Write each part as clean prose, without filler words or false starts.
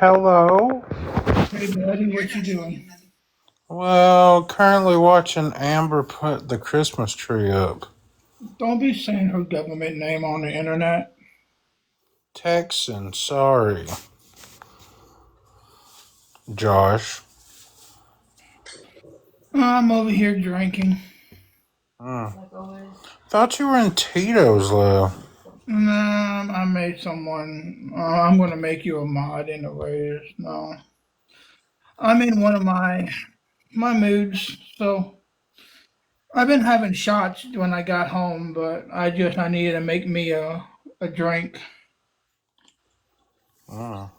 Hello? Hey, buddy, what you doing? Well, currently watching Amber put the Christmas tree up. Don't be saying her government name on the internet. Texan, sorry. Josh. I'm over here drinking. Thought you were in Tito's, though. I made someone. I'm gonna make you a mod anyways. No, I'm in one of my moods. So I've been having shots when I got home, but I needed to make me a drink. Oh.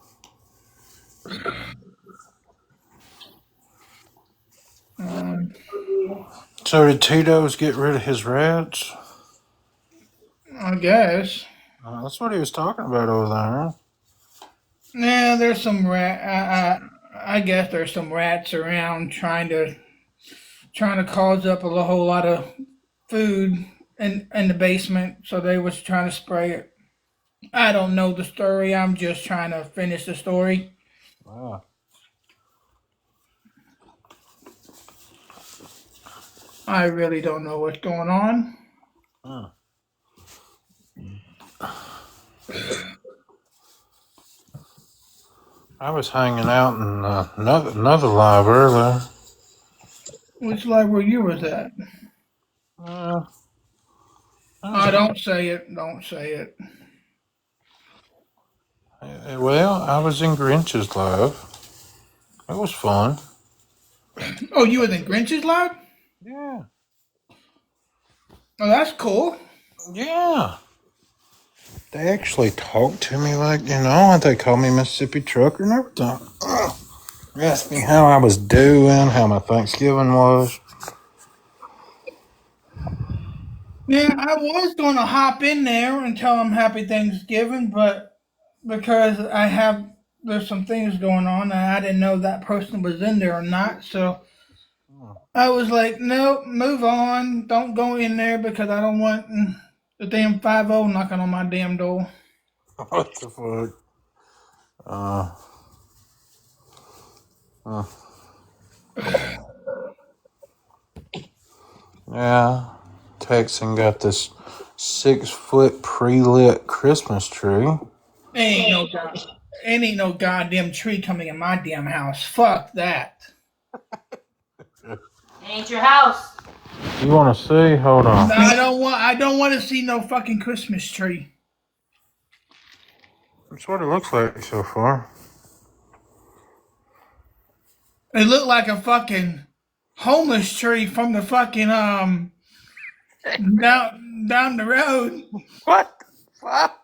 Um, So did Tito's get rid of his rats? I guess. That's what he was talking about over there. Yeah, there's some rat. I guess there's some rats around trying to cause up a whole lot of food in the basement, so they was trying to spray it. I don't know the story. I'm just trying to finish the story. Wow. I really don't know what's going on. Huh. I was hanging out in another live earlier. Which library you was at? Uh, I was, Don't say it. Don't say it. well, I was in Grinch's live. It was fun. Oh, you was in Grinch's lab? Yeah. Oh, that's cool. Yeah. They actually talked to me like, and they called me Mississippi Trucker and everything. They asked me how I was doing, how my Thanksgiving was. Yeah, I was going to hop in there and tell them Happy Thanksgiving, but because there's some things going on and I didn't know that person was in there or not, so I was like, nope, move on. Don't go in there because I don't want the damn 50 knocking on my damn door. What the fuck? Uh, uh, yeah. Texan got this 6-foot pre-lit Christmas tree. Ain't no god, ain't no goddamn tree coming in my damn house. Fuck that. Ain't your house. You want to see? Hold on. No, I don't want to see no fucking Christmas tree. That's what it looks like so far. It looked like a fucking homeless tree from the fucking down the road. What the fuck?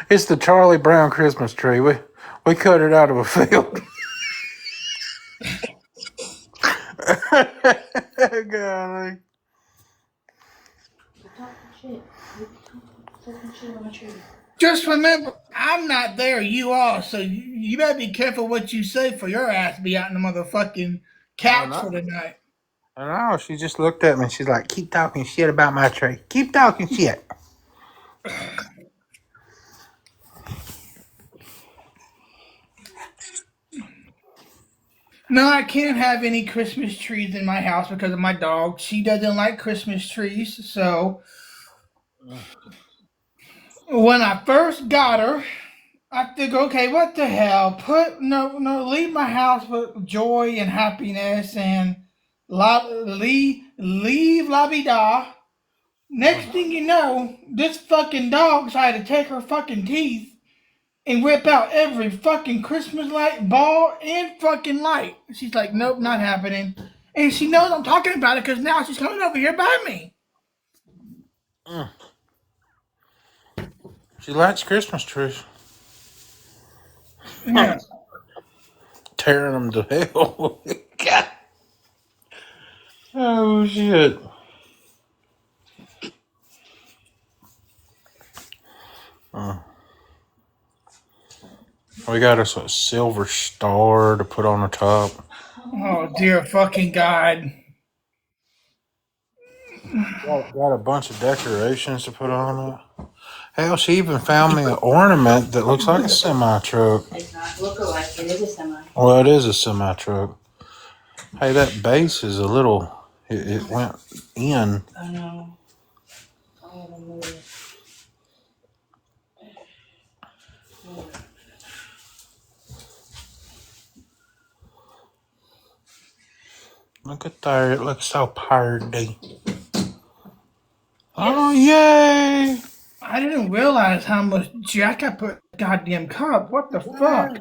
It's the Charlie Brown Christmas tree. We cut it out of a field. Golly. You're talking shit. You're talking shit on the tree. Just remember, I'm not there, you are, so you better be careful what you say for your ass be out in the motherfucking couch for the night. I know. She just looked at me and she's like, keep talking shit about my tree. Keep talking shit. No, I can't have any Christmas trees in my house because of my dog. She doesn't like Christmas trees, so when I first got her, I think, okay, what the hell? Leave my house with joy and happiness and leave la vie da. Next thing you know, this fucking dog decided to take her fucking teeth and whip out every fucking Christmas light, ball, and fucking light. She's like, nope, not happening. And she knows I'm talking about it because now she's coming over here by me. She likes Christmas trees. Yeah. Tearing them to hell. God. Oh, shit. We got us a silver star to put on the top. Oh, dear fucking God. Got a bunch of decorations to put on it. Hell, she even found me an ornament that looks like a semi truck. It's not look alike. It is a semi. Well, it is a semi truck. Hey, that base is a little. It went in. I know. I want to move it. Look at there. It looks so pretty. Oh, yay! I didn't realize how much jack I put in the goddamn cup. What the fuck?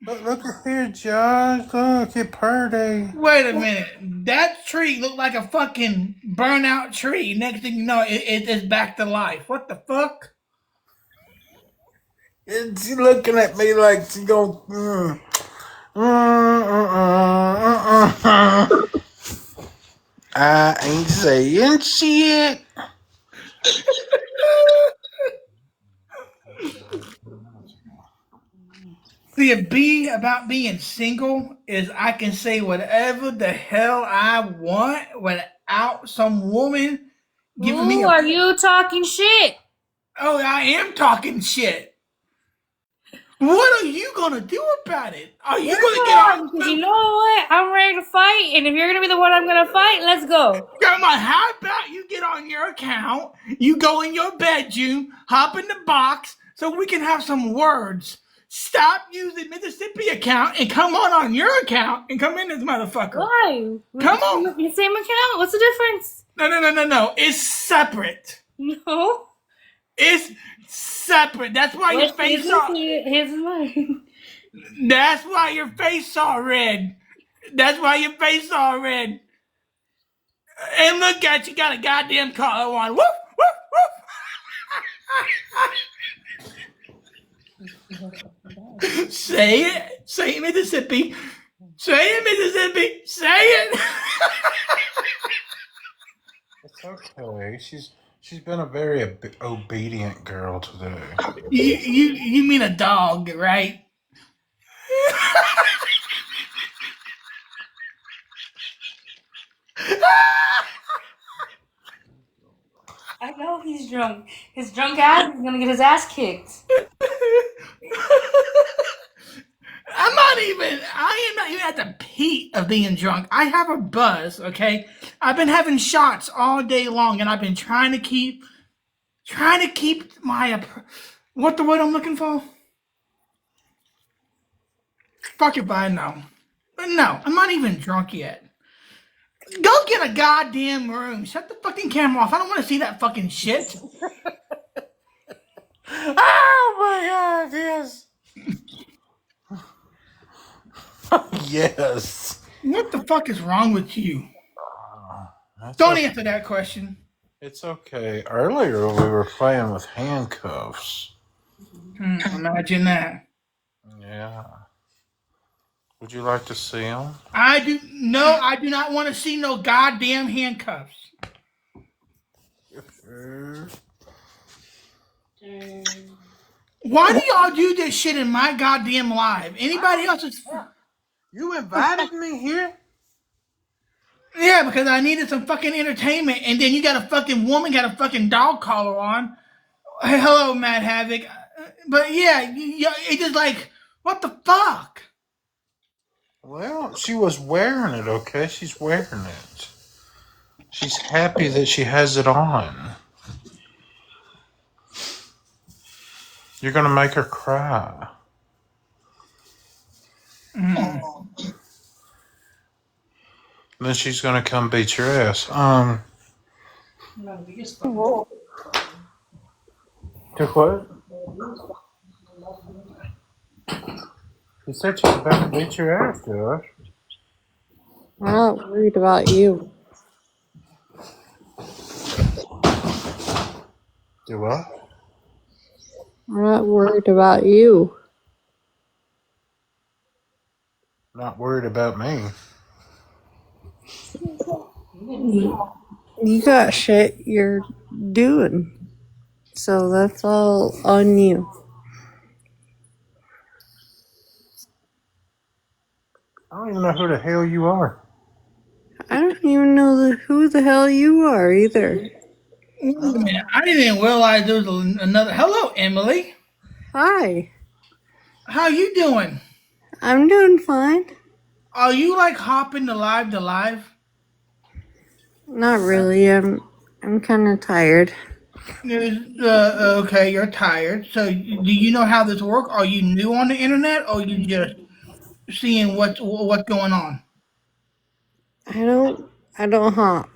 Look at here, Josh. Look, it's pretty. Wait a minute. That tree looked like a fucking burnout tree. Next thing you know, it's back to life. What the fuck? And she looking at me like she going, I ain't saying shit. The B about being single is I can say whatever the hell I want without some woman giving me Ooh, a. are you talking shit? Oh, I am talking shit. What are you gonna do about it? Are you gonna get on? Because you know what? I'm ready to fight, and if you're gonna be the one I'm gonna fight, let's go. Come on, how about you get on your account, you go in your bedroom, hop in the box, so we can have some words. Stop using Mississippi account and come on your account and come in this motherfucker. Why? Come on. The same account? What's the difference? No. It's separate. No. It's separate. That's why your face all. His is mine. That's why your face all red. That's why your face all red. And look at you, got a goddamn collar on. Woof, woof, woof. Say it. Say it, Mississippi. Say it, Mississippi. Say it. It's okay. She's been a very obedient girl today. You mean a dog, right? I know he's drunk. His drunk ass is gonna get his ass kicked. I am not even at the peak of being drunk. I have a buzz, okay? I've been having shots all day long and I've been trying to keep my what the word I'm looking for? Fuck if I know. But no, I'm not even drunk yet. Go get a goddamn room. Shut the fucking camera off. I don't want to see that fucking shit. Oh my God! Yes. Yes. What the fuck is wrong with you? That's Don't okay. answer that question. It's okay. Earlier we were playing with handcuffs. Imagine that. Yeah. Would you like to see them? I do not want to see no goddamn handcuffs. Why do y'all do this shit in my goddamn live? Anybody else's? You invited me here? Yeah, because I needed some fucking entertainment, and then you got a fucking woman, got a fucking dog collar on. Hey, hello, Mad Havoc. But yeah, it's just like, what the fuck? Well, she was wearing it, okay? She's wearing it. She's happy that she has it on. You're gonna make her cry. Then she's gonna come beat your ass. To what? You said she's about to beat your ass, Josh. I'm not worried about you. Do what? I'm not worried about you. Not worried about me. You got shit you're doing. So that's all on you. I don't even know who the hell you are. I don't even know who the hell you are either. Wait a minute. I didn't even realize there was another. Hello, Emily. Hi. How you doing? I'm doing fine. Are you like hopping the live to live? Not really. I'm kind of tired. Okay, you're tired. So, do you know how this works? Are you new on the internet, or you just seeing what's going on? I don't hop.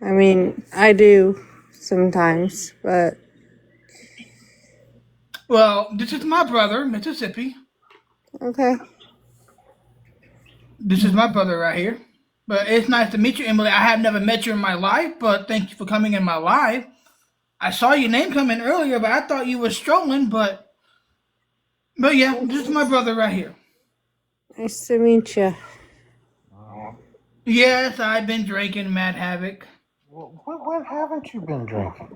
I mean, I do sometimes, but Well, this is my brother, Mississippi. okay. This is my brother right here. But it's nice to meet you, Emily. I have never met you in my life, but thank you for coming in my live. I saw your name come in earlier, but I thought you were strolling. But yeah, this is my brother right here. Nice to meet you. Yes, I've been drinking Mad Havoc. What haven't you been drinking?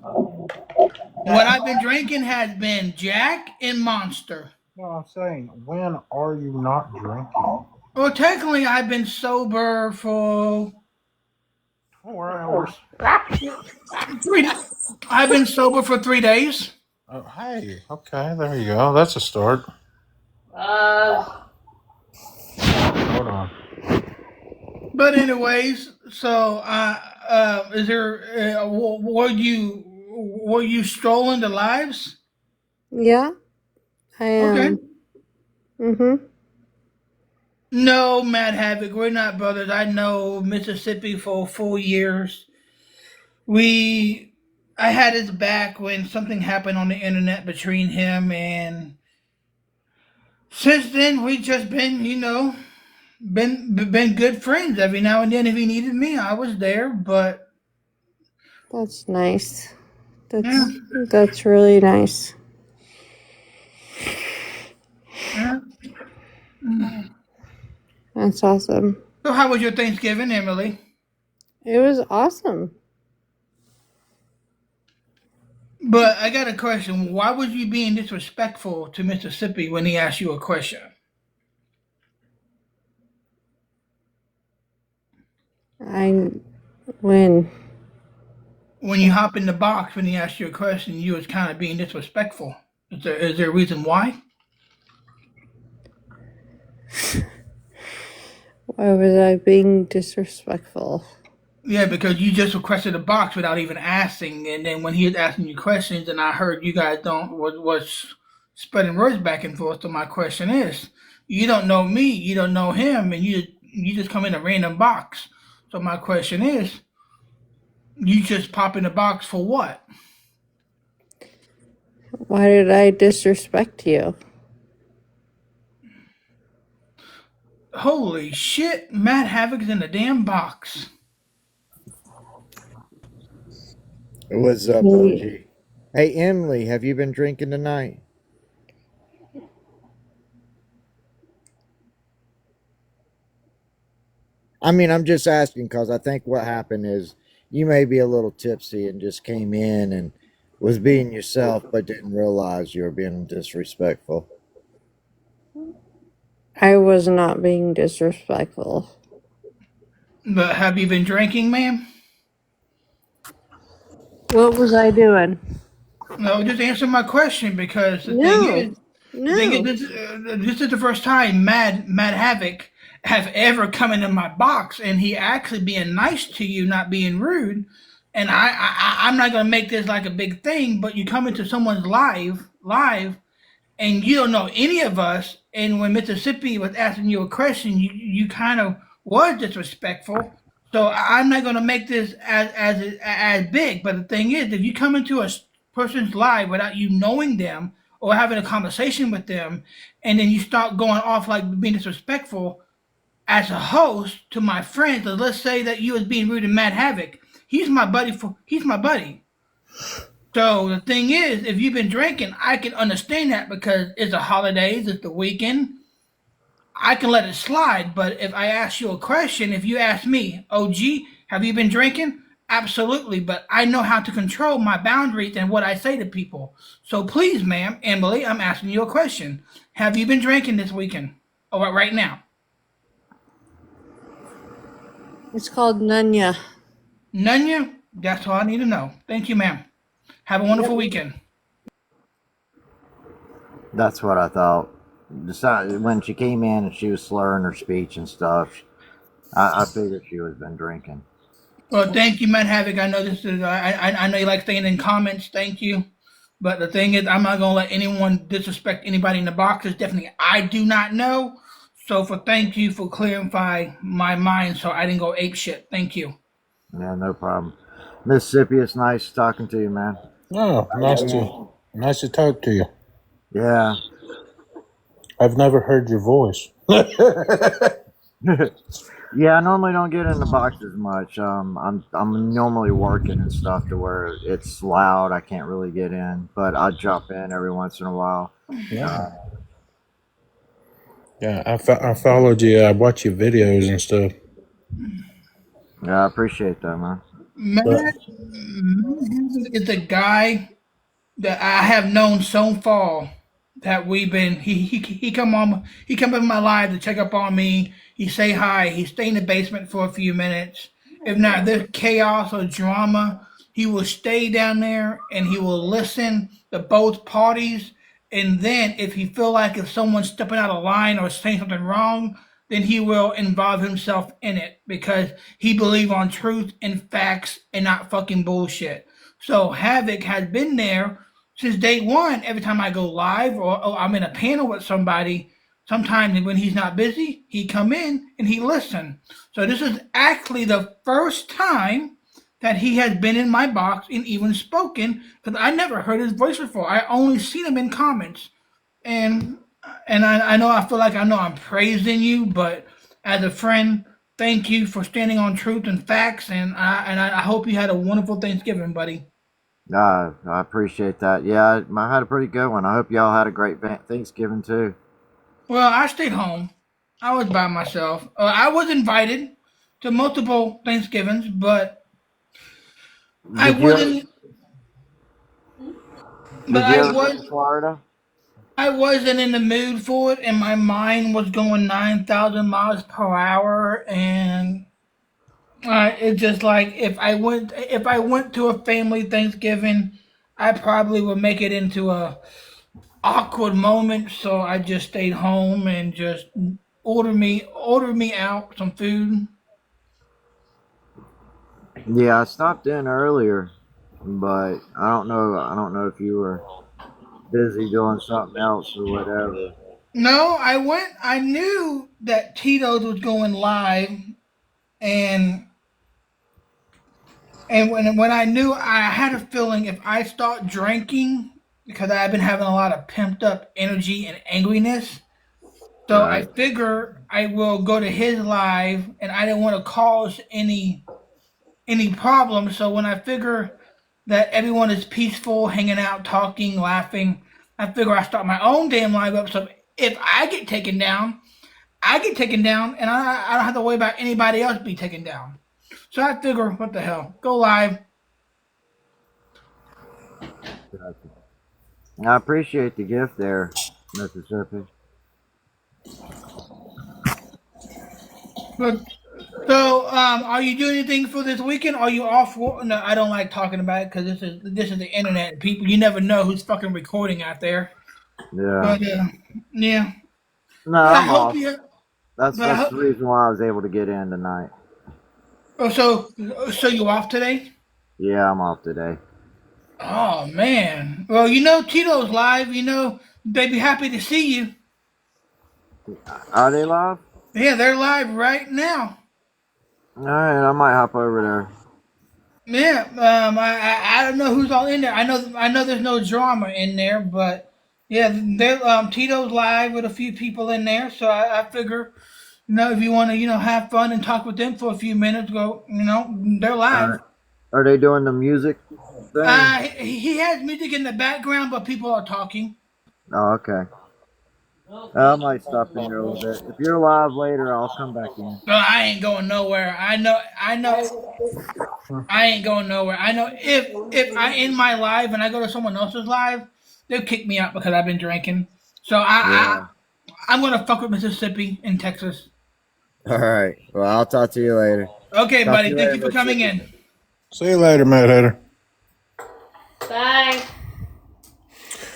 What I've been drinking has been Jack and Monster. No, I'm saying, when are you not drinking? Well, technically, I've been sober for 4 hours. I've been sober for 3 days. Oh, hey, okay, there you go. That's a start. Hold on. But anyways, so is there? Were you strolling the lives? Yeah, I am. Okay. Mm-hmm. No, Mad Havoc, we're not brothers. I know Mississippi for 4 years. I had his back when something happened on the internet between him, and since then we just been, been good friends. Every now and then, if he needed me, I was there. But That's nice. yeah, That's really nice. yeah. That's awesome. So how was your Thanksgiving, Emily? It was awesome. But I got a question. Why was you being disrespectful to Mississippi when he asked you a question? I when When you hop in the box when he asked you a question, you was kind of being disrespectful. Is there a reason why? why was I being disrespectful? Yeah, because you just requested a box without even asking, and then when he was asking you questions, and I heard you guys don't was spreading words back and forth. So my question is, you don't know me, you don't know him, and you just come in a random box. So my question is, you just pop in the box for what? Why did I disrespect you? Holy shit, Matt Havoc's in the damn box. What's up, He, OG? Hey, Emily, have you been drinking tonight? I mean, I'm just asking because I think what happened is you may be a little tipsy and just came in and was being yourself, but didn't realize you were being disrespectful. I was not being disrespectful. But have you been drinking, ma'am? What was I doing? No, just answer my question because No, the thing is, no. this is the first time Mad Havoc have ever come into my box, and he actually being nice to you, not being rude. And I'm not gonna make this like a big thing, but you come into someone's live, and you don't know any of us. And when Mississippi was asking you a question, you kind of was disrespectful. So I'm not going to make this as big. But the thing is, if you come into a person's life without you knowing them or having a conversation with them, and then you start going off like being disrespectful as a host to my friends, so let's say that you was being rude to Matt Havoc. He's my buddy. So the thing is, if you've been drinking, I can understand that because it's the holidays, it's the weekend. I can let it slide. But if I ask you a question, if you ask me, OG, have you been drinking? Absolutely. But I know how to control my boundaries and what I say to people. So please, ma'am, Emily, I'm asking you a question. Have you been drinking this weekend? Or right now? It's called Nunya. None? That's all I need to know. Thank you, ma'am. Have a wonderful Yep. weekend. That's what I thought. When she came in and she was slurring her speech and stuff, I figured she was been drinking. Well, thank you, Matt Havoc. I know this is. I know you like staying in comments. Thank you. But the thing is, I'm not gonna let anyone disrespect anybody in the box. It's definitely I do not know. So for thank you for clarifying my mind, so I didn't go ape shit. Thank you. Yeah, no problem. Mississippi, it's nice talking to you, man. Oh, nice to talk to you. Yeah. I've never heard your voice. Yeah, I normally don't get in the box as much. I'm normally working and stuff to where it's loud. I can't really get in, but I jump in every once in a while. Yeah, yeah. I followed you. I watch your videos and stuff. Yeah, I appreciate that, man. But Matt is the guy that I have known so far that we've been he come in my life to check up on me. He say hi. He stay in the basement for a few minutes. If not there's chaos or drama, he will stay down there and he will listen to both parties. And then if he feel like if someone's stepping out of line or saying something wrong, then he will involve himself in it because he believe on truth and facts and not fucking bullshit. So Havoc has been there since day one. Every time I go live or I'm in a panel with somebody, sometimes when he's not busy, he come in and he listen. So this is actually the first time that he has been in my box and even spoken because I never heard his voice before. I only seen him in comments and I know I feel like I know I'm praising you, but as a friend, thank you for standing on truth and facts, and I hope you had a wonderful Thanksgiving, buddy. I appreciate that. Yeah, I had a pretty good one. I hope y'all had a great Thanksgiving too. Well, I stayed home. I was by myself. I was invited to multiple Thanksgivings, but I Did you wasn't. But did you ever go to Florida? I wasn't in the mood for it, and my mind was going 9,000 miles per hour, and it's just like if I went to a family Thanksgiving, I probably would make it into a awkward moment. So I just stayed home and just order me out some food. Yeah, I stopped in earlier, but I don't know. I don't know if you were busy doing something else or whatever. No, I went. I knew that Tito's was going live, and when I knew, I had a feeling if I start drinking, because I've been having a lot of pumped up energy and angriness. So I Right. figure I will go to his live, and I didn't want to cause any problems. So when I figure that everyone is peaceful, hanging out, talking, laughing, I figure I start my own damn live up. So if I get taken down, I get taken down, and I don't have to worry about anybody else be taken down. So I figure, what the hell, go live. Gotcha. I appreciate the gift there, Mississippi. But so, are you doing anything for this weekend? Are you off? No, I don't like talking about it because this is the internet. People, you never know who's fucking recording out there. Yeah. But yeah, No, I I'm hope off. you. That's But I that's hope. the reason why I was able to get in tonight. Oh, so you off today? Yeah, I'm off today. Oh man. Well, Tito's live. They'd be happy to see you. Are they live? Yeah, they're live right now. All right, I might hop over there. Yeah. I don't know who's all in there. I know there's no drama in there, but yeah, they're Tito's live with a few people in there. So I figure, if you want to, have fun and talk with them for a few minutes, go. They're All right. live. Are they doing the music thing? He has music in the background, but people are talking. Oh, okay. I might stop in here a little bit. If you're live later, I'll come back in. No, I ain't going nowhere. I know. I ain't going nowhere. I know if I end my live and I go to someone else's live, they'll kick me out because I've been drinking. So Yeah. I'm gonna fuck with Mississippi and Texas. All right. Well, I'll talk to you later. Okay, Talk to buddy. you Thank later, you for coming Mississippi. in. See you later, Mad Hatter. Bye.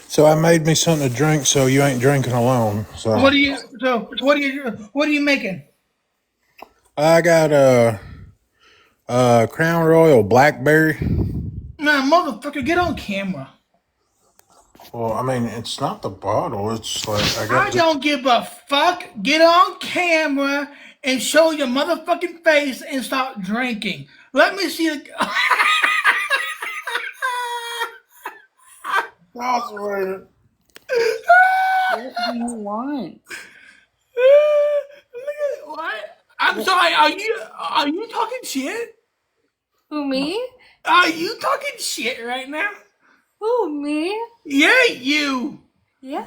So I made me something to drink, so you ain't drinking alone. So What are you making? I got a Crown Royal Blackberry. Nah, motherfucker, get on camera. Well, I mean, it's not the bottle. It's like I I got. don't give a fuck. Get on camera and show your motherfucking face and start drinking. Let me see the. Look What do you want? Look at what? I'm sorry. Are you talking shit? Who, me? Are you talking shit right now? Who, me? Yeah, you. Yeah.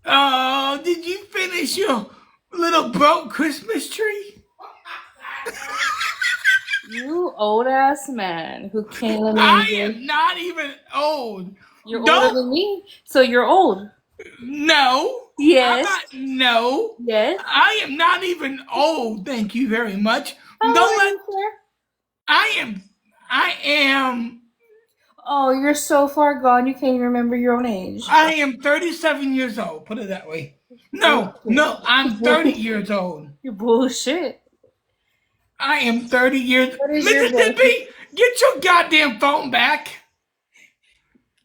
Oh, did you finish your little broke Christmas tree? You old ass man who can't let me I enjoy. am not even old. You're older Don't. than me, so you're old. No. I'm Yes. not. No. Yes. I am not even old. Thank you very much. How old Don't are let. you, sir? I am. I am. Oh, you're so far gone you can't even remember your own age. I am 37 years old. Put it that way. No, no, I'm 30 years old. You're bullshit. I am 30 years. What is your birth? Mississippi, get your goddamn phone back.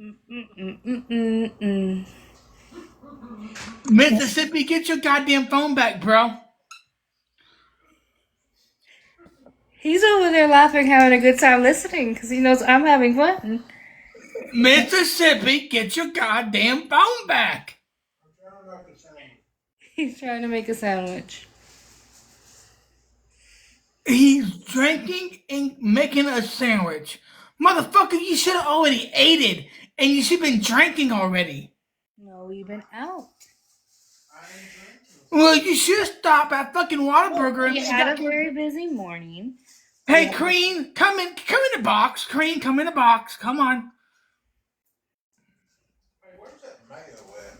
Mm-mm-mm-mm-mm. Mississippi, get your goddamn phone back, bro. He's over there laughing, having a good time listening because he knows I'm having fun. Mississippi, get your goddamn phone back. He's trying to make a sandwich. He's drinking and making a sandwich. Motherfucker, you should have already ate it. And you should have been drinking already. No, we've been out. Well, you should stop at fucking Whataburger He and had a get. very busy morning. Hey, Yeah. Crean, come in the box. Crean, come in the box. Come on.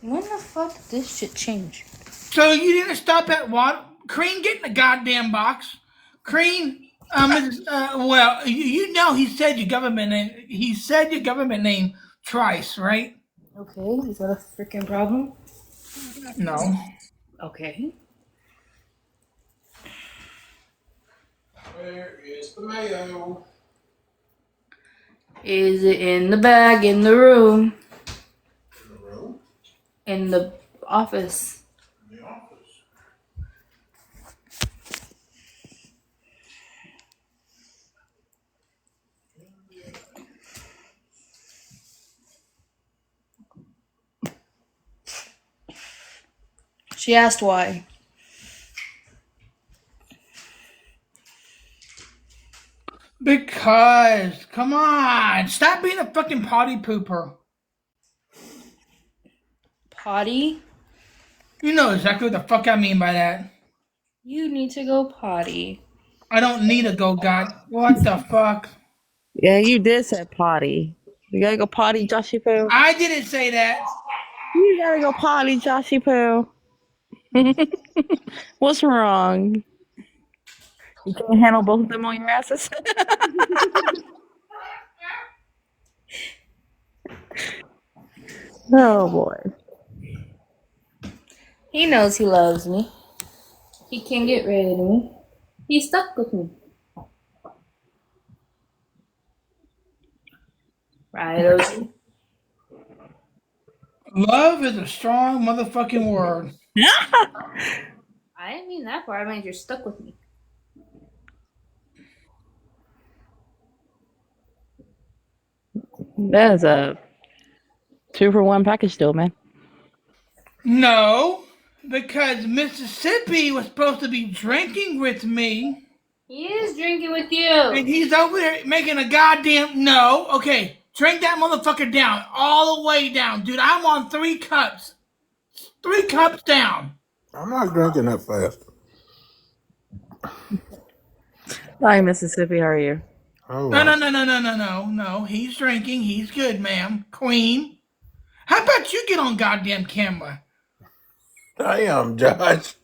When the fuck did this shit change? So you didn't stop at what? Crean, get in the goddamn box. Crean, well, you know he said your government name. He said your government name twice, right? Okay, is that a freaking problem? No. Okay. Where is the mayo? Is it in the bag in the room? In the room? In the office? In the office. She asked why. Because, come on, stop being a fucking potty pooper. Potty? You know exactly what the fuck I mean by that. You need to go potty. I don't need a go god. What the fuck? Yeah, you did say potty. You gotta go potty, Joshy Poo. I didn't say that. You gotta go potty, Joshy Poo. What's wrong? You can't handle both of them on your asses? Oh boy. He knows he loves me. He can't get rid of me. He's stuck with me. Right, Ocean? Love is a strong motherfucking word. I didn't mean that part. I mean you're stuck with me. That is a 2-for-1 package deal, man. No, because Mississippi was supposed to be drinking with me, He is drinking with and you. he's over there making a goddamn no. Okay, drink that motherfucker down, all the way down, dude. I'm on 3 cups, 3 cups down. I'm not drinking that fast. Hi, Mississippi. How are you? Oh, No. He's drinking. He's good, ma'am. Queen. How about you get on goddamn camera? damn, Josh.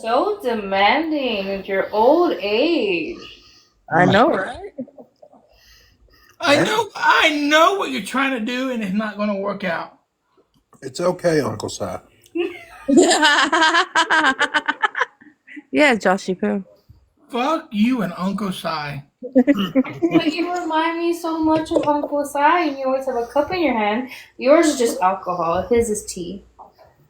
So demanding at your old age. I know, right? I know what you're trying to do, and it's not going to work out. It's okay, Uncle Si. Yeah, Joshy Poo. Fuck you and Uncle Si. But you remind me so much of Uncle Si, and you always have a cup in your hand. Yours is just alcohol. His is tea.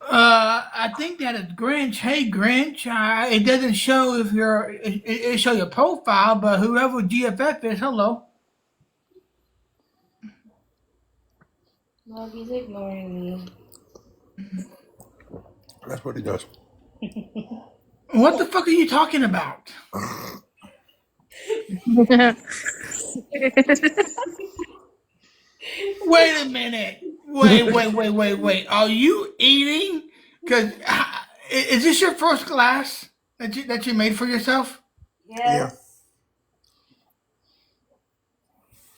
I think that is Grinch. Hey, Grinch. It doesn't show if you're. It show your profile, but whoever GFF is, hello. No, he's ignoring me. That's what he does. What the fuck are you talking about? Wait a minute. Wait. Are you eating? Cause is this your first glass that you made for yourself? Yeah.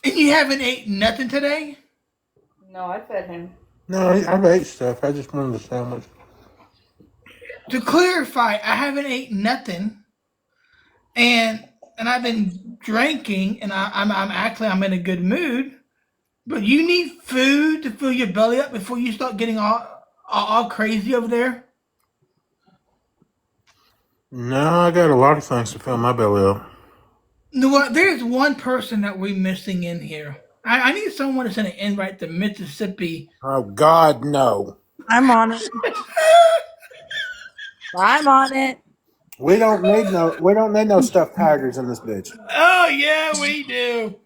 And you haven't ate nothing today? No, I fed him. No, I've ate stuff. I just wanted a sandwich. To clarify, I haven't ate nothing, and I've been drinking, and I'm in a good mood. But you need food to fill your belly up before you start getting all crazy over there. No, I got a lot of things to fill my belly up. You know what? There's one person that we're missing in here. I need someone to send an invite to Mississippi. Oh, God, no. I'm on it. I'm on it. We don't need no stuffed tigers in this bitch. Oh yeah, we do.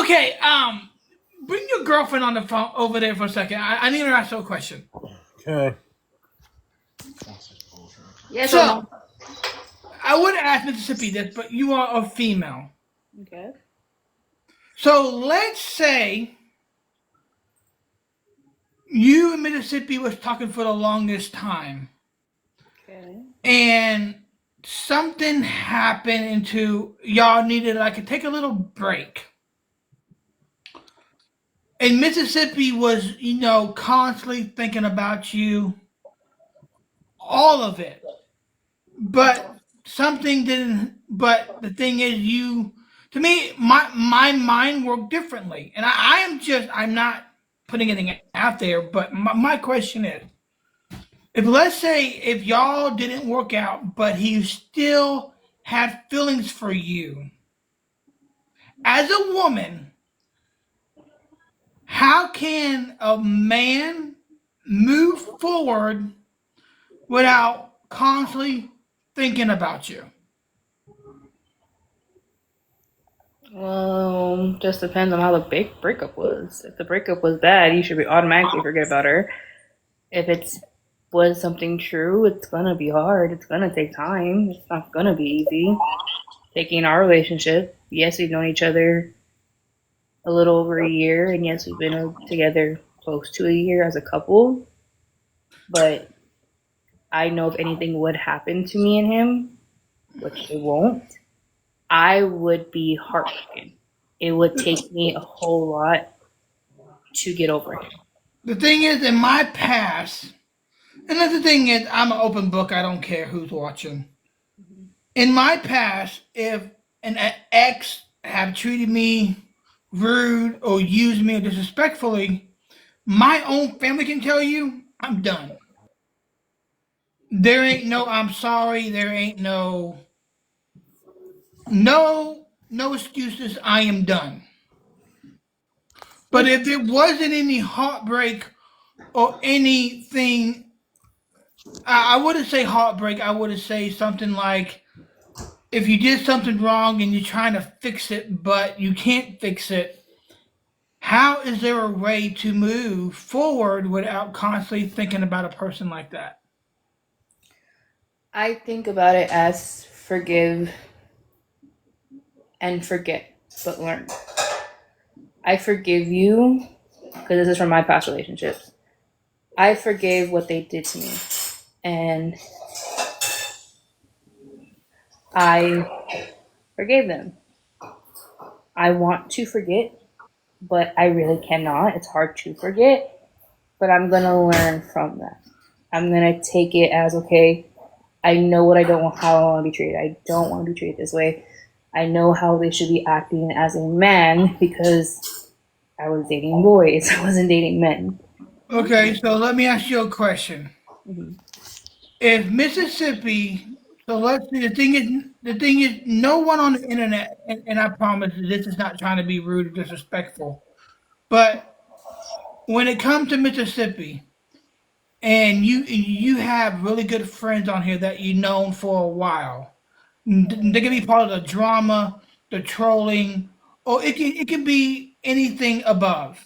Okay. Bring your girlfriend on the phone over there for a second. I need her to ask her a question. Okay. Yes So or no? I would ask Mississippi this, but you are a female. Okay. So let's say you and Mississippi was talking for the longest time, Okay. and something happened into y'all needed like to take a little break. And Mississippi was, constantly thinking about you, all of it. But something didn't. But the thing is, to me, my mind worked differently, and I'm not putting anything out there. But my question is, if let's say if y'all didn't work out, but he still had feelings for you as a woman, how can a man move forward without constantly thinking about you? Well, just depends on how the big breakup was. If the breakup was bad, you should be automatically forget about her. If it's was something true, it's gonna be hard. It's gonna take time. It's not gonna be easy. Taking our relationship, yes, we've known each other a little over a year, and yes, we've been together close to a year as a couple. But I know if anything would happen to me and him, which it won't, I would be heartbroken. It would take me a whole lot to get over him. The thing is, in my past, and the thing is, I'm an open book. I don't care who's watching. In my past, if an ex have treated me rude or used me disrespectfully, my own family can tell you I'm done. There ain't no I'm sorry. There ain't no excuses. I am done. But if there wasn't any heartbreak or anything, I wouldn't say heartbreak. I would say something like if you did something wrong and you're trying to fix it, but you can't fix it, how is there a way to move forward without constantly thinking about a person like that? I think about it as forgive and forget, but learn. I forgive you because this is from my past relationships. I forgave what they did to me, and I forgave them. I want to forget, but I really cannot. It's hard to forget, but I'm gonna learn from that. I'm gonna take it as okay. I know what I don't want, how I want to be treated. I don't want to be treated this way. I know how they should be acting as a man because I was dating boys. I wasn't dating men. Okay, so let me ask you a question. Mm-hmm. If Mississippi, so let's see. The thing is, no one on the internet, and I promise this is not trying to be rude or disrespectful, but when it comes to Mississippi, and you have really good friends on here that you known for a while, they can be part of the drama, the trolling, or it can be anything above.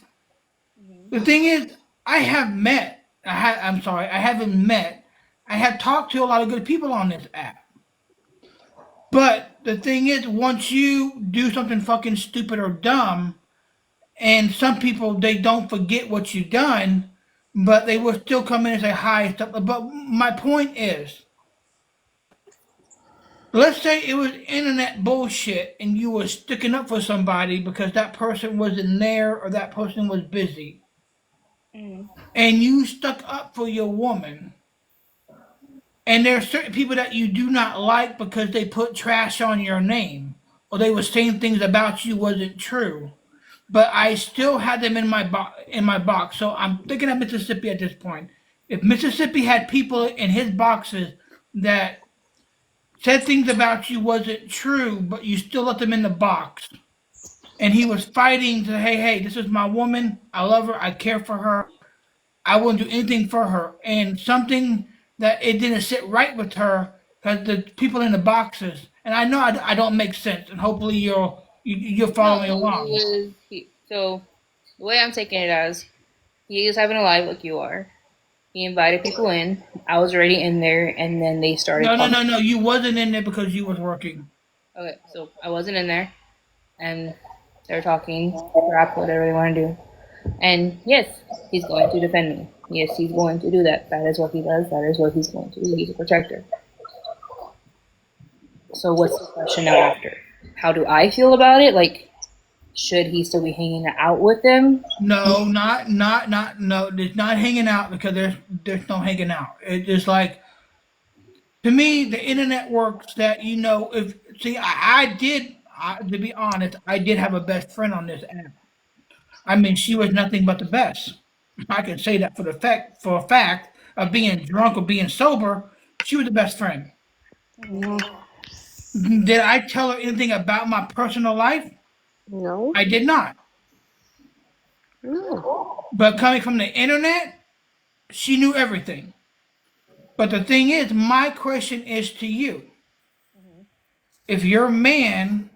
The thing is, I have met. I'm sorry, I haven't met. I have talked to a lot of good people on this app. But the thing is, once you do something fucking stupid or dumb, and some people they don't forget what you done, but they will still come in and say hi and stuff. But my point is, let's say it was internet bullshit and you were sticking up for somebody because that person wasn't there or that person was busy, Mm-hmm. and you stuck up for your woman. And there are certain people that you do not like because they put trash on your name or they were saying things about you wasn't true. But I still had them in my box. So I'm thinking of Mississippi at this point. If Mississippi had people in his boxes that said things about you wasn't true, but you still let them in the box, and he was fighting to, hey, this is my woman. I love her. I care for her. I wouldn't do anything for her. And something that it didn't sit right with her because the people in the boxes. And I know I don't make sense, and hopefully you're No, following he along. was. So the way I'm taking it as he was having a live like you are. He invited people in. I was already in there, and then they started No, no, talking. no, no. You wasn't in there because you was working. Okay, so I wasn't in there, and they were talking crap, whatever they want to do. And yes, he's going to defend me. Yes, he's going to do that. That is what he does. That is what he's going to do. He's a protector. So what's the question now after? How do I feel about it? Like, should he still be hanging out with them? No, no. It's not hanging out because there's no hanging out. It's just like to me, the internet works that if see, to be honest, I did have a best friend on this app. I mean, she was nothing but the best. I can say that for a fact of being drunk or being sober. She was the best friend. Yeah. Did I tell her anything about my personal life? No. I did not. No. But coming from the internet, she knew everything. But the thing is, my question is to you. If your man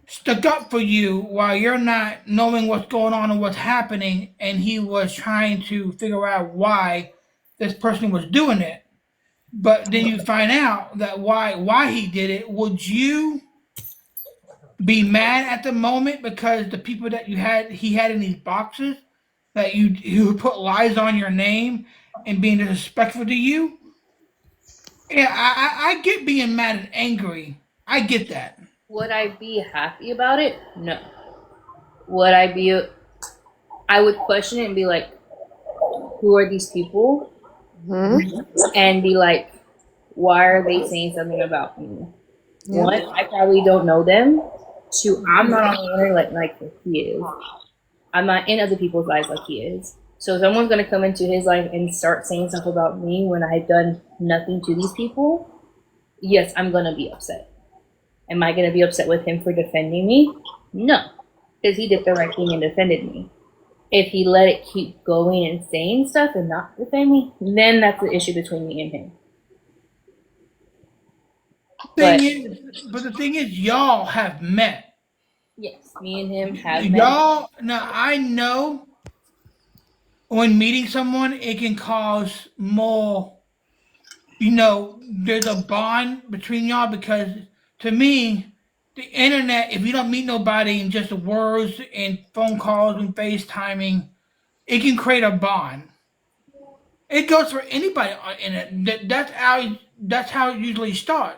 stuck up for you while you're not knowing what's going on and what's happening, and he was trying to figure out why this person was doing it, but then you find out that why he did it, would you be mad at the moment because the people that he had in these boxes that you put lies on your name and being disrespectful to you? Yeah, I get being mad and angry. I get that. Would I be happy about it? No. Would I be? I would question it and be like, who are these people? Hmm. And be like, why are they saying something about me? Yep. One, I probably don't know them. Two, I'm not on the internet like he is. I'm not in other people's lives like he is. So someone's gonna come into his life and start saying stuff about me when I've done nothing to these people. Yes, I'm gonna be upset. Am I gonna be upset with him for defending me? No, because he did the right thing and defended me. If he let it keep going and saying stuff and not defend me, then that's the issue between me and him. But But the thing is, y'all have met. yes, me and him have met. Y'all now. I know when meeting someone, it can cause more. There's a bond between y'all because to me, the internet. If you don't meet nobody in just words and phone calls and FaceTiming, it can create a bond. It goes for anybody on internet. That's how it usually start.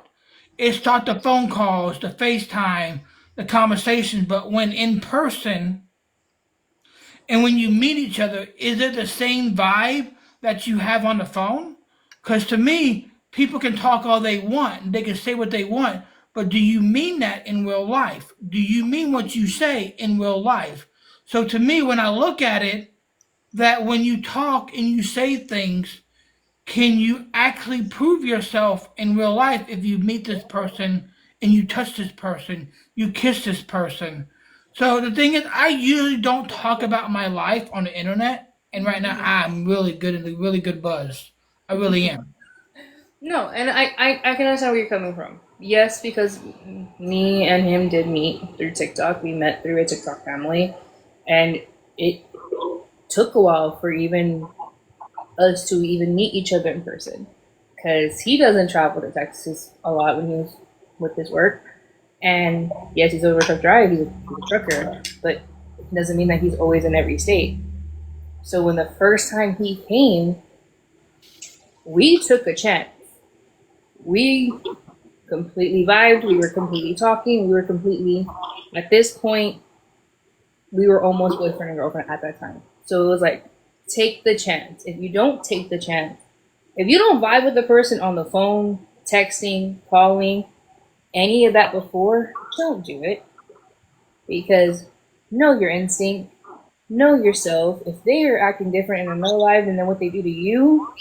It start the phone calls, the FaceTime, the conversations. But when in person and when you meet each other, is it the same vibe that you have on the phone? Because to me, people can talk all they want, they can say what they want, but do you mean that in real life? Do you mean what you say in real life? So to me, when I look at it, that when you talk and you say things, can you actually prove yourself in real life if you meet this person and you touch this person, you kiss this person? So the thing is, I usually don't talk about my life on the internet, and right now I'm really good in a really good buzz. I really am. No, and I can understand where you're coming from. Yes, because me and him did meet through TikTok. We met through a TikTok family, and it took a while for even us to even meet each other in person. Because he doesn't travel to Texas a lot when he was with his work. And yes, he's over truck drive, he's a trucker, but it doesn't mean that he's always in every state. So when the first time he came, we took a chance. We completely vibed, we were completely talking, we were completely, at this point, we were almost boyfriend and girlfriend at that time. So it was like, take the chance. If you don't take the chance, if you don't vibe with the person on the phone, texting, calling, any of that before, don't do it. Because know your instinct, know yourself. If they are acting different in another life than what they do to you,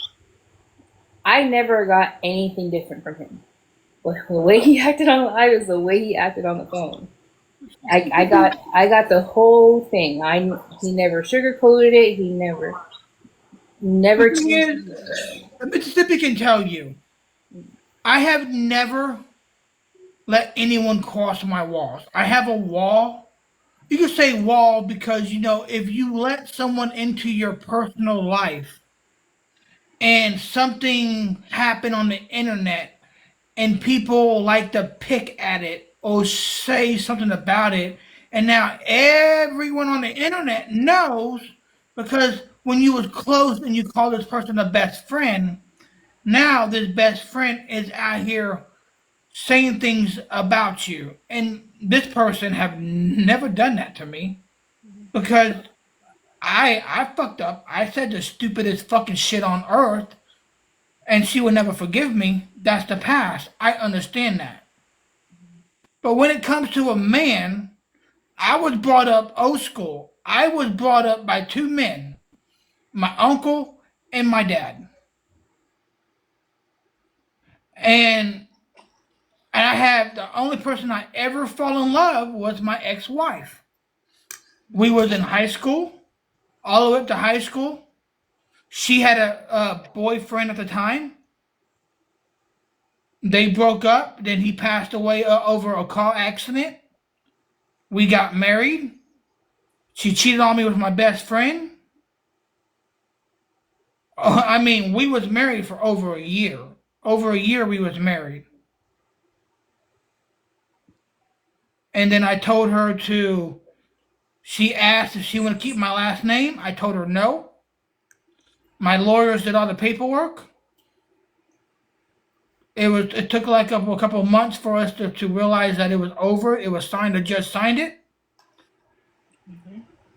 I never got anything different from him. But the way he acted on live is the way he acted on the phone. I got the whole thing. He never sugarcoated it. He never The thing is, Mississippi can tell you, I have never let anyone cross my walls. I have a wall. You can say wall because if you let someone into your personal life and something happened on the internet and people like to pick at it or say something about it And now everyone on the internet knows because when you was close and you call this person a best friend, now this best friend is out here saying things about you. And this person have never done that to me because I fucked up. I said the stupidest fucking shit on earth and she would never forgive me. That's the past. I understand that. But when it comes to a man, I was brought up old school. I was brought up by two men, my uncle and my dad. And I have the only person I ever fell in love was my ex-wife. We was in high school, all the way up to high school. She had a boyfriend at the time. They broke up. Then he passed away over a car accident. We got married. She cheated on me with my best friend. I mean, we was married for over a year. Over a year we was married. And then I told her to, she asked if she wanted to keep my last name. I told her no. My lawyers did all the paperwork. It took like a couple of months for us to realize that it was over. It was signed. The judge signed it.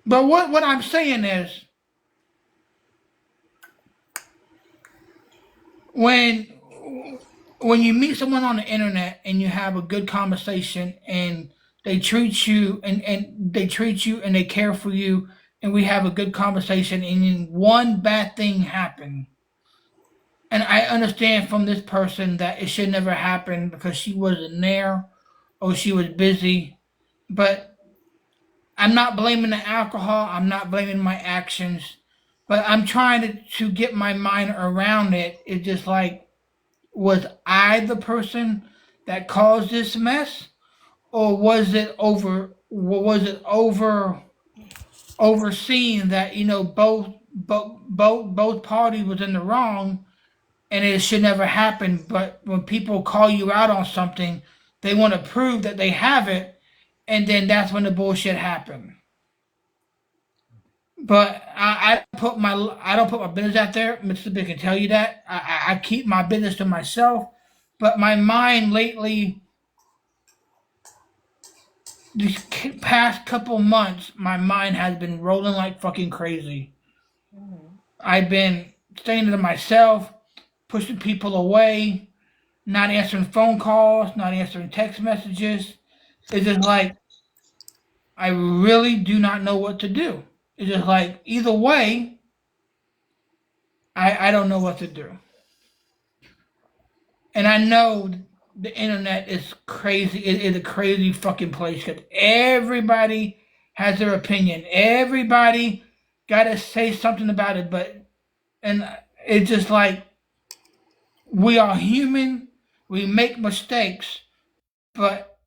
But what I'm saying is when when you meet someone on the internet and you have a good conversation and they treat you and they treat you and they care for you and we have a good conversation and then one bad thing happened. And I understand from this person that it should never happen because she wasn't there or she was busy. But I'm not blaming the alcohol, I'm not blaming my actions, but I'm trying to get my mind around it. It's just like, was I the person that caused this mess, or was it overseen that both parties was in the wrong and it should never happen. But when people call you out on something, they want to prove that they have it, and then that's when the bullshit happened. But I don't put my business out there. Mr. Big can tell you that. I keep my business to myself. But my mind lately, these past couple months, my mind has been rolling like fucking crazy. I've been staying to myself, pushing people away, not answering phone calls, not answering text messages. It's just like I really do not know what to do. It's just like either way, I don't know what to do. And I know the internet is crazy. It is a crazy fucking place because everybody has their opinion. Everybody got to say something about it. And it's just like we are human. We make mistakes. But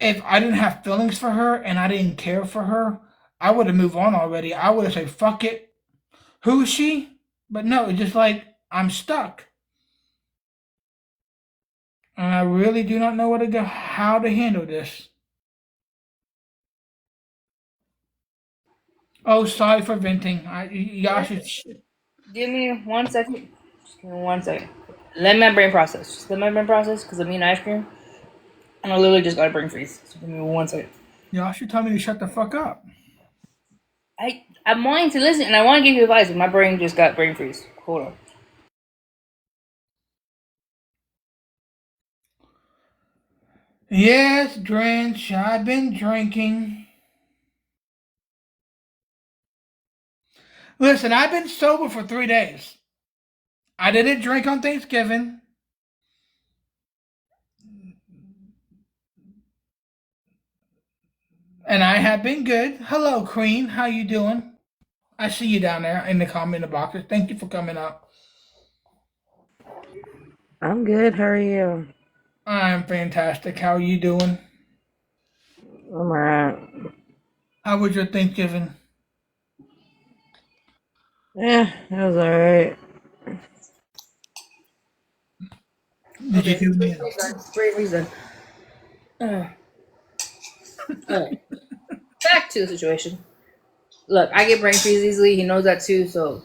if I didn't have feelings for her and I didn't care for her, I would have moved on already. I would have said, fuck it. Who is she? But no, it's just like I'm stuck. And I really do not know how to handle this. Oh, sorry for venting. Y'all should. Give me 1 second. Just give me 1 second. Let my brain process. Just let my brain process because I'm eating ice cream. And I literally just got a brain freeze. So give me 1 second. Y'all should tell me to shut the fuck up. I'm wanting to listen and I want to give you advice, but my brain just got brain freeze. Hold on. Yes, Drench, I've been drinking. Listen, I've been sober for 3 days. I didn't drink on Thanksgiving. And I have been good. Hello, Queen. How you doing? I see you down there in the comment boxes. Thank you for coming up. I'm good. How are you? I'm fantastic. How are you doing? I'm alright. How was your Thanksgiving? Yeah, it was alright. Did you Okay, do me? brain freeze done. Okay. Back to the situation. Look, I get brain freeze easily. He knows that too, so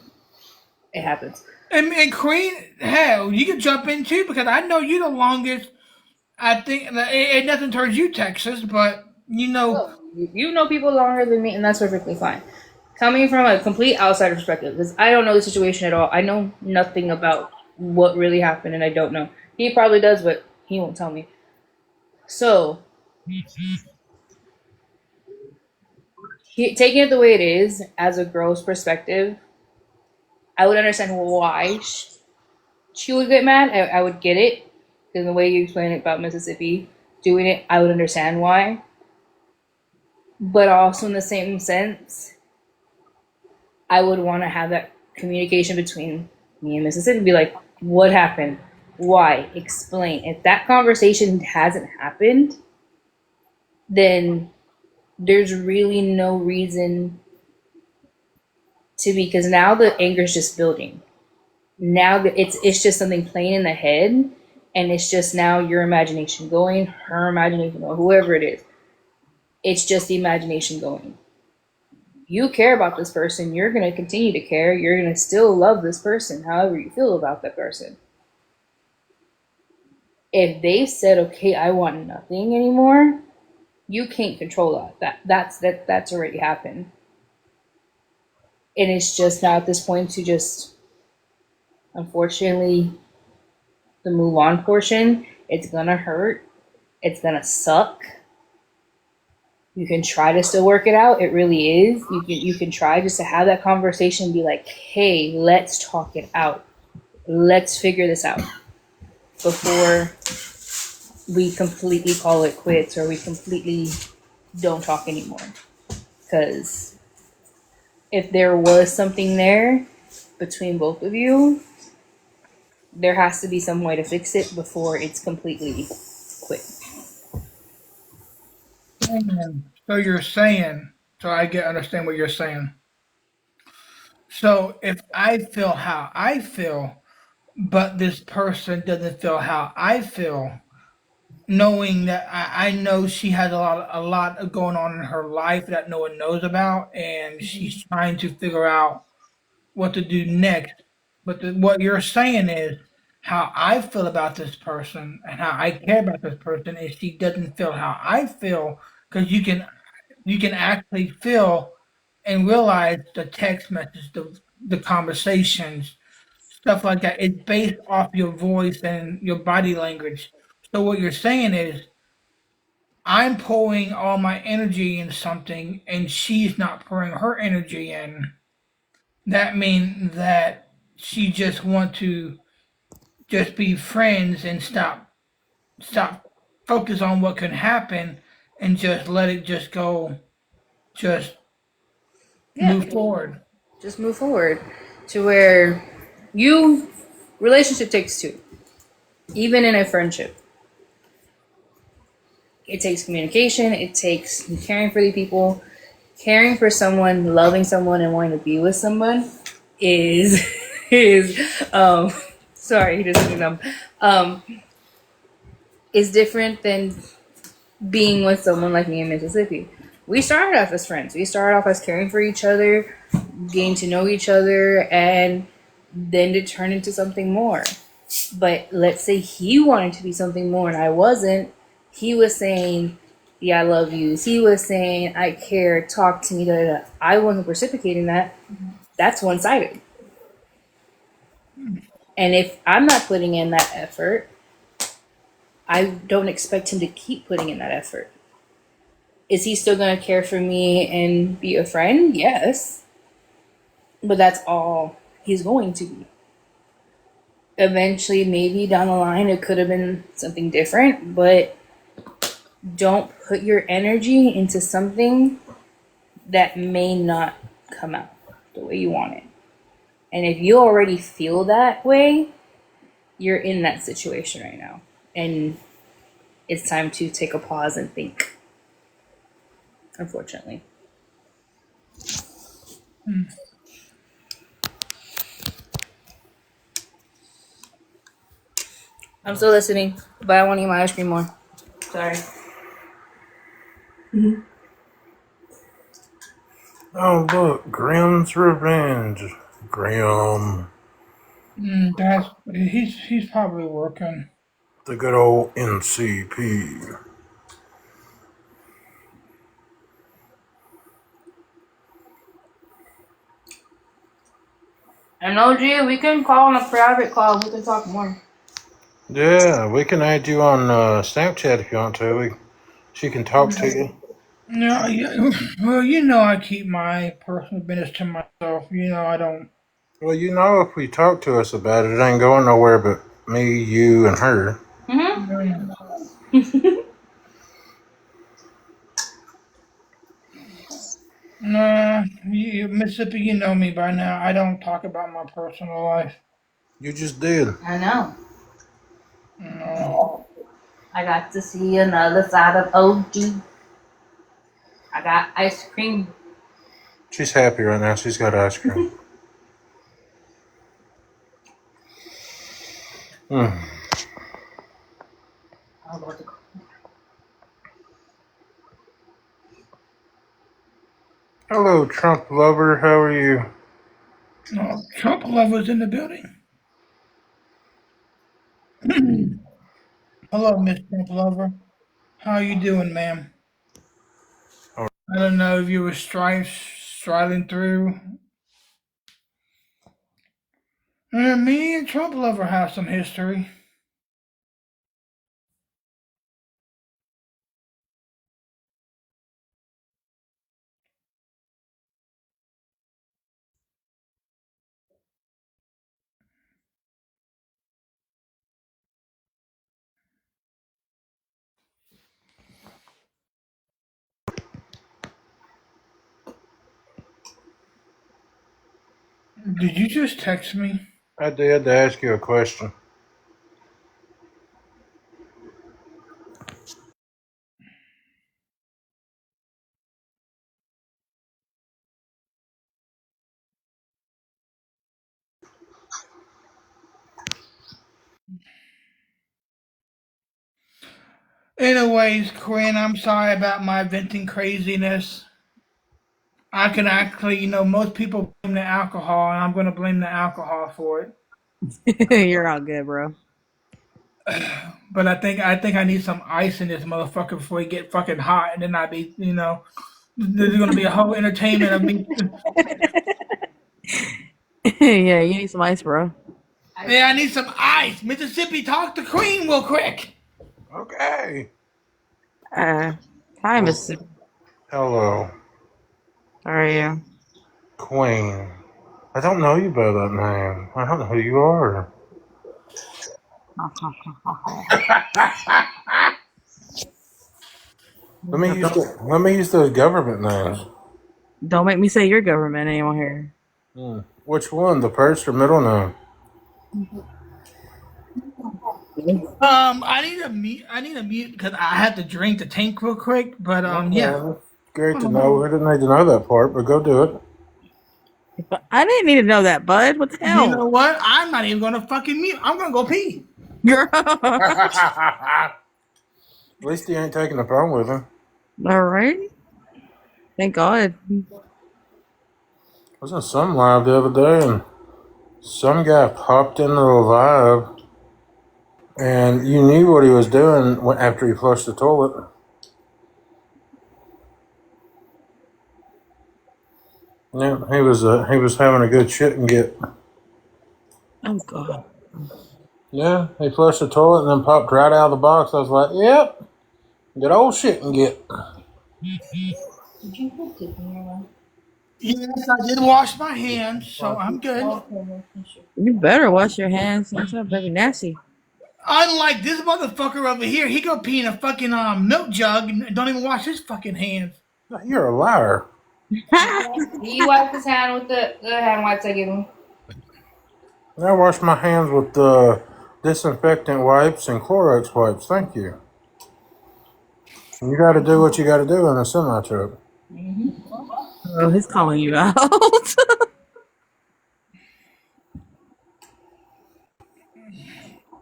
it happens. And Queen, hell, you can jump in too because I know you the longest. I think nothing towards you, Texas, but you know, Oh, you know people longer than me, and that's perfectly fine. Coming from a complete outsider perspective, because I don't know the situation at all. I know nothing about what really happened, and I don't know. He probably does, but he won't tell me. So, taking it the way it is, as a girl's perspective, I would understand why she would get mad. I would get it. Because the way you explain it about Mississippi doing it, I would understand why. But also, in the same sense, I would want to have that communication between me and Mississippi. Be like, what happened? Why? Explain. If that conversation hasn't happened, then there's really no reason to be, because now the anger is just building. Now that it's just something playing in the head, and it's just now your imagination going, her imagination going, whoever it is. It's just the imagination going. You care about this person, you're going to continue to care, you're going to still love this person, however you feel about that person. If they said, okay, I want nothing anymore, you can't control that. That's already happened. And it's just now at this point to just, unfortunately, the move on portion, it's gonna hurt. It's gonna suck. You can try to still work it out. It really is. You can try just to have that conversation and be like, hey, let's talk it out. Let's figure this out before we completely call it quits or we completely don't talk anymore. Because if there was something there between both of you, there has to be some way to fix it before it's completely quit. so you're saying, so I get understand what you're saying. So if I feel how I feel, but this person doesn't feel how I feel, knowing that I know she has a lot of going on in her life that no one knows about, and she's trying to figure out what to do next. But what you're saying is how I feel about this person and how I care about this person is she doesn't feel how I feel because you can actually feel and realize the text message, the conversations, stuff like that. It's based off your voice and your body language. So what you're saying is I'm pouring all my energy in something and she's not pouring her energy in. That means that she just want to just be friends and stop focus on what can happen and just let it just go, just Yeah, move forward. just move forward to where you relationship takes two. Even in a friendship, it takes communication. It takes caring for the people, caring for someone, loving someone, and wanting to be with someone is is sorry, he doesn't know. Um, is different than being with someone like me in Mississippi. We started off as friends. We started off as caring for each other, getting to know each other, and then to turn into something more. But let's say he wanted to be something more and I wasn't. He was saying, yeah, I love you. He was saying, I care, talk to me. Da, da, da. I wasn't reciprocating that. That's one sided. And if I'm not putting in that effort, I don't expect him to keep putting in that effort. Is he still going to care for me and be a friend? Yes. But that's all he's going to be. Eventually, maybe down the line, it could have been something different, but don't put your energy into something that may not come out the way you want it. And if you already feel that way, you're in that situation right now. And it's time to take a pause and think, unfortunately. I'm still listening, but I want to eat my ice cream more. Sorry. Oh, look, Grimm's Revenge. Grimm. He's probably working. The good old NCP. And OG, we can call on a private call. We can talk more. Yeah, we can add you on Snapchat if you want to. She can talk to you. No, yeah, well, you know I keep my personal business to myself. You know I don't. Well, you know, if we talk to us about it, it ain't going nowhere but me, you, and her. Mm-hmm. Nah, Mississippi, you know me by now. I don't talk about my personal life. You just did. I know. No. I got to see another side of OG. I got ice cream. She's happy right now. She's got ice cream. Hmm. Hello, Trump lover. How are you? No, Trump lovers in the building. Hello, Miss Trump lover. How you doing, ma'am? Oh, I don't know if you were striding through. Me and Trump lover have some history. Did you just text me? I did to ask you a question. Anyways, Quinn, I'm sorry about my venting craziness. I can actually, most people blame the alcohol, and I'm going to blame the alcohol for it. You're all good, bro. But I think I need some ice in this motherfucker before it get fucking hot, and then there's going to be a whole entertainment of me. Yeah, you need some ice, bro. Yeah, I need some ice. Mississippi, talk to Queen real quick. Okay. Uh, Hi, Well, Miss. hello, How are you? Queen. I don't know you by that name. I don't know who you are. Let me use the government names. Don't make me say your government anymore here. Which one? The first or middle name? I need a mute. I need a mute because I had to drink the tank real quick. But yeah. Okay. Great to know. I didn't need to know that part, but go do it. But I didn't need to know that, bud. What the You hell? know what? I'm not even gonna fucking mute. I'm gonna go pee. Girl. At least he ain't taking the phone with him. All right. Thank God. I was in some live the other day, and some guy popped into the live, and you knew what he was doing after he flushed the toilet. Yeah, he was having a good shit and get. Oh God. Yeah, he flushed the toilet and then popped right out of the box. I was like, yep, good old shit and get. Yes, I did wash my hands, so I'm good. You better wash your hands. That's not very nasty. Unlike this motherfucker over here, he go pee in a fucking milk jug and don't even wash his fucking hands. You're a liar. He wiped his hand with the hand wipes I give him. I wash my hands with disinfectant wipes and Clorox wipes. Thank you. You got to do what you got to do in a semi truck. Oh, he's calling you out.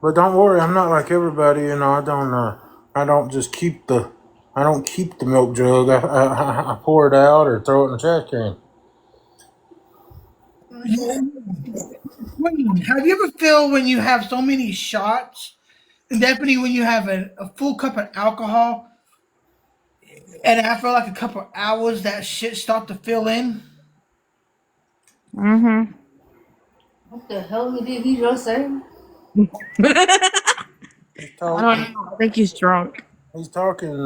But don't worry, I'm not like everybody. I don't just keep the I don't keep the milk jug. I pour it out or throw it in the trash can. Have you ever feel when you have so many shots, and definitely when you have a full cup of alcohol, and after like a couple of hours, that shit start to fill in? Mm-hmm. What the hell did he just say? He's I talking. don't know. I think he's drunk. He's talking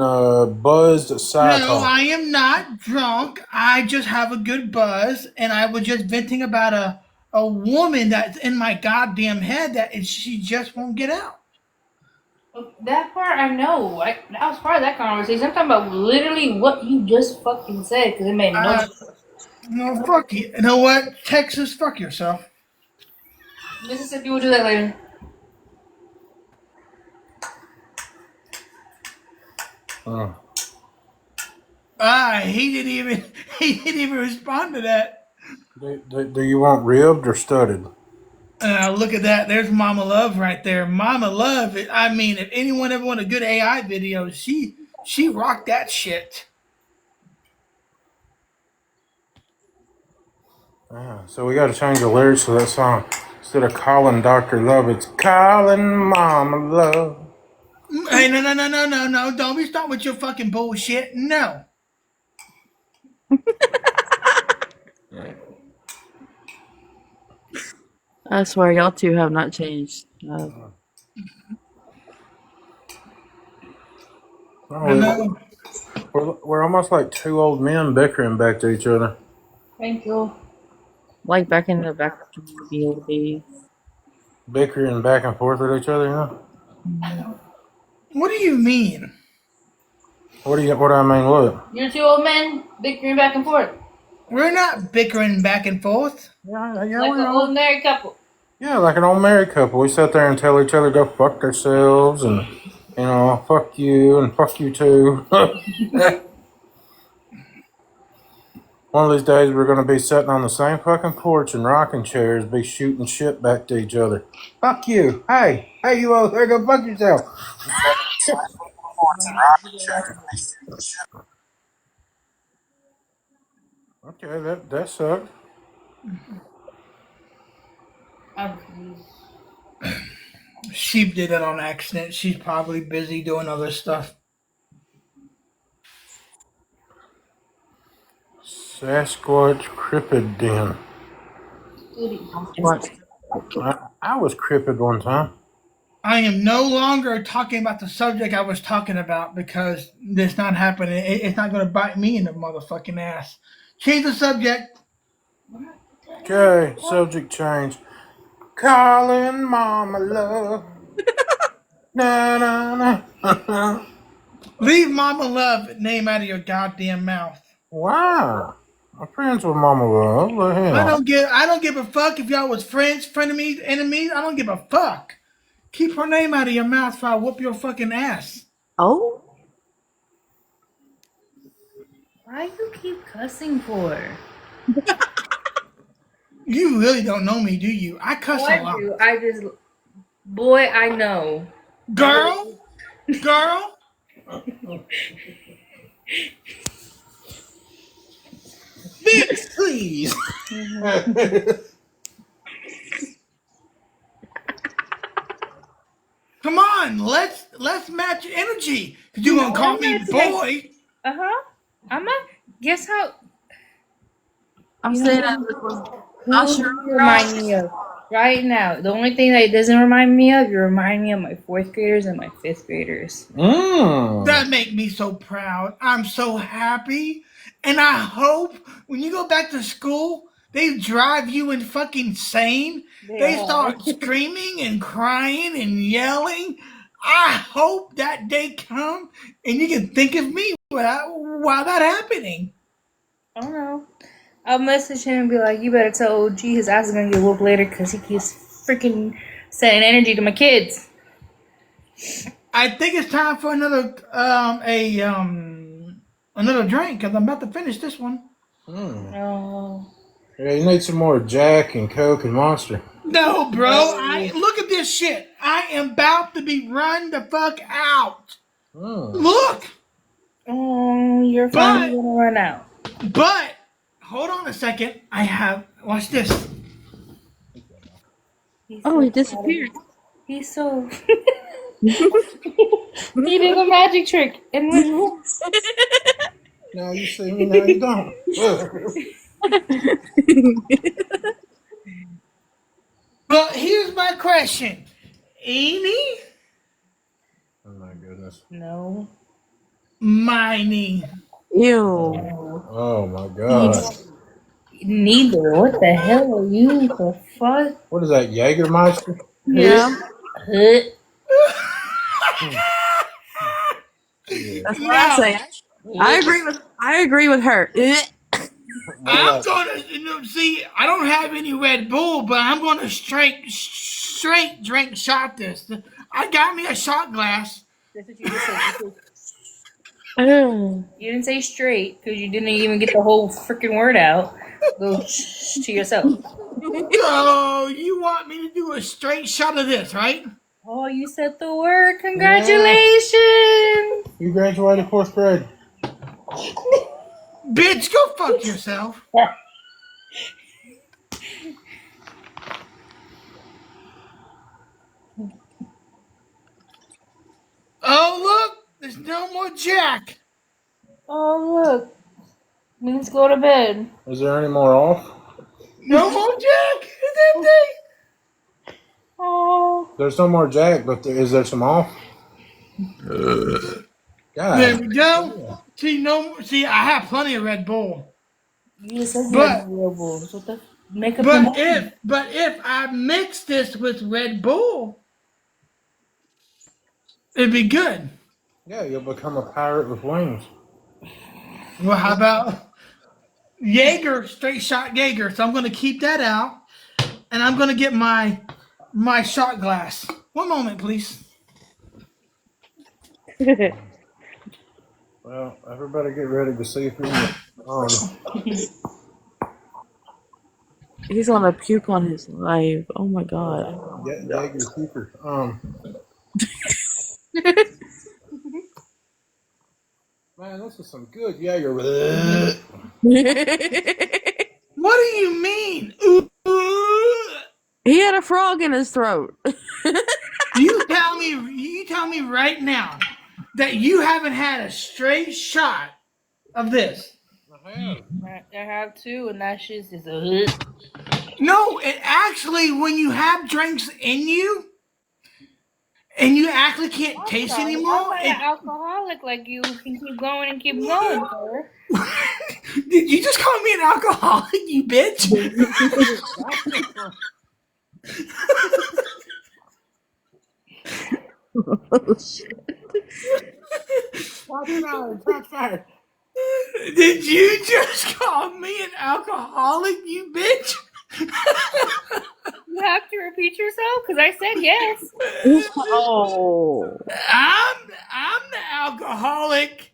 buzzed side No, talk. I am not drunk. I just have a good buzz, and I was just venting about a woman that's in my goddamn head that she just won't get out. That part I know. That was part of that conversation. I'm talking about literally what you just fucking said because it made no Uh, sense. no, fuck you. You know what? Texas, fuck yourself. Mississippi will do that later. Uh, He didn't even he didn't even respond to that. do you want ribbed or studded? Look at that. There's Mama Love right there. Mama Love. I mean, if anyone ever want a good AI video, she rocked that shit. Yeah, so we got to change the lyrics to that song. Instead of calling Dr. Love, it's calling Mama Love. Hey, no. Don't be starting with your fucking bullshit. No. I swear, y'all two have not changed. I know. We're almost like two old men bickering back to each other. Thank you. Like back in the old days. Bickering back and forth with each other, you know? What do you mean? What do I mean? What? You're two old men bickering back and forth. We're not bickering back and forth. Yeah, Like we an are. old married couple. Yeah, like an old married couple. We sit there and tell each other to go fuck themselves and, you know, fuck you and fuck you too. One of these days we're going to be sitting on the same fucking porch in rocking chairs, be shooting shit back to each other. Fuck you. Hey, you over there, go fuck yourself. Okay, that sucked. I'm confused. She did it on accident. She's probably busy doing other stuff. Sasquatch Cryptid. What? I was cryptid one time. I am no longer talking about the subject I was talking about because it's not happening. It's not going to bite me in the motherfucking ass. Change the subject. Okay, subject change. Calling Mama Love. Na na na. Leave Mama Love name out of your goddamn mouth. Wow. I'm friends with Mama Love. Let him. I don't give a fuck if y'all was friends, frenemies, enemies. I don't give a fuck. Keep her name out of your mouth before I whoop your fucking ass. Oh, Why you keep cussing for? You really don't know me, do you? I cuss a lot. Boy, I know. Girl? Bitch, please. Come on, let's match energy. Cause you gonna call me boy. I'm not. Guess how? I'm You saying know I'll who sure you remind me of right now? The only thing that it doesn't remind me of, you remind me of my fourth graders and my fifth graders. That make me so proud. I'm so happy. And I hope when you go back to school, they drive you in fucking insane. They start screaming and crying and yelling. I hope that day come and you can think of me while that happening. I don't know. I'll message him and be like, "You better tell OG his ass is gonna get whooped later because he keeps freaking sending energy to my kids." I think it's time for another another drink because I'm about to finish this one. Oh. Yeah, you need some more Jack and Coke and Monster. No, bro. Look at this shit. I am about to be run the fuck out. Look. Oh, you're finally gonna run out. But hold on a second. Watch this. He's Oh, so he excited. disappeared. He's so. He did a magic trick and went home. Now you see me, now you don't. But here's my question. Eeny, Oh my goodness. No. miny. Ew. Oh my god. Neither. What the hell are you? The fuck? What is that, Jägermeister? Yeah, Huh? Yeah. that's what I Now, say. I agree with her. What I'm about gonna see. I don't have any Red Bull, but I'm gonna straight drink shot this. I got me a shot glass. That's what you just said. Ew. You didn't say straight because you didn't even get the whole freaking word out. Go to yourself. So you want me to do a straight shot of this, right? Oh, you said the word. Congratulations. you graduated fourth grade? Bitch, go fuck yourself. Oh look, there's no more Jack. Oh, look. Means go to bed. Is there any more off? No more Jack. It's empty. Oh. There's no more Jack, but is there some off? There God. we go. See, I have plenty of Red Bull. You just said you had But Red Bull. So what the make up your mind. but if I mix this with Red Bull, it'd be good. Yeah, you'll become a pirate with wings. Well, how about Jaeger, straight shot Jaeger? So I'm gonna keep that out, and I'm gonna get my shot glass. One moment, please. Well, everybody get ready to see who's on. He's gonna puke on his life. Oh my god. Jaeger Keeper. Man, this is some good Jaeger. What do you mean? He had a frog in his throat. You tell me right now that you haven't had a straight shot of this. I have. I have two, and that shit is a hood. No, it actually, when you have drinks in you and you actually can't taste I'm anymore, not an alcoholic like you can keep going and keep going, sir. Did you just call me an alcoholic, you bitch? Oh, shit. Top fire. Did you just call me an alcoholic, you bitch? You have to repeat yourself because I said yes. Oh. I'm the alcoholic.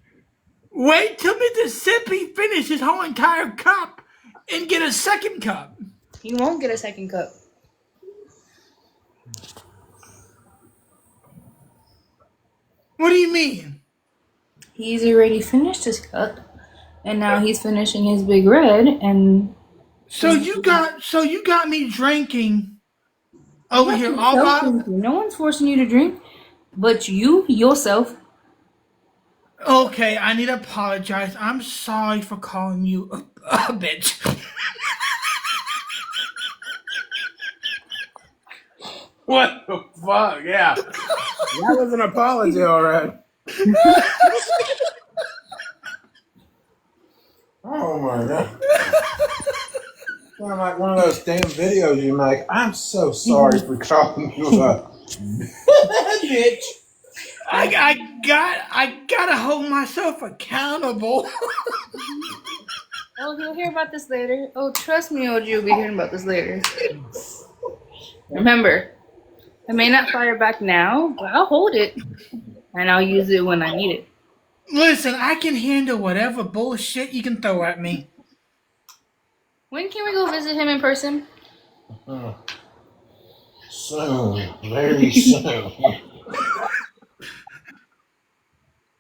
Wait till Mississippi finish his whole entire cup and get a second cup. You won't get a second cup. What do you mean? He's already finished his cup, and now he's finishing his big red. And So you got me drinking over here all by. no one's forcing you to drink, but you yourself. Okay, I need to apologize. I'm sorry for calling you a bitch. What the fuck? Yeah. That was an apology, all right. Oh my god. Sound like one of those damn videos you make. I'm so sorry for calling you a bitch. I gotta hold myself accountable. Oh, you'll hear about this later. Oh, trust me, OG, you'll be hearing about this later. Remember, I may not fire back now, but I'll hold it, and I'll use it when I need it. Listen, I can handle whatever bullshit you can throw at me. When can we go visit him in person? Soon. Very soon.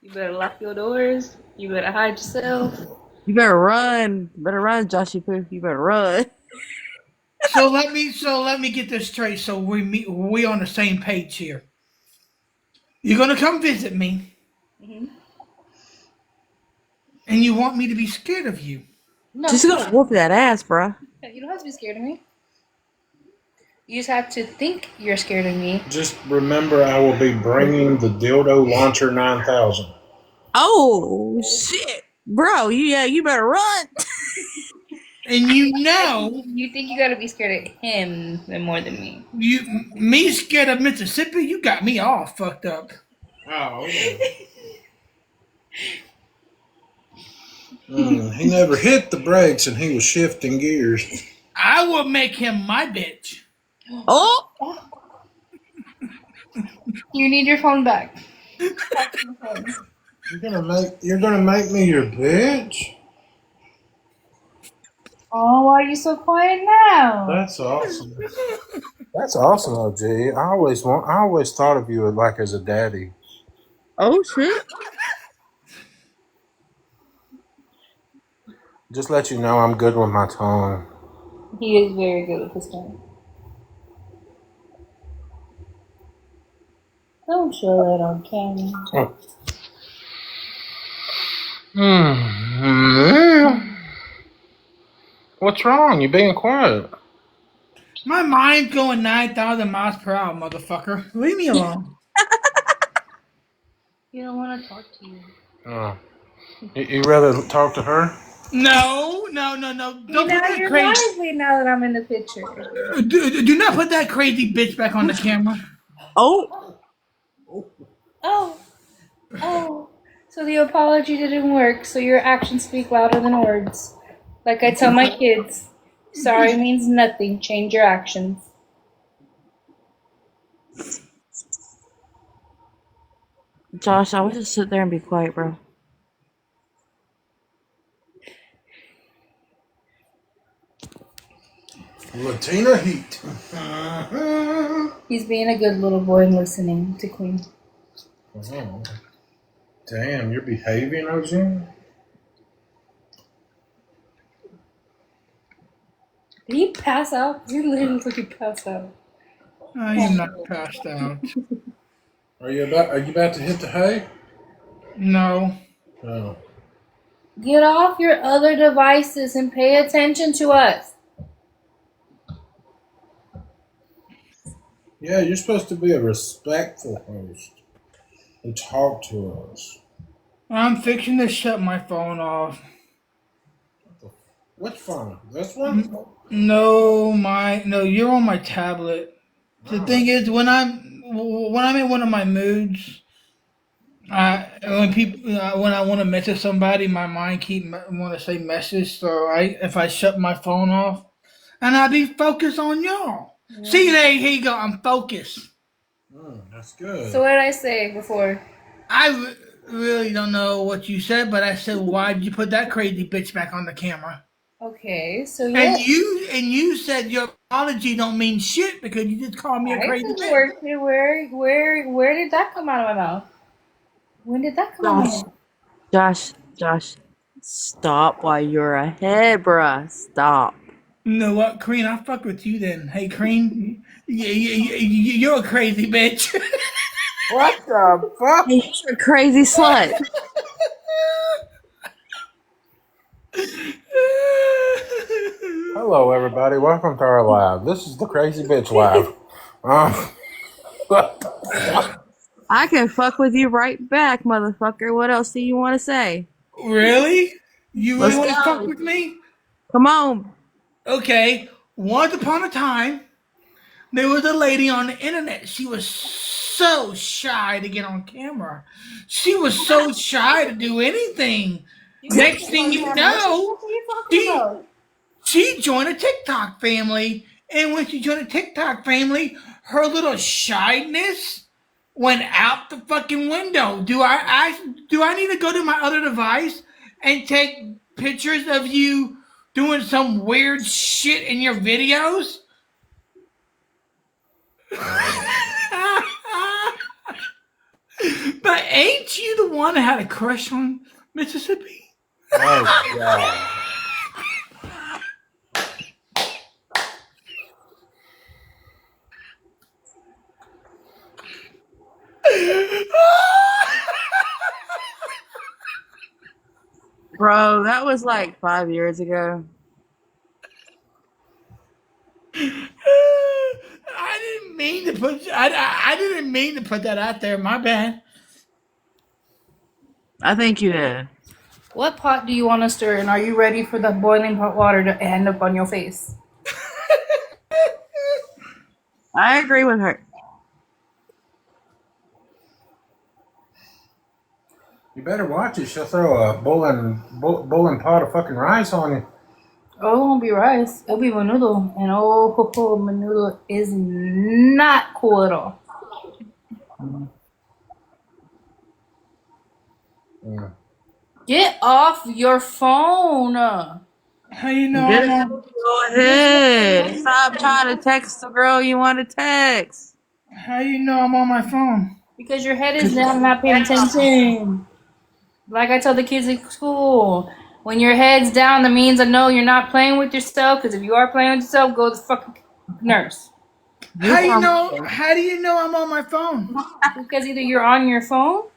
You better lock your doors. You better hide yourself. You better run. Better run, Joshy Poo. You better run. So let me get this straight. So we on the same page here. You're gonna come visit me, Hmm. and you want me to be scared of you. No, Just gonna whoop that ass, bruh. you don't have to be scared of me. You just have to think you're scared of me. Just remember, I will be bringing the dildo launcher 9000. Oh shit, bro. You better run. And You think you gotta be scared of him more than me. me scared of Mississippi. You got me all fucked up. Oh, yeah. He never hit the brakes and he was shifting gears. I will make him my bitch. Oh, You need your phone back. You're gonna make me your bitch? Oh, why are you so quiet now? That's awesome. That's awesome, OG. I always thought of you like as a daddy. oh shit. Just let you know I'm good with my tongue. He is very good with his tongue. Don't show that on camera. What's wrong? You being quiet? My mind's going 9,000 miles per hour, motherfucker. Leave me alone. You don't want to talk to you. Oh. You rather talk to her? No. Don't put that You're crazy. lively now that I'm in the picture. Do not put that crazy bitch back on the camera. Oh, Oh, oh. So the apology didn't work, so your actions speak louder than words. Like I tell my kids, sorry means nothing, change your actions. Josh, I would just sit there and be quiet, bro. Latina heat. He's being a good little boy and listening to Queen. Oh. Damn, you're behaving, OG? Did he pass out? You literally look like he passed out. I am not passed out. Are you about to hit the hay? No. Oh. Get off your other devices and pay attention to us. Yeah, you're supposed to be a respectful host and talk to us. I'm fixing to shut my phone off. Which phone? This one? No, you're on my tablet. The thing is, when I'm in one of my moods, when I want to message somebody, my mind want to say message. So if I shut my phone off, and I be focused on y'all. See, here you go. I'm focused. That's good. So what did I say before? Really don't know what you said, but I said, why did you put that crazy bitch back on the camera? Okay, so And you said your apology don't mean shit because you just called me a crazy bitch. Where did that come out of my mouth? When did that come out of my mouth? Josh, stop while you're ahead, bruh. Stop. You know what, Crean? I fuck with you then. Hey, Crean, you're a crazy bitch. What the fuck? Hey, you're a crazy slut. Hello, everybody. Welcome to our live. This is the Crazy Bitch Live. What the fuck? I can fuck with you right back, motherfucker. What else do you want to say? Really? You really Let's want to fuck go. with me? Come on. Okay. Once upon a time, there was a lady on the internet. She was so shy to get on camera. She was so shy to do anything. Next thing you know, What are you talking she about? she joined a TikTok family. And when she joined a TikTok family, her little shyness went out the fucking window. Do I need to go to my other device and take pictures of you doing some weird shit in your videos? But ain't you the one that had a crush on Mississippi? Oh God. Bro, that was like 5 years ago. I didn't mean to put. I didn't mean to put that out there. My bad. I think you did. What pot do you want to stir, and are you ready for the boiling hot water to end up on your face? I agree with her. You better watch it. She'll throw a boiling pot of fucking rice on you. Oh, it won't be rice. It'll be menudo. And menudo is not cool at all. Mm. Get off your phone. How you know Get I'm it. on? Go ahead. Stop trying to text the girl you want to text. How you know I'm on my phone? Because your head is down, not paying attention. Like I tell the kids at school, when your head's down, that means I know you're not playing with yourself. Because if you are playing with yourself, go to the fucking nurse. How you know? How do you know I'm on my phone? Because either you're on your phone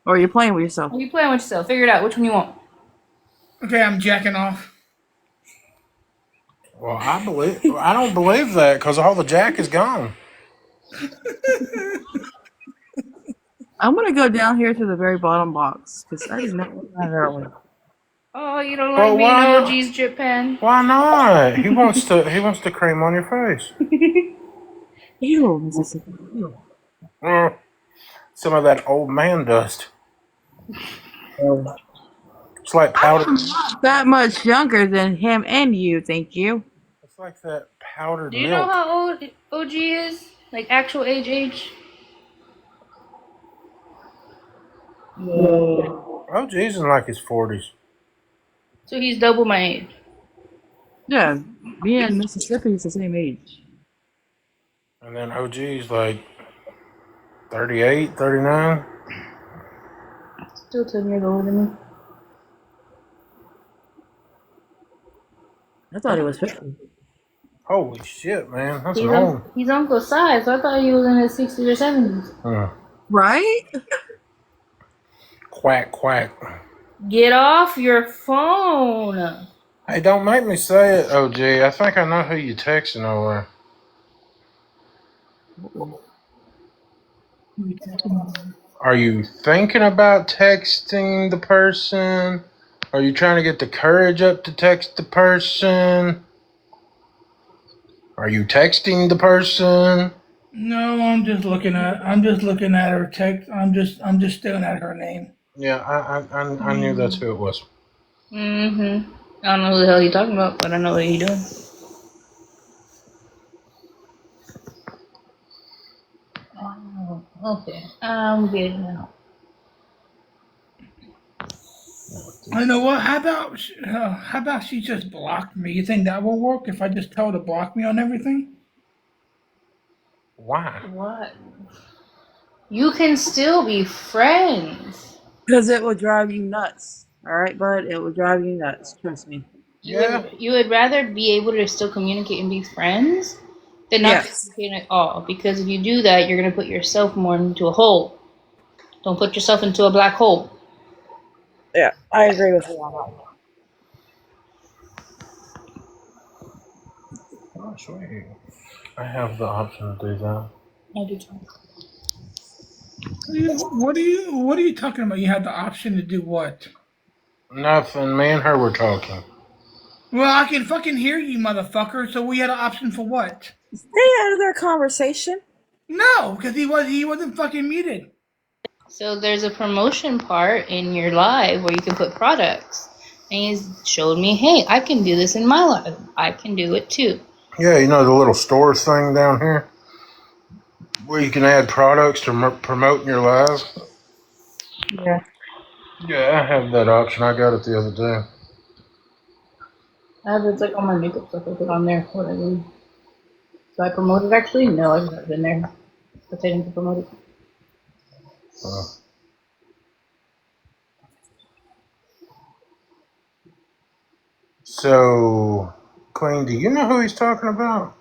or you're playing with yourself. Or you're playing with yourself. Figure it out. Which one you want? Okay, I'm jacking off. Well, I don't believe that because all the jack is gone. I'm gonna go down here to the very bottom box because I did not want that earlier. Oh, you don't like Well, being why not? OG's drip pen? Why not? He wants to cream on your face. Ew, Mississippi. Ew. Some of that old man dust. It's like powdered. I'm not that much younger than him and you, thank you. It's like that powdered Do you know milk. how old OG is? Like actual age? No. Oh, geez, in like his 40s. So he's double my age. Yeah, me and Mississippi is the same age. And then OG's like 38, 39. Still 10 years older than me. I thought he was 50. Holy shit, man. That's an old. He's Uncle size, so I thought he was in his 60s or 70s. Right? Quack, quack. Get off your phone. Hey, don't make me say it, OG. I think I know who you texting over. Are you thinking about texting the person? Are you trying to get the courage up to text the person? Are you texting the person? No, I'm just looking at her text. I'm just staring at her name. Yeah, I knew that's who it was. Mm-hmm. I don't know who the hell you're talking about, but I know what you're doing. Oh, okay. I'm getting out. I know what. How about she just blocked me? You think that will work if I just tell her to block me on everything? Why? What? You can still be friends. Because it will drive you nuts. Alright, bud? It will drive you nuts. Trust me. Yeah. You would rather be able to still communicate and be friends than not communicate at all. Because if you do that, you're going to put yourself more into a hole. Don't put yourself into a black hole. Yeah, I agree with you on that. Oh, sweet. I have the option to do that. I do too. What are you talking about? You had the option to do what? Nothing. Me and her were talking. Well, I can fucking hear you, motherfucker. So we had an option for what? Stay out of their conversation. No, because he wasn't fucking muted. So there's a promotion part in your live where you can put products. And he's showed me, hey, I can do this in my live. I can do it too. Yeah, you know the little stores thing down here? Where you can add products to promote in your live? Yeah. Yeah, I have that option. I got it the other day. I have it's like all my makeup stuff I put on there. What I mean. So I promote it actually? No, I've not been there. But I didn't promote it. Uh, so, Queen, do you know who he's talking about?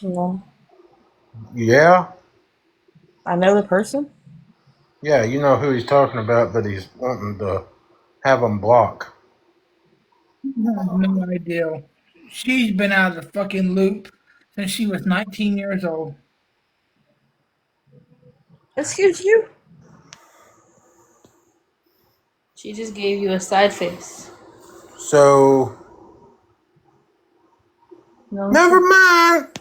No, Yeah? I know the person. Yeah, you know who he's talking about, but he's wanting to have him block. I have no idea. She's been out of the fucking loop since she was 19 years old. Excuse you? She just gave you a side face. So, No, never mind.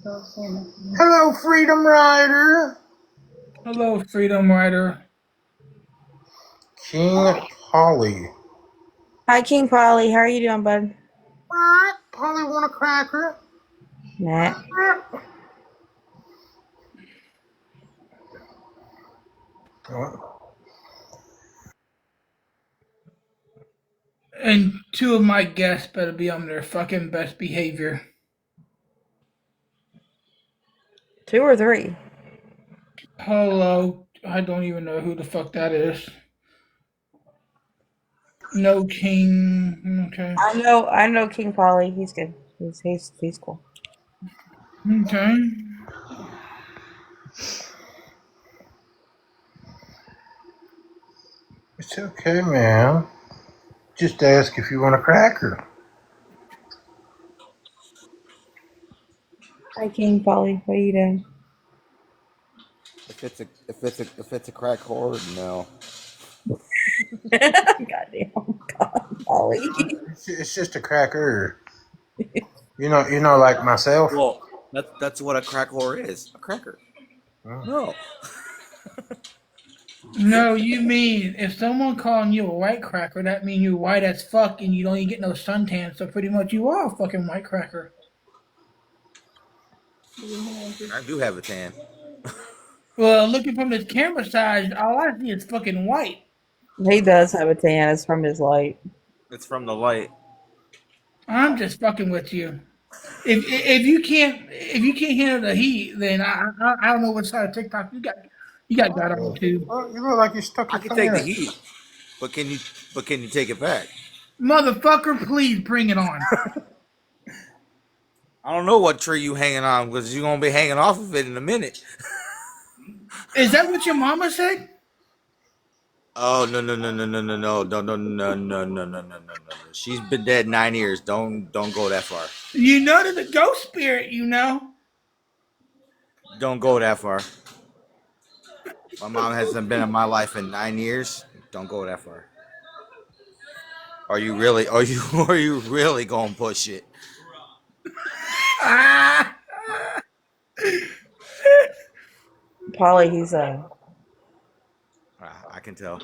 don't say nothing. Hello, Freedom Rider. Hello, Freedom Rider. King Polly. Hi, King Polly. How are you doing, bud? Polly want a cracker? Nah. And two of my guests better be on their fucking best behavior. 2 or 3? Hello. I don't even know who the fuck that is. No King. Okay. I know King Polly. He's good. He's cool. Okay. It's okay, man. Just ask if you want a cracker. Hi, King Polly. What are you doing? If it's a crack whore, no. Goddamn, God, Polly. It's just a cracker. You know, like myself. Well, that's what a crack whore is. A cracker. Oh. No. No, you mean if someone calling you a white cracker, that mean you white as fuck and you don't even get no suntan. So pretty much you are a fucking white cracker. I do have a tan. Well, looking from this camera side, all I see is fucking white. He does have a tan. It's from his light. It's from the light. I'm just fucking with you. If you can't handle the heat, then I don't know what side of TikTok you got on too. Oh, you look like you stuck I your can finger take the in it. heat, but can you take it back? Motherfucker, please bring it on. I don't know what tree you hanging on because you're gonna be hanging off of it in a minute. Is that what your mama said? Oh no. She's been dead 9 years. Don't go that far. You know there's a ghost spirit, you know. Don't go that far. My mom hasn't been in my life in 9 years. Don't go that far. Are you really? Are you? Are you really gonna push it? Ah! Polly, he's I can tell.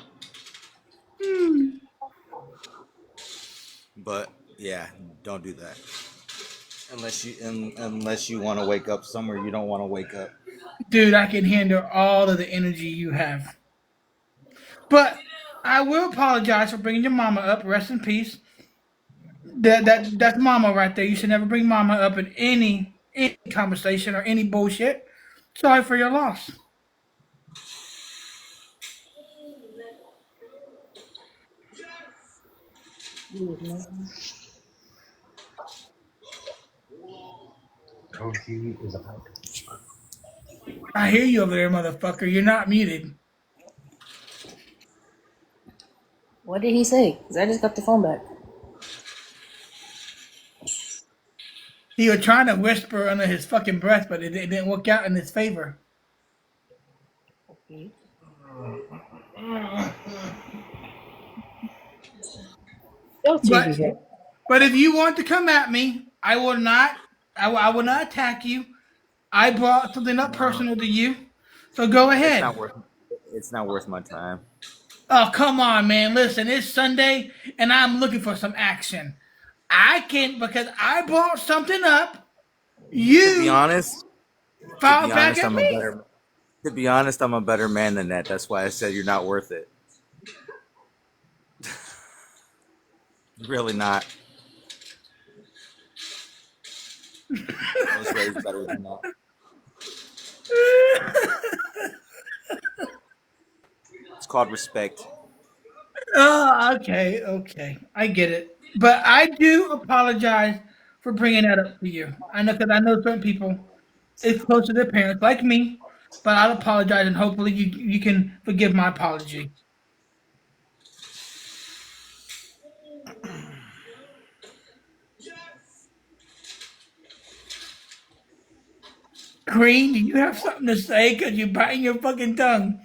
But yeah, don't do that unless you want to wake up somewhere you don't want to wake up. Dude, I can handle all of the energy you have. But I will apologize for bringing your mama up. Rest in peace. That's mama right there. You should never bring mama up in any conversation or any bullshit. Sorry for your loss. Oh, he is about I hear you over there, motherfucker. You're not muted. What did he say? Because I just got the phone back. He was trying to whisper under his fucking breath, but it didn't work out in his favor. Okay. still too But here. but if you want to come at me, I will not. I will not attack you. I brought something up No, personal to you, so go it's ahead. not worth. It's not worth my time. Oh, come on, man. Listen, it's Sunday and I'm looking for some action. I can because I brought something up. To be You honest, to be filed back honest, at I'm a me. better. To be honest, I'm a better man than that. That's why I said you're not worth it. Really not. I was raised better than that. called respect. Oh, okay. I get it. But I do apologize for bringing that up to you. I know because I know certain people is close to their parents, like me. But I'll apologize, and hopefully you can forgive my apology. Green, do you have something to say? Because you're biting your fucking tongue.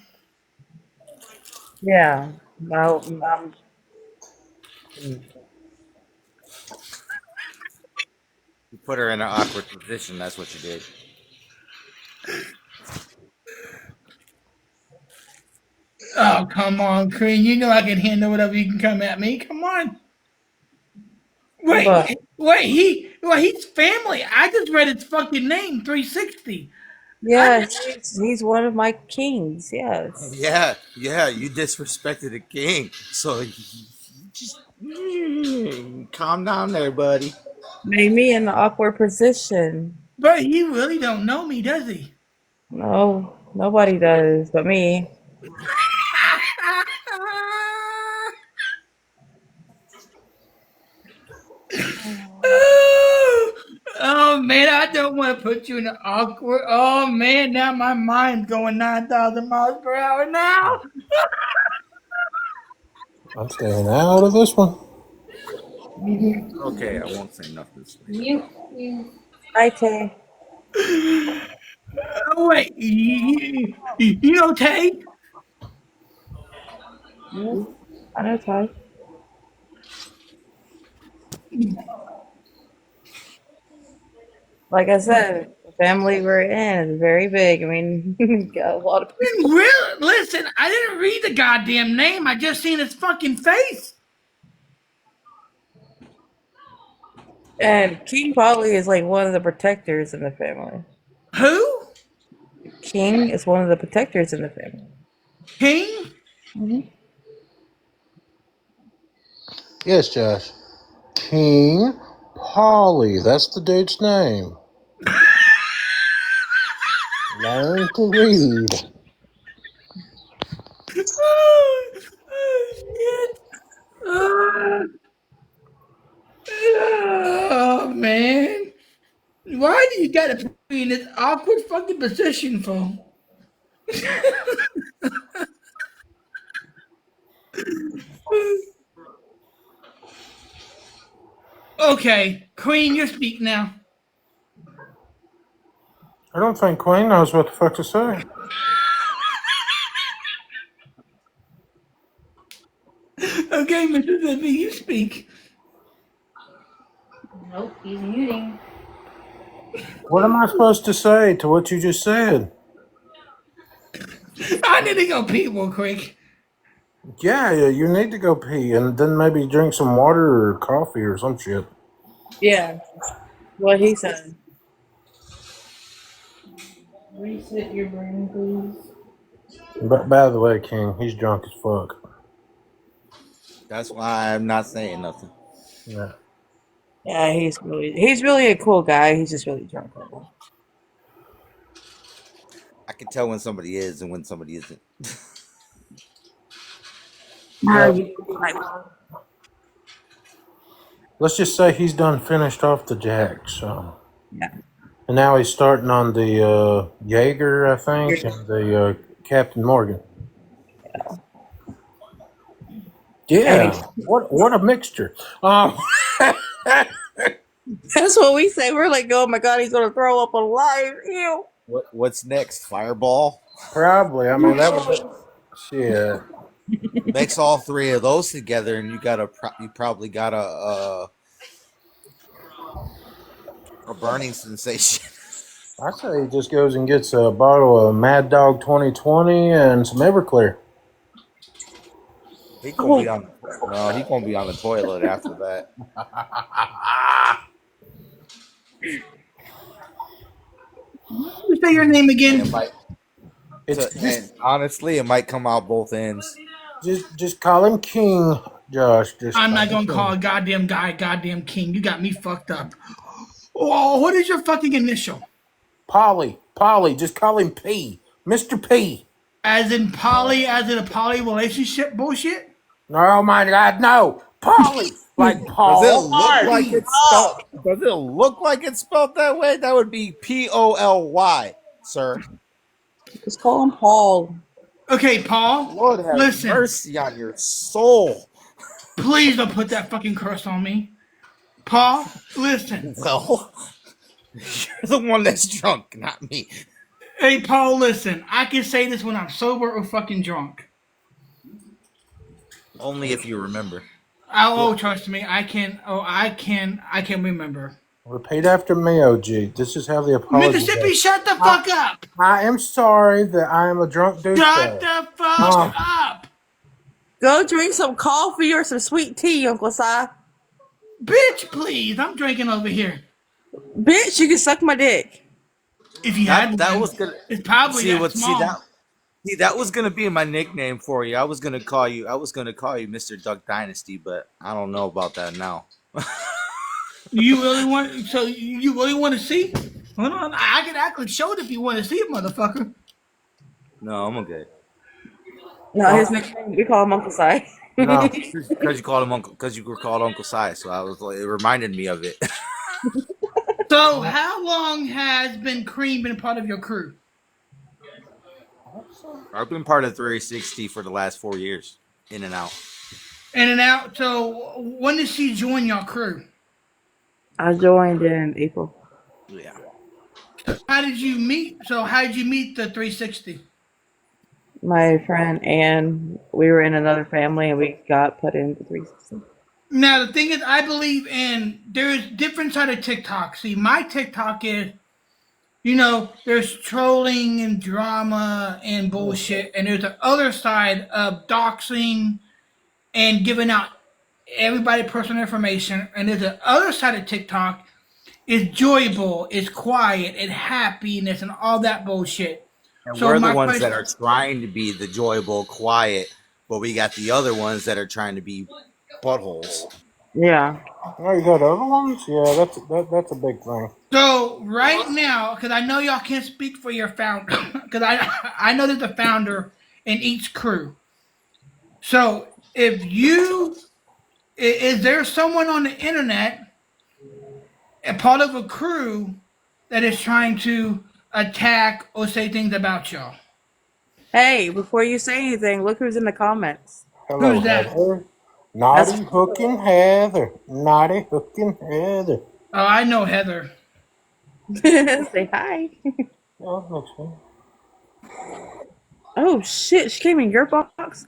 Yeah. No, You put her in an awkward position. That's what you did. Oh, come on, Green. You know I can handle whatever you can come at me. Come on. but He's family. I just read his fucking name, 360. I yeah, he's one of my kings. Yes. Yeah. You disrespected the king. So you just calm down there, buddy. Made me in an awkward position. But he really don't know me, does he? No, nobody does but me. Oh man, I don't want to put you in an awkward. Oh man, now my mind's going 9,000 miles per hour now. I'm staying out of this one. Okay, I won't say nothing. Mute, please. Hi, Tay. Oh wait, you know Tay? Yes, I know Ty. Like I said, the family we're in is very big. I mean, got a lot of people. Really? Listen, I didn't read the goddamn name. I just seen his fucking face. And King probably is like one of the protectors in the family. Who? King is one of the protectors in the family. King? Yes, Josh. King Polly. That's the dude's name. Learn to read. Oh, shit. Oh man. Why do you gotta put me in this awkward fucking position for? Okay, Queen, you speak now. I don't think Queen knows what the fuck to say. Okay, Mississippi, you speak. Nope, he's muting. What am I supposed to say to what you just said? I need to go pee real quick. Yeah, you need to go pee and then maybe drink some water or coffee or some shit. Yeah, what he said. Reset your brain, please. But by the way, King, he's drunk as fuck. That's why I'm not saying nothing. Yeah. Yeah, he's really a cool guy. He's just really drunk right now. I can tell when somebody is and when somebody isn't. Well, let's just say he's done finished off the Jack, so. Yeah. And now he's starting on the Jaeger, I think, and the Captain Morgan. Yeah, what a mixture. That's what we say. We're like, oh my god, he's gonna throw up on live. Ew. What's next? Fireball? Probably. I mean, that was shit. Mix all three of those together, and you probably got a burning sensation. I say he just goes and gets a bottle of Mad Dog 2020 and some Everclear. He gonna be on. No, he gonna be on the toilet after that. You say your name again? And honestly, it might come out both ends. Just call him King, Josh. I'm not gonna call a goddamn guy goddamn king. You got me fucked up. Oh, what is your fucking initial? Polly. Just call him P. Mr. P. As in a poly relationship bullshit? Oh my God, no, Polly, like Does it Paul. look like it's spelled? Oh, Does it look like it's spelled that way? That would be Poly, sir. just call him Paul. Okay, Paul, Lord have listen. mercy on your soul. Please don't put that fucking curse on me. Paul, listen. Well, you're the one that's drunk, not me. Hey, Paul, listen. I can say this when I'm sober or fucking drunk. Only if you remember. Oh, trust me, I can. Oh, I can remember. Repeat after me, OG. This is how the apology Mississippi, goes. shut the fuck up. I am sorry that I am a drunk Shut douchebag. the fuck up, Go drink some coffee or some sweet tea, Uncle Si. bitch. Please, I'm drinking over here. Bitch, you can suck my dick. If you had That one, was gonna it's probably see that what see small. that was gonna be my nickname for you. I was gonna call you Mr. Duck Dynasty, but I don't know about that now. You really want? So you really want to see? Hold on, I can actually show it if you want to see it, motherfucker. No, I'm okay. No, his nickname, we call him Uncle Si. No, Because you called him Uncle, because you were called Uncle Si, so I was like, it reminded me of it. So, how long has been Cream been part of your crew? I've been part of 360 for the last 4 years, in and out. In and out. So, when did she join your crew? I joined in April. Yeah. How did you meet? So, how did you meet the 360? My friend Ann, we were in another family and we got put into 360. Now, the thing is, I believe in there's different side of TikTok. See, my TikTok is, there's trolling and drama and bullshit, and there's the other side of doxing and giving out everybody personal information, and there's the other side of TikTok is joyful, is quiet, and happiness, and all that bullshit. And So we're the my ones that question, are trying to be the joyful, quiet, but we got the other ones that are trying to be buttholes. Yeah. oh, you got other ones? Yeah, that's a big thing. so right now, because I know y'all can't speak for your founder, because I know there's a founder in each crew. So if you is there someone on the internet, a part of a crew that is trying to attack or say things about y'all? Hey, before you say anything, look who's in the comments. Hello, Who's that? Heather. That's Naughty hooking Heather. Naughty hooking Heather. Oh, I know Heather. say hi. Oh, that's fine. Oh shit, she came in your box?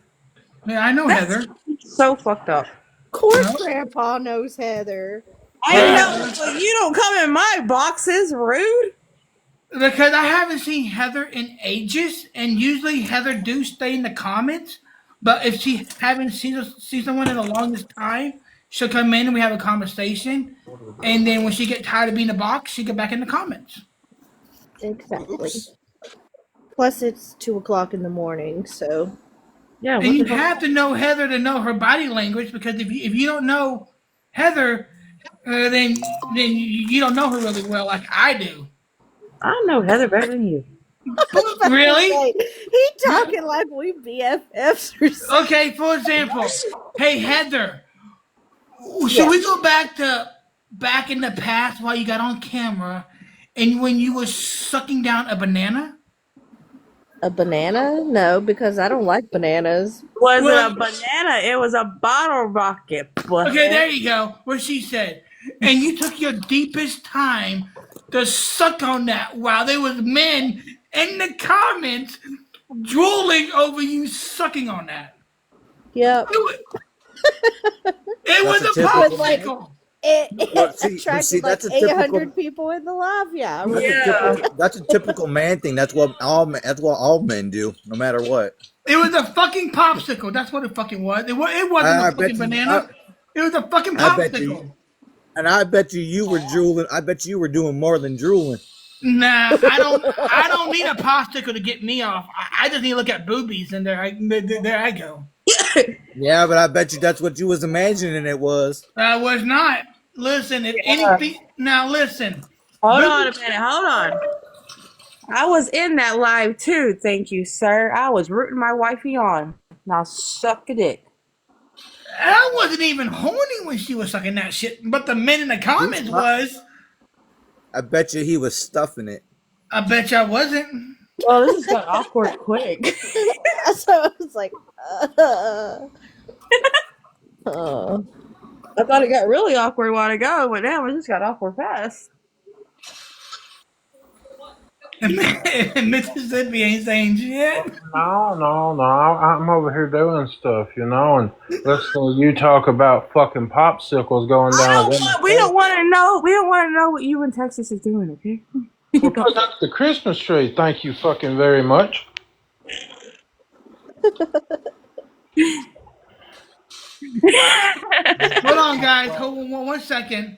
Yeah, I know That's Heather. so fucked up. Of course, No. Grandpa knows Heather. I know, but you don't come in my boxes, rude. Because I haven't seen Heather in ages, and usually Heather do stay in the comments. But if she haven't seen someone in the longest time, she'll come in and we have a conversation. And then when she get tired of being in the box, she get back in the comments. Exactly. Oops. Plus, it's 2 o'clock in the morning, so Yeah, And what you the hell? have to know Heather to know her body language, because if you don't know Heather, then you don't know her really well like I do. I know Heather better than you. Really? Hey, he talking like we BFFs or something. Okay, for example, hey Heather, should Yeah. we go back in the past while you got on camera, and when you were sucking down a banana? A banana? No, because I don't like bananas. It wasn't Well, a banana, it was a bottle rocket. okay, there you go. What she said, and you took your deepest time to suck on that while there was men in the comments drooling over you sucking on that. Yep. It was, it That's was a a typical. With like popsicle. it But see, attracted like that's a 800 typical. people in the live. Yeah. Yeah. That's a typical man thing. That's what all men do, no matter what. It was a fucking popsicle. That's what it fucking was. It wasn't a I fucking bet you. I, banana. It was a fucking I bet you. popsicle. And I bet you were drooling. I bet you were doing more than drooling. Nah, I don't need a popsicle to get me off. I just need to look at boobies, and there I go. Yeah, but I bet you that's what you was imagining it was. I was not. Listen, if Yeah. anything, now listen. Hold on a minute, hold on. I was in that live too. Thank you, sir. I was rooting my wifey on. Now suck a dick. I wasn't even horny when she was sucking that shit, but the men in the comments was. I bet you he was stuffing it. I bet you I wasn't. Well, this just got awkward quick. So I was like, uh. I thought it got really awkward a while ago, but now it just got awkward fast. And Mississippi ain't saying shit. No. I'm over here doing stuff, and listening to you talk about fucking popsicles going down. We don't want to know. We don't want to know what you in Texas is doing. Okay. Well, put up the Christmas tree. Thank you fucking very much. Hold on, guys. Hold on 1 second.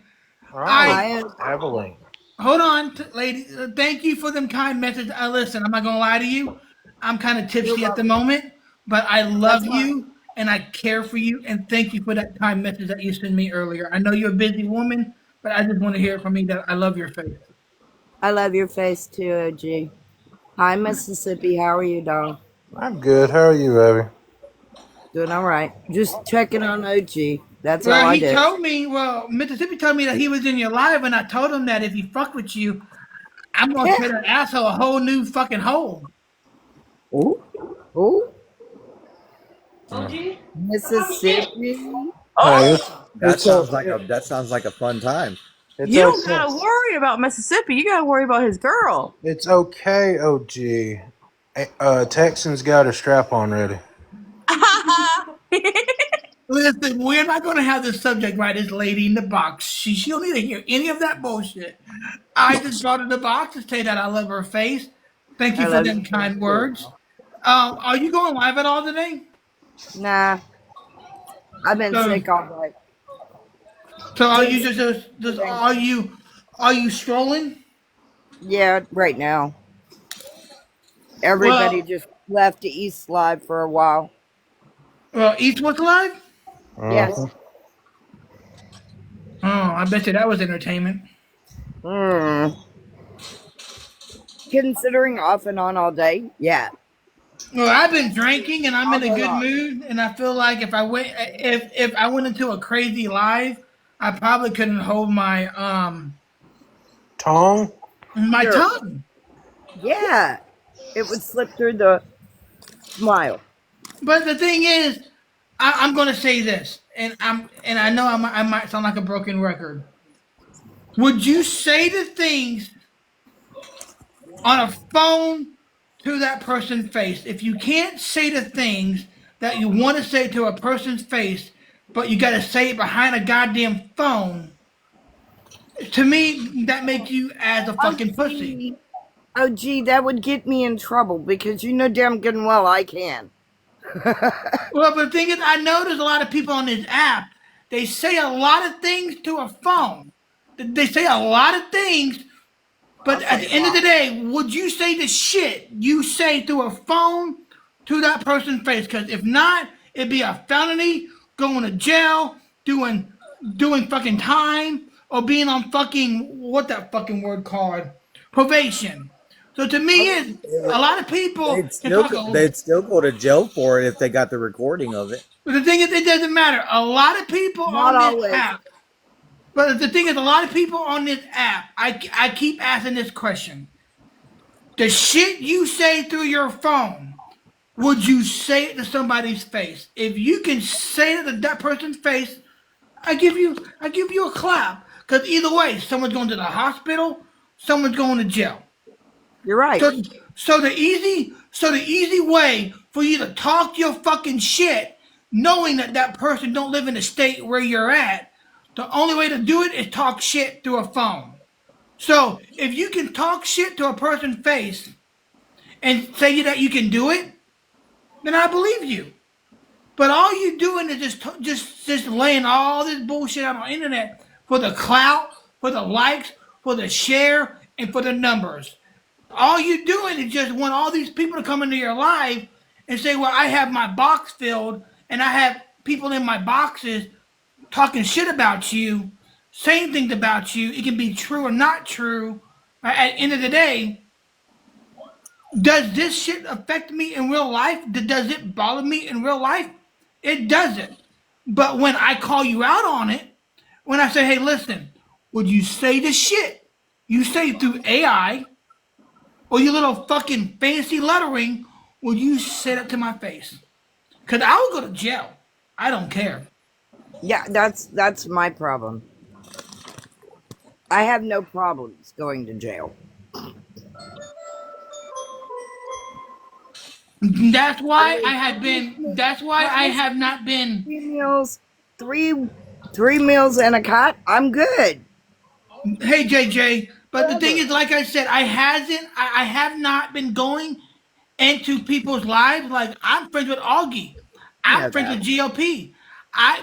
All right, I Evelyn. hold on, lady. Thank you for them kind messages. Listen, I'm not gonna lie to you. I'm kind of tipsy at the moment, but I love you and I care for you. And thank you for that kind message that you sent me earlier. I know you're a busy woman, but I just want to hear it from you that I love your face. I love your face too, OG. Hi, Mississippi. How are you, dog? I'm good. How are you, Abby? Doing all right. Just checking on OG. That's all Well, I he did. told me. Well, Mississippi told me that he was in your live, and I told him that if he fuck with you, I'm gonna tear that asshole a whole new fucking hole. Ooh, ooh, OG? Mississippi. Hey, That sounds like a fun time. it's You don't okay. gotta worry about Mississippi. You gotta worry about his girl. It's okay, OG. Texans got her strap on ready. Listen, we're not gonna have this subject by this lady in the box. She don't need to hear any of that bullshit. I just brought her the box to say that I love her face. Thank you I for love them your face kind too. words. Are you going live at all today? Nah, I've been So, sick all day. so are you just are you strolling? Yeah, right now. Everybody Well, just left to East Live for a while. East what's live? Yes. Oh, I bet you that was entertainment. Hmm. Considering off and on all day, yeah. Well, I've been drinking and I'm All in a day good long. mood, and I feel like if I went into a crazy live, I probably couldn't hold Tongue? my Sure. tongue. Yeah. It would slip through the smile. But the thing is, I'm going to say this, and I know I might sound like a broken record. Would you say the things on a phone to that person's face if you can't say the things that you want to say to a person's face, but you got to say it behind a goddamn phone? To me, that makes you as a Oh, fucking pussy. gee. Oh, gee, that would get me in trouble because you know damn good and well I can. Well, but the thing is, I know there's a lot of people on this app. They say a lot of things to a phone. They say a lot of things, I'll but at say the a end of lot. the day, would you say the shit you say through a phone to that person's face? Because if not, it'd be a felony, going to jail, doing fucking time, or being on fucking what that fucking word called probation. So to me, is a lot of people can talk a. They'd still go to jail for it if they got the recording of it. But the thing is, it doesn't matter. A lot of people Not on this always. app. But the thing is, a lot of people on this app. I keep asking this question: the shit you say through your phone, would you say it to somebody's face? If you can say it to that person's face, I give you a clap. Because either way, someone's going to the hospital, someone's going to jail. You're right. So, so the easy way for you to talk your fucking shit, knowing that that person don't live in the state where you're at, the only way to do it is talk shit through a phone. So if you can talk shit to a person's face and say that you can do it, then I believe you. But all you doing is just laying all this bullshit out on the internet for the clout, for the likes, for the share, and for the numbers. All you doing is just want all these people to come into your life and say, "Well, I have my box filled, and I have people in my boxes talking shit about you, saying things about you. It can be true or not true. At the end of the day, Does this shit affect me in real life? Does it bother me in real life? It doesn't. But when I call you out on it, when I say, hey, listen, would you say the shit you say through AI or your little fucking fancy lettering, would you say that to my face? Because I will go to jail. I don't care. Yeah, that's my problem. I have no problems going to jail. That's I why I mean, have been, that's why I honestly, have not been. 3 meals, three meals and a cot. I'm good. Hey, JJ, but the thing Whatever. is, like I said, I have not been going into people's lives. Like I'm friends with Augie. I I'm know friends that. with GOP.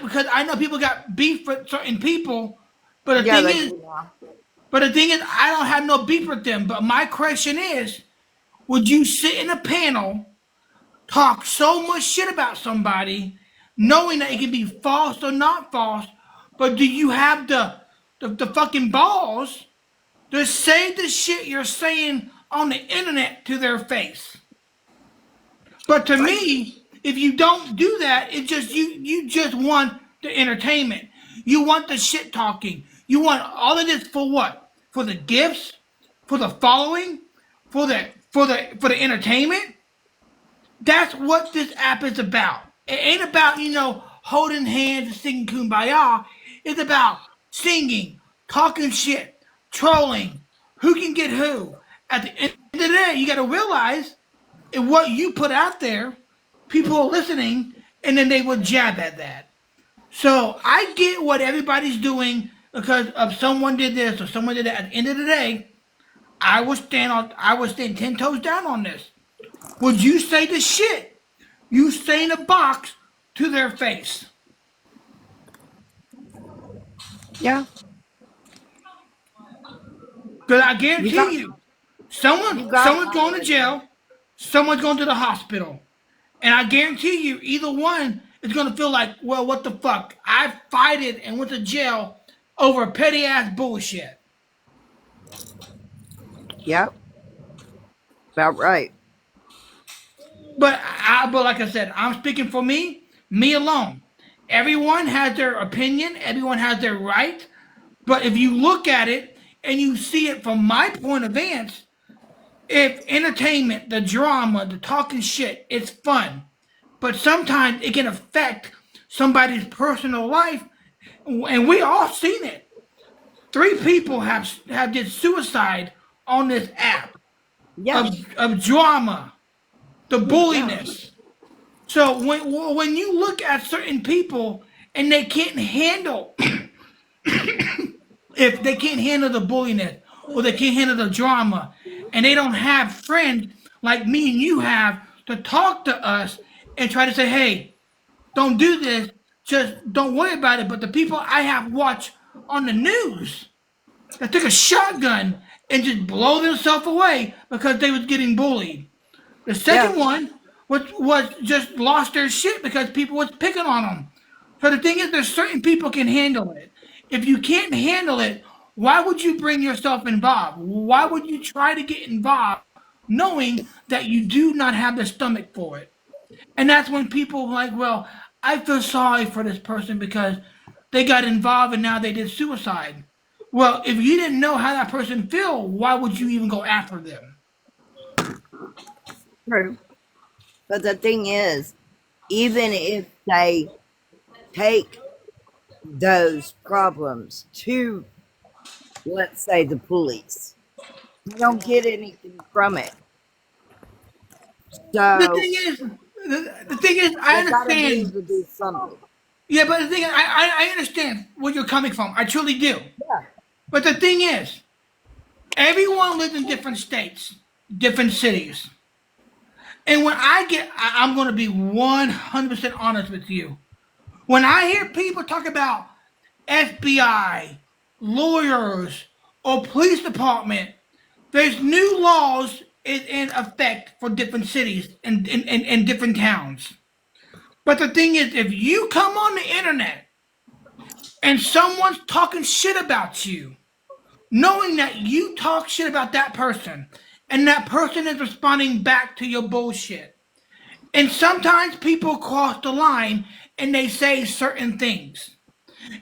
Because I know people got beef with certain people, but the Yeah, thing they is, do now. I don't have no beef with them. But my question is, would you sit in a panel, talk so much shit about somebody, knowing that it can be false or not false, but do you have the fucking balls to say the shit you're saying on the internet to their face? But to I, me, if you don't do that, it just you just want the entertainment. You want the shit talking. You want all of this for what? For the gifts, for the following, for the entertainment. That's what this app is about. It ain't about, holding hands and singing kumbaya. It's about singing, talking shit, trolling, who can get who. At the end of the day, you got to realize if what you put out there, people are listening, and then they will jab at that. So I get what everybody's doing because of someone did this or someone did that. At the end of the day, I would stand 10 toes down on this. Would you say the shit you say in a box to their face? yeah, Because I you got guarantee you, you got someone's my going to answer. jail, someone's going to the hospital. And I guarantee you, either one is going to feel like, well, what the fuck? I fighted and went to jail over petty ass bullshit. Yep, about right. But like I said, I'm speaking for me alone. Everyone has their opinion, everyone has their right. But if you look at it and you see it from my point of view, if entertainment, the drama, the talking shit, it's fun. But sometimes it can affect somebody's personal life, and we all seen it. 3 people have did suicide on this app Yeah, of drama, the yeah, bulliness. So when you look at certain people and they can't handle if they can't handle the bulliness or they can't handle the drama and they don't have friends like me and you have to talk to us and try to say, hey, don't do this, just don't worry about it. But the people I have watched on the news that took a shotgun and just blow themselves away because they was getting bullied. The yeah. second one was just lost their shit because people was picking on them. So the thing is, there's certain people can handle it. If you can't handle it, why would you bring yourself involved? Why would you try to get involved knowing that you do not have the stomach for it? And that's when people are like, well, I feel sorry for this person because they got involved and now they did suicide. Well, if you didn't know how that person feel, why would you even go after them? True. But the thing is, even if they take those problems to, let's say, the police, they don't get anything from it. The So thing is, the thing is, I they got to be able understand. to do something. Yeah, but the thing is, I understand where you're coming from. I truly do. Yeah. But the thing is, everyone lives in different states, different cities. And when I'm going to be 100% honest with you. When I hear people talk about FBI, lawyers, or police department, there's new laws in effect for different cities and different towns. But the thing is, if you come on the internet and someone's talking shit about you, knowing that you talk shit about that person, and that person is responding back to your bullshit. And sometimes people cross the line and they say certain things.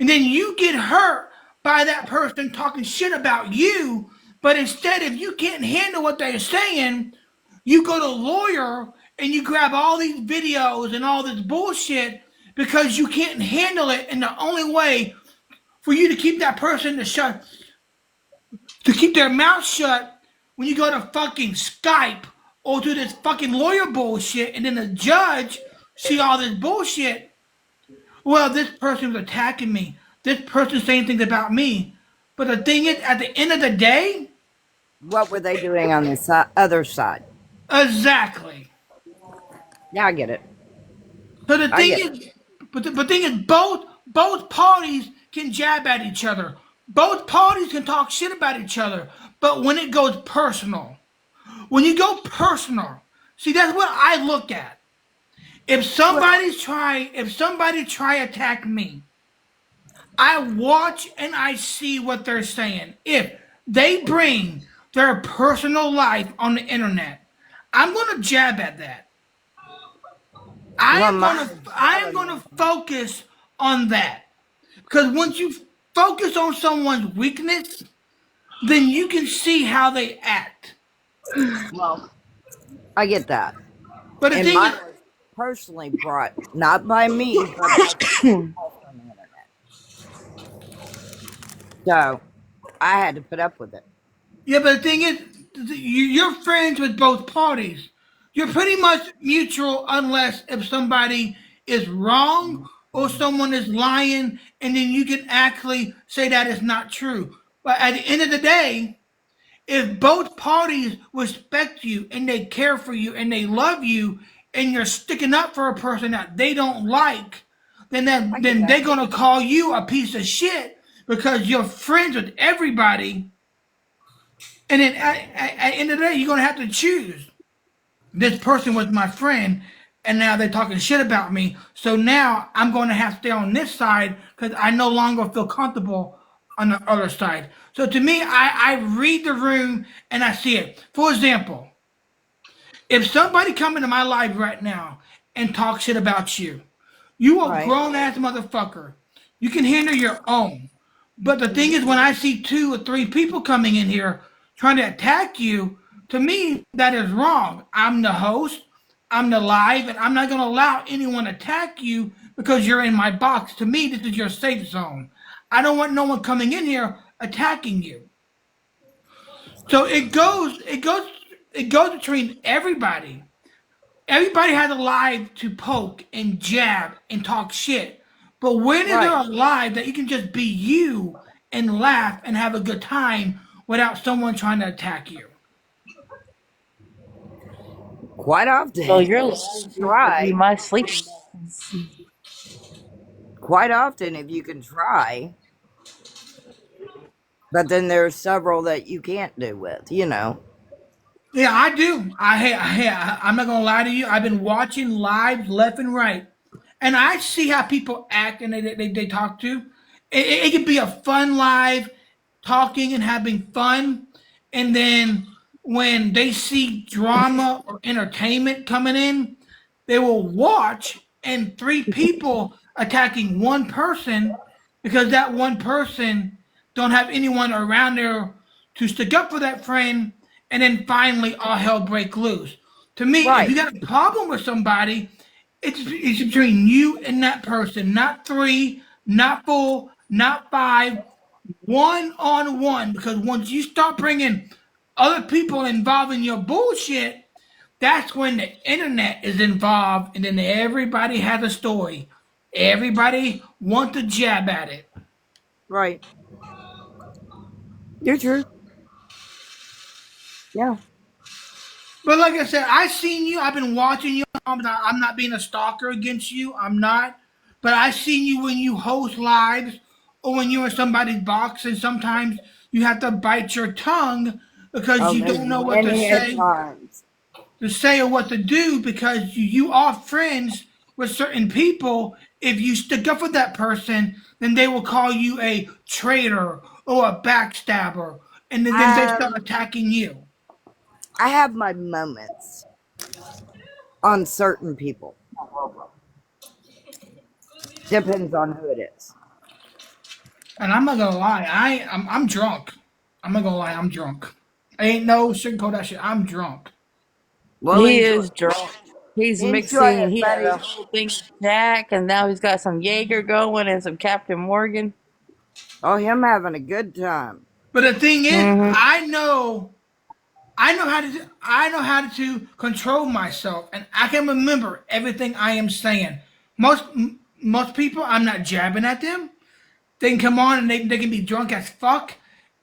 And then you get hurt by that person talking shit about you. But instead, if you can't handle what they're saying, you go to a lawyer and you grab all these videos and all this bullshit because you can't handle it. And the only way for you to keep that person to keep their mouth shut when you go to fucking Skype or to this fucking lawyer bullshit, and then the judge see all this bullshit. Well, this person was attacking me. This person saying things about me. But the thing is, at the end of the day, What were they doing on the other side? exactly. Yeah, I get it. So the I thing get it. is, but the thing is, both parties can jab at each other. Both parties can talk shit about each other. But when it goes personal, when you go personal, see that's what I look at. If somebody try attack me, I watch and I see what they're saying. If they bring their personal life on the internet, I'm gonna jab at that. Well, mine is I all am in gonna one. focus on that. Because once you focus on someone's weakness, then you can see how they act. Well, I get that. But the And thing mine is, was personally brought not by me, but by someone else on the internet. So I had to put up with it. yeah, but the thing is, you're friends with both parties. You're pretty much mutual unless if somebody is wrong or someone is lying, and then you can actually say that is not true. But at the end of the day, if both parties respect you and they care for you and they love you, and you're sticking up for a person that they don't like, I get then that. they're gonna call you a piece of shit because you're friends with everybody. And then at the end of the day, you're gonna have to choose. This person was my friend, and now they're talking shit about me. So now I'm going to have to stay on this side because I no longer feel comfortable on the other side. So to me, I read the room and I see it. For example, if somebody come into my life right now and talk shit about you, you a Right. grown ass motherfucker. You can handle your own. But the thing Hmm. is, when I see two or three people coming in here trying to attack you, to me, that is wrong. I'm the host, I'm the live, and I'm not going to allow anyone to attack you because you're in my box. To me, this is your safe zone. I don't want no one coming in here attacking you. So it goes between everybody. Everybody has a live to poke and jab and talk shit. But when is there Right. a live that you can just be you and laugh and have a good time without someone trying to attack you? Quite So often, your if you life can used to be try, my sleep. quite often, if you can try, but then there's several that you can't do with. Yeah, I do. I'm not gonna lie to you. I've been watching lives left and right, and I see how people act and they talk to. It could be a fun live, talking and having fun, and then when they see drama or entertainment coming in, they will watch and three people attacking one person because that one person don't have anyone around there to stick up for that friend, and then finally all hell break loose. To me, if you Right. got a problem with somebody, it's between you and that person, not three, not four, not five, one on one. Because once you start bringing other people involved in your bullshit, that's when the internet is involved, and then everybody has a story. Everybody wants to jab at it. Right. You're true. Yeah. But like I said, I've seen you. I've been watching you. I'm not being a stalker against you. I'm not. But I've seen you when you host lives or when you're in somebody's box, and sometimes you have to bite your tongue because Oh, you there's don't know what many a times. to say or what to do because you are friends with certain people. If you stick up for that person, then they will call you a traitor or a backstabber, and then they start Um, attacking you. I have my moments on certain people. Depends on who it is. And I'm not gonna lie, I'm drunk. I'm not gonna lie, I'm drunk. Ain't no sugarcoat that shit. I'm drunk. Well, He enjoy, is drunk. He's enjoy mixing. it, He had buddy. a whole thing of Jack, and now he's got some Jaeger going and some Captain Morgan. Oh, him having a good time. But the thing is, Hmm I know how to control myself, and I can remember everything I am saying. Most people, I'm not jabbing at them. They can come on and they can be drunk as fuck,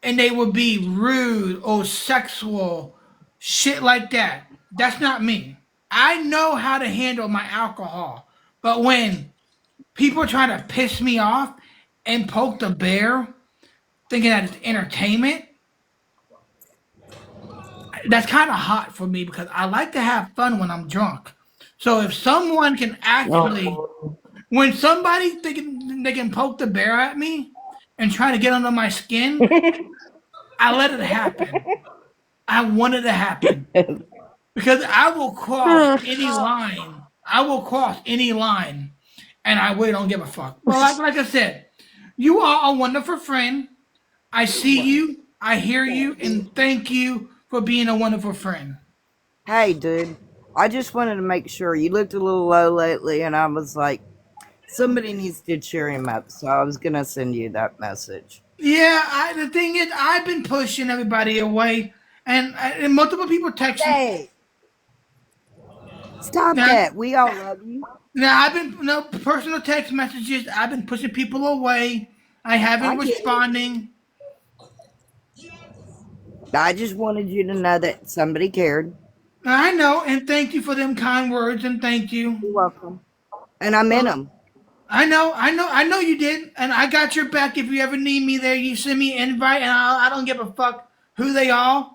and they will be rude or sexual, shit like that. That's not me. I know how to handle my alcohol, but when people try to piss me off and poke the bear, thinking that it's entertainment, that's kind of hot for me because I like to have fun when I'm drunk. So if someone can actually, Oh. when somebody thinking they can poke the bear at me and try to get under my skin, I let it happen. I want it to happen because I will cross any line. I will cross any line, and I really don't give a fuck. Well, like I said, you are a wonderful friend. I see you, I hear you, and thank you for being a wonderful friend. Hey, dude. I just wanted to make sure you looked a little low lately, and I was like, somebody needs to cheer him up. So I was gonna send you that message. Yeah, the thing is, I've been pushing everybody away, and multiple people text me. Hey, stop Now, that. We all love you. now I've been no personal text messages. I've been pushing people away. I I haven't get it. responding. I just wanted you to know that somebody cared. I know, and thank you for them kind words, and thank you. You're welcome. And I'm in Well, them. I know you did, and I got your back. If you ever need me there, you send me an invite, and I don't give a fuck who they are.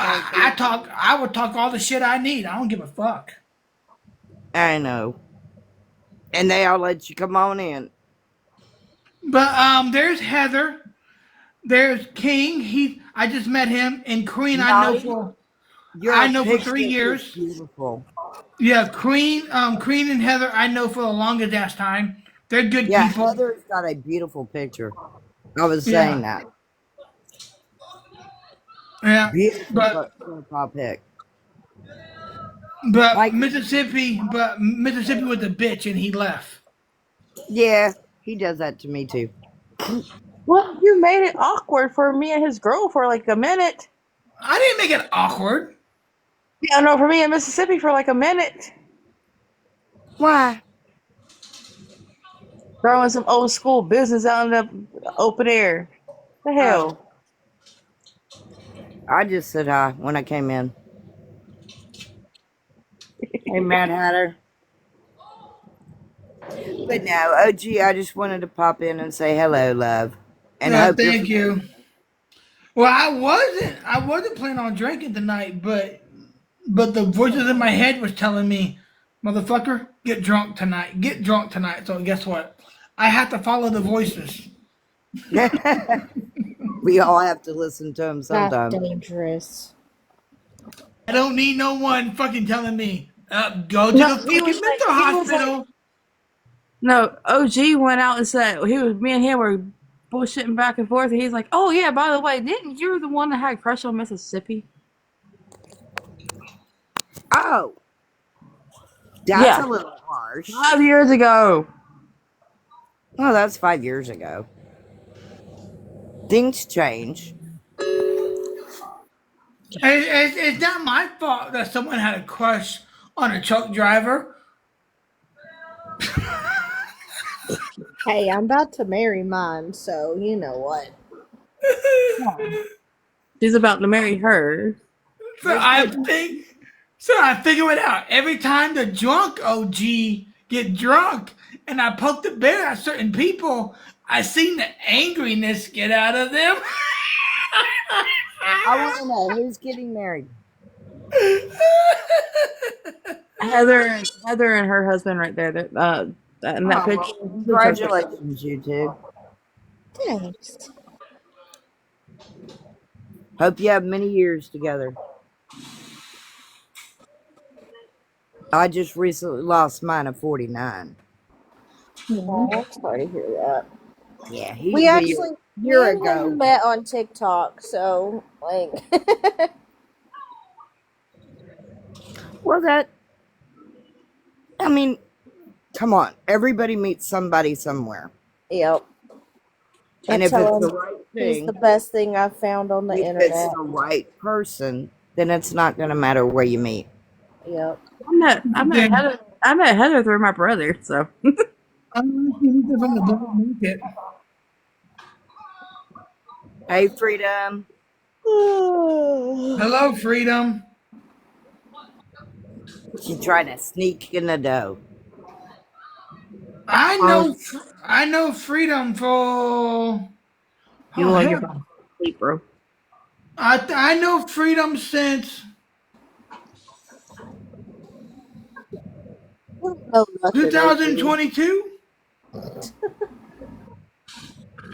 Thank I you. talk, I would talk all the shit I need. I don't give a fuck. I know. And they all let you come on in. But there's Heather. There's King. I just met him, and Queen. Naughty, I your know for three picture is years. beautiful. Yeah, Queen and Heather. I know for the longest ass time. They're good Yeah, people. Heather's got a beautiful picture. I was saying Yeah, that. yeah. Beautiful But profile pic. but Like, Mississippi was a bitch, and he left. yeah, he does that to me too. Well, you made it awkward for me and his girl for like a minute. I didn't make it awkward. Yeah, no, for me in Mississippi for like a minute. Why? Throwing some old school business out in the open air. The Oh, hell? I just said hi when I came in. Hey, Mad Hatter. But no, OG, I just wanted to pop in and say hello, love. And hope you're Thank feeling you. Well, I wasn't planning on drinking tonight, but the voices in my head was telling me, "Motherfucker, get drunk tonight. Get drunk tonight." So guess what? I have to follow the voices. better. We all have to listen to him That's sometime. dangerous. I don't need no one fucking telling me, go to No, the fucking mental he was like, hospital. no, OG went out and said, me and him were bullshitting back and forth, and he's like, oh yeah, by the way, didn't you the one that had a crush on Mississippi? Oh, that's Yeah, a little harsh. 5 years ago. Well, that's 5 years ago. Things change. It's not my fault that someone had a crush on a truck driver. Hey, I'm about to marry mine, so you know what. She's about to marry her. So I figure it out. Every time the drunk OG get drunk and I poke the bear at certain people, I seen the angriness get out of them. I want to know who's getting married. Heather and her husband right there. In that Oh, picture. well, congratulations, you two. Thanks. Hope you have many years together. I just recently lost mine at 49. Oh, I'm sorry to hear that. Yeah, he We was a actually, me year and ago. him met on TikTok, so like, Well, I mean, come on. Everybody meets somebody somewhere. yep. I And if tell it's the him right he's the thing, best thing I've found on the if it's internet. the right person, then it's not going to matter where you meet. Yep. I met Heather through my brother, so I'm from the black market. Hey, Freedom. Hello, Freedom. She trying to sneak in the dough. I know, I know Freedom for. you Oh like your hell, sleep, bro. I know Freedom since I don't know nothing, OG. 2022.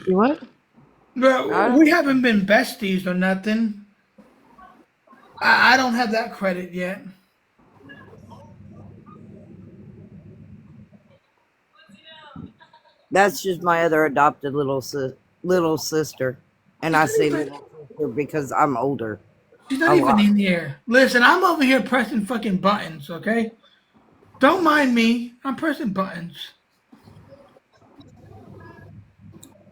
You what? But Huh? we haven't been besties or nothing. I don't have that credit yet. That's just my other adopted little sister. And She's I not say even. little sister because I'm older. She's not A even lot. in here. Listen, I'm over here pressing fucking buttons. Okay, don't mind me. I'm pressing buttons.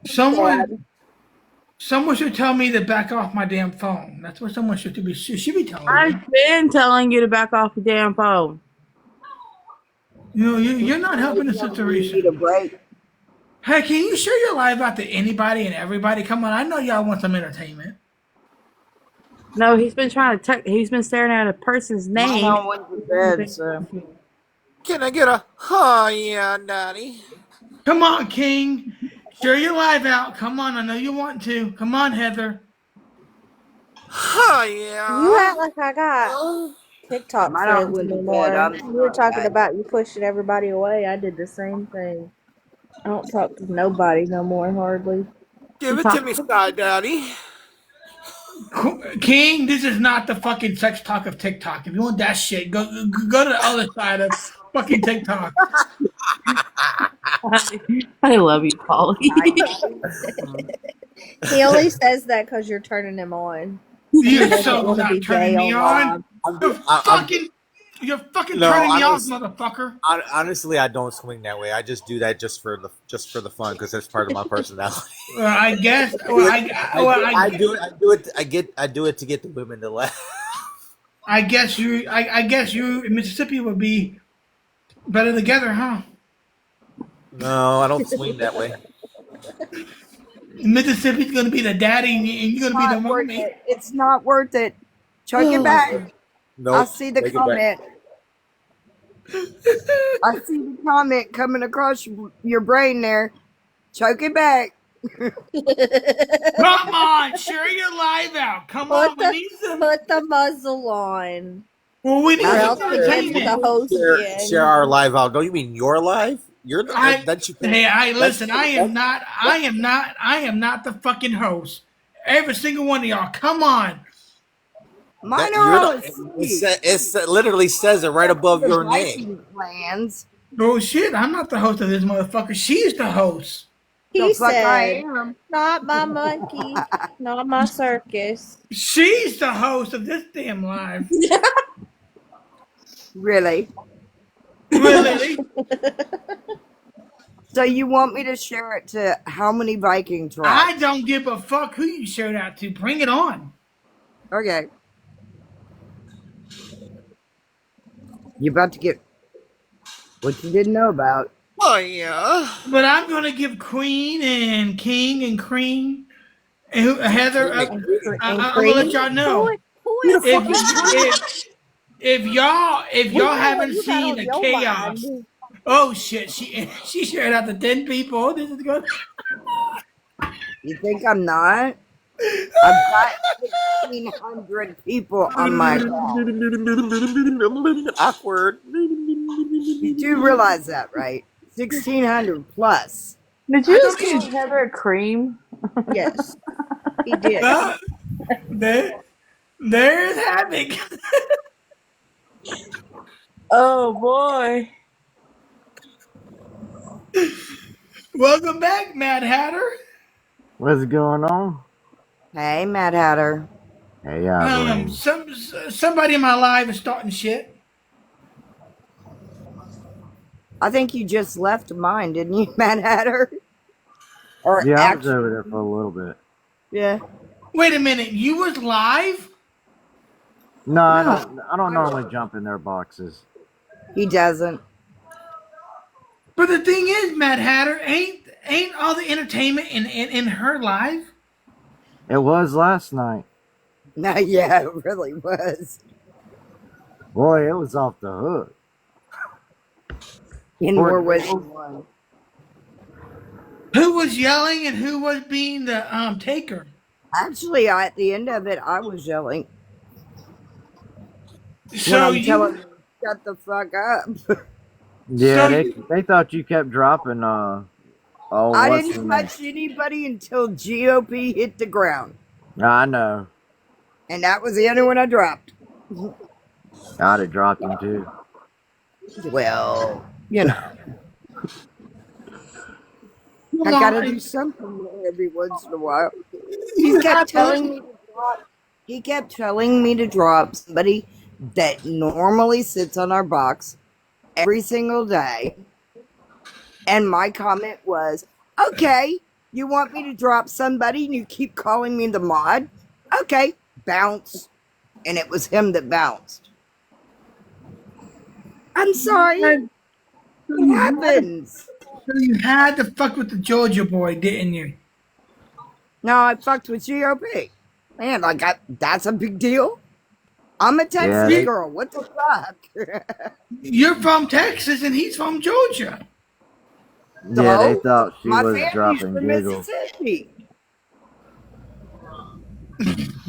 Someone, Dad. someone should tell me to back off my damn phone. That's what someone should be telling I've me. been telling you to back off the damn phone. You know, you're not helping the Tell me you need a situation. break. Hey, can you share your live out to anybody and everybody? Come on, I know y'all want some entertainment. No, he's been trying to he's been staring at a person's Mine name. all went to bed, so. Can I get a oh yeah, daddy? Come on, King. Share your live out. Come on, I know you want to. Come on, Heather. Oh You yeah. act like I got TikTok Mine all friends went to bed. anymore. I'm We were sorry, talking guys. about you pushing everybody away. I did the same thing. I don't talk to nobody no more, hardly. Give it to me, Sky Daddy. King, this is not the fucking sex talk of TikTok. If you want that shit, go to the other side of fucking TikTok. I love you, Polly. He only says that because you're turning him on. He You're doesn't so want to be not turning gay me on on. live. You're I'm fucking, you're fucking no, turning me off, motherfucker. honestly, I don't swing that way. I just do that just for the fun because that's part of my personality. Well, I guess. Well, I do it. I do it to get the women to laugh. I guess you in Mississippi would be better together, huh? No, I don't swing that way. Mississippi's gonna be the daddy, and you're gonna be the Not worth mommy. it. It's not worth it. Choke it back. I Nope. see the Take it back. comment. I see the comment coming across your brain there. Choke it back. Come on, share your live out. Come on, we need some. Put the muzzle on, Well, we or need I some else sure he gets am. to entertainment. host Share again. our live out. Don't you mean your live? You're the that you can. Hey, I That's listen. I am not the fucking host. Every single one of y'all, come on. Mine that are you're all the. asleep. It literally says it right above The your name. Viking plans. Oh shit, I'm not the host of this motherfucker. She's the host. The He fuck I said, am. "Not my monkey, not my circus." She's the host of this damn live. Really? Really? So you want me to share it to how many Viking I tribes? don't give a fuck who you showed out to. Bring it on. Okay. You about to get what you didn't know about. Oh yeah. But I'm gonna give Queen and King and Cream and Heather. And, I'm gonna let cream. y'all know Who Who the is if fuck is cream? if We y'all know what haven't you got seen on the your chaos. mind. Oh shit! She shared out to 10 people. This is good. You think I'm not? I've got 1,600 people on my account. Awkward. You do realize that, right? 1,600 plus. Did I you don't just care. call Heather cream? Yes, he did. There, there's havoc. Oh boy. Welcome back, Mad Hatter. What's going on? Hey, Mad Hatter. Hey, Eileen. Somebody in my life is starting shit. I think you just left mine, didn't you, Mad Hatter? Or Yeah, I was actually, over there for a little bit. yeah. Wait a minute, you was live? No, I No, don't. I don't normally jump in their boxes. he doesn't. But the thing is, Mad Hatter, ain't all the entertainment in her live? It was last night. No, yeah, it really was. Boy, it was off the hook. In Poor more ways Jiggles. than one. Who was yelling and who was being the taker? Actually, at the end of it, I was yelling when So I'm telling you them, shut the fuck up. Yeah, so they thought you kept dropping. Oh, I what's didn't the name? touch anybody until GOP hit the ground. I know. And that was the only one I dropped. I'd have dropped him too. Well, you know, I gotta do lie. something every once in a while. You have to. He kept telling me to drop somebody that normally sits on our box every single day. And my comment was, okay, you want me to drop somebody and you keep calling me the mod? Okay, bounce. And it was him that bounced. I'm sorry. So It happens. you had to fuck with the Georgia boy, didn't you? No, I fucked with GOP. Man, like, that's a big deal. I'm a Yeah, Texas You, girl. What the fuck? you're from Texas and he's from Georgia. they So, thought she my was family's dropping from Jiggles. Mississippi.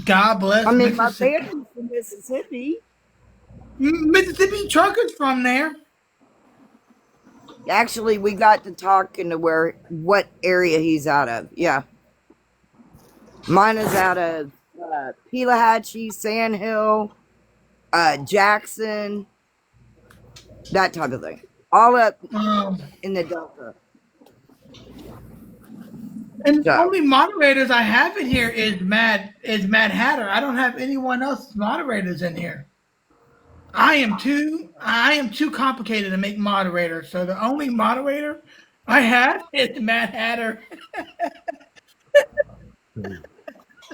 God I bless mean, my Mississippi. family's from Mississippi. Mississippi truckers from there. Actually, we got to talking to what area he's out of. Yeah. Mine is out of Pelahatchie, Sandhill, Jackson, that type of thing. All up in the Delta. And the So, only moderators I have in here is Mad Hatter. I don't have anyone else moderators in here. I am too complicated to make moderators. So the only moderator I have is Mad Hatter.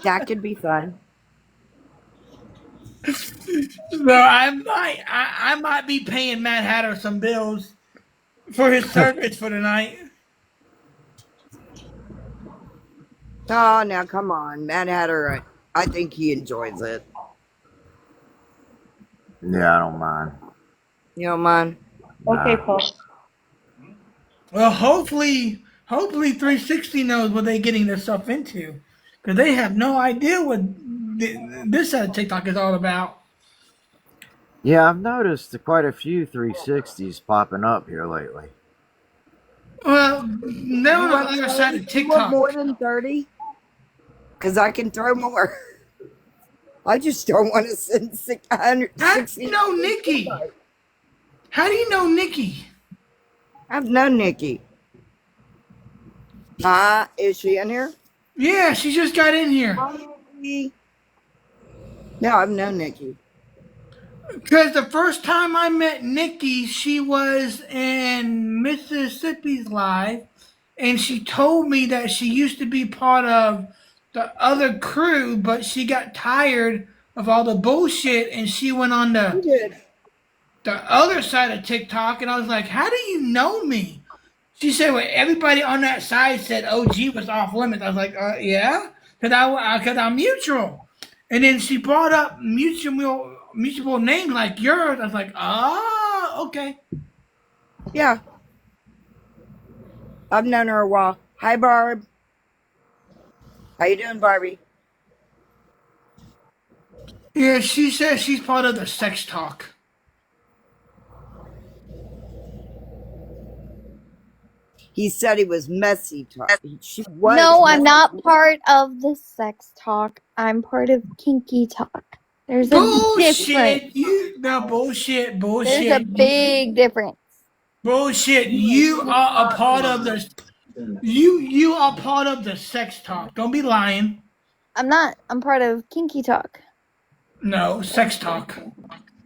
that could be fun. So I might be paying Mad Hatter some bills for his service for the night. Oh, now come on. Mad Hatter, I think he enjoys it. Yeah, I don't mind. You don't mind? Okay, Nah. Paul. Well, hopefully 360 knows what they're getting themselves into, because they have no idea what this TikTok is all about. Yeah, I've noticed quite a few 360s popping up here lately. Well, they're on the other side of You want more TikTok. than 30? Because I can throw more. I just don't want to send How do 660. you know Nikki? How do you know Nikki? I've known Nikki. Is she in here? Yeah, she just got in here. Nikki. No, I've known Nikki. Because the first time I met Nikki, she was in Mississippi's live, and she told me that she used to be part of the other crew, but she got tired of all the bullshit, and she went on She the did. other side of TikTok. And I was like, "How do you know me?" She said, "Well, everybody on that side said OG was off limits." I was like, "Yeah, because I'm mutual." And then she brought up mutual names like yours. I was like, "Oh, okay." Yeah, I've known her a while. Hi, Barb. How you doing, Barbie? Yeah, she says she's part of the sex talk. He said he was messy talk. She was No, I'm messy. not part of the sex talk. I'm part of kinky talk. There's a difference. Bullshit. There's a big difference. Bullshit. You are a part of the. You are part of the sex talk. Don't be lying. I'm not. I'm part of Kinky Talk. No, sex talk.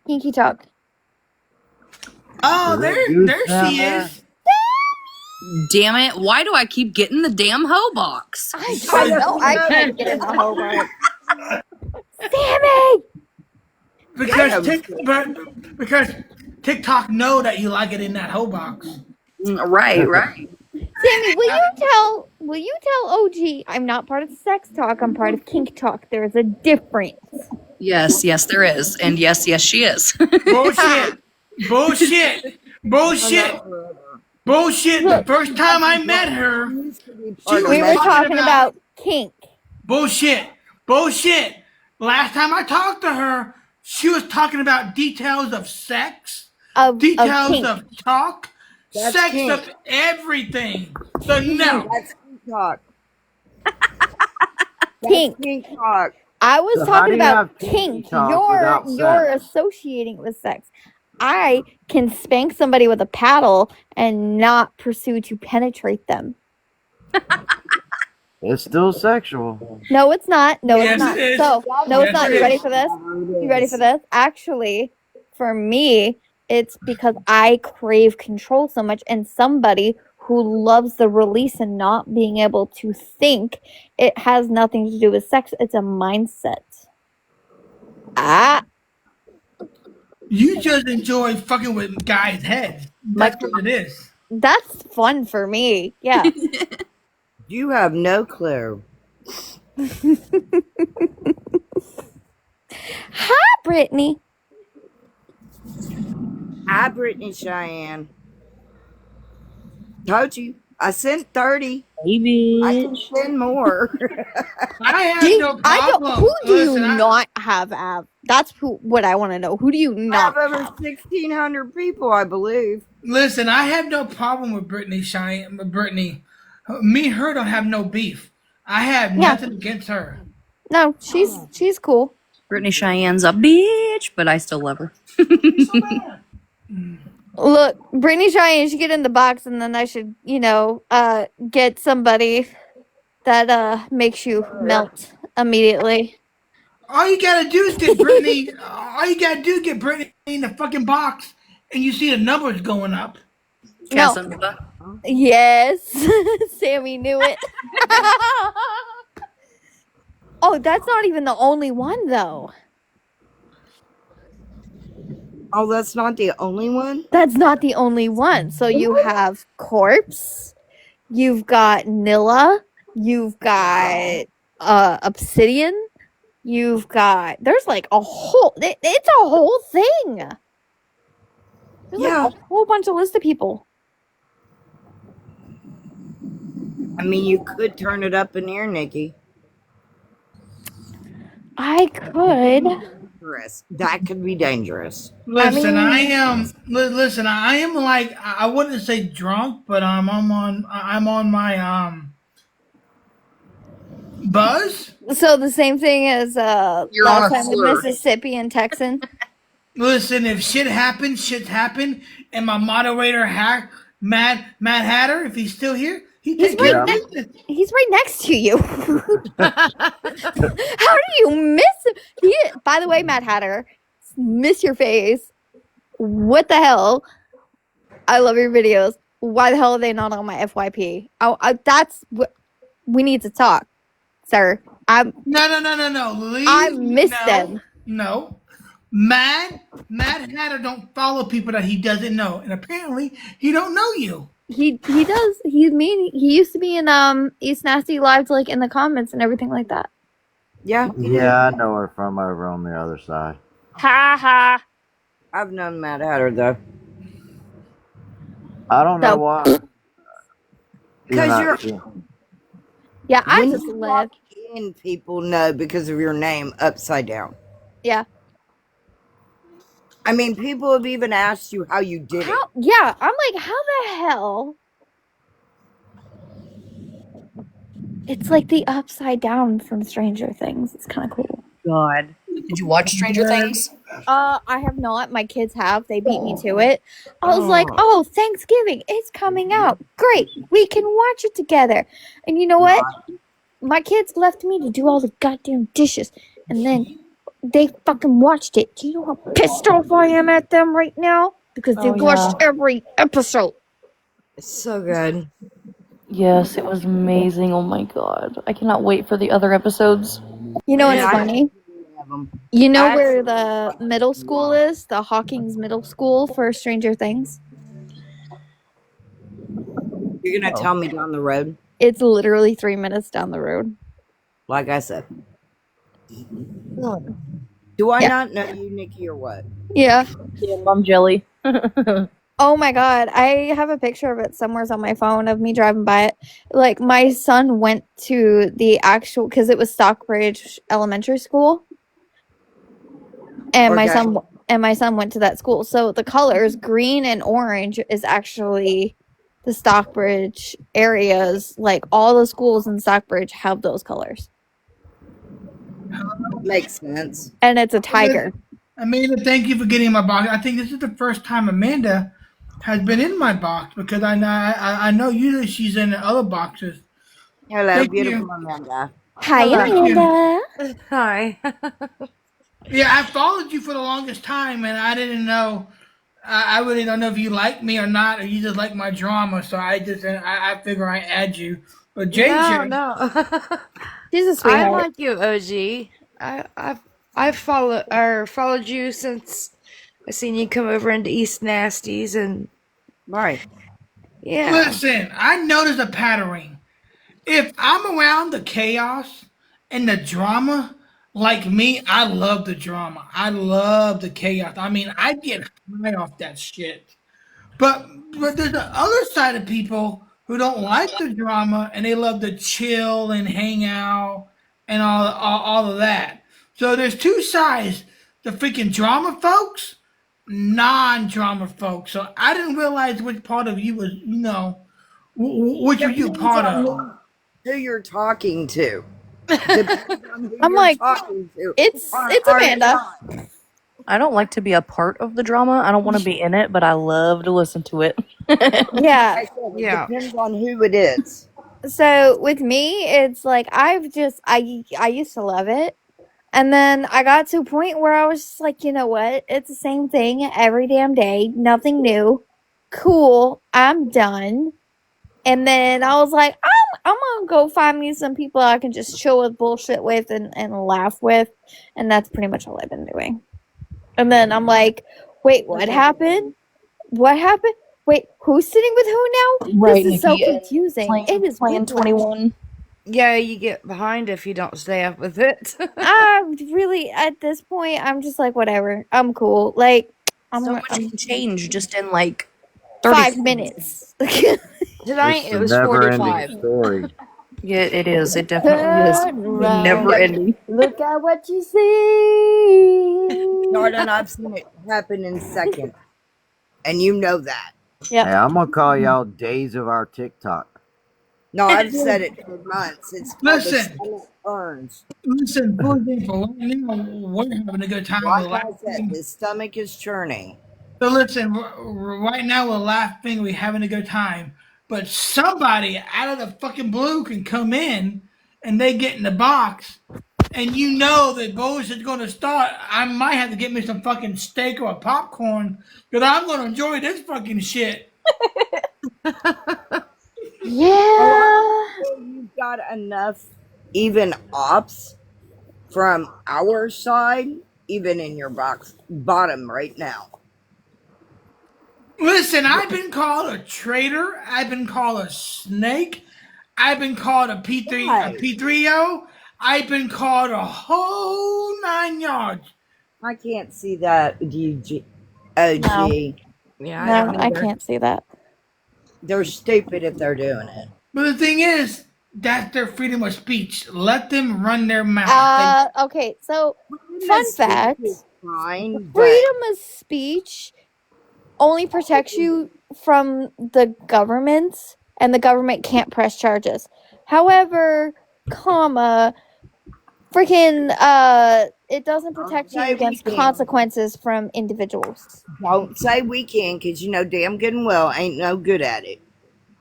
Kinky Talk. Oh, Is that goose there down she there? is. Damn it! Why do I keep getting the damn hoe box? I know. I can't get in the whole box. Sammy! Because TikTok know that you like it in that hoe box. Right. Sammy, will you tell OG I'm not part of sex talk, I'm part of kink talk. There's a difference. Yes, there is. And yes, she is. Bullshit. The first time I met her, We were talking about kink. Bullshit. Last time I talked to her, she was talking about details of sex, details of talk, That's sex kink. of everything. So no. That's kink talk. Kink. That's kink talk. I was So how talking do you about have kinky kink. talk You're without sex? associating it with sex. I can spank somebody with a paddle and not pursue to penetrate them. It's still sexual. No, it's not. No, Yes, it's not. it is. So, no, it's Yes, not. it You ready is. for this? You ready for this? Actually, for me, it's because I crave control so much, and somebody who loves the release and not being able to think, it has nothing to do with sex. It's a mindset. You just enjoy fucking with guys' heads. That's what it is. That's fun for me. Yeah. You have no clue. Hi, Brittany. Hi, Brittany Cheyenne. Told you. I sent 30. Hey, I can send more. I have no problem. Who do Listen, you not have, Ab? That's what I want to know. Who do you I not have over have? 1,600 people, I believe. Listen, I have no problem with Brittany Cheyenne. Brittany, me and her don't have no beef. I have nothing against her. No, she's cool. Brittany Cheyenne's a bitch, but I still love her. Look, Brittany Cheyenne should get in the box, and then I should, get somebody that makes you melt immediately. All you gotta do is get Brittany. All you gotta do is get Brittany in the fucking box, and you see the numbers going up. Casanova. Yes, Sammy knew it. Oh, that's not even the only one, though. Oh, that's not the only one? That's not the only one. So you have Corpse, you've got Nilla, you've got Obsidian, you've got. There's like a whole. It's a whole thing. There's like a whole bunch of list of people. I mean, you could turn it up in here, Nikki. I could. That could be dangerous. Listen, I am like, I wouldn't say drunk, but I'm on my buzz. So the same thing as You're last on a time with slur. Mississippi and Texan. Listen, if shit happens, and my moderator Mad Hatter, if he's still here, He's right next to you. How do you miss him? By the way, Mad Hatter, miss your face. What the hell? I love your videos. Why the hell are they not on my FYP? That's what we need to talk, sir. No. I miss them. No. Mad Hatter don't follow people that he doesn't know, and apparently he don't know you. He does. He used to be in East Nasty Lives, like in the comments and everything like that. Yeah. Yeah, I know her from over on the other side. Ha ha. I've known Mad Hatter though. I don't know why. Because Yeah, I when just you live. walk in, people know because of your name upside down. Yeah. I mean, people have even asked you how you did it. Yeah, I'm like, how the hell? It's like the upside down from Stranger Things. It's kind of cool. God. Did you watch Stranger Things? I have not. My kids have. They beat me to it. I was like, oh, Thanksgiving, it's coming out. Great. We can watch it together. And you know what? My kids left me to do all the goddamn dishes. And then they fucking watched it. Do you know how pissed off I am at them right now? Because they watched every episode. It's so good. Yes, it was amazing. Oh my god. I cannot wait for the other episodes. You know what's Yeah, funny? You know where the middle school is? The Hawkins Middle School for Stranger Things? You're gonna tell me down the road? It's literally 3 minutes down the road. Like I said. Do I not know you, Nikki, or what? Yeah. Yeah, Mom Jelly. Oh my god, I have a picture of it somewhere on my phone of me driving by it. Like, my son went to the actual, because it was Stockbridge Elementary School, and my son went to that school. So the colors green and orange is actually the Stockbridge areas. Like, all the schools in Stockbridge have those colors, Makes sense. and it's a tiger. Amanda, thank you for getting my box. I think this is the first time Amanda has been in my box because I know usually she's in the other boxes. Hello, Thank beautiful you. Amanda. Hi, Thank you. Amanda. Hi. Yeah, I followed you for the longest time, and I didn't know. I really don't know if you like me or not, or you just like my drama. So I figure I add you. But JJ, No. She's a I sweetheart. like you, OG. I've followed you since I seen you come over into East Nasties, and Right. yeah. listen, I noticed a pattern. If I'm around the chaos and the drama, like me, I love the drama. I love the chaos. I mean, I get high off that shit. But there's the other side of people who don't like the drama and they love to chill and hang out and all of that. So there's two sides: the freaking drama folks, non-drama folks. So I didn't realize which part of you was, which were you Depends part on of. who you're talking to. Depends on who I'm you're like, talking to. it's Amanda. I don't like to be a part of the drama. I don't want to be in it, but I love to listen to it. Yeah. Like I said, it Yeah. depends on who it is. So with me, it's like I used to love it. And then I got to a point where I was just like, you know what? It's the same thing every damn day. Nothing new. Cool. I'm done. And then I was like, I'm gonna go find me some people I can just chill with, bullshit with, and laugh with. And that's pretty much all I've been doing. And then I'm like, wait, what happened? What happened? Wait, who's sitting with who now? Right, This is so Nikki, and confusing. It is playing whiplash. 21. Yeah, you get behind if you don't stay up with it. I really, at this point, I'm just like, whatever. I'm cool. Like, So I'm much can change just in like 30 5 seconds. minutes. Tonight It's it a was never-ending 45. story. Yeah, it is. It definitely is. Turn around. Never ending. Look at what you see. Jordan, I've seen it happen in seconds. And you know that. Yep. Hey, I'm gonna call y'all days of our TikTok. No, I've said it for months. It's called the Listen, stomach burns. listen, for example, right now we're having a good time. We're Like I said, laughing. his stomach is churning. So listen, right now we're laughing, we're having a good time. But somebody out of the fucking blue can come in and they get in the box and you know that bullshit's going to start. I might have to get me some fucking steak or popcorn because I'm going to enjoy this fucking shit. Yeah. You've got enough even ops from our side, even in your box bottom right now. Listen, I've been called a traitor. I've been called a snake. I've been called a P3O. I've been called a whole 9 yards. I can't see that, OG. No. Yeah, No, I either. can't see that. They're stupid if they're doing it. But the thing is, that's their freedom of speech. Let them run their mouth. Okay, so fun fact. Fine, Freedom of speech only protects you from the government, and the government can't press charges. However, freaking it doesn't Don't protect you say we against can. consequences from individuals. Don't say we can, because you know damn good and well ain't no good at it.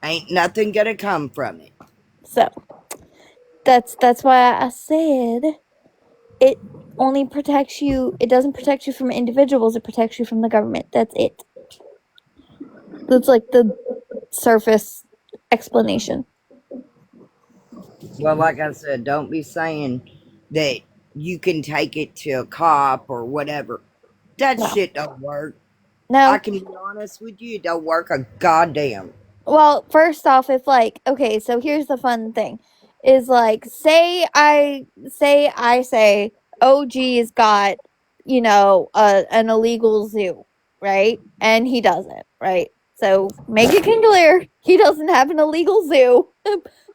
Ain't nothing gonna come from it. So that's why I said it only protects you. It doesn't protect you from individuals. It protects you from the government. That's it. That's like the surface explanation. Well, like I said, don't be saying that you can take it to a cop or whatever. That shit don't work. No. I can be honest with you, it don't work a goddamn. Well, first off, if like, okay, so here's the fun thing, is like, say OG's got, an illegal zoo, right? And he doesn't, right? So make it clear, he doesn't have an illegal zoo.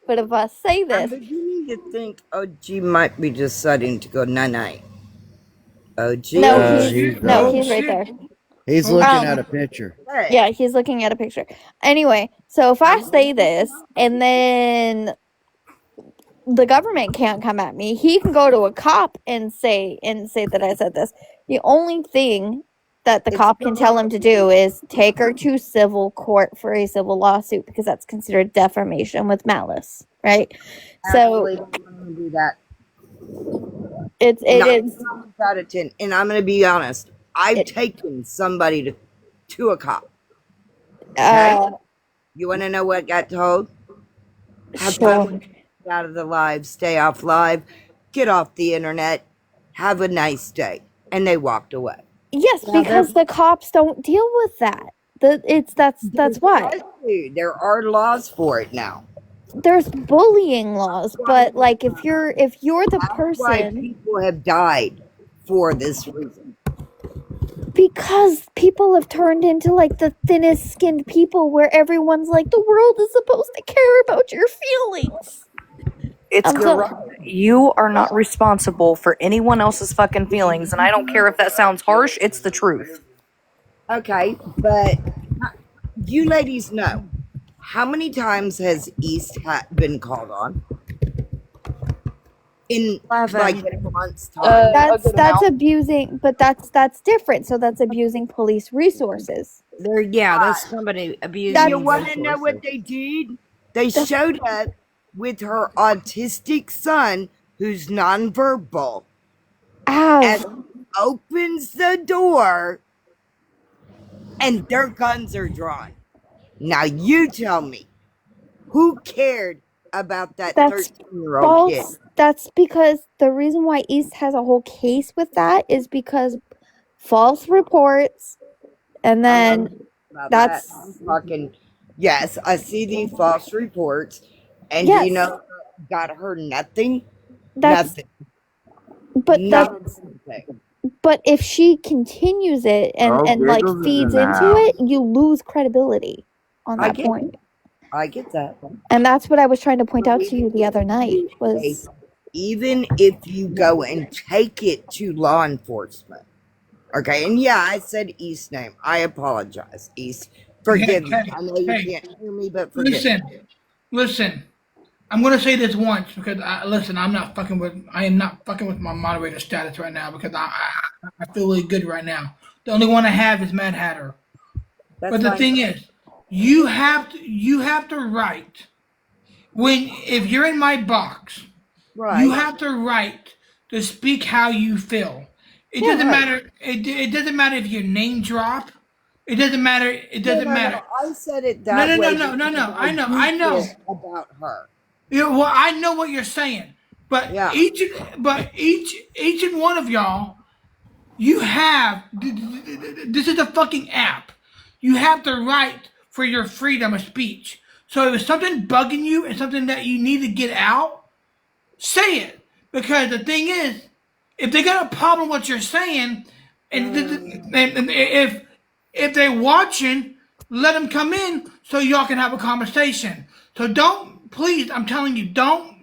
But if I say I'm this, beginning to think OG might be deciding to go night-night. OG? no, he's Oh he's right shit. there. He's Oh looking shit. at a picture. Hey, Yeah, he's looking at a picture. Anyway, so if I say this and then the government can't come at me, he can go to a cop and say that I said this. The only thing that the It's cop can tell him to do is take her to civil court for a civil lawsuit, because that's considered defamation with malice, right? actually, So I'm going to do that. it Nine is times out of 10, and I'm going to be honest, I've taken somebody to a cop. Okay? You want to know what got told? Have sure. fun, get out of the live, stay off live, get off the internet, have a nice day. And they walked away. Yes, because the cops don't deal with that. That's why. There are laws for it now. There's bullying laws, but like if you're the That's why person, people have died for this reason. because people have turned into like the thinnest skinned people, where everyone's like, the world is supposed to care about your feelings. It's I'm so- correct. You are not responsible for anyone else's fucking feelings, and I don't care if that sounds harsh, it's the truth. Okay, but you ladies know, how many times has East been called on? In like a month's time. that's abusing, but that's different. So that's abusing police resources. That's somebody abusing. You want to know what they did? They showed up with her autistic son, who's nonverbal, and opens the door, and their guns are drawn. Now you tell me, who cared about that 13-year-old kid? That's because the reason why East has a whole case with that is because false reports, and then that's fucking yes. I see the false reports, and Yes. you know, got her nothing. That's- Nothing. but if she continues it and like Giggles is feeds in the into house. it, you lose credibility on I that get point. I get that. And that's what I was trying to point out to you the other night was Even if you go and take it to law enforcement, okay? And yeah, I said East name. I apologize, East. Forgive me. I know you can't hear me, but forgive me. Listen. I'm gonna say this once because I am not fucking with my moderator status right now because I feel really good right now. The only one I have is Mad Hatter. But the thing is, you have to write if you're in my box. Right. You have to write to speak how you feel. It doesn't matter. It doesn't matter if your name drop. It doesn't matter. It doesn't matter. I said it that way. No. I know about her. Yeah, well, I know what you're saying, but each and one of y'all, you have this is a fucking app. You have the right for your freedom of speech. So if it's something bugging you and something that you need to get out, say it. Because the thing is, if they got a problem with what you're saying, and if they're watching, let them come in so y'all can have a conversation. So please, I'm telling you, don't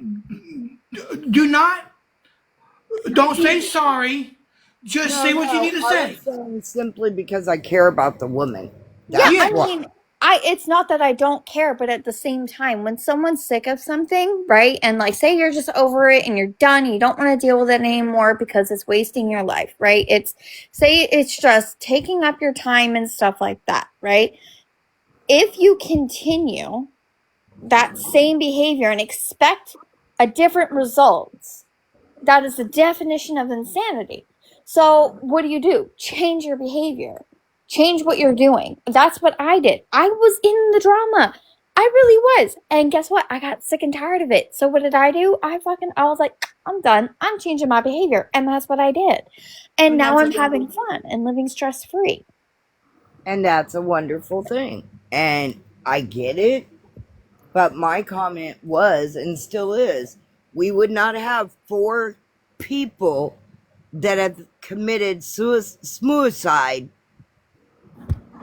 say sorry. Just say what you need to say. I'm saying simply because I care about the woman. I mean, it's not that I don't care, but at the same time, when someone's sick of something, right? And like say you're just over it and you're done, you don't want to deal with it anymore because it's wasting your life, right? It's just taking up your time and stuff like that, right? If you continue that same behavior and expect a different results, that is the definition of insanity. So what do? Change your behavior. Change what you're doing. That's what I did. I was in the drama. I really was. And guess what? I got sick and tired of it. So what did I do? I was like, I'm done. I'm changing my behavior. And that's what I did. And now I'm having fun and living stress free. And that's a wonderful thing. And I get it. But my comment was, and still is, we would not have 4 people that have committed suicide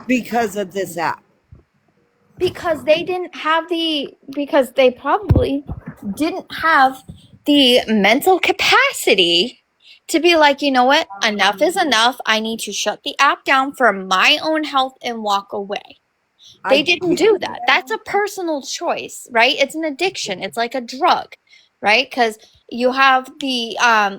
because of this app. Because they probably didn't have the mental capacity to be like, you know what, enough is enough. I need to shut the app down for my own health and walk away. They didn't do that. That's a personal choice, right? It's an addiction. It's like a drug, right? Because you have the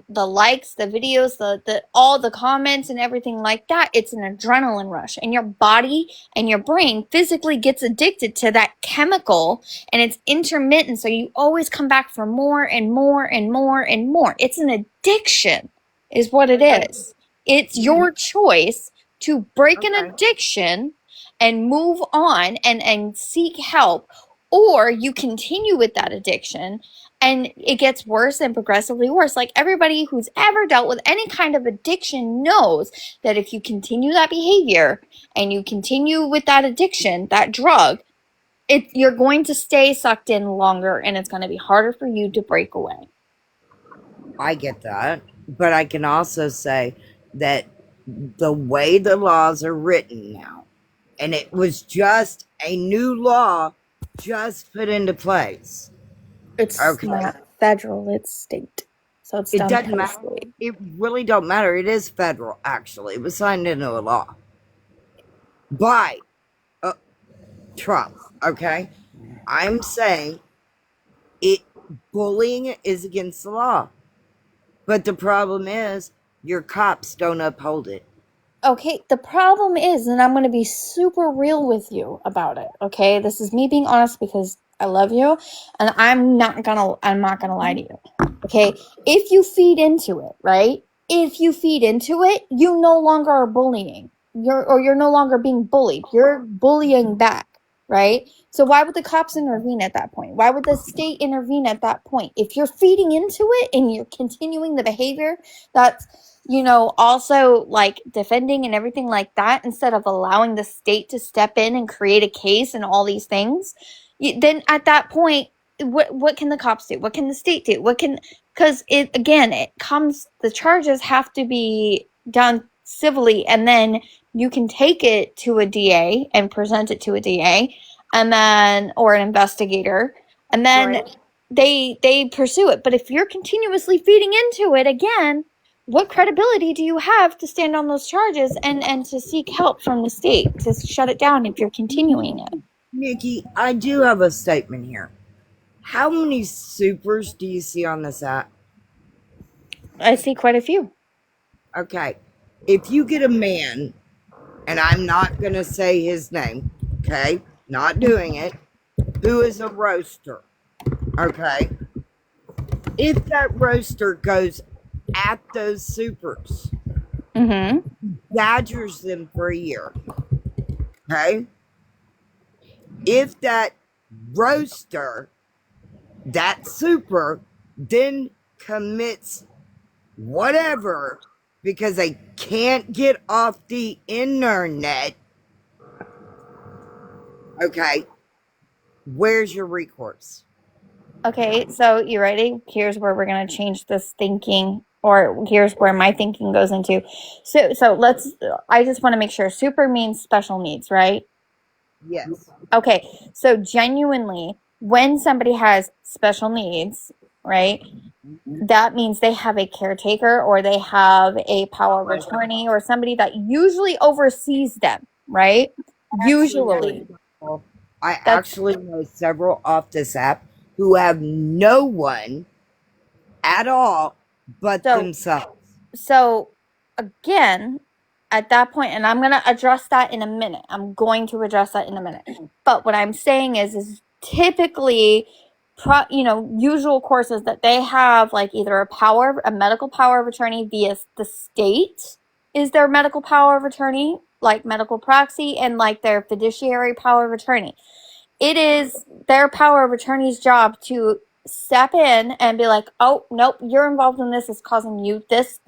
likes, the videos, the all the comments and everything like that. It's an adrenaline rush, and your body and your brain physically gets addicted to that chemical, and it's intermittent. So you always come back for more and more and more and more. It's an addiction, is what it is. It's your choice to break an addiction and move on and seek help, or you continue with that addiction and it gets worse and progressively worse. Like everybody who's ever dealt with any kind of addiction knows that if you continue that behavior and you continue with that addiction, that drug, you're going to stay sucked in longer, and it's going to be harder for you to break away. I get that, but I can also say that the way the laws are written now, and it was just a new law just put into place. It's not federal, it's state. So it's it doesn't matter. It really don't matter. It is federal, actually. It was signed into a law by Trump, okay? I'm saying bullying is against the law. But the problem is your cops don't uphold it. Okay, the problem is, and I'm going to be super real with you about it, okay? This is me being honest because I love you, and I'm not going to lie to you. Okay? If you feed into it, right? If you feed into it, you no longer are bullying. You're no longer being bullied. You're bullying back, right? So why would the cops intervene at that point? Why would the state intervene at that point? If you're feeding into it and you're continuing the behavior that's also like defending and everything like that, instead of allowing the state to step in and create a case and all these things, then at that point, what can the cops do? What can the state do? Because the charges have to be done civilly, and then you can take it to a DA and present it to a DA, and then, or an investigator, and then they pursue it. But if you're continuously feeding into it again, what credibility do you have to stand on those charges and to seek help from the state to shut it down if you're continuing it? Nikki, I do have a statement here. How many supers do you see on this app? I see quite a few. Okay. If you get a man, and I'm not going to say his name, okay? Not doing it, who is a roaster, okay? If that roaster goes at those supers, badgers them for a year, okay? If that roaster, that super, then commits whatever because they can't get off the internet, okay, where's your recourse? Okay, so you ready? Here's where we're going to change this thinking, or here's where my thinking goes into. So I just want to make sure. Super means special needs, right? Yes. Okay, so genuinely, when somebody has special needs, right, that means they have a caretaker, or they have a power of attorney, or somebody that usually oversees them, right? Usually. I That's actually know several off this app who have no one at all but so themselves. so again, at that point, and I'm going to address that in a minute. I'm going to address that in a minute. But what I'm saying is typically usual courses that they have, like either a medical power of attorney via the state is their medical power of attorney, like medical proxy, and like their fiduciary power of attorney. It is their power of attorney's job to step in and be like, oh, nope, you're involved in this, it's causing you this,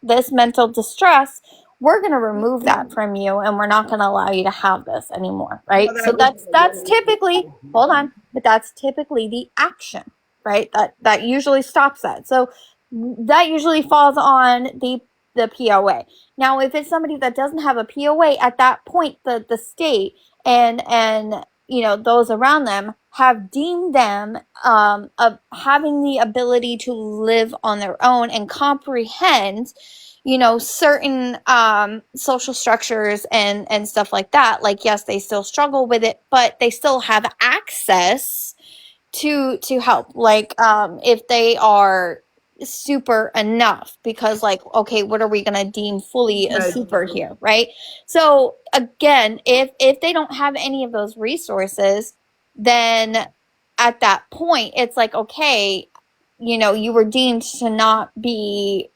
this mental distress. We're going to remove that from you, and we're not going to allow you to have this anymore, right? Well, So that was that's typically, hold on, but that's typically the action, right? That usually stops that. So that usually falls on the POA. Now, if it's somebody that doesn't have a POA at that point, the state and those around them have deemed them of having the ability to live on their own and comprehend certain social structures and stuff like that. Like, yes, they still struggle with it, but they still have access to help. Like, if they are super enough, because like, okay, what are we going to deem fully a super here, right? So again, if they don't have any of those resources, then at that point it's like, okay, you were deemed to not be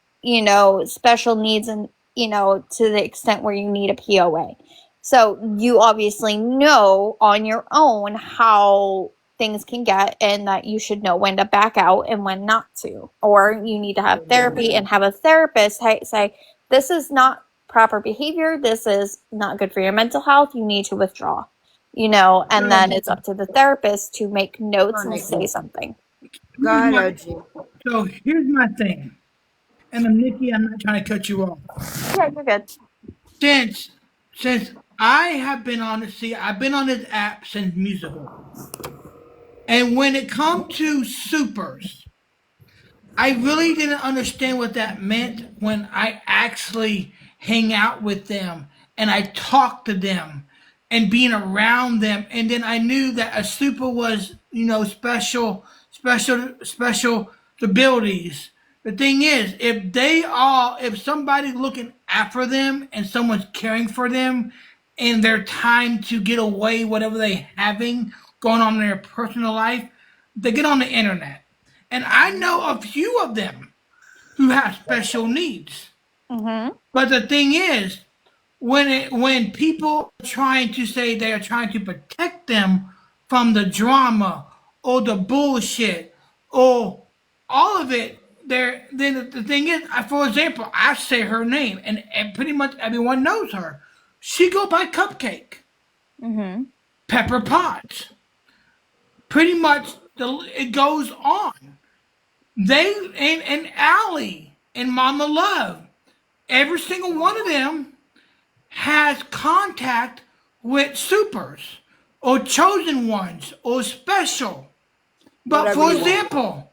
special needs, and to the extent where you need a POA. So you obviously know on your own how things can get, and that you should know when to back out and when not to. Or you need to have therapy and have a therapist say, this is not proper behavior, this is not good for your mental health, you need to withdraw. And then it's up to the therapist to make notes and say something. Go ahead, OG. So here's my thing, and Nikki, I'm not trying to cut you off. Yeah, you're good. Since I have been on I've been on this app since musical, and when it comes to supers, I really didn't understand what that meant when I actually hang out with them and I talk to them and being around them. And then I knew that a super was, special abilities. The thing is, if somebody's looking after them and someone's caring for them in their time to get away, whatever they having going on in their personal life, they get on the internet. And I know a few of them who have special needs. Mm-hmm. But the thing is, when people are trying to say they are trying to protect them from the drama or the bullshit or all of it, then the thing is, for example, I say her name, and pretty much everyone knows her. She go by Cupcake, Mm-hmm. Pepper Potts. Pretty much, it goes on. They and Allie and Mama Love, every single one of them has contact with supers or chosen ones or special. But for example,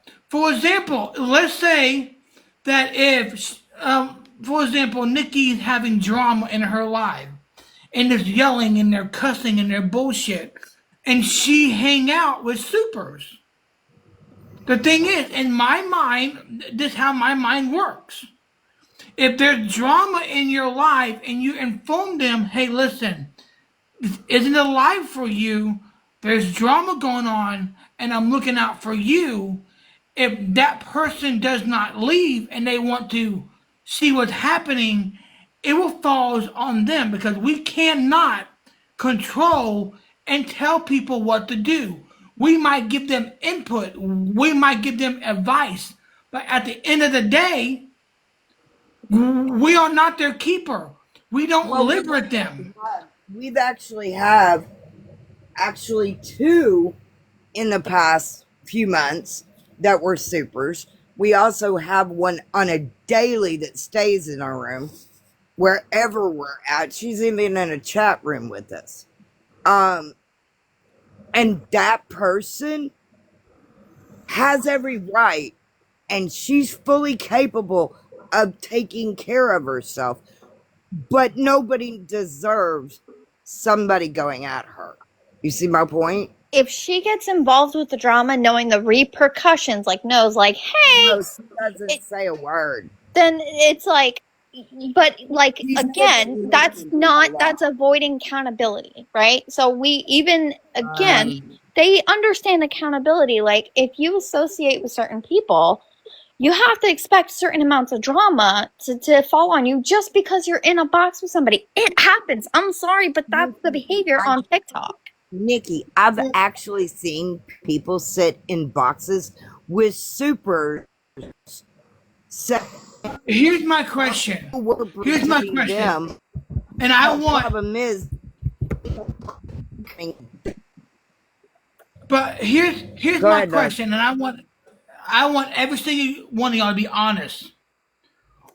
let's say that if, for example, Nikki's having drama in her life and there's yelling and they're cussing and they're bullshit, and she hang out with supers. The thing is, in my mind, this is how my mind works. If there's drama in your life and you inform them, hey, listen, this isn't a life for you. There's drama going on, and I'm looking out for you. If that person does not leave and they want to see what's happening, it will fall on them, because we cannot control and tell people what to do. We might give them input, we might give them advice, but at the end of the day, we are not their keeper. We don't live with them. We've actually have two in the past few months that were supers. We also have one on a daily that stays in our room wherever we're at. She's even in a chat room with us. And that person has every right, and she's fully capable of taking care of herself. But nobody deserves somebody going at her. You see my point? If she gets involved with the drama, knowing the repercussions, like knows, like, hey, No, she doesn't say a word. then it's like, but like She said again, she that's listens not a lot. that's avoiding accountability, right? So we even again, Um, they understand accountability. Like if you associate with certain people, you have to expect certain amounts of drama to fall on you just because you're in a box with somebody. It happens. I'm sorry, but that's the behavior on TikTok. Nikki, I've actually seen people sit in boxes with supers. Here's my question. Here's my question. Them. And I The want, problem is, but here's Go my ahead, Doug. question, and I want every single one of y'all to be honest.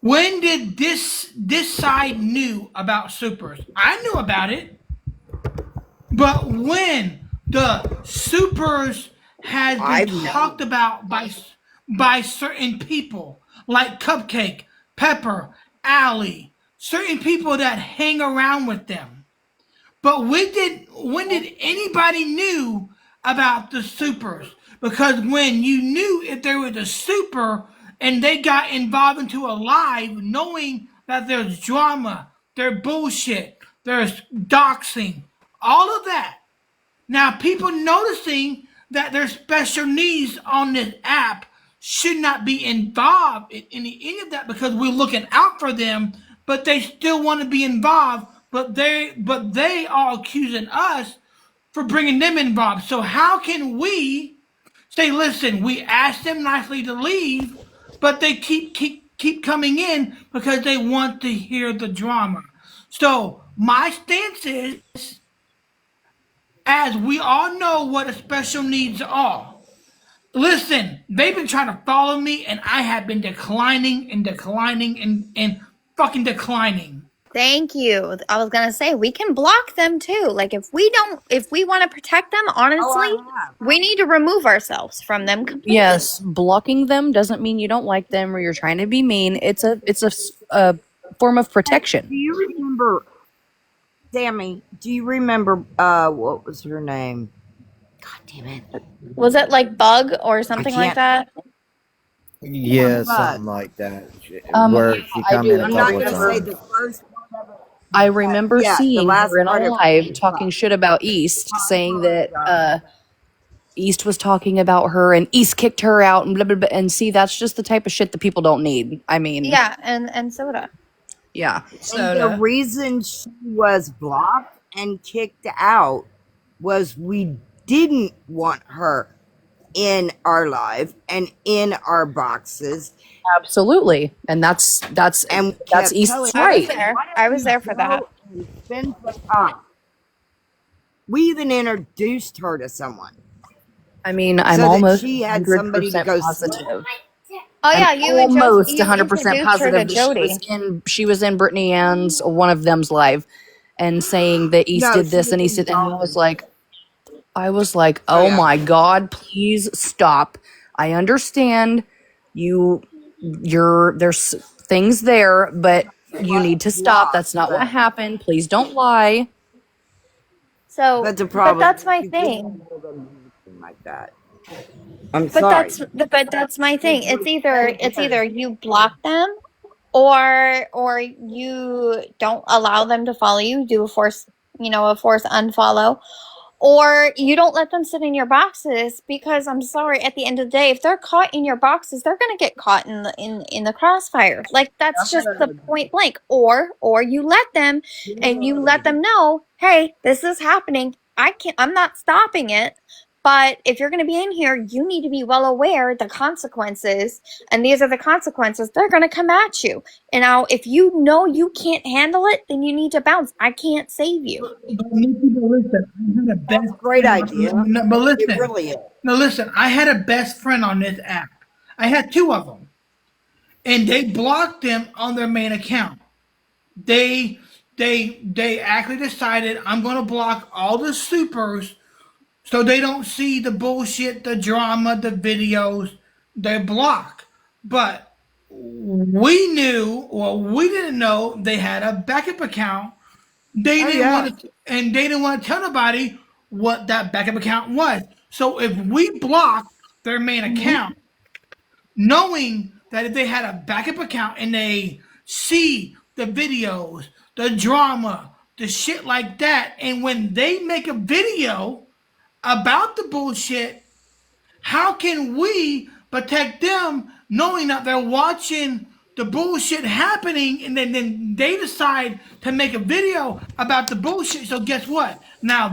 When did this side knew about supers? I knew about it, but when the supers has been talked about by certain people like Cupcake, Pepper, Allie, certain people that hang around with them. But when did anybody knew about the supers? Because when you knew if there was a super and they got involved into a live, knowing that there's drama, there's bullshit, there's doxing, all of that. Now people noticing that there's special needs on this app should not be involved in any of that because we're looking out for them, but they still want to be involved, but they are accusing us for bringing them involved. So how can we say, listen, we asked them nicely to leave, but they keep coming in because they want to hear the drama. So my stance is, as we all know what a special needs are. Listen, they've been trying to follow me, and I have been declining and declining and fucking declining. Thank you. I was gonna say we can block them too. Like if we want to protect them, honestly, we need to remove ourselves from them completely. Yes, blocking them doesn't mean you don't like them or you're trying to be mean. It's a form of protection. Do you remember, Sammy? Do you remember what was her name? God damn it! Was it like Bug or something like that? Yeah, something like that. Where she I come do. in a I'm not couple of gonna say times. the first. I remember Yeah, the seeing last her in part a of live talking shit about East, saying that East was talking about her and East kicked her out and blah blah blah. And see, that's just the type of shit that people don't need. I mean, Yeah, and soda. yeah. And the reason she was blocked and kicked out was we didn't want her in our live and in our boxes. Absolutely, and that's And East's right. I was there for that. Spend the time. We even introduced her to someone. I mean, I'm so that almost she had somebody to 100% go positive. Oh yeah, I'm you and almost you 100% introduced her positive to that Jody. she was in Brittany Ann's or one of them's live, and saying that East No, did she this and was East did, and involved. I was like, oh my god, please stop. I understand there's things there, but you need to stop. That's not what happened. Please don't lie. So, But the problem, that's my thing. Like that. I'm But sorry. but that's my thing. It's either you block them or you don't allow them to follow you, do a force unfollow, or you don't let them sit in your boxes because I'm sorry, at the end of the day, if they're caught in your boxes, they're gonna get caught in the crossfire. Like that's just the point blank. Or you let them and you let them know, hey, this is happening. I'm not stopping it. But if you're going to be in here, you need to be well aware the consequences, and these are the consequences. They're going to come at you. And now, if you know you can't handle it, then you need to bounce. I can't save you. But listen, I had a best Great friend idea. No, but listen, It really is. no, listen. I had a best friend on this app. I had two of them, and they blocked them on their main account. They actually decided I'm going to block all the supers so they don't see the bullshit, the drama, the videos. They block. But we knew, or we didn't know, they had a backup account. They didn't want to, and they didn't want to tell nobody what that backup account was. So if we block their main account, knowing that if they had a backup account and they see the videos, the drama, the shit like that, and when they make a video about the bullshit, how can we protect them knowing that they're watching the bullshit happening and then they decide to make a video about the bullshit? So guess what? Now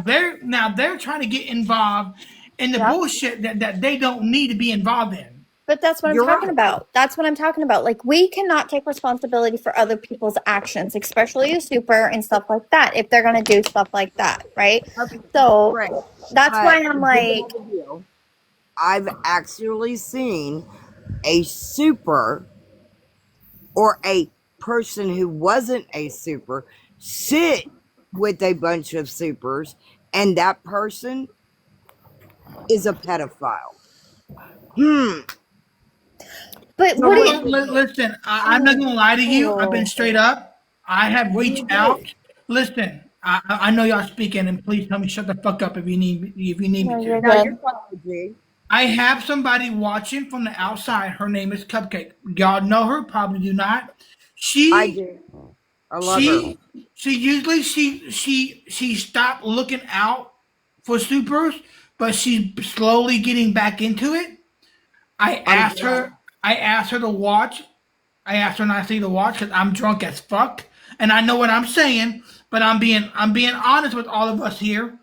they're trying to get involved in the Yep. bullshit that they don't need to be involved in. But that's what You're I'm talking right. about. That's what I'm talking about. Like, we cannot take responsibility for other people's actions, especially a super and stuff like that, if they're going to do stuff like that, right? Okay, So great. that's But why I'm here's like, the deal. I've actually seen a super or a person who wasn't a super sit with a bunch of supers, and that person is a pedophile. but So what do what do you, you think? Listen, I'm not gonna lie to you. I've been straight up. I have What do reached you out. do? Listen, I know y'all speaking, and please tell me shut the fuck up if you need me no, you're to. No, you're good. fine, G. I have somebody watching from the outside. Her name is Cupcake. Y'all know her, probably do not. I She do. I love her. she she usually she stopped looking out for supers, but she's slowly getting back into it. I I'm asked her. I asked her to watch. I asked her nicely to watch because I'm drunk as fuck, and I know what I'm saying. But I'm being honest with all of us here.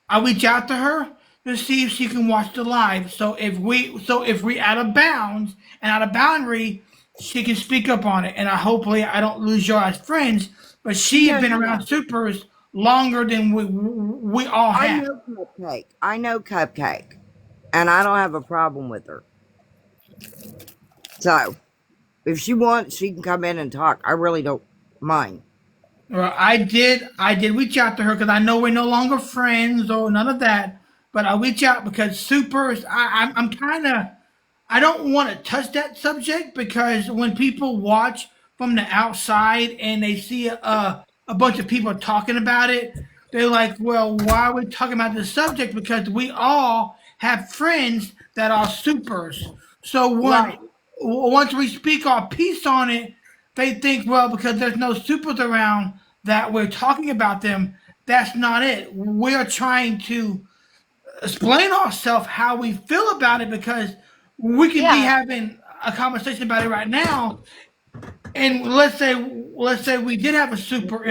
I reach out to her to see if she can watch the live. So if we out of bounds and out of boundary, she can speak up on it. And hopefully I don't lose y'all as friends. But she has No, been no, around no. supers longer than we all I have. know Cupcake. I know Cupcake. And I don't have a problem with her. So, if she wants, she can come in and talk. I really don't mind. Well, I did reach out to her because I know we're no longer friends or none of that. But I reach out because supers. I'm kind of. I don't want to touch that subject because when people watch from the outside and they see a bunch of people talking about it, they're like, "Well, why are we talking about this subject?" Because we all have friends that are supers. So Right. once we speak our piece on it, they think, well, because there's no supers around that we're talking about them. That's not it. We're trying to explain ourselves how we feel about it because we can be Yeah. having a conversation about it right now. And let's say we did have a super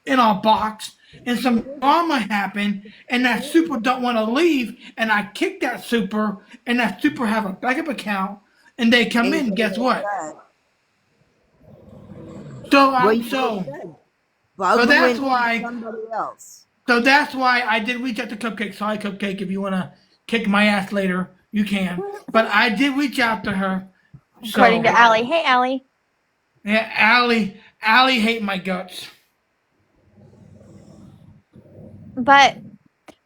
in our box and some drama happened and that super don't want to leave and I kick that super and that super have a backup account and they come And in, so guess they what? said, So well, um you just so said, so bug that's went to why somebody else. so that's why I did reach out to Cupcake. Sorry, Cupcake, if you wanna kick my ass later, you can. But I did reach out to her. According to So Allie. Hey, Allie. yeah, Allie hate my guts.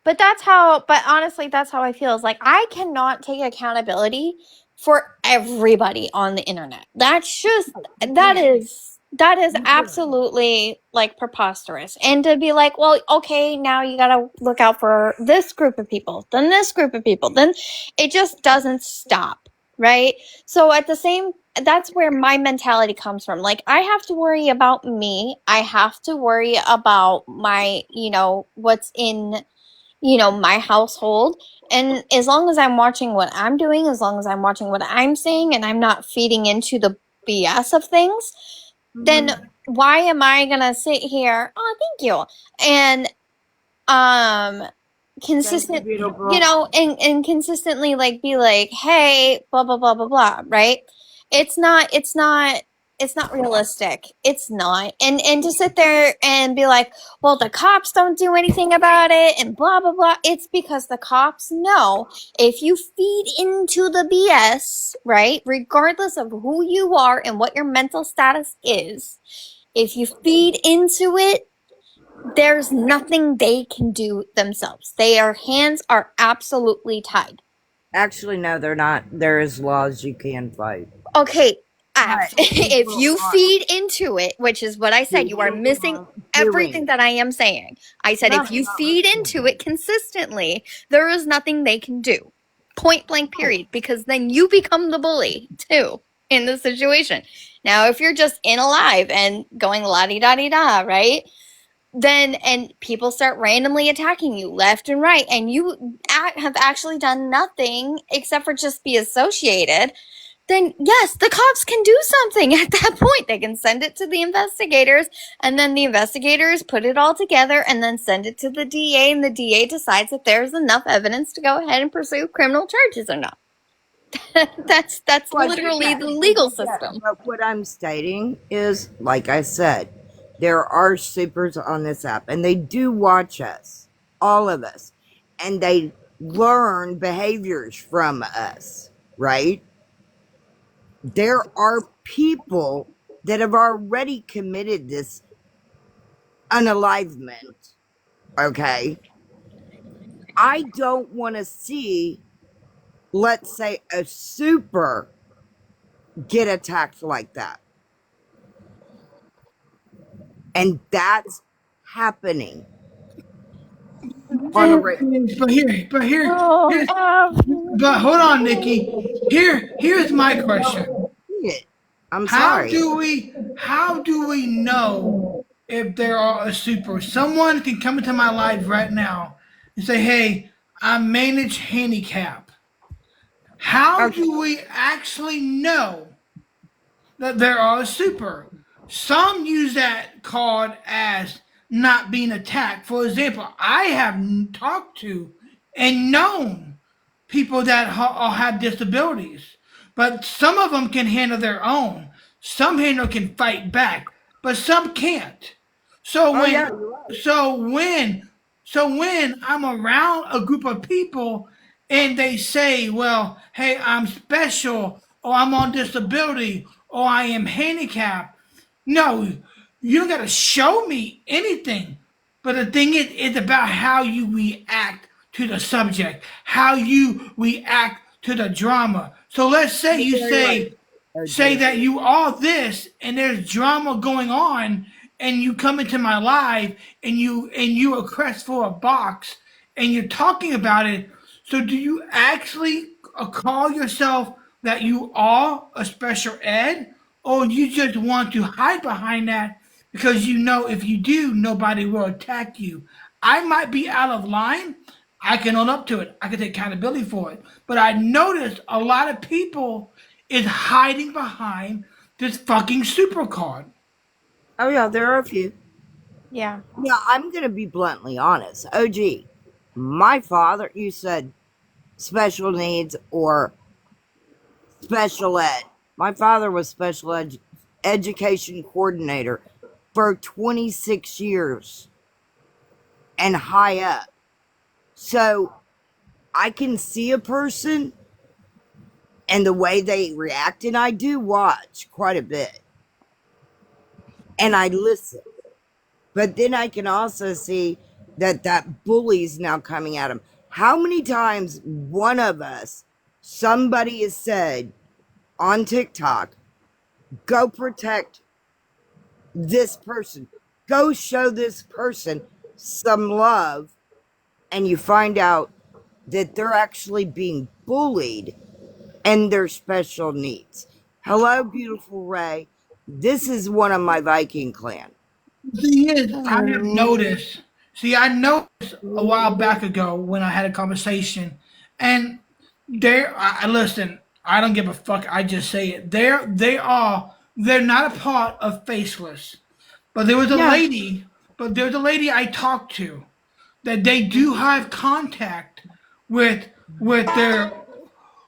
But that's how, but honestly, that's how I feel. Is like, I cannot take accountability for everybody on the internet. That's just, You that can't. is You can't. absolutely like preposterous. And to be like, well, okay, now you gotta look out for this group of people, then this group of people, then it just doesn't stop, right? So at the same, that's where my mentality comes from. Like, I have to worry about me. I have to worry about my, what's in, my household. And as long as I'm watching what I'm doing, as long as I'm watching what I'm saying, and I'm not feeding into the BS of things, then why am I gonna sit here? Oh, thank you. And um Thank you, consistent, beautiful. and consistently like be like, hey, blah blah blah blah blah, right? It's not realistic. It's not. And to sit there and be like, well, the cops don't do anything about it and blah blah blah. It's because the cops know if you feed into the BS, right? Regardless of who you are and what your mental status is, if you feed into it, there's nothing they can do themselves. Their hands are absolutely tied. Actually, no, they're not. There is laws you can fight. Okay, If people you are feed into it, which is what I said, you are people missing are everything doing. that I am saying. I said, No, if you're you not feed listening. into it consistently, there is nothing they can do. Point blank, period. Because then you become the bully too in the situation. Now, if you're just in alive and going la di da di da, right? Then, and people start randomly attacking you left and right, and you have actually done nothing except for just be associated, then yes, the cops can do something at that point. They can send it to the investigators, and then the investigators put it all together and then send it to the DA, and the DA decides if there's enough evidence to go ahead and pursue criminal charges or not. That's Well, I get literally that. the But, legal yeah, system. but what I'm stating is, like I said, there are supers on this app, and they do watch us, all of us, and they learn behaviors from us, right? There are people that have already committed this unalivement, okay? I don't want to see, let's say, a super get attacked like that. And that's happening on a rate. Here's, but hold on, Nikki. Here's my question. I'm How sorry. do we know if there are a super? Someone can come into my life right now and say, "Hey, I manage handicap." How Okay. do we actually know that there are a super? Some use that card as not being attacked. For example, I have talked to and known people that have disabilities, but some of them can handle their own. Some handle can fight back, but some can't. So Oh yeah, when, you're right. so when, so when I'm around a group of people and they say, "Well, hey, I'm special, or I'm on disability, or I am handicapped," no, you don't got to show me anything. But the thing is, it's about how you react to the subject, how you react to the drama. So let's say You're you very right, say OG. that you are this and there's drama going on, and you come into my live and you request for a box and you're talking about it. So do you actually call yourself that you are a special ed, or you just want to hide behind that because you know if you do, nobody will attack you? I might be out of line. I can own up to it. I can take accountability for it. But I noticed a lot of people is hiding behind this fucking supercard. Oh yeah, there are a few. Yeah. Yeah, I'm gonna be bluntly honest. OG, my father, you said special needs or special ed. My father was special education coordinator for 26 years and high up. So I can see a person and the way they react, and I do watch quite a bit. And I listen. But then I can also see that that bully's now coming at him. How many times one of us, somebody has said on TikTok, go protect this person, go show this person some love, and you find out that they're actually being bullied and their special needs. Hello, beautiful Ray. This is one of my Viking clan. The thing is, I have Hello. noticed. See, I noticed a while back ago when I had a conversation, and I listen. I don't give a fuck. I just say it. They're not a part of Faceless, but there was a Yeah. lady. But there's a lady I talked to that they do have contact with with their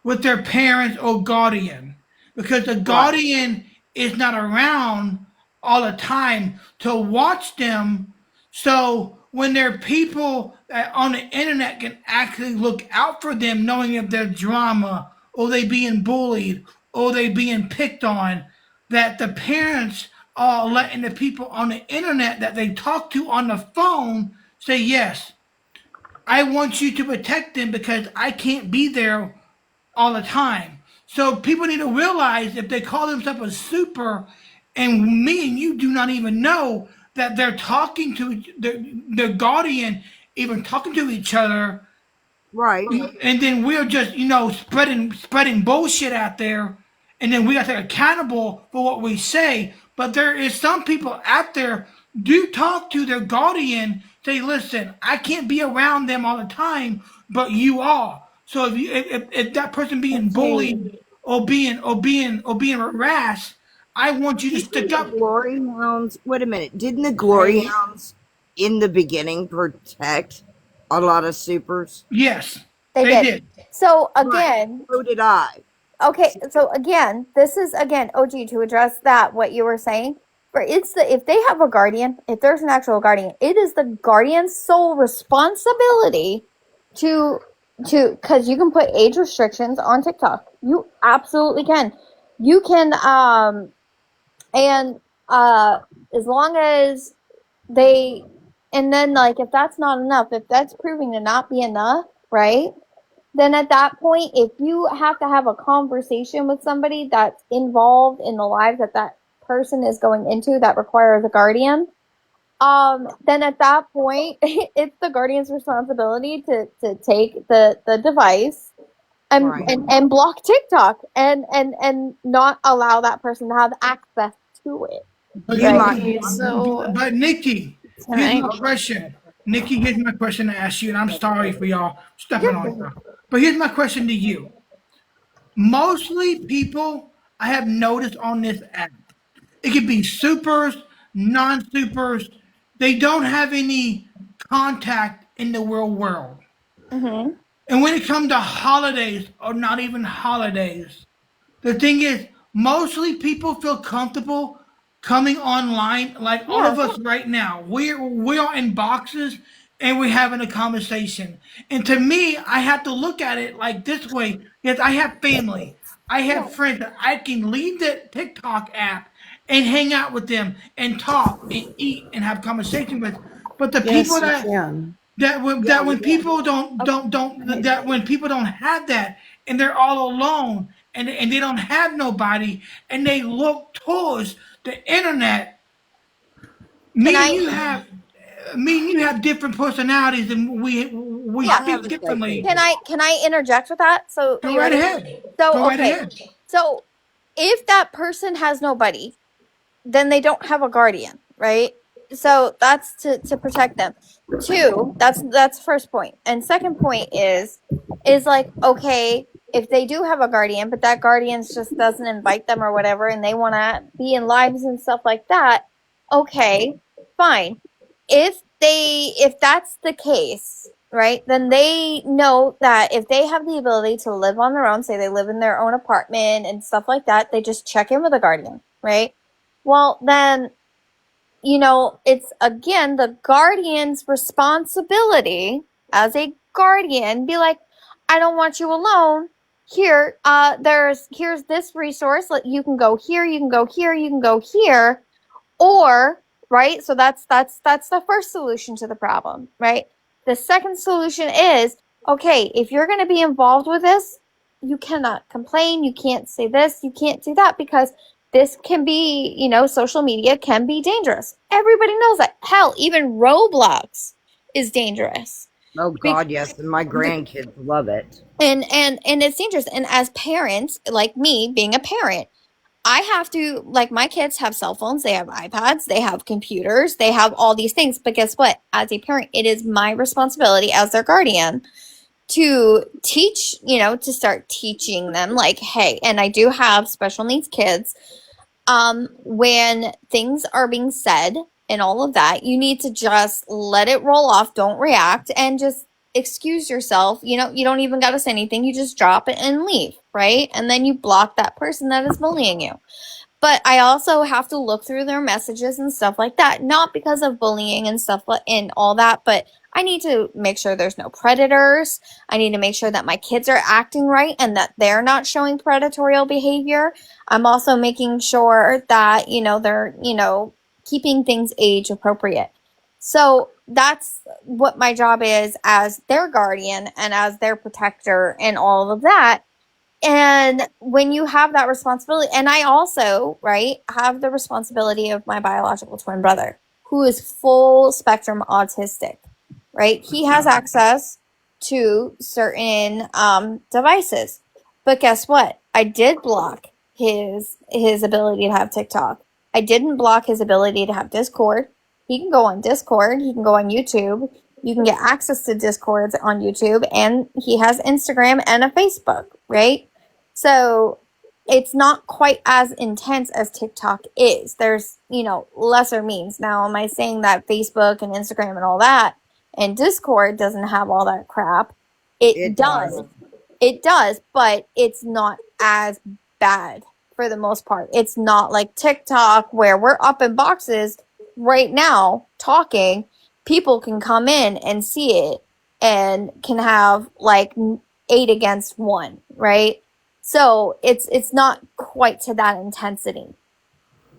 with their parents or guardian, because the Right. guardian is not around all the time to watch them. So when there are people that on the internet can actually look out for them, knowing if there's drama or they being bullied or they being picked on, that the parents are letting the people on the internet that they talk to on the phone say, yes, I want you to protect them because I can't be there all the time. So people need to realize if they call themselves a super, and me and you do not even know that they're talking to their guardian, even talking to each other, Right. and then we're just spreading bullshit out there, and then we got to take accountable for what we say. But there is some people out there do talk to their guardian, say, listen, I can't be around them all the time, but you are. So if that person being bullied or being harassed, I want you to Didn't stick the up. glory hounds, wait a minute, didn't the glory Right. hounds in the beginning protect a lot of supers? Yes, They they did. did. So Right. again, So did I. okay, so again, this is again, OG, to address that what you were saying. For it's the if they have a guardian, if there's an actual guardian, it is the guardian's sole responsibility to because you can put age restrictions on TikTok. You absolutely can. You can and as long as they and then like if that's not enough, if that's proving to not be enough, right? Then at that point, if you have to have a conversation with somebody that's involved in the lives that that person is going into that requires a guardian, then at that point, it's the guardian's responsibility to take the device and, Right. and block TikTok and not allow that person to have access to it. But You you, might. Okay, so but Nikki, can here's I? my question. Nikki, here's my question to ask you, and I'm sorry for y'all stepping You're on you. But here's my question to you. Mostly people I have noticed on this app, it could be supers, non-supers, they don't have any contact in the real world. mm-hmm. And when it comes to holidays, or not even holidays, the thing is, mostly people feel comfortable coming online, like all Yeah. of us right now. We are in boxes and we're having a conversation. And to me, I have to look at it like this way: yes, I have family, I have friends that I can leave the TikTok app and hang out with them and talk and eat and have conversation with. But the people Yes, you that can. that when people don't Okay. that when people don't have that and they're all alone and they don't have nobody and they look towards the internet, Can me and I? you have different personalities and we Yeah. I have speak a differently. statement. Can I interject with that? So Go you right ready? ahead. Go So right okay. ahead. So if that person has nobody, then they don't have a guardian, right? So that's to protect them. Two, that's first point. And second point is like, okay, if they do have a guardian, but that guardian just doesn't invite them or whatever, and they want to be in lives and stuff like that, okay, fine. If that's the case, right, then they know that if they have the ability to live on their own, say they live in their own apartment and stuff like that, they just check in with a guardian, right? Well, then, it's again the guardian's responsibility as a guardian, be like, I don't want you alone. Here, here's this resource. You can go here, you can go here, you can go here, or right. So that's the first solution to the problem, right? The second solution is, okay, if you're going to be involved with this, you cannot complain, you can't say this, you can't do that, because this can be, social media can be dangerous. Everybody knows that. Hell, even Roblox is dangerous. Oh Be- God, yes, and my grandkids love it. and it's dangerous. And as parents, like me being a parent, I have to, like, my kids have cell phones, they have iPads, they have computers, they have all these things. But guess what? As a parent, it is my responsibility as their guardian to teach, to start teaching them, like, hey, and I do have special needs kids. When things are being said and all of that, you need to just let it roll off, don't react, and just excuse yourself. You don't even got to say anything, you just drop it and leave, right? And then you block that person that is bullying you. But I also have to look through their messages and stuff like that, not because of bullying and stuff and all that, but I need to make sure there's no predators. I need to make sure that my kids are acting right and that they're not showing predatory behavior. I'm also making sure that, they're, keeping things age appropriate. So that's what my job is as their guardian and as their protector and all of that. And when you have that responsibility, and I also, right, have the responsibility of my biological twin brother, who is full spectrum autistic, right? He has access to certain devices. But guess what? I did block his ability to have TikTok. I didn't block his ability to have Discord. He can go on Discord, he can go on YouTube. You can get access to Discords on YouTube, and he has Instagram and a Facebook, right? So it's not quite as intense as TikTok is. There's, lesser means. Now, am I saying that Facebook and Instagram and all that and Discord doesn't have all that crap? It does. It does, but it's not as bad for the most part. It's not like TikTok where we're up in boxes right now talking. People can come in and see it and can have like 8 against 1, right? So it's not quite to that intensity.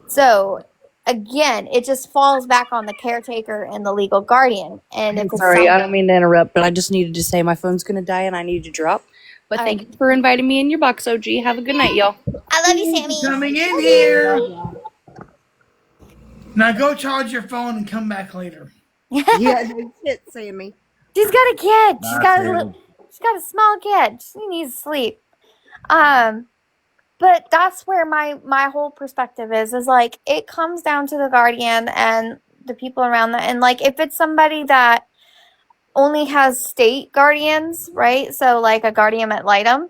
So again, it just falls back on the caretaker and the legal guardian. And if it's Sorry, I don't mean to interrupt, but I just needed to say my phone's going to die and I need to drop. But thank you for inviting me in your box, OG. Have a good night, y'all. I love you, Sammy. Coming in here. Now go charge your phone and come back later. Yeah, no shit, Sammy. She's got a kid. She's got a small kid. She needs sleep. But that's where my whole perspective is like it comes down to the guardian and the people around that. And like if it's somebody that only has state guardians, right? So like a guardian ad litem,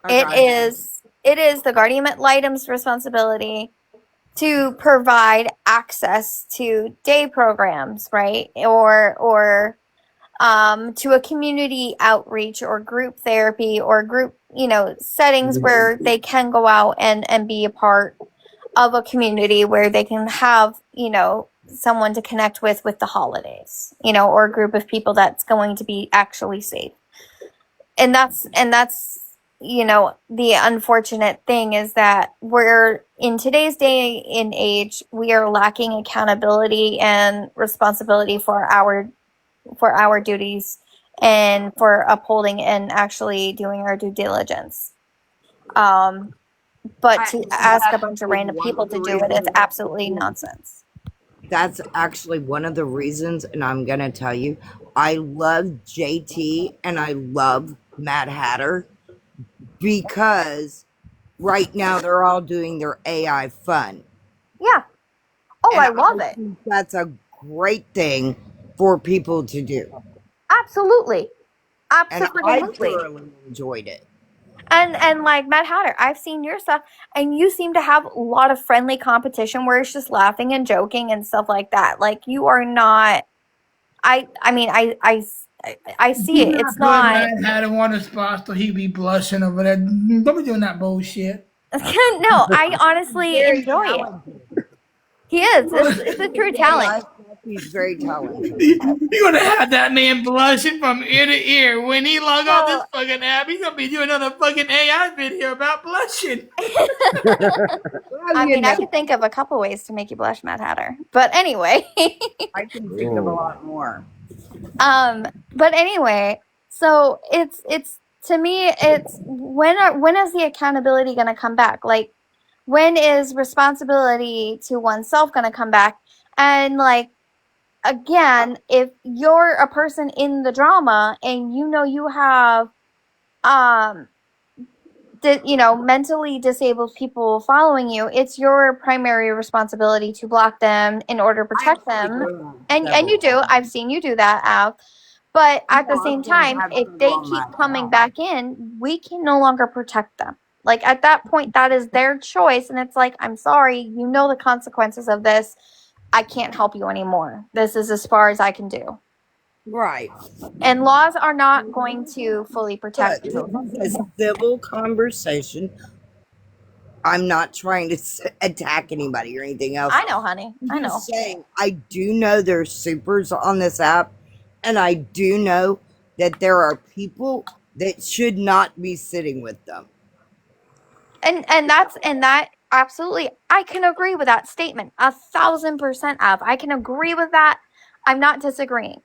it is the guardian ad litem's responsibility to provide access to day programs, right? Or to a community outreach or group therapy or group, settings where they can go out and be a part of a community where they can have, someone to connect with the holidays, or a group of people that's going to be actually safe. And that's the unfortunate thing is that we're in today's day and age, we are lacking accountability and responsibility for our duties and for upholding and actually doing our due diligence. But to ask a bunch of random people to do it is absolutely nonsense. That's actually one of the reasons, and I'm going to tell you, I love JT and I love Mad Hatter because right now they're all doing their AI fun. Yeah. Oh, I love it. That's a great thing for people to do. Absolutely. And I thoroughly enjoyed it. And like Mad Hatter, I've seen your stuff, and you seem to have a lot of friendly competition where it's just laughing and joking and stuff like that. Like you are not. I mean, I see it. It's not. Mad Hatter won a spot, so he'd be blushing over there. Don't be doing that bullshit. No, I honestly enjoy it. He is. It's a true talent. He's very talented. You're gonna have that man blushing from ear to ear when he log off this fucking app. He's gonna be doing another fucking AI video about blushing. I mean, I could think of a couple ways to make you blush, Mad Hatter. But anyway, I can think of a lot more. But anyway, so it's to me, it's when is the accountability going to come back? Like, when is responsibility to oneself going to come back? And like, again, if you're a person in the drama and you have, mentally disabled people following you, it's your primary responsibility to block them in order to protect them. And you do. I've seen you do that, Al. But at the same time, if they keep coming back in, we can no longer protect them. Like at that point, that is their choice. And it's like, I'm sorry, you know the consequences of this. I can't help you anymore. This is as far as I can do. Right. And laws are not going to fully protect you. A civil conversation. I'm not trying to attack anybody or anything else. I know, honey. I know. Just saying, I do know there's supers on this app, and I do know that there are people that should not be sitting with them. And that absolutely, I can agree with that statement 1,000%. I can agree with that. I'm not disagreeing.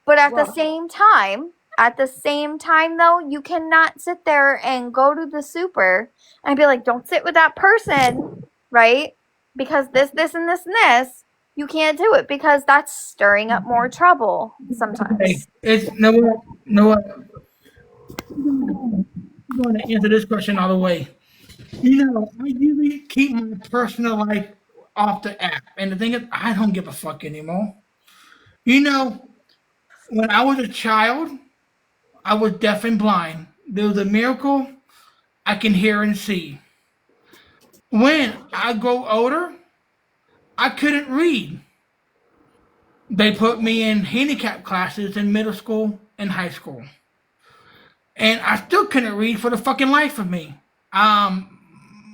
But at the same time, At the same time, though, you cannot sit there and go to the super and be like, don't sit with that person, right? Because this, and this, and this. You can't do it because that's stirring up more trouble Hey, sometimes. it's no what. I'm going to answer this question all the way. I usually keep my personal life off the app, and the thing is, I don't give a fuck anymore. You know, when I was a child, I was deaf and blind. There was a miracle I can hear and see. When I grow older, I couldn't read. They put me in handicap classes in middle school and high school. And I still couldn't read for the fucking life of me. Um,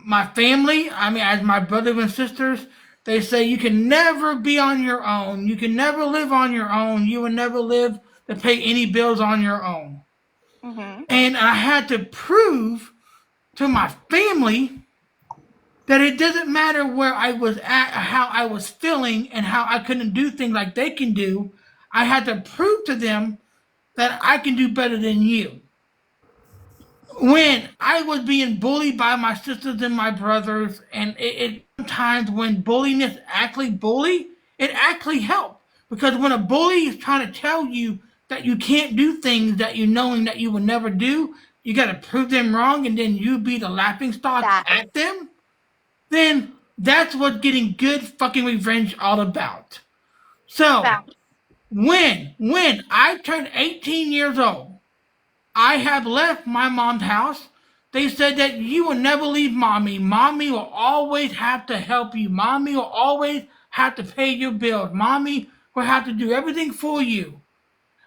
my family, I mean, as my brothers and sisters, they say you can never be on your own. You can never live on your own. You will never live to pay any bills on your own. Mm-hmm. And I had to prove to my family that it doesn't matter where I was at, how I was feeling, and how I couldn't do things like they can do. I had to prove to them that I can do better than you. When I was being bullied by my sisters and my brothers, and it sometimes when bulliness actually bully, it actually helped. Because when a bully is trying to tell you that you can't do things that you knowing that you would never do, you got to prove them wrong, and then you be the laughing stock at them. Then that's what getting good fucking revenge all about. So when I turned 18 years old, I have left my mom's house. They said that you will never leave mommy. Mommy will always have to help you. Mommy will always have to pay your bills. Mommy will have to do everything for you.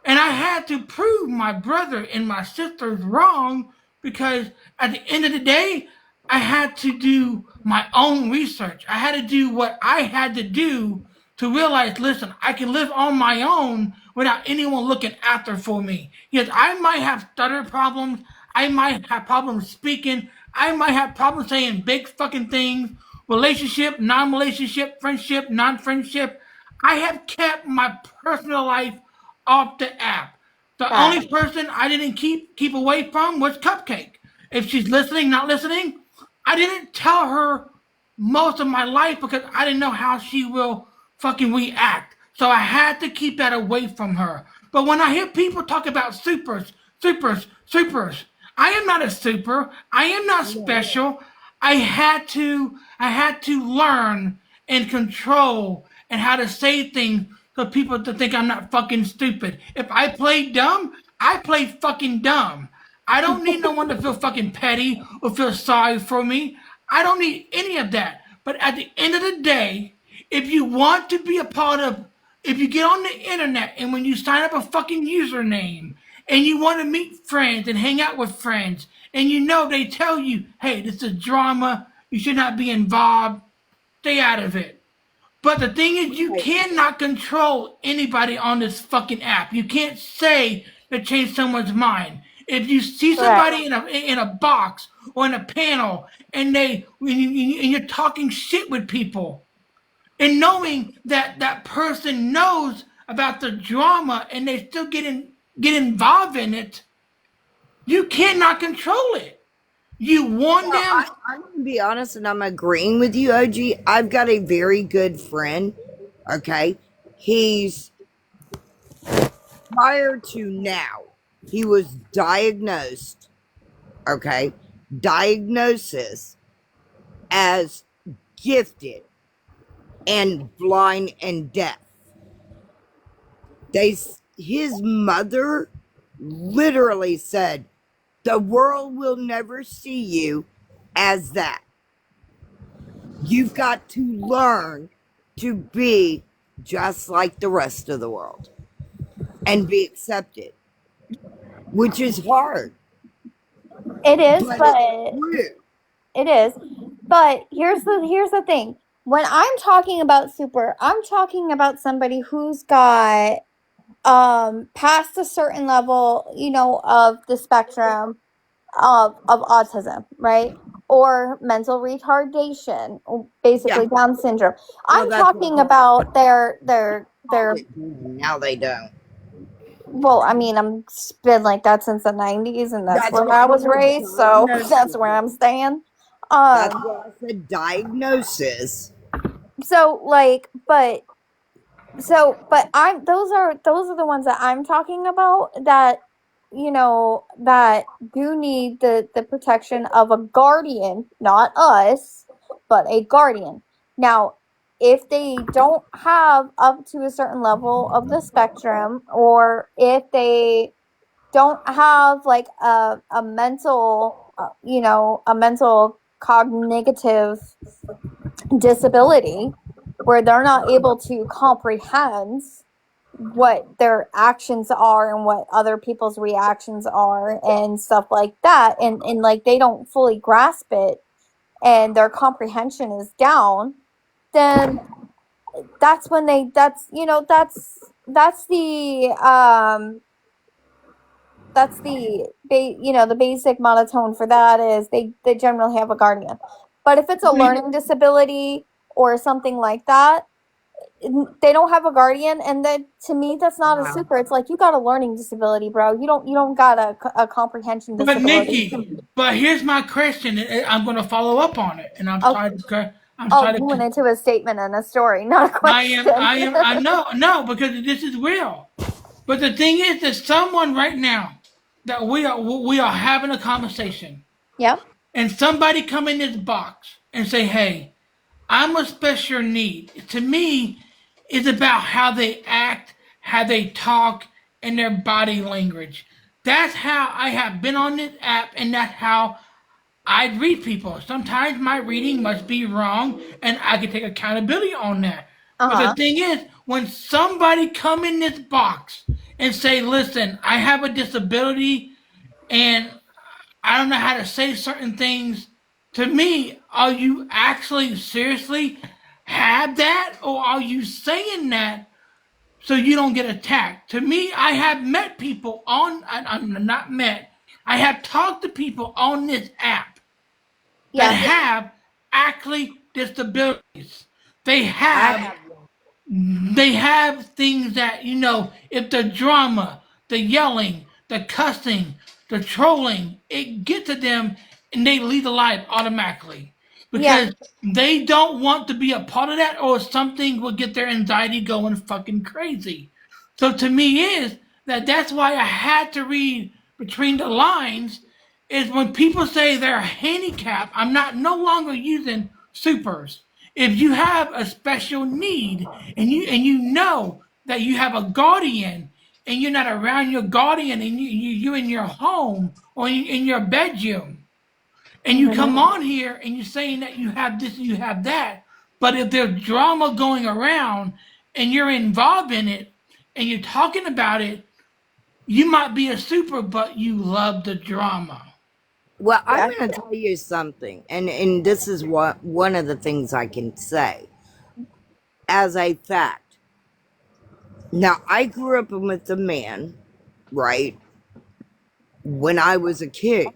And I had to prove my brother and my sisters wrong because at the end of the day, I had to do my own research. I had to do what I had to do to realize, listen, I can live on my own without anyone looking after for me. Yes, I might have stutter problems. I might have problems speaking. I might have problems saying big fucking things. Relationship, non-relationship, friendship, non-friendship. I have kept my personal life off the app. The only person I didn't keep away from was Cupcake. If she's listening, not listening, I didn't tell her most of my life because I didn't know how she will fucking react. So I had to keep that away from her. But when I hear people talk about supers, I am not a super. I am not special. I had to learn and control and how to say things for people to think I'm not fucking stupid. If I play dumb, I play fucking dumb. I don't need no one to feel fucking petty or feel sorry for me. I don't need any of that. But at the end of the day, if you want to be a part of, if you get on the internet and when you sign up a fucking username and you want to meet friends and hang out with friends and they tell you, hey, this is drama, you should not be involved, stay out of it. But the thing is, you cannot control anybody on this fucking app. You can't say to change someone's mind. If you see somebody in a box or in a panel and you're talking shit with people, and knowing that that person knows about the drama and they still get involved in it, you cannot control it. You warn them. I'm going to be honest, and I'm agreeing with you, OG. I've got a very good friend. Okay, he's prior to now, he was diagnosed. Okay, diagnosis as gifted and blind and deaf. His mother literally said, the world will never see you as that. You've got to learn to be just like the rest of the world and be accepted, which is hard. It is, but it is. But here's the thing. When I'm talking about super, I'm talking about somebody who's got past a certain level, of the spectrum of autism, right? Or mental retardation, or basically Down syndrome. I'm talking about their now they don't. Well, I mean, I'm been like that since the '90s, and that's That's where I why I was said raised, so that's where diagnosis. I'm staying. That's Um, why I said diagnosis. so like, but I'm those are the ones that I'm talking about that that do need the protection of a guardian, not us, but a guardian. Now, if they don't have up to a certain level of the spectrum, or if they don't have like a mental a mental cognitive disability where they're not able to comprehend what their actions are and what other people's reactions are and stuff like that, and like they don't fully grasp it and their comprehension is down, then that's when that's the basic monotone for that is they generally have a guardian. But if it's a learning disability or something like that, they don't have a guardian, and then to me that's not a super. It's like you got a learning disability, bro. You don't got a comprehension But disability. Nikki, but here's my question, and I'm going to follow up on it, and I'm Oh, sorry to, I'm oh, sorry you went to. into a statement and a story, not a question. I know, no, because this is real. But the thing is that someone right now that we are having a conversation, Yep. and somebody come in this box and say, "Hey, I'm a special need." To me, it's about how they act, how they talk, and their body language. That's how I have been on this app, and that's how I read people. Sometimes my reading must be wrong, and I can take accountability on that. But the Uh-huh. thing is, when somebody come in this box and say, "Listen, I have a disability, and I don't know how to say certain things," to me, are you actually seriously have that, or are you saying that so you don't get attacked? To me, I have met people on, I'm not met, I have talked to people on this app that Yeah. have actually disabilities. They I have have one. they have things that, if the drama, the yelling, the cussing, the trolling, it gets to them, and they leave the life automatically Yeah. because they don't want to be a part of that, or something will get their anxiety going fucking crazy. So to me is that's why I had to read between the lines, is when people say they're handicapped, I'm not no longer using supers. If you have a special need, and you know that you have a guardian, and you're not around your guardian, and you in your home, or in your bedroom, and you come Mhm. on here and you're saying that you have this and you have that, but if there's drama going around and you're involved in it and you're talking about it, you might be a super, but you love the drama. Well, I'm Yeah. going to tell you something, and this is what one of the things I can say as a fact. Now, I grew up with a man, right, when I was a kid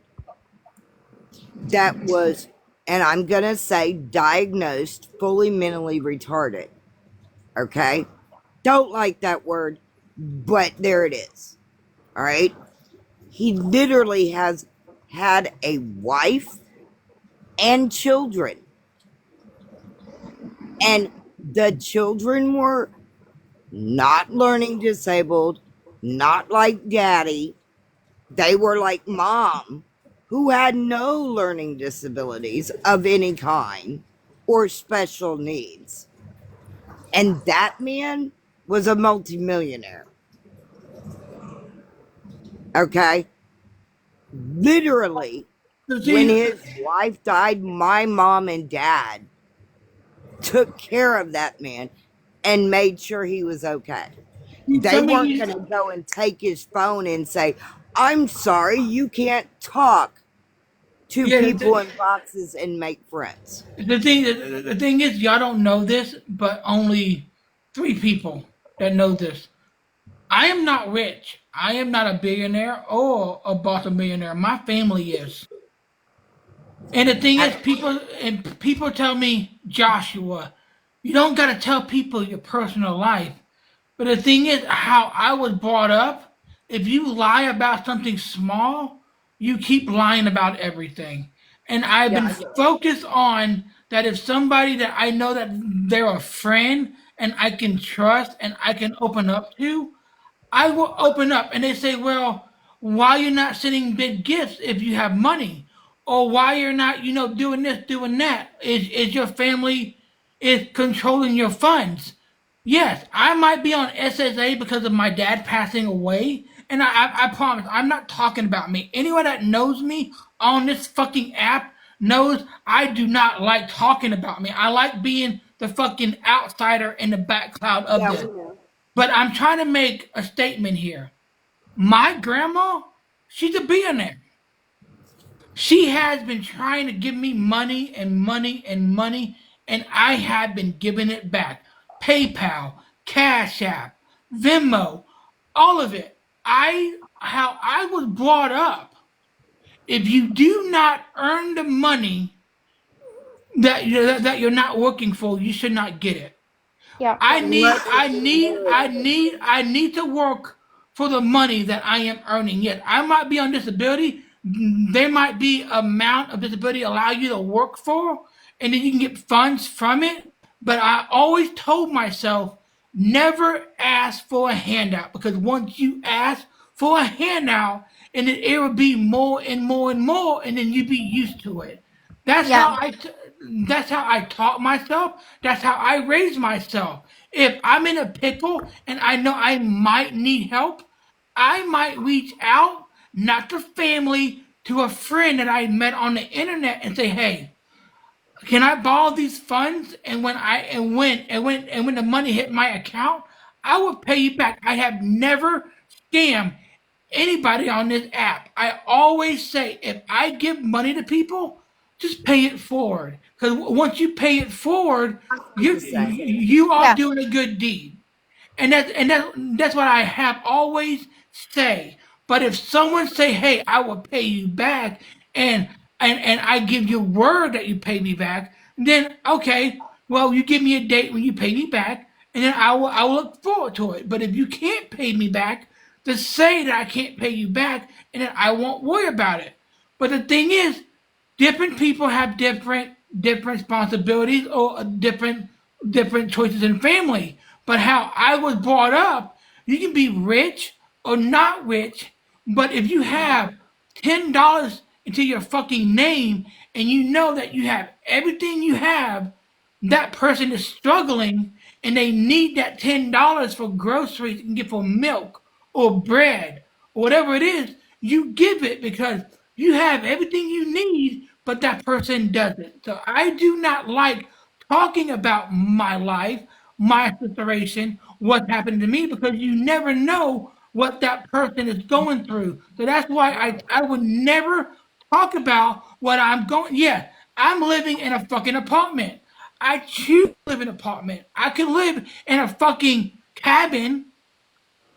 that was, and I'm going to say diagnosed fully mentally retarded. Okay? Don't like that word, but there it is. All right? He literally has had a wife and children. And the children were not learning disabled, not like daddy. They were like mom, who had no learning disabilities of any kind or special needs. And that man was a multimillionaire. Okay? Literally, So when see, his wife died, my mom and dad took care of that man and made sure he was okay. They some of weren't you, going to go and take his phone and say, "I'm sorry, you can't talk to yeah. people in boxes and make friends." The thing is, y'all don't know this, but only 3 people that know this. I am not rich. I am not a billionaire or a boss of millionaire. My family is. And the thing is, I, people tell me, "Joshua, you don't gotta tell people your personal life." But the thing is, how I was brought up. if you lie about something small, you keep lying about everything. And I've Yeah, been I get focused on that if somebody that I know that they're a friend and I can trust and I can open up to, I will open up. And they say, well, why you're not sending big gifts if you have money? Or why you're not, doing this, doing that? Is your family is controlling your funds? Yes, I might be on SSA because of my dad passing away. And I promise, I'm not talking about me. Anyone that knows me on this fucking app knows I do not like talking about me. I like being the fucking outsider in the back cloud of Yeah, this. we know. But I'm trying to make a statement here. My grandma, she's a billionaire. She has been trying to give me money and money and money, and I have been giving it back. PayPal, Cash App, Venmo, all of it. How I was brought up. If you do not earn the money that you're not working for, you should not get it. Yeah. Unless it's inherited. I need to work for the money that I am earning. Yes, I might be on disability. There might be amount of disability allow you to work for, and then you can get funds from it. But I always told myself never ask for a handout because once you ask for a handout, and it will be more and more and more, and then you be used to it. That's Yeah. how that's how I taught myself. That's how I raised myself. If I'm in a pickle and I know I might need help, I might reach out, not to family, to a friend that I met on the internet and say, "Hey, can I borrow these funds?" And when the money hit my account, I will pay you back. I have never scammed anybody on this app. I always say if I give money to people, just pay it forward. Because once you pay it forward, It's you the same. you are Yeah. doing a good deed. That's what I have always say. But if someone say, "Hey, I will pay you back," and and I give you word that you pay me back, then okay, well you give me a date when you pay me back, and then I will look forward to it. But if you can't pay me back, just say that I can't pay you back, and then I won't worry about it. But the thing is, different people have different responsibilities or different choices in family. But how I was brought up, you can be rich or not rich, but if you have $10 into your fucking name and you know that you have everything you have, that person is struggling and they need that $10 for groceries and get for milk or bread or whatever it is, you give it because you have everything you need, but that person doesn't. So I do not like talking about my life, my situation, what happened to me, because you never know what that person is going through. So that's why I would never talk about what I'm going. Yeah, I'm living in a fucking apartment. I choose to live in an apartment. I could live in a fucking cabin,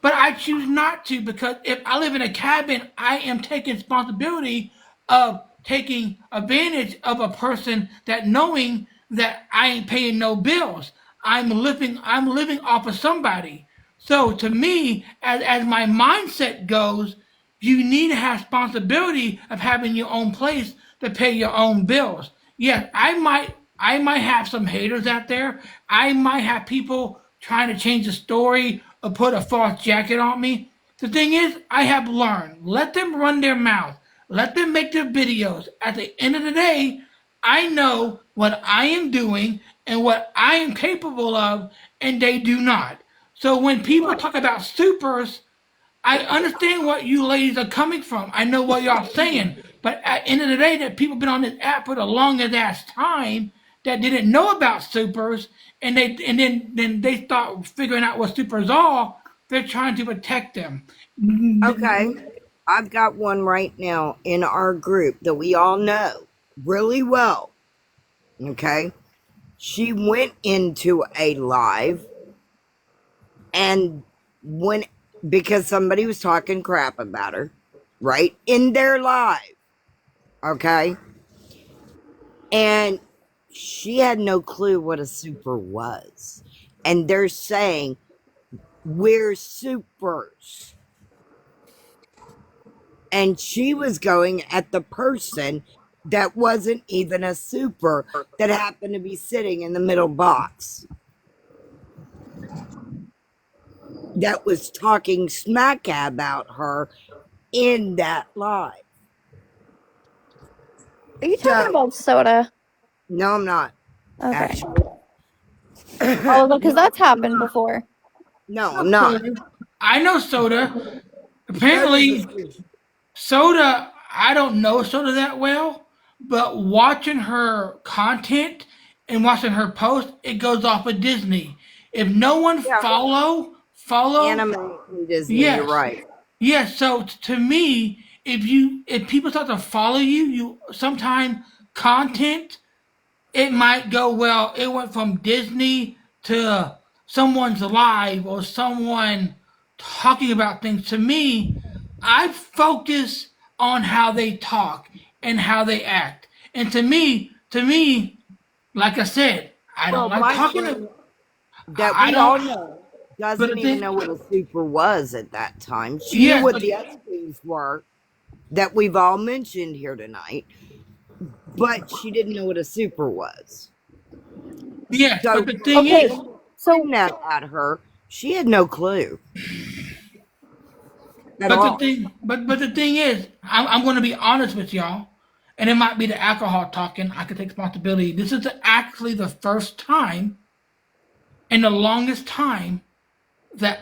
but I choose not to because if I live in a cabin, I am taking responsibility of taking advantage of a person that knowing that I ain't paying no bills. I'm living off of somebody. So to me, as my mindset goes, you need to have responsibility of having your own place to pay your own bills. Yes, I might have some haters out there. I might have people trying to change the story or put a false jacket on me. The thing is, I have learned. Let them run their mouth. Let them make their videos. At the end of the day, I know what I am doing and what I am capable of, and they do not. So when people talk about supers, I understand what you ladies are coming from. I know what y'all saying. But at the end of the day, that people been on this app for the longest ass time that didn't know about supers, and then they start figuring out what supers are. They're trying to protect them. Okay. I've got one right now in our group that we all know really well. Okay. She went into a live and when because somebody was talking crap about her, right? In their live. Okay. And she had no clue what a super was. And they're saying, we're supers. and she was going at the person that wasn't even a super that happened to be sitting in the middle box that was talking smack about her in that live. Are you talking about Soda? No, I'm not. Okay. Actually. Oh, because that's happened before. No, I'm not. I know Soda. Apparently, Soda, I don't know Soda that well, but watching her content and watching her post, it goes off of Disney. If no one Yeah, follow, anime and Disney, you're yes, right. yes. So to me, if people start to follow you, you sometime content it might go well. It went from Disney to someone's live or someone talking about things. To me, I focus on how they talk and how they act. And to me, like I said, I don't Well, like my talking. friend that I we all don't. know But doesn't the even thing, know what a super was at that time. She knew yes, what but the other things were that we've all mentioned here tonight, but she didn't know what a super was. yes, So but the thing Okay, is, so that at her, she had no clue at but the all. thing, but the thing is, I'm going to be honest with y'all, and it might be the alcohol talking. I can take responsibility. This is actually the first time in the longest time that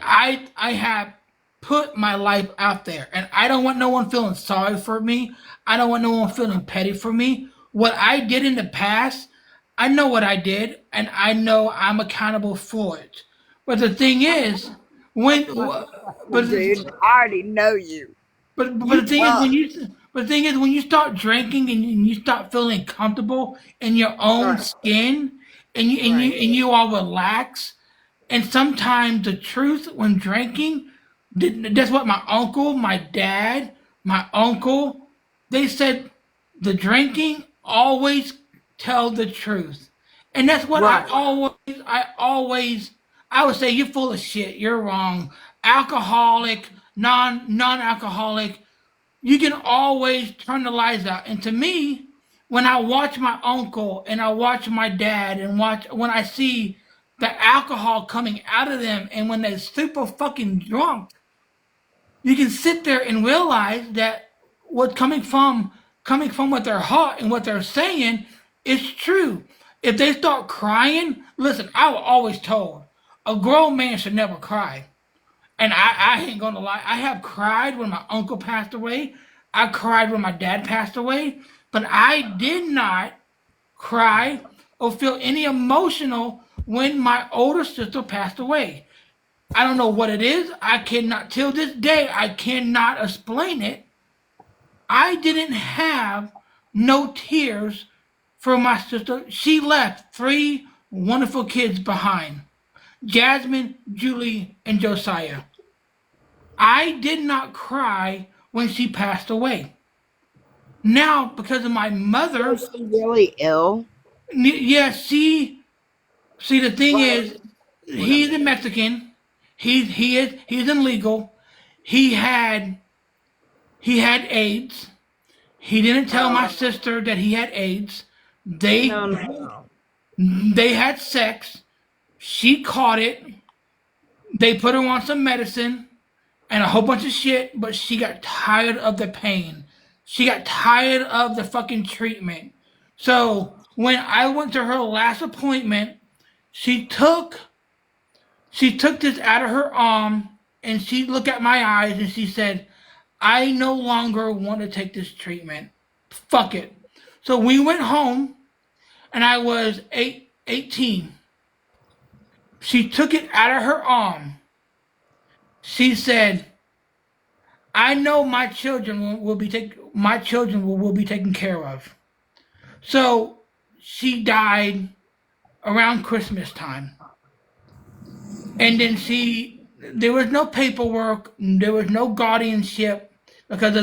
I have put my life out there, and I don't want no one feeling sorry for me. I don't want no one feeling petty for me. What I did in the past, I know what I did, and I know I'm accountable for it. But the thing is, when but Dude, I already know you. but You the thing is tough. when you start drinking and you start feeling comfortable in your own Right. skin Right. and you all relax and sometimes the truth when drinking, that's what my uncle, my dad, my uncle, they said the drinking always tell the truth. And that's what Right. I would say you're full of shit. You're wrong. Alcoholic, non-alcoholic, you can always turn the lights out. And to me, when I watch my uncle and I watch my dad and watch when I see the alcohol coming out of them and when they're super fucking drunk, you can sit there and realize that what coming from what their heart and what they're saying is true. If they start crying, listen, I was always told a grown man should never cry. And I ain't gonna lie, I have cried when my uncle passed away. I cried when my dad passed away, but I did not cry or feel any emotional when my older sister passed away. I don't know what it is. I cannot, till this day, I cannot explain it. I didn't have no tears for my sister. She left three wonderful kids behind: Jasmine, Julie, and Josiah. I did not cry when she passed away. Now, because of my mother, Was she really ill? yeah, see, the thing Well, is, what I he's a mean. Mexican. He's illegal. He had he had AIDS. He didn't tell my sister that he had AIDS. No, They no. they had sex. She caught it. They put her on some medicine and a whole bunch of shit, but she got tired of the pain. She got tired of the fucking treatment. So when I went to her last appointment, she took she took this out of her arm and she looked at my eyes and she said, I no longer want to take this treatment. Fuck it. So we went home and I was 18. She took it out of her arm. She said, I know my children will be taken care of. So she died around Christmas time. And then there was no paperwork, there was no guardianship because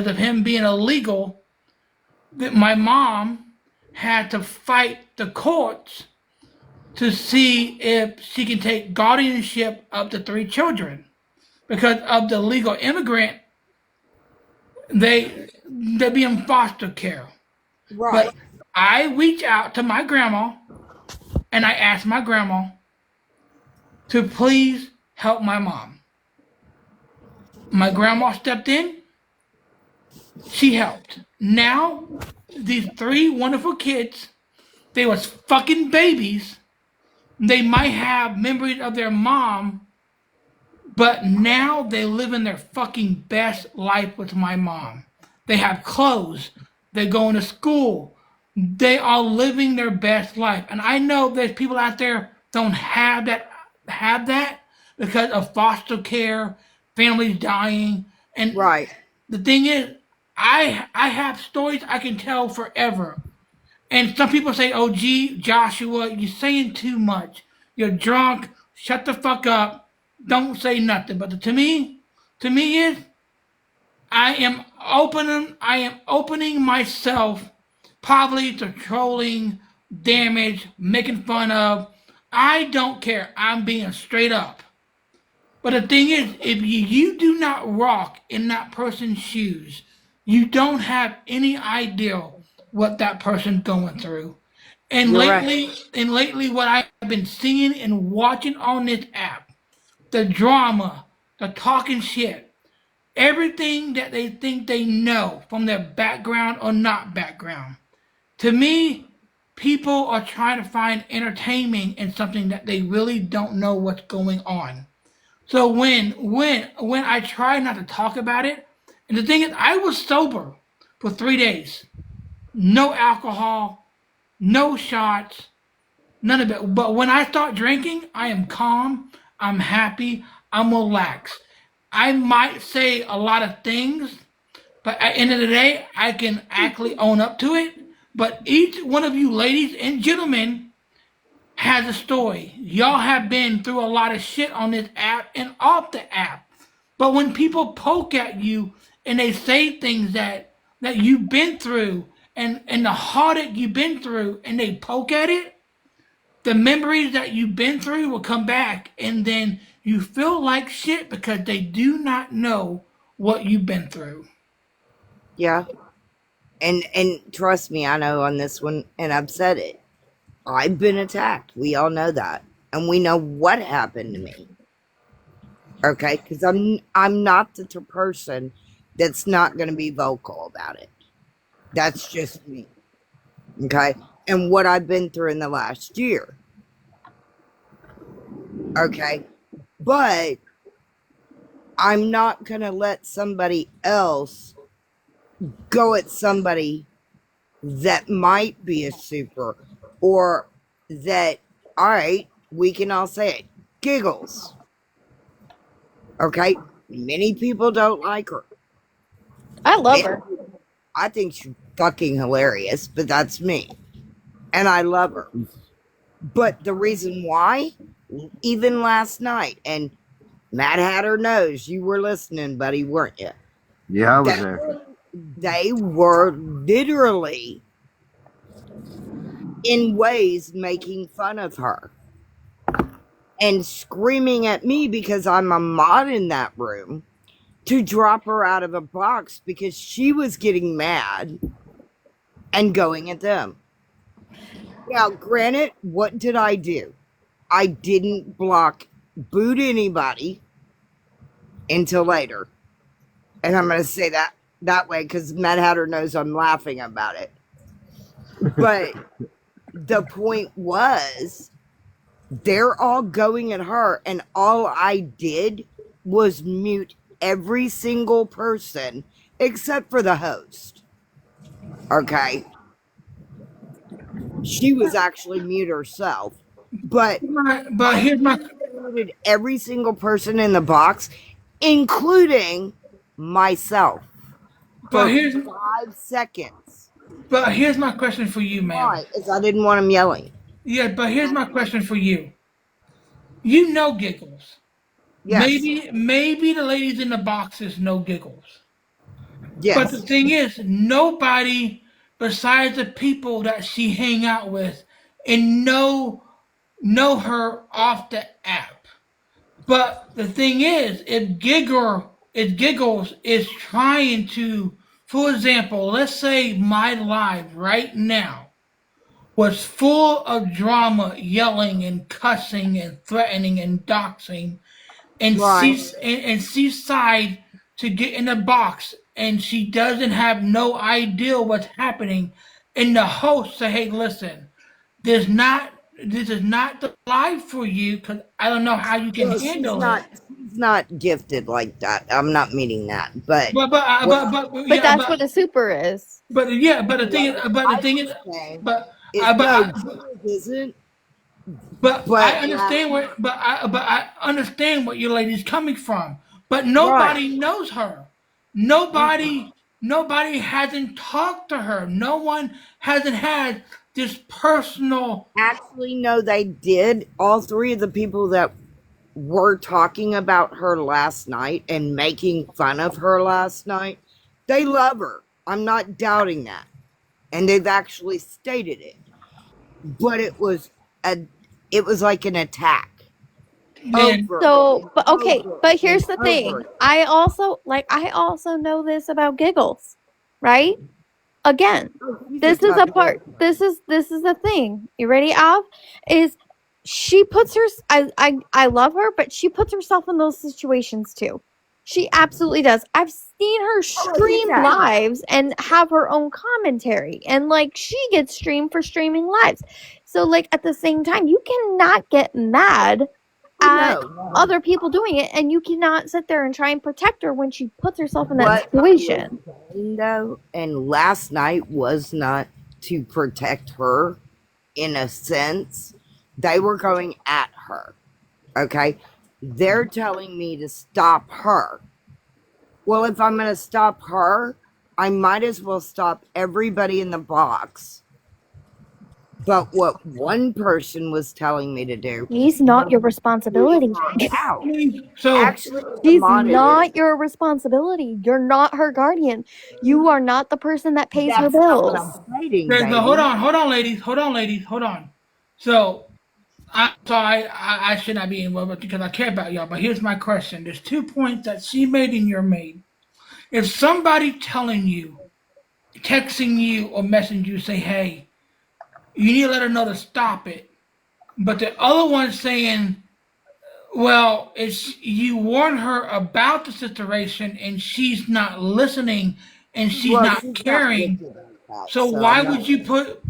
of him being illegal. That my mom had to fight the courts to see if she can take guardianship of the three children because of the legal immigrant They be in foster care. Right. But I reach out to my grandma and I ask my grandma to please help my mom. My grandma stepped in. She helped. Now these three wonderful kids, they was fucking babies. They might have memories of their mom, but now they live in their fucking best life with my mom. They have clothes. They're going to school. They are living their best life. And I know there's people out there don't have that because of foster care, families dying. And Right. the thing is, I have stories I can tell forever. And some people say, "Oh, gee, Joshua, you're saying too much. You're drunk. Shut the fuck up. Don't say nothing." But to me is I am opening myself probably to trolling, damage, making fun of. I don't care. I'm being straight up. But the thing is, if you do not rock in that person's shoes, you don't have any idea what that person's going through. And You're right. lately, what I've been seeing and watching on this app, the drama, the talking shit, everything that they think they know from their background or not background. To me, people are trying to find entertainment in something that they really don't know what's going on. So when I try not to talk about it, and the thing is, I was sober for 3 days, no alcohol, no shots, none of it. But when I start drinking, I am calm, I'm happy, I'm relaxed. I might say a lot of things, but at the end of the day, I can actually own up to it. But each one of you ladies and gentlemen has a story. Y'all have been through a lot of shit on this app and off the app. But when people poke at you and they say things that you've been through and the heartache you've been through and they poke at it, the memories that you've been through will come back and then you feel like shit because they do not know what you've been through. Yeah. And trust me, I know on this one, and I've said it. I've been attacked. We all know that. And we know what happened to me. Okay? Because I'm not the person that's not going to be vocal about it. That's just me. Okay? And what I've been through in the last year. Okay? But I'm not going to let somebody else go at somebody that might be a super, or that, all right, we can all say it, giggles. Okay? Many people don't like her. I love her. I think she's fucking hilarious, but that's me. And I love her. But the reason why, even last night, and Mad Hatter knows you were listening, buddy, weren't you? Yeah, I was there. They were literally in ways making fun of her and screaming at me because I'm a mod in that room to drop her out of a box because she was getting mad and going at them. Now, granted, what did I do? I didn't boot anybody until later. And I'm going to say that way because Mad Hatter knows I'm laughing about it. But the point was, they're all going at her, and all I did was mute every single person except for the host. Okay? She was actually mute herself. But here's my muted every single person in the box, including myself. but For here's 5 seconds. but here's my question for you, ma'am. Why? Because I didn't want him yelling. Yeah, but here's my question for you. You know Giggles. Yes. Maybe the ladies in the boxes know Giggles. Yes. But the thing is, nobody besides the people that she hang out with and know her off the app. But the thing is, if Giggle is Giggles is trying to, for example, let's say my live right now was full of drama, yelling and cussing and threatening and doxing, and Right. she's side to get in the box, and she doesn't have no idea what's happening. And the host say, "Hey, listen, there's not. This is not the live for you because I don't know how you can Well, handle it." she's not gifted like that. I'm not meaning that, but what But Yeah, that's what a super is. but the thing is, I was saying but is I but no, I, Jules isn't. but I But last understand where but I understand what your lady's coming from. But right. nobody knows her. Nobody hasn't talked to her. No one hasn't had this personal. Actually, no, they did. All three of the people that were talking about her last night and making fun of her last night, they love her. I'm not doubting that. And they've actually stated it. But it was like an attack. Man, Over So, and but okay, over but and here's the thing. over. I also know this about Giggles, right? Again, Oh, she's a tough cookie. this is the thing. You ready, Av? Is she puts her I love her, but she puts herself in those situations too. She absolutely does. I've seen her Oh, stream yeah. lives and have her own commentary, and like she gets streamed for streaming lives. So like at the same time, you cannot get mad at No. other people doing it, and you cannot sit there and try and protect her when she puts herself in that What I was situation. saying though, and last night was not to protect her in a sense. They were going at her. Okay. They're telling me to stop her. Well, if I'm going to stop her, I might as well stop everybody in the box. But what one person was telling me to do He's not your was boot responsibility. her out. so Actually, the She's monitor, not your responsibility. You're not her guardian. You are not the person that pays her that's not what bills. I'm stating, no, hold baby. on, ladies, hold on. So I'm sorry, I should not be involved with because I care about y'all. But here's my question: there's 2 points that she made and you're made. If somebody telling you, texting you, or messaging you say, "Hey, you need to let her know to stop it," but the other one saying, "Well, it's you warn her about the situation and she's not listening and she's Well, not she's not caring." gifted like that, So so I'm not.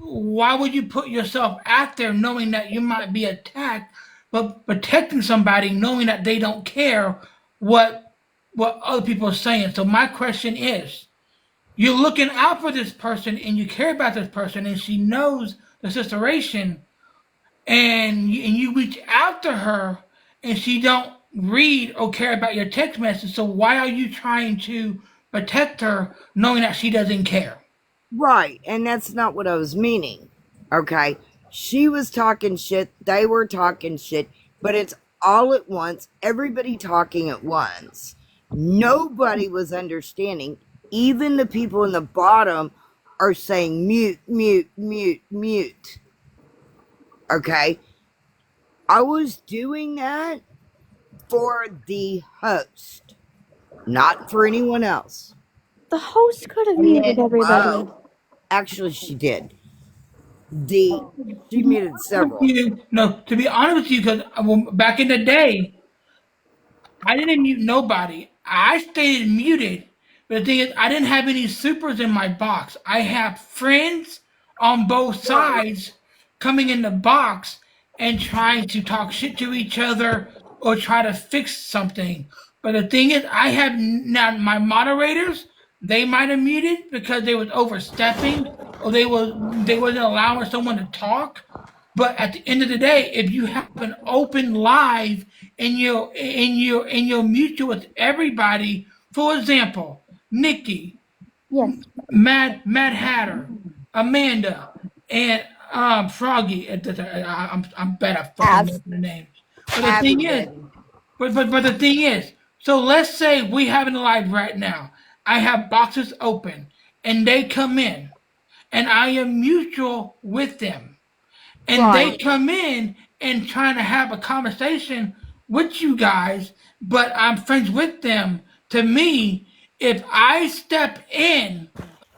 why would you put yourself out there knowing that you might be attacked, but protecting somebody knowing that they don't care what other people are saying? So my question is, you're looking out for this person and you care about this person and she knows the situation and you reach out to her and she don't read or care about your text message. So why are you trying to protect her knowing that she doesn't care? Right, and that's not what I was meaning. Okay, she was talking shit, they were talking shit, but it's all at once, everybody talking at once. Nobody was understanding. Even the people in the bottom are saying mute, mute, mute, mute. Okay, I was doing that for the host, not for anyone else. The host could have And muted then, everybody. actually, she did. She muted several. No, to be honest with you, because back in the day, I didn't mute nobody. I stayed muted. But the thing is, I didn't have any supers in my box. I have friends on both Right. sides coming in the box and trying to talk shit to each other or try to fix something. But the thing is, I have now my moderators. They might have muted because they was overstepping or they wasn't allowing someone to talk. But at the end of the day, if you have an open live and you're mutual with everybody, for example, Nikki, Yes. Mad Hatter, Amanda, and Froggy. I'm bad at fucking Abs. knowing the names. But the Abby, thing is, baby. but the thing is, so let's say we have it live right now. I have boxes open and they come in and I am mutual with them and they Right. come in and trying to have a conversation with you guys, but I'm friends with them to me, if I step in,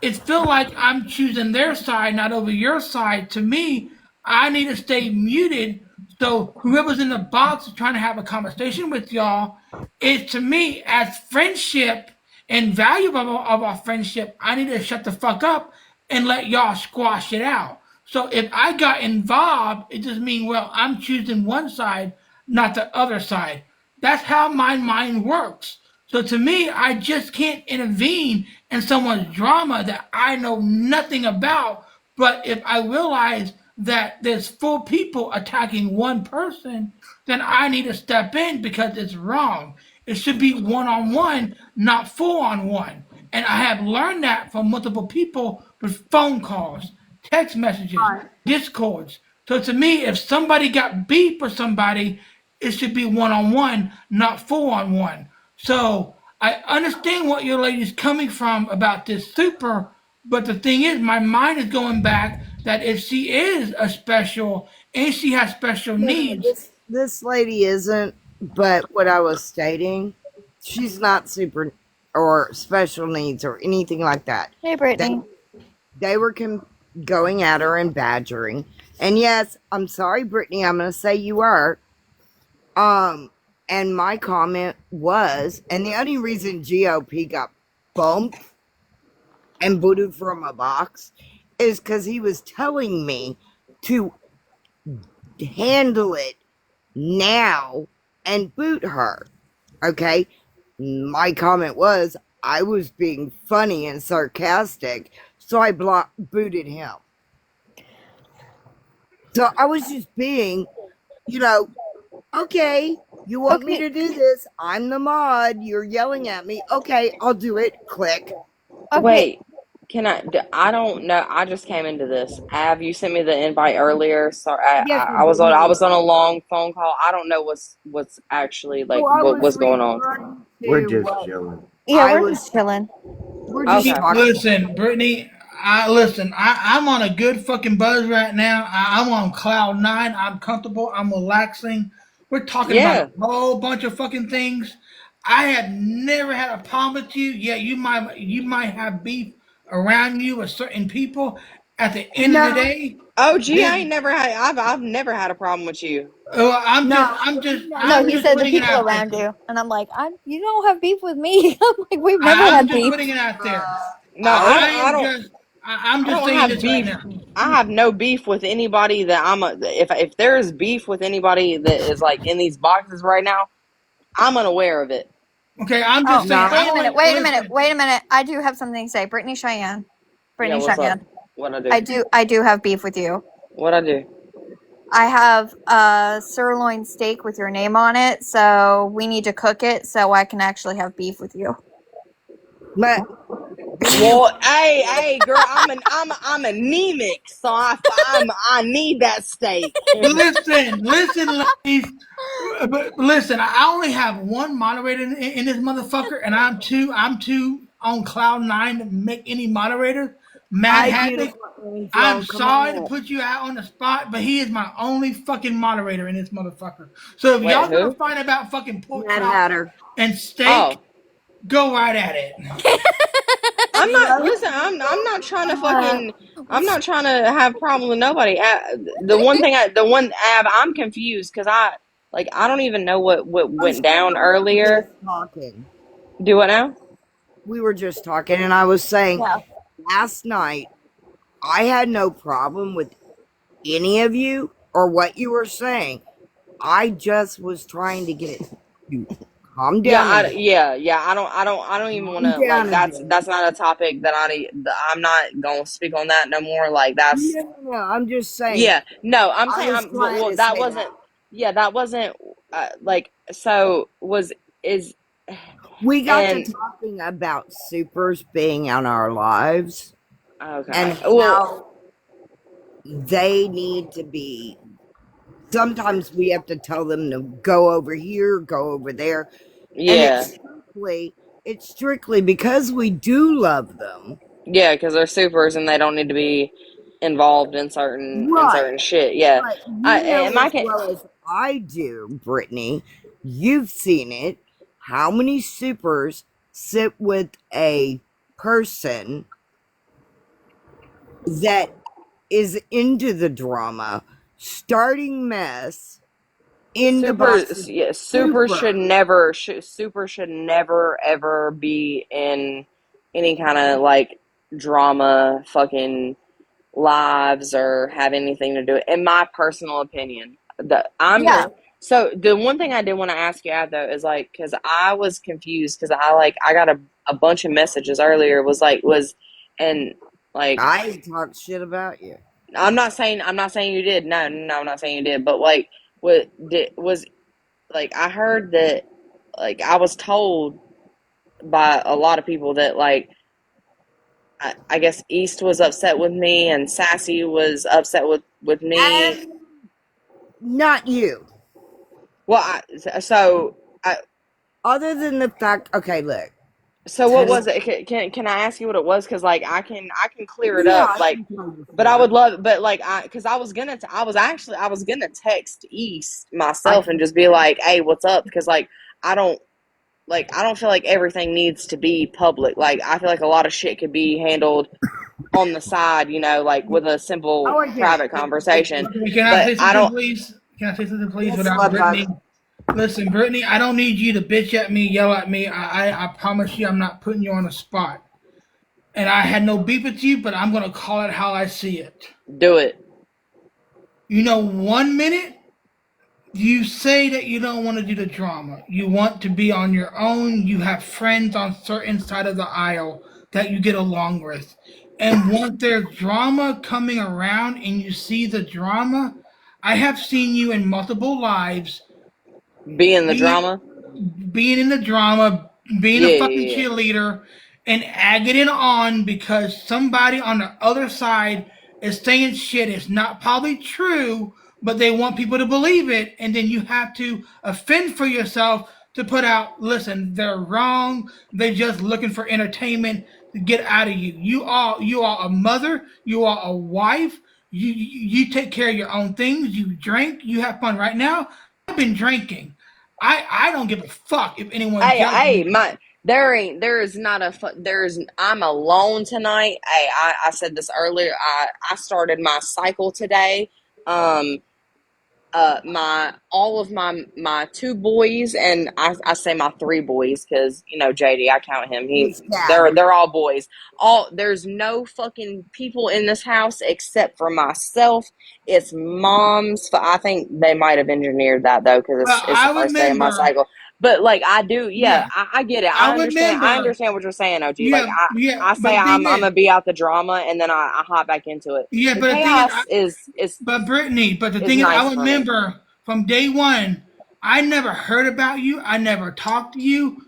it feel like I'm choosing their side, not over your side. To me, I need to stay muted. So whoever's in the box is trying to have a conversation with y'all, it to me as friendship and value of our friendship, I need to shut the fuck up and let y'all squash it out. So if I got involved, it just means well, I'm choosing one side, not the other side. That's how my mind works. So to me, I just can't intervene in someone's drama that I know nothing about. But if I realize that there's four people attacking one person, then I need to step in because it's wrong. It should be one on one, not four on one. And I have learned that from multiple people with phone calls, text messages, discords. So to me, if somebody got beef with somebody, it should be one on one, not four on one. So I understand what your lady's coming from about this super, but the thing is, my mind is going back that if she is a special and she has special No, needs, this lady isn't. But what I was stating, she's not super or special needs or anything like that. Hey, Brittany. They were going at her and badgering. And yes, I'm sorry, Brittany. I'm going to say you are. And my comment was, and the only reason GOP got bumped and booted from a box is because he was telling me to handle it now and boot her. Okay? My comment was, I was being funny and sarcastic, so I booted him. So I was just being, okay, you want me to do this? I'm the mod. You're yelling at me. Okay, I'll do it. Click. Okay. Wait, I don't know. I just came into this. Av, you sent me the invite earlier. Sorry, Yes, I was on. I was on a long phone call. I don't know what's actually like I what was what's going on. referring We're to just what chilling. Yeah, I we're was. just chilling. We're just Okay. talking. listen, Brittany, I'm on a good fucking buzz right now. I'm on cloud nine. I'm comfortable. I'm relaxing. We're talking about Yeah. a whole bunch of fucking things. I have never had a problem with you. Yeah, you might have beef around you with certain people. At the end of the No, day, Oh, gee, I this ain't never had. I've never had a problem with you. I'm just no, I'm just No, I'm he just said the putting it people out there. around you, and I'm like, you don't have beef with me. I'm like, we've never I'm had just beef. putting it out there. No, I I'm I just don't saying have this right beef. now. I have no beef with anybody that if there is beef with anybody that is like in these boxes right now, I'm unaware of it. Okay, I'm Oh, just saying. no. I wait a only minute, wait a minute, listen. wait a minute. I do have something to say. Brittany Cheyenne. Yeah, Brittany what's up? Cheyenne. What I do? I do have beef with you. What I do? I have a sirloin steak with your name on it, so we need to cook it so I can actually have beef with you. But when you Well, hey, girl, I'm anemic, so I need that steak. Listen, ladies. But listen, I only have one moderator in this motherfucker, and I'm too on cloud nine to make any moderator. Mad I get Havoc. what means I'm wrong, come sorry to on. put you out on the spot, but he is my only fucking moderator in this motherfucker. So if Wait, y'all gonna who? fight about fucking pork Mad chop Hatter. and steak, Oh, go right at it. I'm You not. know? Listen, I'm not trying to fucking. I'm not trying to have problem with nobody. The one Av, I'm confused because I don't even know what Oh, went Sarah, down we were earlier. just talking. Do what now? We were just talking, and I was saying Yeah. last night I had no problem with any of you or what you were saying. I just was trying to get it to calm down a bit. Yeah. I don't even want Calm to like. down a bit. That's not a topic that I'm not gonna speak on that no more. Like that's No. I'm just saying. yeah. No, I'm I saying was trying well to that say wasn't. that. Yeah, that wasn't like so was is We got to and talking about supers being on our lives and okay. Well, how they need to be. Sometimes we have to tell them to go over here, go over there, and yeah. it's strictly because we do love them. Yeah, because they're supers and they don't need to be involved in Right. certain shit. Yeah, But I you know and I as can. well as I do, Brittany, you've seen it. How many supers sit with a person that is into the drama, starting mess in the box of Super should never ever be in any kind of like drama fucking lives or have anything to do it. In my personal opinion, Yeah. so the one thing I did want to ask you out though is like, because I was confused because I got a bunch of messages earlier and like I talked shit about you. I'm not saying you did. No, I'm not saying you did. But like, what did was like? I heard that like I was told by a lot of people that like I guess East was upset with me and Sassy was upset with me. Not you. Well, other than the fact, okay, look. So what was it? Can I ask you what it was? Because like I can clear it up. Yeah, Like, but I would love, but like because I was gonna text East myself and just be like, hey, what's up? Because like I don't feel like everything needs to be public. Like I feel like a lot of shit could be handled on the side, you know, like with a simple private conversation. Okay, can I But say I something, don't. please? Can I say something, please, Yes, without Brittany? Listen, Brittany, I don't need you to bitch at me, yell at me. I promise you I'm not putting you on the spot. And I had no beef with you, but I'm going to call it how I see it. Do it. You know, 1 minute you say that you don't want to do the drama. You want to be on your own. You have friends on certain side of the aisle that you get along with. And once there's drama coming around and you see the drama, I have seen you in multiple lives Being the drama. being in the drama, being a fucking Yeah. cheerleader, and egging it on because somebody on the other side is saying shit. It's not probably true, but they want people to believe it, and then you have to offend for yourself to put out. Listen, they're wrong. They're just looking for entertainment to get out of you. You are a mother. You are a wife. You take care of your own things. You drink. You have fun. Right now, I've been drinking. I don't give a fuck if anyone judges Hey, me. I'm alone tonight. Hey, I said this earlier. I started my cycle today. My all of my two boys, and I say my three boys because you know JD, I count him. They're all boys. There's no fucking people in this house except for myself. It's mom's. I think they might have engineered that though because Well, it's the I first day of my remember. cycle. But like I do, yeah, Yeah, I get it. I I remember. understand what you're saying, OG. Like Yeah, yeah. I But say the thing I'm is, gonna be out the drama, and then I hop back into it. yeah, The but the thing is, chaos but Brittany, but the is thing is, I nice for me. remember from day one, I never heard about you. I never talked to you.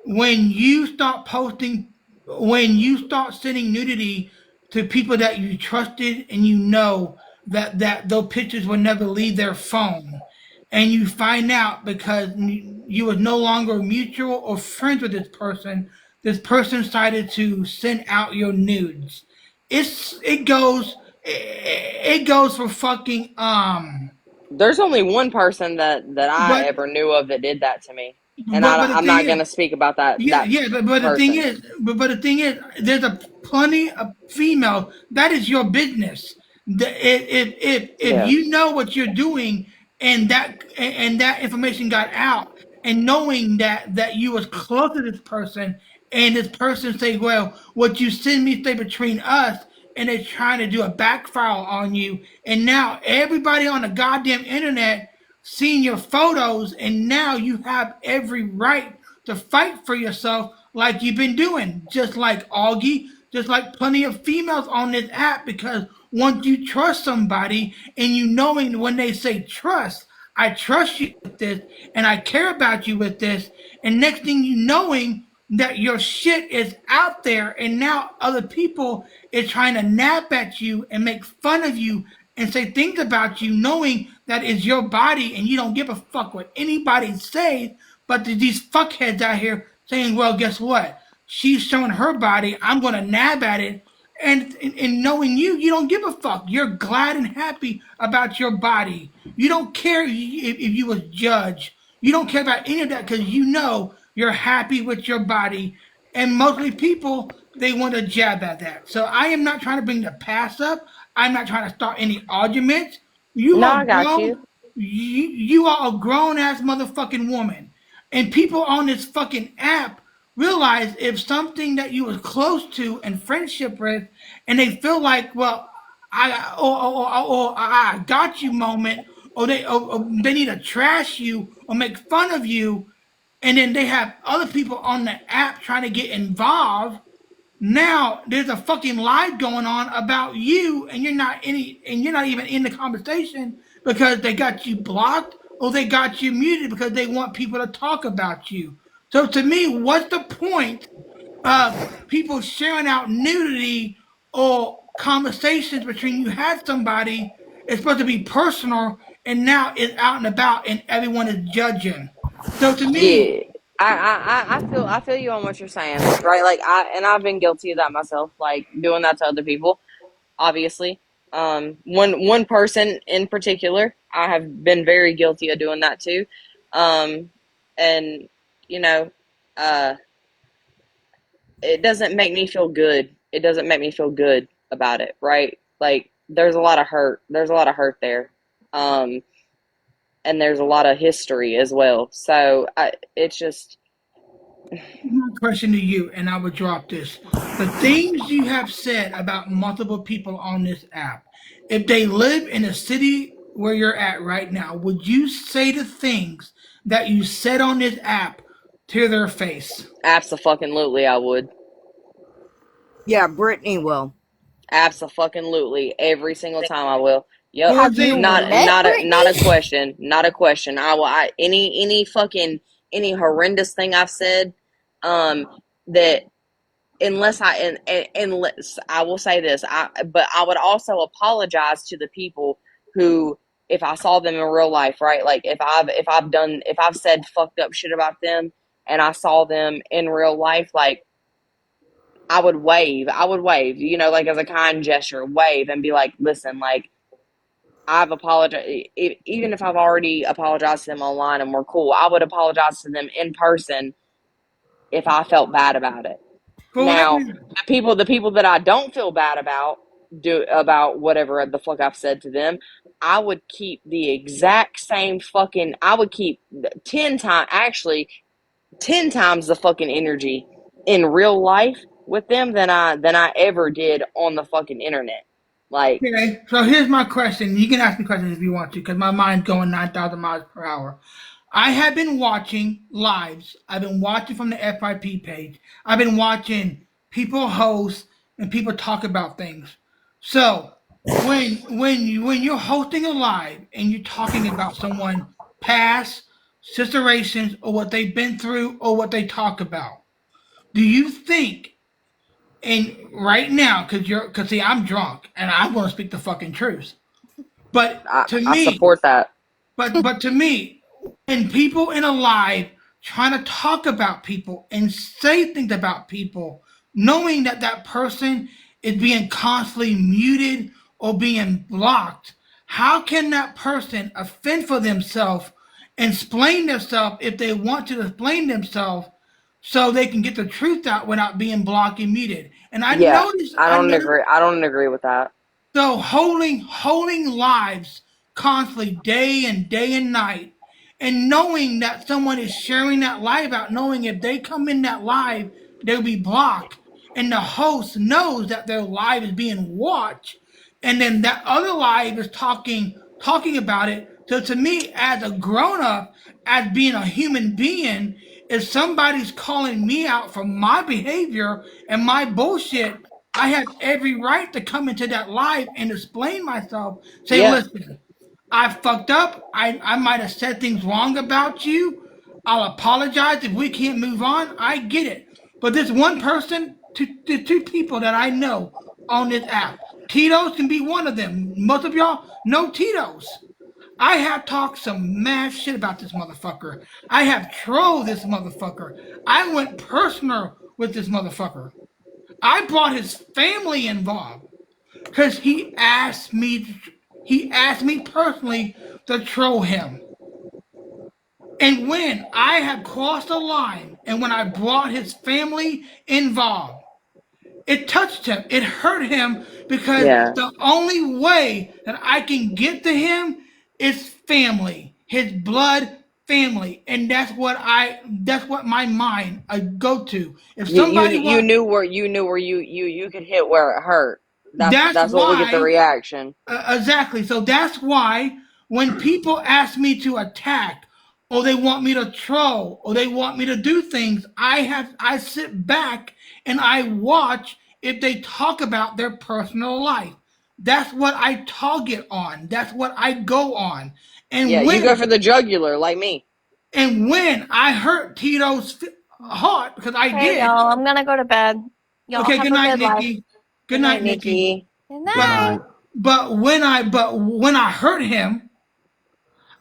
When you start posting, when you start sending nudity to people that you trusted and you know that those pictures will never leave their phone, and you find out because you was no longer mutual or friends with this person decided to send out your nudes. It goes for fucking There's only one person that I but ever knew of that did that to me, and but the I'm thing not is, gonna speak about yeah, that yeah, but the thing person. is, but the thing is, there's a plenty of female. That is your business. If Yeah. you know what you're doing, and that information got out, and knowing that you was close to this person, and this person say, well, what you send me stay between us, and they're trying to do a backfire on you, and now everybody on the goddamn internet seeing your photos, and now you have every right to fight for yourself like you've been doing, just like Augie, just like plenty of females on this app. Because once you trust somebody and you knowing when they say trust, I trust you with this and I care about you with this, and next thing you knowing that your shit is out there and now other people is trying to nap at you and make fun of you and say things about you knowing that it's your body and you don't give a fuck what anybody says, but these fuckheads out here saying, well, guess what? She's showing her body. I'm going to nab at it. And in knowing you, you don't give a fuck. You're glad and happy about your body. You don't care if you was judged. You don't care about any of that because you know you're happy with your body. and mostly people they want to jab at that. So I am not trying to bring the past up. I'm not trying to start any arguments. You No, are I got you. grown. You are a grown ass motherfucking woman, and people on this fucking app realize if something that you was close to and friendship with, and they feel like, well, or I got you moment, or they need to trash you or make fun of you, and then they have other people on the app trying to get involved. Now there's a fucking live going on about you, and you're not even in the conversation because they got you blocked or they got you muted because they want people to talk about you. So to me, what's the point of people sharing out nudity or conversations between you had somebody? It's supposed to be personal, and now it's out and about, and everyone is judging. So to me, Yeah. I feel you on what you're saying, right? Like I've been guilty of that myself, like doing that to other people, obviously. One person in particular, I have been very guilty of doing that too. And you know, uh it doesn't make me feel good. It doesn't make me feel good about it, right? Like there's a lot of hurt. There's a lot of hurt there. Um and there's a lot of history as well. So it's just my question to you, and I would drop this. The things you have said about multiple people on this app, if they live in a city where you're at right now, would you say the things that you said on this app to their face? absolutely I would. Yeah, Brittany will. Absolutely. Every single time I will. Yep. For Have you example, met Not a Brittany? question. Not a question. Any fucking any horrendous thing I've said, that unless unless I will say this, but I would also apologize to the people who, if I saw them in real life, right? Like if I've said fucked up shit about them and I saw them in real life, like I would wave, like as a kind gesture, wave and be like, listen, like I've apologized. Even if I've already apologized to them online and we're cool, I would apologize to them in person if I felt bad about it. for whatever, Now, the people that I don't feel bad about do about whatever the fuck I've said to them, I would keep the exact same fucking. I would keep 10 times, actually 10 times the fucking energy in real life with them than I ever did on the fucking internet. Like, okay, so here's my question. You can ask me questions if you want to, because my mind's going 9,000 miles per hour. I have been watching lives. I've been watching from the FIP page. I've been watching people host and people talk about things. So when you're hosting a live and you're talking about someone past situations or what they've been through or what they talk about, do you think, and right now, because see, I'm drunk and I want to speak the fucking truth, but to I me, support that. but to me, when people in a live trying to talk about people and say things about people, knowing that that person is being constantly muted or being blocked, how can that person offend for themselves and explain themselves if they want to explain themselves so they can get the truth out without being blocked and muted? And Yeah, I noticed I don't agree with that. so holding lives constantly day and night, and knowing that someone is sharing that live out, knowing if they come in that live, they'll be blocked, and the host knows that their live is being watched, and then that other live is talking about it. So to me, as a grown up, as being a human being, if somebody's calling me out for my behavior and my bullshit, I have every right to come into that live and explain myself. Say, Yeah, listen, I fucked up. I might have said things wrong about you. I'll apologize if we can't move on. I get it. But this one person, the two people that I know on this app, Tito's can be one of them. Most of y'all know Tito's. I have talked some mad shit about this motherfucker. I have trolled this motherfucker. I went personal with this motherfucker. I brought his family involved because he asked me personally to troll him. And when I have crossed a line and when I brought his family involved, it touched him. It hurt him because Yeah. the only way that I can get to him is family, his blood family. And that's what my mind I go to. If somebody You want knew where you could hit where it hurt. that's That's what we get the why reaction. exactly. So that's why when people ask me to attack, or they want me to troll, or they want me to do things, I sit back and I watch if they talk about their personal life. That's what I target on. That's what I go on. Yeah, And you go when for the jugular like me. and when I hurt Tito's heart because I Hey, did. y'all. I'm gonna go to bed. Y'all Okay, have good a night, good life. Nikki. Good Good night, night, Nikki. Nikki. Good Good night. night. But when I hurt him,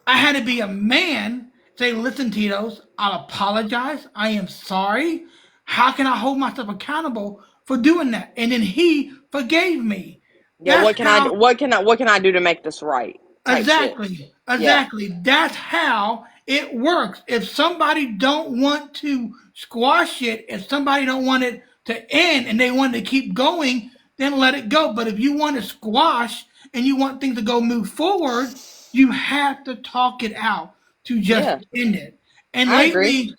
I had to be a man. Say, listen, Tito's, I'll apologize. I am sorry. How can I hold myself accountable for doing that? And then he forgave me. Yeah, That's what can I how do? What can I do to make this right? Type shit. exactly, Yeah. exactly. That's how it works. If somebody don't want to squash it, if somebody don't want it to end and they want to keep going, then let it go. But if you want to squash and you want things to go move forward, you have to talk it out to just Yeah. end it. And I agree.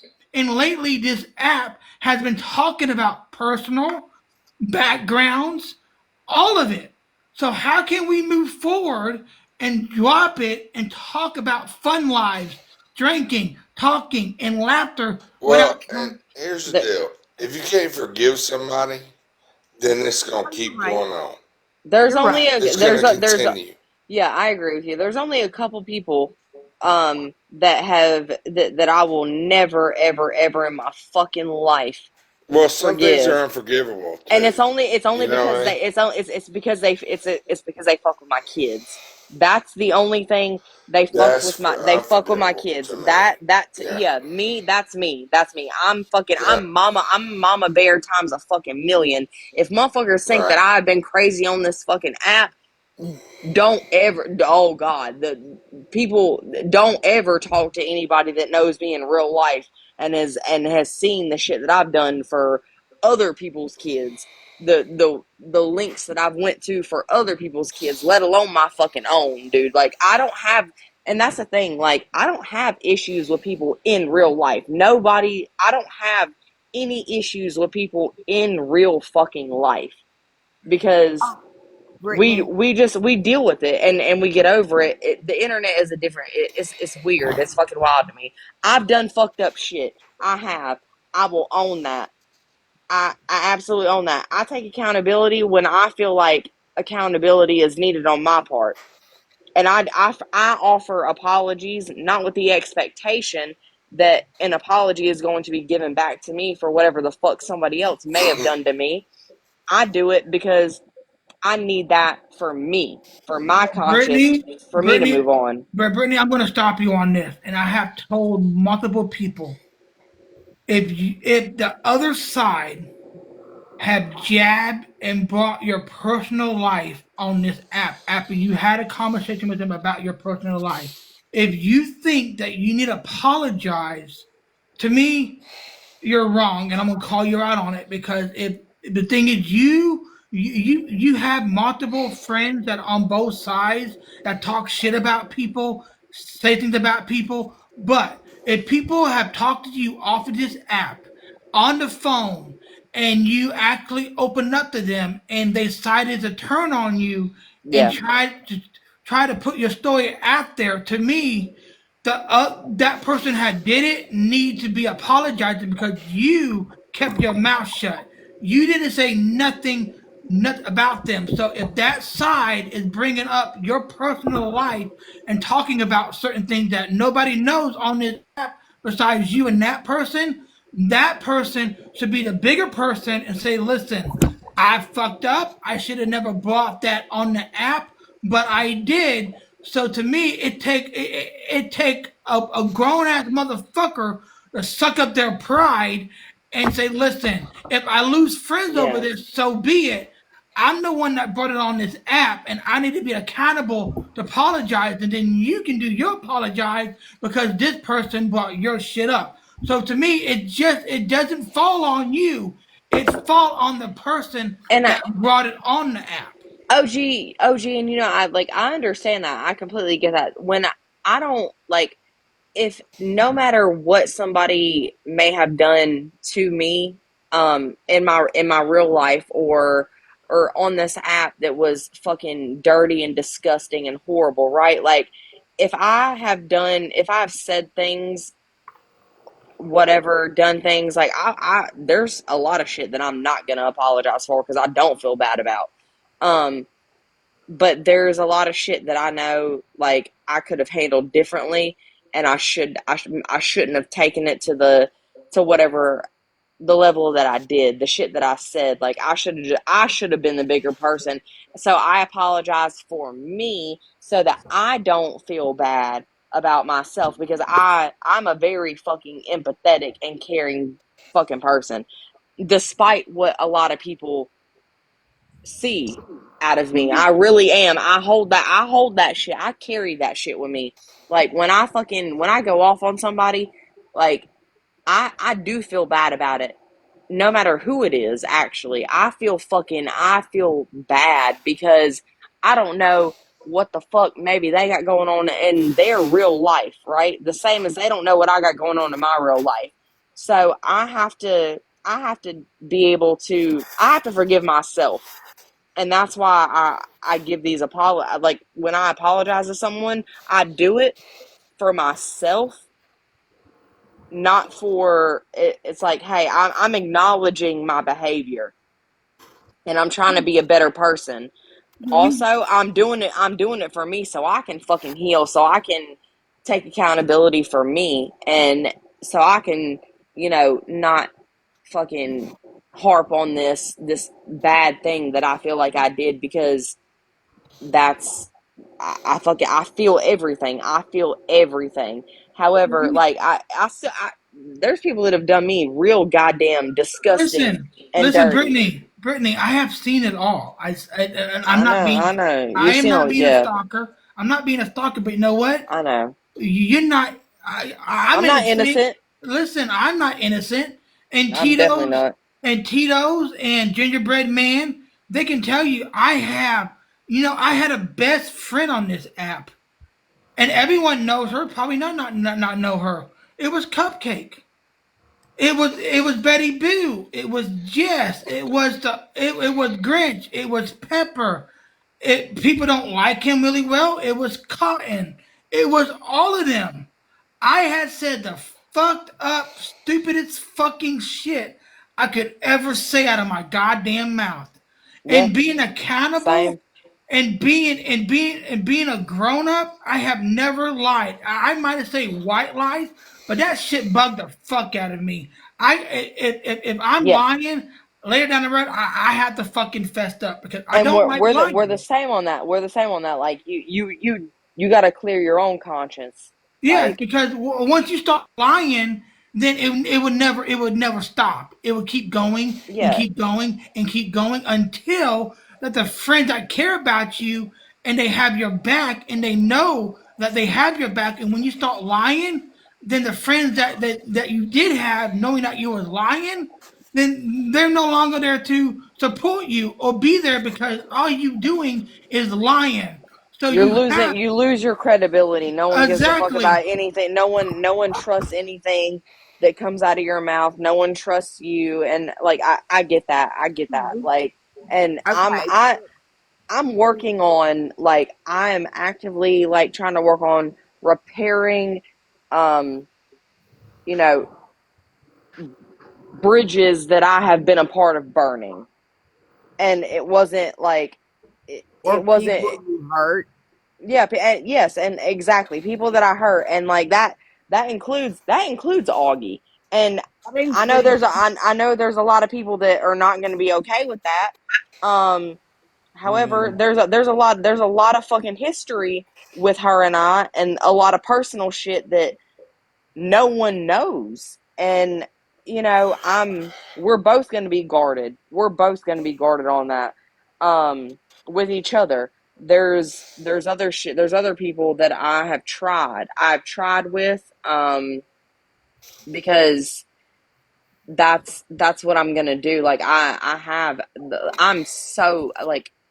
lately this app has been talking about personal backgrounds, all of it. So how can we move forward and drop it and talk about fun lives, drinking, talking, and laughter Well, without and here's the The, deal: if you can't forgive somebody, then it's gonna keep Right. going on. there's you're only right. a It's gonna there's a continue. yeah, I agree with you. There's only a couple people that have that I will never ever ever in my fucking life Well, some things forgive. are unforgivable And too. it's only You know what because I mean? it's because it's because they fuck with my kids. That's the only thing. That's They fuck with my unforgivable kids. to me. Yeah. Yeah, me, that's me. Yeah. I'm mama bear times a fucking million. If motherfuckers think that Right. I've been crazy on this fucking app, don't ever, oh god, the people, don't ever talk to anybody that knows me in real life and has seen the shit that I've done for other people's kids, the links that I've went to for other people's kids, let alone my fucking own, dude. Like, I don't have, and that's the thing, like, I don't have issues with people in real life. I don't have any issues with people in real fucking life, because Brittany. we deal with it, and we get over it. The internet is a different, it's weird, it's fucking wild to me. I've done fucked up shit. I have. I will own that. I absolutely own that. I take accountability when I feel like accountability is needed on my part, and I offer apologies, not with the expectation that an apology is going to be given back to me for whatever the fuck somebody else may have done to me. I do it because I need that for me, for my conscience, for me to Brittany, move on. but Brittany, I'm going to stop you on this, and I have told multiple people if the other side have jabbed and brought your personal life on this app after you had a conversation with them about your personal life, if you think that you need to apologize to me, you're wrong, and I'm gonna call you out on it because if the thing is you have multiple friends that on both sides that talk shit about people, say things about people, but if people have talked to you off of this app on the phone and you actually open up to them and they decided to turn on you and Yeah. try to put your story out there, to me that person had did it need to be apologizing because you kept your mouth shut. You didn't say nothing about them. So if that side is bringing up your personal life and talking about certain things that nobody knows on this app besides you and that person should be the bigger person and say, listen, I fucked up. I should have never brought that on the app, but I did. So to me, it take a grown ass motherfucker to suck up their pride and say, listen, if I lose friends over Yeah. this, so be it. I'm the one that brought it on this app, and I need to be accountable to apologize, and then you can do your apologize because this person brought your shit up. So to me, it doesn't fall on you. It fall on the person And that brought it on the app. OG, and I understand that. I completely get that. When I don't like, if no matter what somebody may have done to me, in my real life or on this app that was fucking dirty and disgusting and horrible, right? Like, if I've said things, whatever, done things, like there's a lot of shit that I'm not gonna apologize for because I don't feel bad about. Um, but there's a lot of shit that I know, like, I could have handled differently, and I shouldn't have taken it to whatever the level that I did, the shit that I said. Like, I should have been the bigger person. So I apologize for me so that I don't feel bad about myself, because I'm a very fucking empathetic and caring fucking person, despite what a lot of people see out of me. I really am. I hold that shit. I carry that shit with me. Like, when I go off on somebody, like, I do feel bad about it. No matter who it is, actually. I feel bad because I don't know what the fuck maybe they got going on in their real life, right? The same as they don't know what I got going on in my real life. So I have to be able to I have to forgive myself, and that's why I give these like, when I apologize to someone, I do it for myself, not for it. It's like, hey, I'm acknowledging my behavior, and I'm trying to be a better person. Also, I'm doing it for me, so I can fucking heal, so I can take accountability for me, and so I can, not fucking harp on this bad thing that I feel like I did, because that's I feel everything. I feel everything. However, like, I still there's people that have done me real goddamn disgusting and Listen, dirty. Brittany. I have seen it all. I'm not being, I know. I You've am seen not all, being a yeah. stalker. I'm not being a stalker. But you know what? I know. You're not. I'm I'm not innocent. innocent. Listen, I'm not innocent. And I'm definitely Tito's not. and Tito's and Gingerbread Man, they can tell you I have. I had a best friend on this app, and everyone knows her. Probably not know her. It was Cupcake. It was Betty Boo. It was Jess. It was Grinch. It was Pepper. People don't like him really well. It was Cotton. It was all of them. I had said the fucked up, stupidest fucking shit I could ever say out of my goddamn mouth. Yeah. And being accountable Same. and being a grown up, I have never lied. I might have said white lies, but that shit bugged the fuck out of me. If I'm Yeah. lying later down the road, I have to fucking fessed up because I And don't like we're the lying. same on that. We're the same on that. Like, you got to clear your own conscience. Yes, Like, because once you start lying, then it would never stop. It would keep going and yeah. keep going and keep going until that the friends that care about you and they have your back and they know that they have your back. And when you start lying, then the friends that you did have, knowing that you was lying, then they're no longer there to support you or be there because all you doing is lying. So you have You lose your credibility. No one gives a fuck exactly. about anything. No one trusts anything that comes out of your mouth. No one trusts you. And, like, I get that. I get that. Like, and Okay. I'm working on, like, I am actively, like, trying to work on repairing, um, you know, bridges that I have been a part of burning. And it wasn't like, Or it wasn't, people you hurt. yeah, yes, and exactly, people that I hurt, and, like, that includes Augie. And That includes. I know there's a lot of people that are not going to be okay with that. Um, However, there's a lot of fucking history with her and I, and a lot of personal shit that no one knows. And, we're both going to be guarded. We're both going to be guarded on that. with each other. There's other people that I've tried with, because that's what I'm gonna do. Like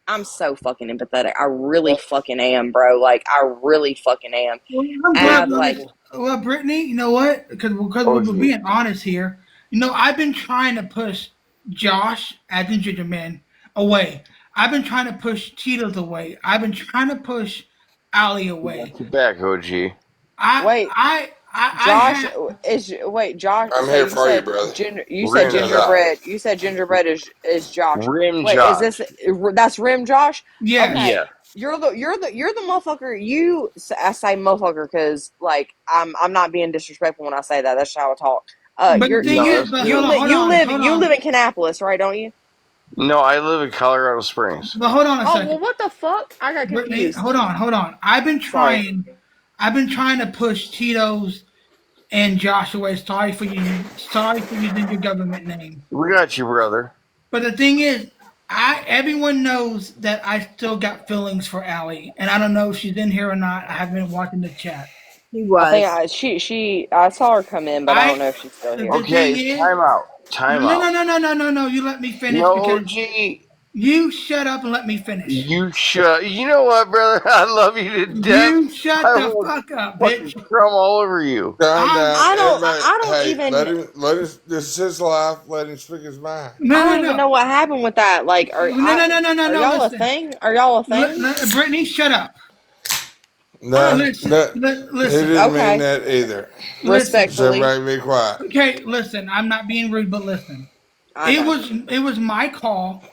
I'm so fucking empathetic. I really fucking am, bro. Like I really fucking am. Well, I'm glad. And like, Well, Brittany, you know what? Because we're OG. being honest here. You know, I've been trying to push Josh as in Ginger Man away. I've been trying to push Cheetos away. I've been trying to push Ali away. Got your back, OG. wait, I Josh have wait, Josh. I'm So here for you, brother. you said Rim Shut up. Josh. gingerbread. You said gingerbread is Josh. Rim Wait, is this Josh. that's Rim Josh? yes. Okay, Yeah. you're the motherfucker. I say motherfucker because like I'm not being disrespectful when I say that. That's how I talk. But the You're thing No, is, that's but good. hold you live on. in Kannapolis, right? Don't you? No, I live in Colorado Springs. But hold on a Oh well, second, what the fuck? I got Brittany. confused. Hold on. Sorry. I've been trying to push Cheetos and Josh away. Sorry for using your government name. We got you, brother. But the thing is, everyone knows that I still got feelings for Allie, and I don't know if she's in here or not. I haven't been watching the chat. He I think was. I saw her come in, but I don't I know if she's still the here. thing Okay, is, time out. Time no, out. no, no, no, no, no, no. You let me finish No, because OG. you shut up and let me finish. You shut. You know what, brother? I love you to death. You shut I the will fuck up, fucking bitch. crumb all over you. Calm I'm down, everybody. I don't Hey, even let him. This is his life. Let him speak his mind. no, I no, don't even no, know what happened with that. Like, no, no, no, no, no, are no. y'all a Listen, thing? Are y'all a thing? Brittany, shut up. No, Listen, no, he listen, didn't mean Okay, that either. listen. So respectfully, everybody be quiet. Okay, listen. I'm not being rude, but listen. I got you. It was my call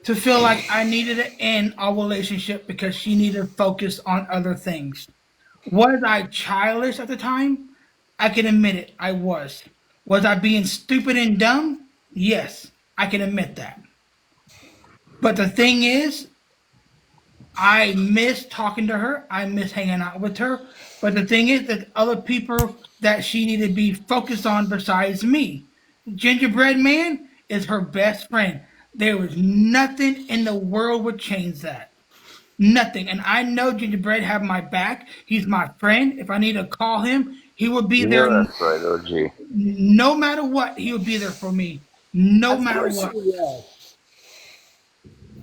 to feel like I needed to end our relationship because she needed to focus on other things. Was I childish at the time? I can admit it. I was. Was I being stupid and dumb? Yes, I can admit that. But the thing is, I miss talking to her. I miss hanging out with her. But the thing is that other people that she needed to be focused on besides me. Gingerbread Man is her best friend. There was nothing in the world would change that. Nothing. And I know Gingerbread have my back. He's my friend. If I need to call him, he would be You there know that's right, OG. no matter what. He would be there for me. No Of matter course he what. was.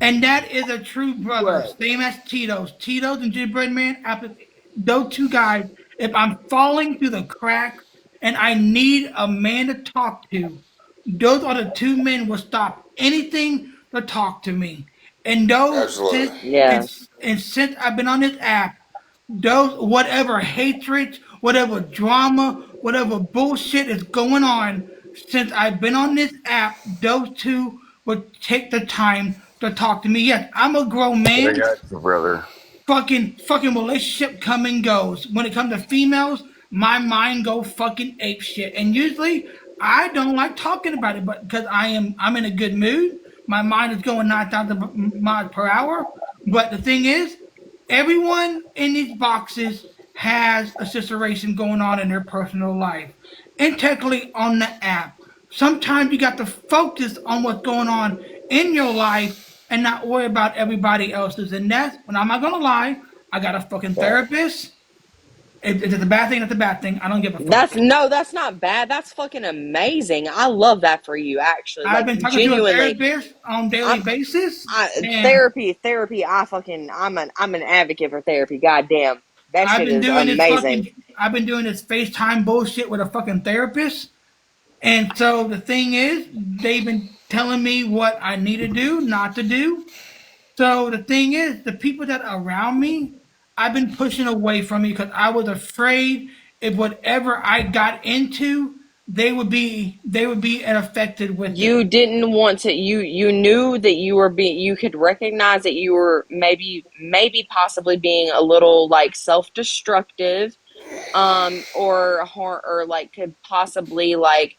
And that is a true He brother, was. same as Tito's. Tito's and Gingerbread Man, after those two guys, if I'm falling through the crack and I need a man to talk to, those are the two men will stop anything to talk to me. And Absolutely. since I've been on this app, those whatever hatred, whatever drama, whatever bullshit is going on, since I've been on this app, those two would take the time to talk to me. Yes, I'm a grown I man. got you, brother. Fucking relationship come and goes. When it comes to females, my mind go fucking ape shit. And usually I don't like talking about it, but because I'm in a good mood, my mind is going 9,000 miles per hour. But the thing is, everyone in these boxes has a situation going on in their personal life, and technically on the app. Sometimes you got to focus on what's going on in your life and not worry about everybody else's. And that's when I'm not gonna lie, I got a fucking therapist. If it's a bad thing, that's a bad thing. I don't give a fuck. That's not bad. That's fucking amazing. I love that for you, actually. I've Like, been talking to a genuinely, therapist on a daily I'm basis, and therapy. I'm an advocate for therapy. Goddamn, that I've shit been is doing this amazing. fucking I've been doing this FaceTime bullshit with a fucking therapist. And so the thing is, they've been telling me what I need to do, not to do. So the thing is, the people that are around me, I've been pushing away from me because I was afraid if whatever I got into, they would be affected with it. You didn't want to. You knew that you were being. You could recognize that you were maybe possibly being a little like self destructive, or like could possibly like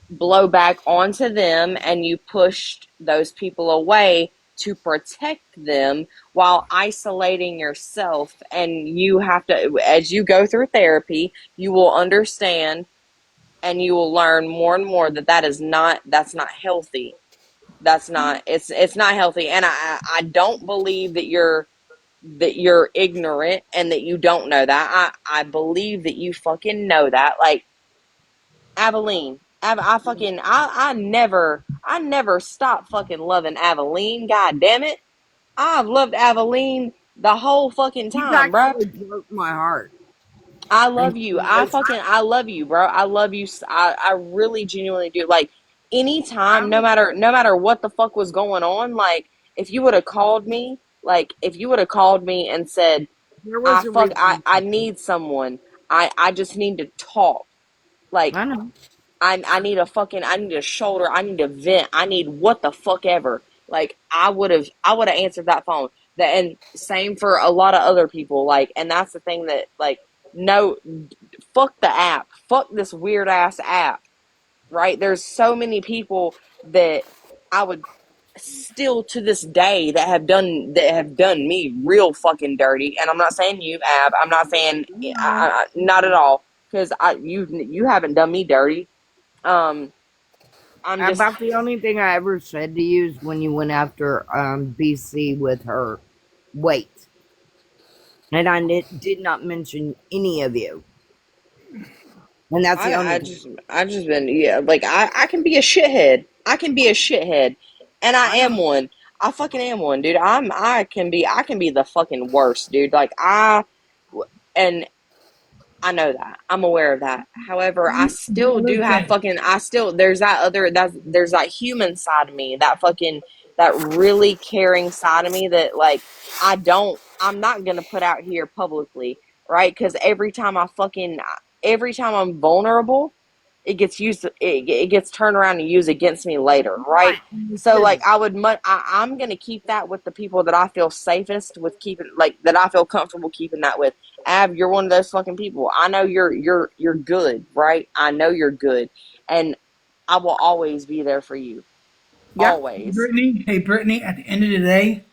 blow back onto them, and you pushed those people away to protect them while isolating yourself. And you have to, as you go through therapy, you will understand and you will learn more and more that that's not healthy. That's not, it's not healthy. And I don't believe that you're ignorant and that you don't know that. I believe that you fucking know that. Like, Aveline. I never stopped fucking loving Aveline. God damn it. I've loved Aveline the whole fucking You've time, bro. actually broke my heart. I And love you. because I love you, bro. I love you. I really genuinely do. Like, I anytime, was, no matter what the fuck was going on, like, if you would have called me, and said, there was a reason. I need someone. I just need to talk. Like, I know. I need I need a shoulder, I need a vent, I need what the fuck ever. Like, I would have answered that phone. And same for a lot of other people. Like, and that's the thing that, like, no, fuck the app. Fuck this weird ass app. Right? There's so many people that I would still to this day that have done me real fucking dirty. And I'm not saying you, Ab. I'm not saying No. not at all, because you haven't done me dirty. Um, I'm just About the only thing I ever said to you is when you went after BC with her weight. And did not mention any of you. And that's the only thing. I just been, yeah, like, I can be a shithead. I can be a shithead, and I I am know. one. I fucking am one, dude. I can be the fucking worst, dude. Like, and I know that. I'm aware of that. However, I still do have Listen, fucking, there's there's that human side of me, that really caring side of me that, like, I'm not going to put out here publicly, right? Because every time I'm vulnerable, it gets turned around and used against me later, right? Right. And it So, like, shouldn't. I'm going to keep that with the people that I feel safest with keeping, like, that I feel comfortable keeping that with. Ab, you're one of those fucking people. I know you're good, right? I know you're good, and I will always be there for you, yeah, always. Brittany. Hey, Brittany. At the end of the day,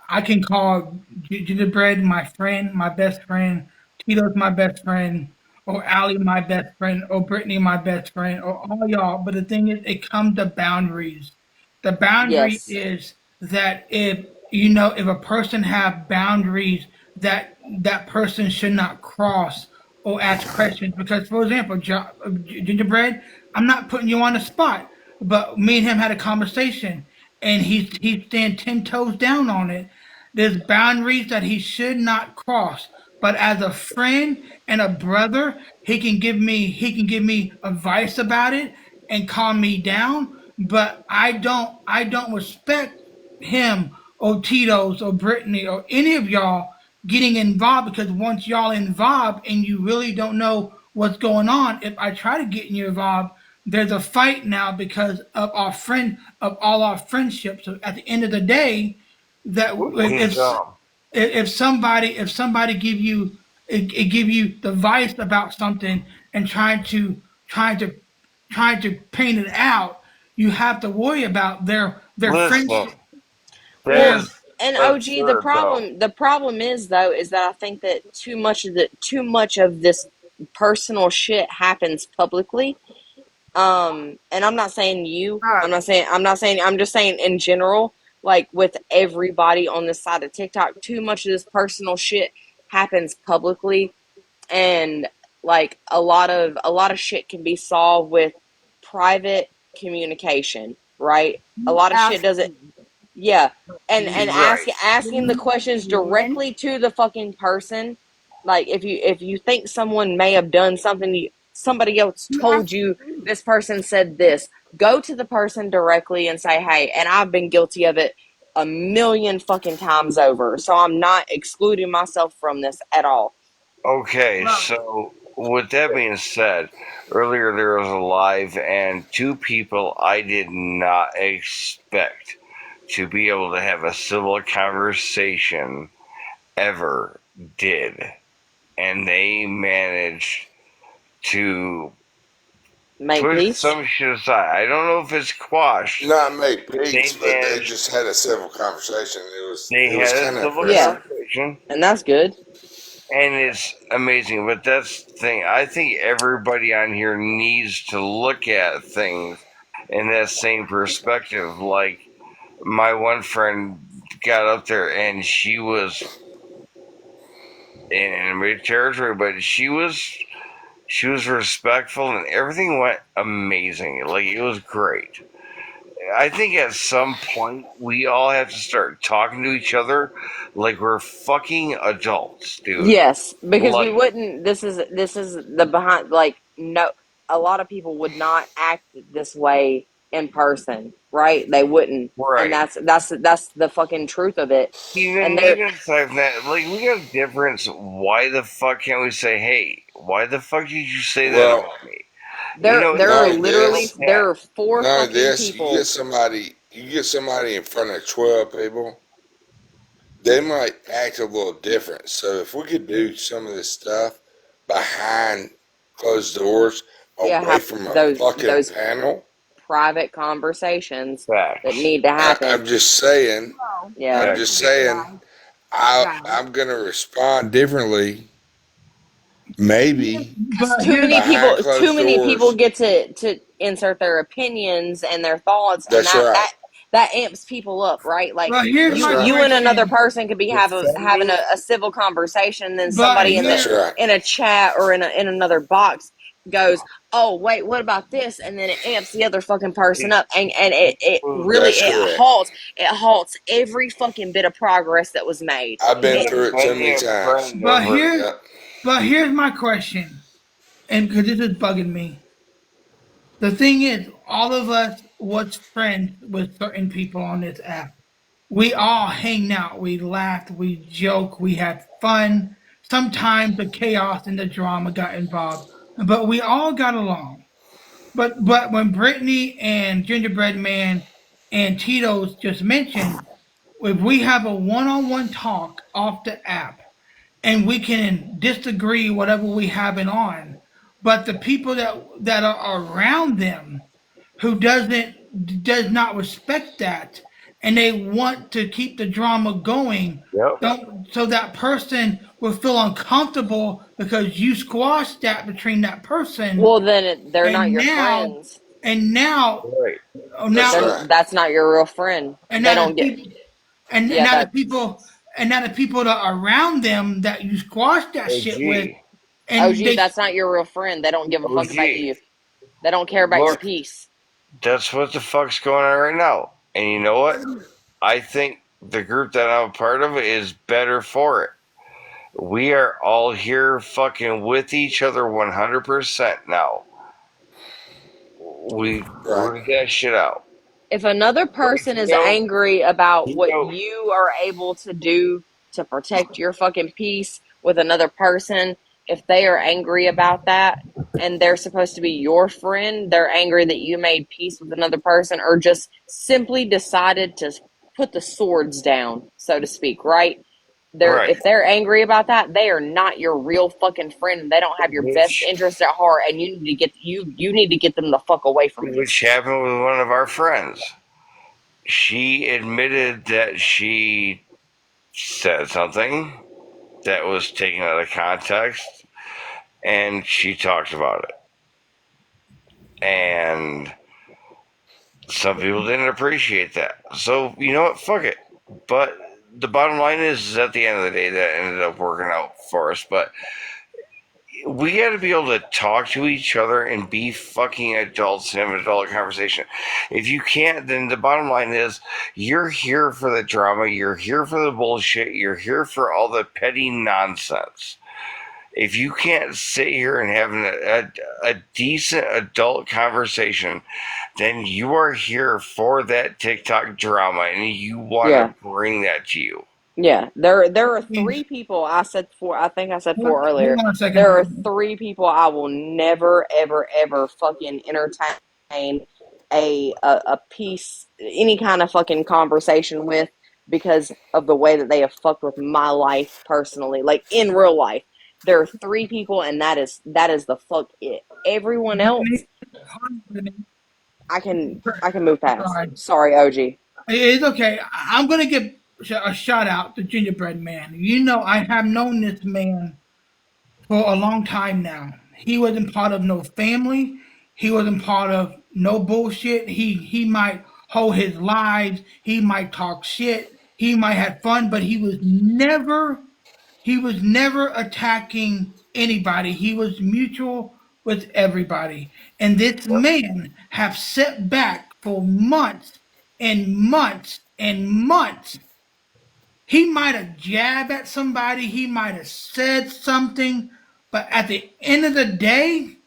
I can call Gingerbread my friend, my best friend, Tito's my best friend, or Allie my best friend, or Brittany my best friend, or all y'all. But the thing is, it comes to boundaries. The boundary Yes, is that if a person have boundaries that person should not cross or ask questions. Because, for example, Gingerbread, I'm not putting you on the spot, but me and him had a conversation, and he's staying 10 toes down on it. There's boundaries that he should not cross. But as a friend and a brother, he can give me advice about it and calm me down. But I don't respect him or Tito's or Brittany or any of y'all getting involved, because once y'all involved and you really don't know what's going on, if I try to get you involved, there's a fight now because of all our friendships. So at the end of the day, that if somebody give you the advice about something and trying to trying to paint it out, you have to worry about their Listen, friendship. that well, Their is and OG, absurd, though. the problem is, though, is that I think that too much of this personal shit happens publicly. And I'm not saying you. Right. I'm just saying in general, like, with everybody on this side of TikTok, too much of this personal shit happens publicly, and, like, a lot of shit can be solved with private communication, right? A You lot of shit asked doesn't, me yeah, and Right. asking the when questions when directly to the fucking person. Like, if you think someone may have done something, somebody else you told asked you me. this person said this, go to the person directly and say, hey, and I've been guilty of it a million fucking times over, so I'm not excluding myself from this at all. Okay, Well, so with that being said, earlier there was a live, and two people I did not expect to be able to have a civil conversation ever did. And they managed to Make push peace. some shit aside. I don't know if it's quashed, Not make but peace, but they just had a civil conversation. they It was had a kind of civil Yeah, impressive. conversation, and that's good. and it's amazing. But that's the thing. I think everybody on here needs to look at things in that same perspective. Like my one friend got up there and she was in enemy territory, but she was respectful and everything went amazing. Like it was great. I think at some point we all have to start talking to each other like we're fucking adults, dude. Yes, because we Like, wouldn't. This is the behind. Like, no, a lot of people would not act this way in person, right? They wouldn't, and right. that's the fucking truth of it. And they're Even aside from that, like we got a difference. Why the fuck can't we say, "Hey, why the fuck did you say that Well, about me"? You there know, there it's are none of simple literally as this, that. there are four none of fucking this. people. You get somebody in front of 12 people, they might act a little different. So if we could do some of this stuff behind closed doors, Yeah, away have from a fucking those panel, private conversations that Facts. need to happen. I'm just saying. Well, Yeah, I'm here's just the Facts. deal, saying. guys. Guys. I'm gonna respond differently, maybe But too here's many behind people. Too closed many people doors. get to insert their opinions and their thoughts, and That's right. that amps people up, right? Like but here's That's my right. you and another question. person could be having Defending, a civil conversation, and then But somebody That's here, right. in a chat or in another box goes, "Oh wait, what about this?" And then it amps the other fucking person up, and it really That's correct. it halts every fucking bit of progress that was made. I've been It through it so defending many a times. friend but over. here, Yep. but here's my question, and because this is bugging me. The thing is, all of us was friends with certain people on this app. We all hang out, we laughed, we joked, we had fun. Sometimes the chaos and the drama got involved, but we all got along. But when Brittany and Gingerbread Man and Tito's just mentioned, if we have a one-on-one talk off the app and we can disagree whatever we have it on, but the people that are around them who does not respect that and they want to keep the drama going, Yep. don't, so that person will feel uncomfortable because you squashed that between that person, well, then they're not and your now friends. and now Right. That's now right. Then that's not your real friend. and They now the don't get. people and Yeah, now the that people and now the people that are around them that you squashed that shit with, OG. and OG. they That's not your real friend. They don't give a fuck about OG. you. They don't care about your Look, peace. that's what the fuck's going on right now. And you know what? I think the group that I'm a part of is better for it. We are all here fucking with each other 100% now. We Right. worked that shit out. If another Like, person is angry about you what know, you are able to do to protect your fucking peace with another person, if they are angry about that and they're supposed to be your friend, they're angry that you made peace with another person or just simply decided to put the swords down, so to speak, right? They're right. if they're angry about that, they are not your real fucking friend and they don't have your best Which, interest at heart, and you need to get them the fuck away from you. which happened with one of our friends. She admitted that she said something that was taken out of context and she talked about it. And some people didn't appreciate that. So, you know what? Fuck it. But the bottom line is at the end of the day, that ended up working out for us. But we got to be able to talk to each other and be fucking adults and have an adult conversation. If you can't, then the bottom line is you're here for the drama, you're here for the bullshit, you're here for all the petty nonsense. If you can't sit here and have a decent adult conversation, then you are here for that TikTok drama and you want Yeah. to bring that to you. Yeah, there are three people I said four. I think I said four hold earlier. on a There are second. three people I will never, ever, ever fucking entertain a piece, any kind of fucking conversation with because of the way that they have fucked with my life personally, like in real life. There are three people, and that is the fuck it. Everyone else, Brittany, hold on, Brittany. I can move past. Sorry. Sorry, OG. It's okay. I'm gonna give a shout out to Gingerbread Man. You know, I have known this man for a long time now. He wasn't part of no family. He wasn't part of No bullshit. He might hold his lives. He might talk shit. He might have fun, but he was never attacking anybody. He was mutual with everybody. And this man have sat back for months and months and months. He might have jabbed at somebody, he might have said something, but at the end of the day,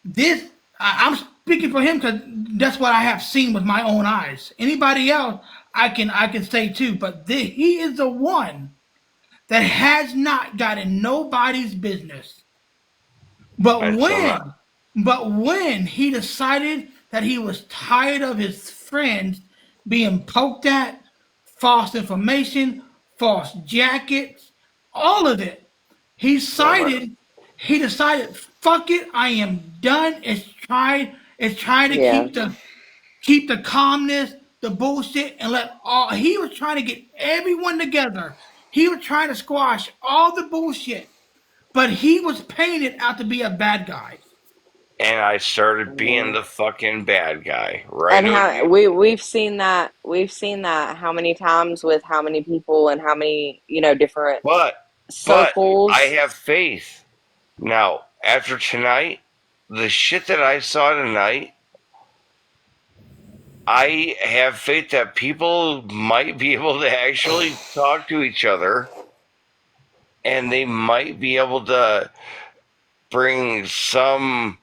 this I'm speaking for him because that's what I have seen with my own eyes. Anybody else, I can say too, but he is the one that has not gotten nobody's business. But I still not. when he decided that he was tired of his friends being poked at, false information, false jackets, all of it, he decided fuck it, I am done. It's trying to Yeah. keep the calmness, the bullshit, and let all he was trying to get everyone together. He was trying to squash all the bullshit, but he was painted out to be a bad guy. And I started being Mhm. the fucking bad guy, right? And how we've seen that how many times with how many people and how many different But I circles. have faith. Now, after tonight, the shit that I saw tonight, I have faith that people might be able to actually talk to each other and they might be able to bring some,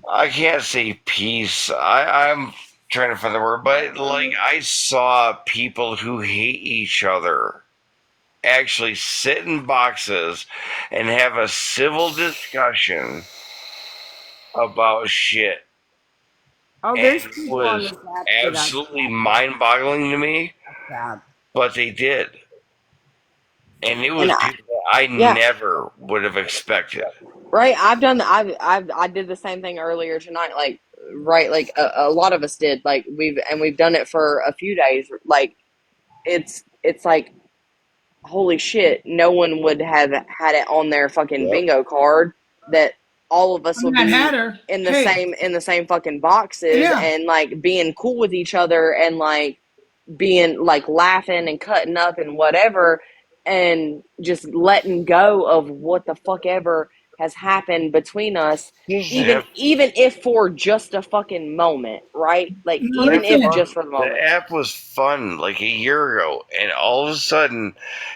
I can't say peace. I'm trying to find the word, but like I saw people who hate each other actually sit in boxes and have a civil discussion about shit. Oh, And there's it people on was this app that I absolutely mind boggling to me, have. but they did. And it And was people that I yeah, never would have expected. right. I did the same thing earlier tonight. Like, right, like a lot of us did. Like we've done it for a few days. Like it's like holy shit, no one would have had it on their fucking Yep. bingo card that all of us would Mad be Hatter, in the hey, same fucking boxes yeah, and like being cool with each other and like being like laughing and cutting up and whatever and just letting go of what the fuck ever has happened between us, Just even have even if for just a fucking moment, right? Like now even That if listen, just fun. for the The moment. app was fun like a year ago, and all of a sudden,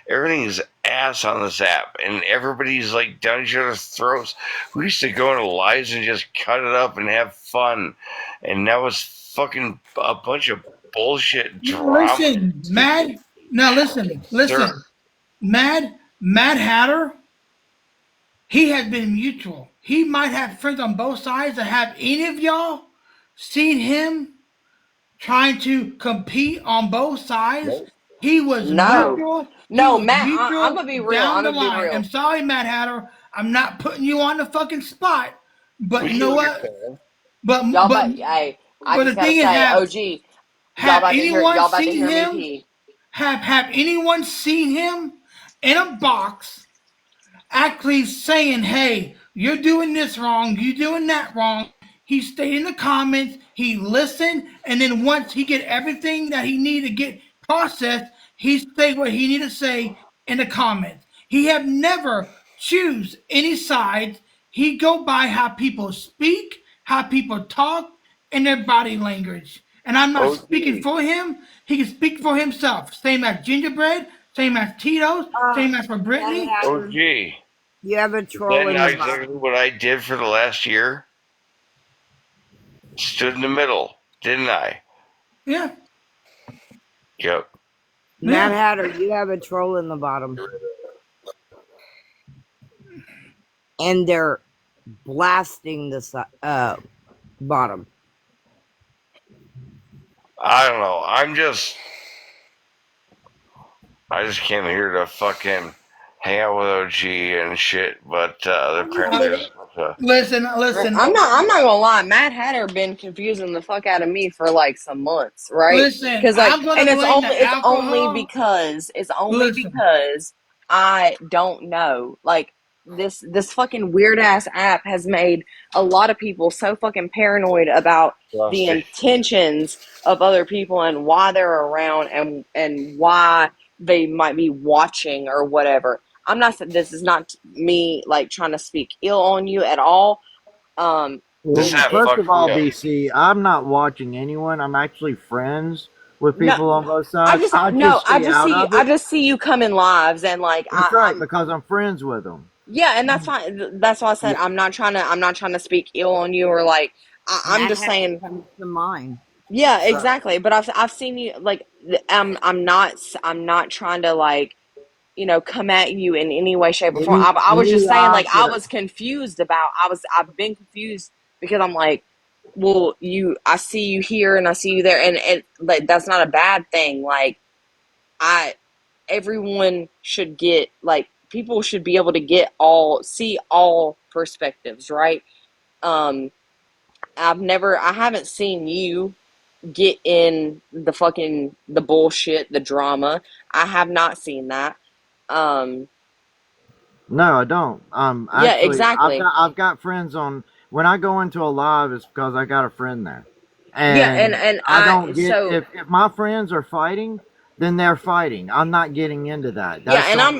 everything's ass on this app, and everybody's like down each other's throats. We used to go into lives and just cut it up and have fun, and now it's fucking a bunch of bullshit drama and listen, stupid. Sir, listen, Mad Hatter, he has been mutual. He might have friends on both sides. That have any of y'all seen him trying to compete on both sides? nope. He was No. mutual. He No, was Matt, I'm mutual gonna be real. down I'm the gonna be line. I'm real. sorry, Mad Hatter. I'm not putting you on the fucking spot. But We you know can what? understand. But Y'all but about hey, I but the just gotta thing is, say, have OG, have anyone y'all about to seen hear me him? pee. Have anyone seen him in a box actually saying, "Hey, you're doing this wrong. You're doing that wrong." He stayed in the comments. He listened, and then once he get everything that he needed to get processed, he say what he needed to say in the comments. He have never choose any sides. He go by how people speak, how people talk, and their body language. And I'm not speaking OG, for him. He can speak for himself. Same as Gingerbread, same as Tito's, same as for Mad Brittany. Hatter, OG. you have a Is that troll in not the exactly bottom. what I did for the last year? Stood in the middle, didn't I? Yeah, Yep. Mad yeah. Hatter, you have a troll in the bottom. And they're blasting the bottom. I don't know. I just came here to fucking hang out with OG and shit, but apparently there's a bunch of. Listen, I'm not gonna lie, Matt Hatter been confusing the fuck out of me for like some months, right? listen. Because like, I'm gonna and blame the it's only alcohol. because Listen, I don't know. Like this fucking weird ass app has made a lot of people so fucking paranoid about the Rusty. intentions of other people and why they're around and why they might be watching or whatever. I'm not saying this is not me like trying to speak ill on you at all. This Well, app first fucked of all, me up. BC, I'm not watching anyone. I'm actually friends with No, people on both I sides. just I no, just stay out of I it. just see you coming lives and like That's right, I'm because I'm friends with them. yeah, and that's fine. That's why I said Yeah, I'm not trying to speak ill on you or like I'm Mad just Hatter saying comes to mind. yeah, so exactly. But I've seen you like I'm not trying to like come at you in any way, shape, or form. I was any just saying like lives I that are, was confused about I've been confused because I'm like, well, I see you here and I see you there, and like that's not a bad thing. Like I everyone should get like people should be able to see all perspectives, right? Um, I haven't seen you get in the bullshit, the drama. I have not seen that. Um, no, I don't. yeah, Actually, exactly. I've got friends on. When I go into a live, it's because I got a friend there, Yeah, and and I don't get so if my friends are fighting, then they're fighting. I'm not getting into that. yeah, That's and on.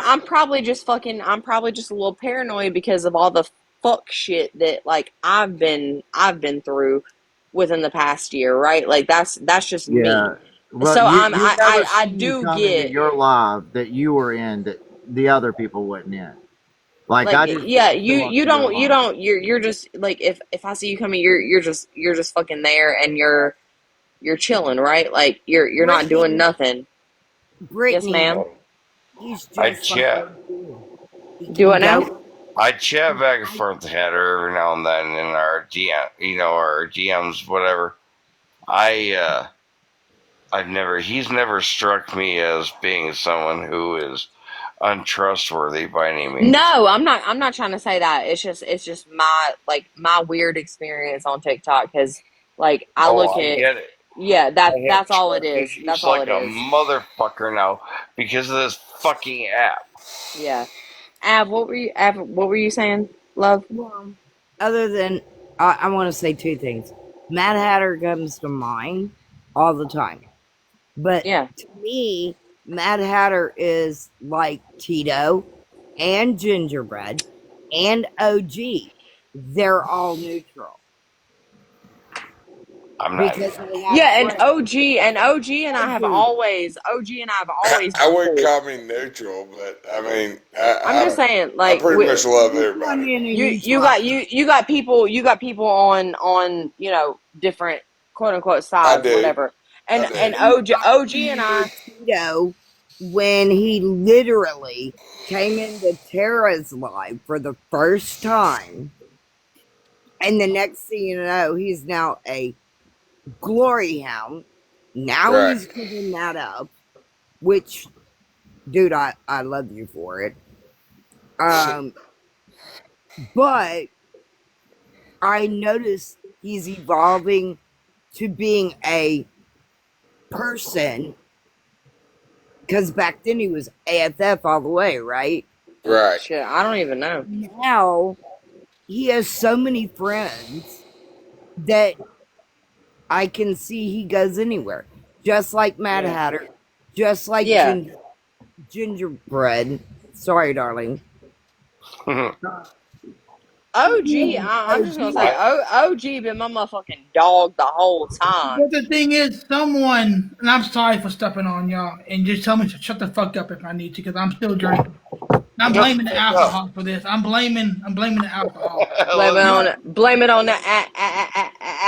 I'm probably just a little paranoid because of all the fuck shit that like I've been through within the past year, right? Like that's just me. Yeah. Well, So you never I see me do come into get your live that you were in that the other people wasn't in. Like like I just yeah, don't show up to your you live. don't you're just like if I see you coming you're just fucking there and you're chilling, right? Like you're not doing Brittany, nothing. Yes, Brittany, ma'am. he's I just like chat. OG. He Do can it now? go. I chat back and forth with Heather every now and then in our DM, our DMs, whatever. He's never struck me as being someone who is untrustworthy by any means. No, I'm not trying to say that. It's just my weird experience on TikTok because like I Oh, look I at get it. yeah, I have that's all it trust is. That's issues all like it a is. motherfucker now because of this fucking app. Yeah. Av, what were you saying, love? Well, other than, I want to say two things. Mad Hatter comes to mind all the time. But Yeah. to me, Mad Hatter is like Tito and Gingerbread and OG. They're all neutral I'm not. because they have Yeah, and friends. OG. OG and I have always I been wouldn't cool. call me neutral, but I mean, I'm just saying, I like pretty much love Just come everybody. in and you talk. you got people on different quote unquote I sides, do. whatever. I And do. OG and Remember I Tito when he literally came into Tara's life for the first time. And the next thing you know, he's now a glory hound. Now Right. he's giving that up, which, dude, I love you for it. Um, but I noticed he's evolving to being a person because back then he was AFF all the way, right? Right. shit, I don't even know. Now he has so many friends that I can see he goes anywhere, just like Mad Yeah. Hatter, just like Yeah. Gingerbread. Sorry, darling. I'm just gonna say I OG been my motherfucking dog the whole time. But the thing is, someone, and I'm sorry for stepping on y'all, and just tell me to shut the fuck up if I need to, because I'm still drinking. And I'm shut the blaming the fuck up. alcohol for this. I'm blaming the alcohol. Leslie. But Blame it on the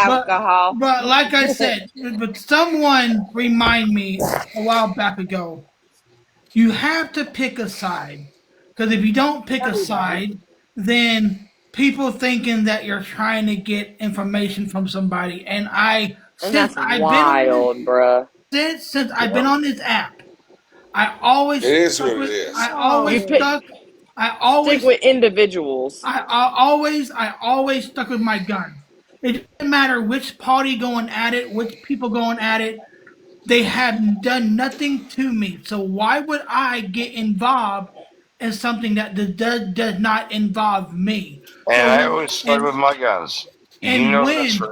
but alcohol. but like I said, but someone remind me a while back ago. You have to pick a side, because if you don't pick a Everybody. side, then people thinking that you're trying to get information from somebody. And I, And since that's I've been on this, wild, bruh. since I've been on this app, I always It is stuck what it with, is. You Oh, pick stick with individuals. I always stuck with my guns. It doesn't matter which party going at it, which people going at it. They have done nothing to me. So why would I get involved is something that does not involve me. And So I always fight with my guns. You and know that's when right.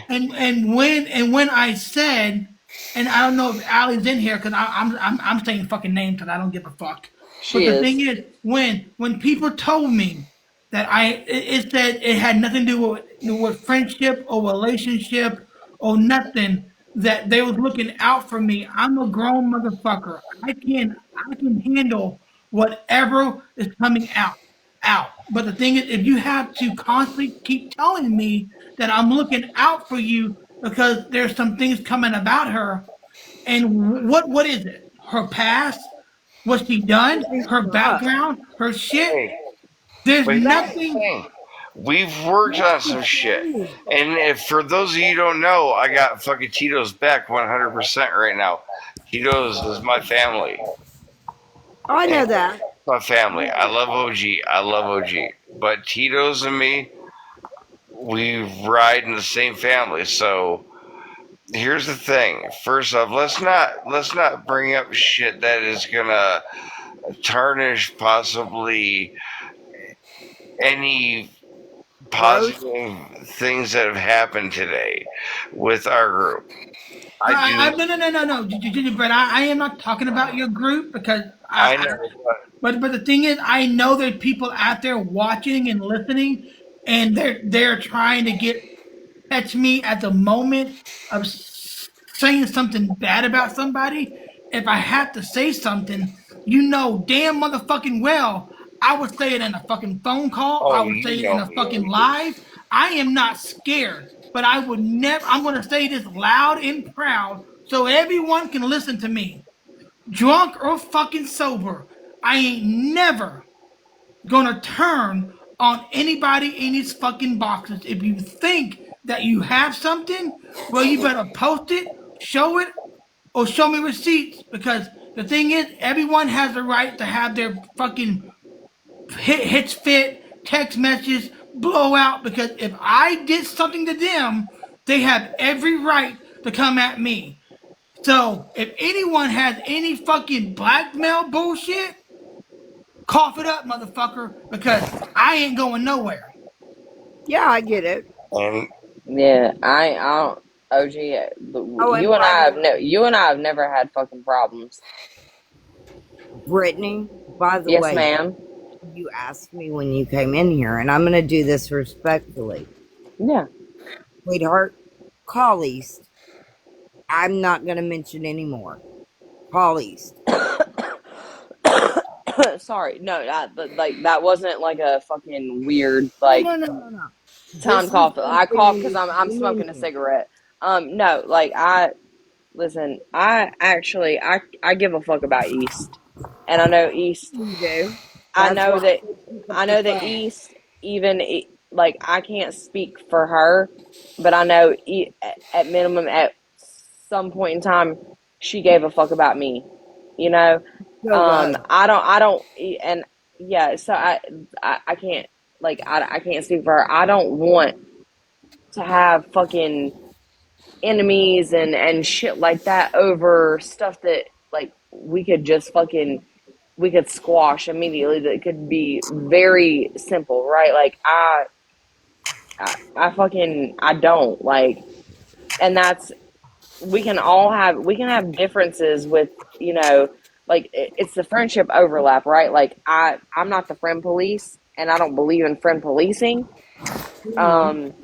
and when I said, and I don't know if Allie's in here because I'm saying fucking names because I don't give a fuck. But She the is. thing is, when people told me that it said it had nothing to do with friendship or relationship or nothing, that they was looking out for me. I'm a grown motherfucker. I can handle whatever is coming out. But the thing is, if you have to constantly keep telling me that I'm looking out for you because there's some things coming about her, and what is it? Her past? What she done? Her background? Her shit? Hey, There's but here's the nothing. thing. We've worked on some shit. And if, for those of you who don't know, I got fucking Tito's back 100% right now. Tito's is my family. Oh, I know And that. my family. I love OG. I love OG. But Tito's and me, we ride in the same family. So here's the thing. First off, let's not bring up shit that is gonna tarnish possibly any positive things that have happened today with our group. I do. No. But I am not talking about your group because I know, but the thing is, I know there are people out there watching and listening, and they're trying to catch me at the moment of saying something bad about somebody. If I have to say something, damn motherfucking well, I would say it in a fucking phone call. oh, I would you say it in know a me, fucking OG. live. I am not scared, but I would never. I'm going to say this loud and proud so everyone can listen to me. Drunk or fucking sober, I ain't never gonna turn on anybody in these fucking boxes. If you think that you have something, well, you better post it, show it, or show me receipts. Because the thing is, everyone has the right to have their fucking hits fit, text messages, blow out. Because if I did something to them, they have every right to come at me. So if anyone has any fucking blackmail bullshit, cough it up, motherfucker, because I ain't going nowhere. Yeah, I get it. And Yeah, I don't. OG, Oh, and you and by I the have way, never had fucking problems. Brittany, by the Yes, way, ma'am. you asked me when you came in here, and I'm going to do this respectfully. Yeah. Sweetheart, call East. I'm not going to mention anymore. Call East. Sorry, no, like that wasn't like a fucking weird No, like no, no, no, no. time This is cough. I something cough you because need I'm to smoking a mention. cigarette. No, like I listen. I actually I give a fuck about East, and I know East. You do. I That's why know I that said pick up I the know that phone. East even like I can't speak for her, but I know at minimum at some point in time she gave a fuck about me. You know, Still does. I don't and yeah. So I can't like I can't speak for her. I don't want to have fucking enemies and shit like that over stuff that like we could just fucking we could squash immediately that could be very simple, right? Like I fucking I don't like, and that's we can have differences with like it's the friendship overlap, right? Like I'm not the friend police, and I don't believe in friend policing. Mm-hmm. Um,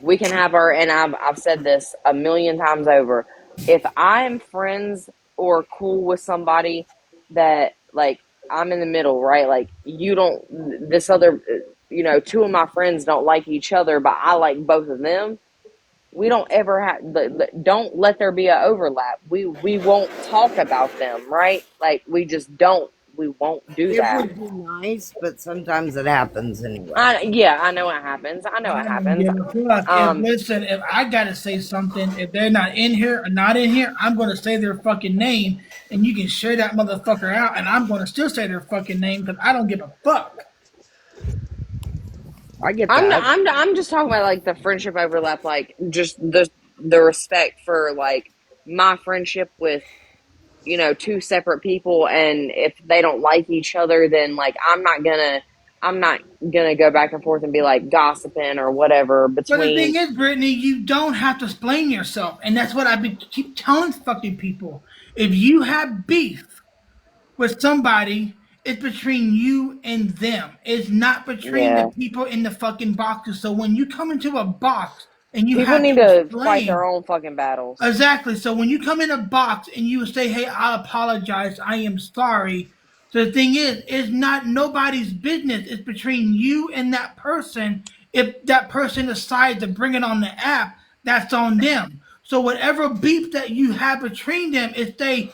we can have our, and I've said this a million times over. If I'm friends or cool with somebody that like I'm in the middle, right? Like you don't, this other, two of my friends don't like each other, but I like both of them. We don't ever have, don't let there be an overlap. We won't talk about them, right? Like we won't do It that. would be nice, but sometimes it happens anyway. Yeah, I know it happens. I know I it don't happens. give a fuck. If Um, listen, if I gotta say something, if they're not in here or not in here, I'm gonna say their fucking name, and you can share that motherfucker out, and I'm gonna still say their fucking name because I don't give a fuck. I get that. I'm just talking about like the friendship overlap, like just the respect for like my friendship with two separate people, and if they don't like each other, then like I'm not gonna go back and forth and be like gossiping or whatever But the between. thing is, Brittany, you don't have to explain yourself, and that's what I've been keep telling fucking people. If you have beef with somebody, it's between you and them. It's not between the Yeah, people in the fucking boxes. So when you come into a box and you people have need to to fight their explain. own fucking battles. Exactly. So when you come in a box and you say, "Hey, I apologize. I am sorry." So the thing is, it's not nobody's business. It's between you and that person. If that person decides to bring it on the app, that's on them. So whatever beef that you have between them, is they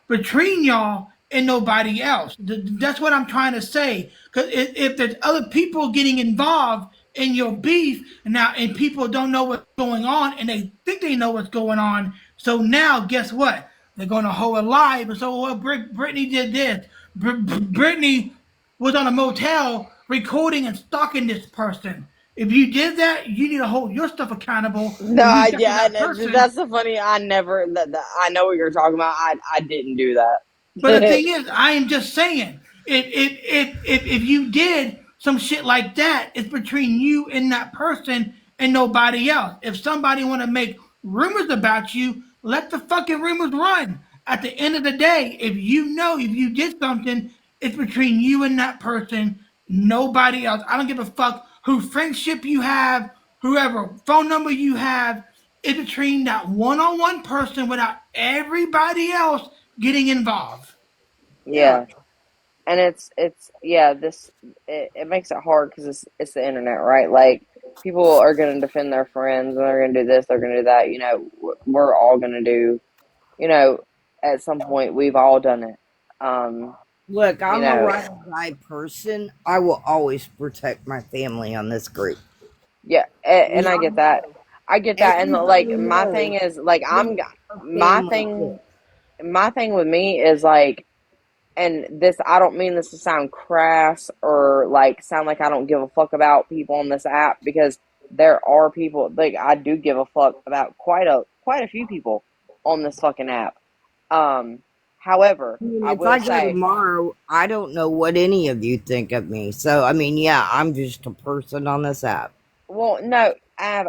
between y'all and nobody else. That's what I'm trying to say. Because if there's other people getting involved in your beef now, and people don't know what's going on, and they think they know what's going on, so now guess what? They're going to hold it live. And so, well, Brittany did this. Brittany was on a motel recording and stalking this person. If you did that, you need to hold your stuff accountable No, for you stalking yeah, that person. that's the funny. I never. I know what you're talking about. I didn't do But the that. thing is, I am just saying, if you did some shit like that, it's between you and that person and nobody else. If somebody want to make rumors about you, let the fucking rumors run. At the end of the day, if you did something, it's between you and that person, nobody else. I don't give a fuck who friendship you have, whoever phone number you have. It's between that one-on-one person without everybody else getting involved. Yeah. Yeah, and it's yeah. It makes it hard because it's the internet, right? Like people are gonna defend their friends, and they're gonna do this, they're gonna do that. We're all gonna do. You know, at some point we've all done it. Um, Look, you I'm a know, ride or die person. I will always protect my family on this group. yeah, and I Y'all get that. know. I get that, and Everybody like my knows thing is like who our my family is. thing my thing with me is like, and this, I don't mean this to sound crass or like sound like I don't give a fuck about people on this app, because there are people like I do give a fuck about quite a few people on this fucking app. Um, However, I mean, I if will I go say, tomorrow, I don't know what any of you think of me. So, I mean, yeah, I'm just a person on this app. well, no, Ab,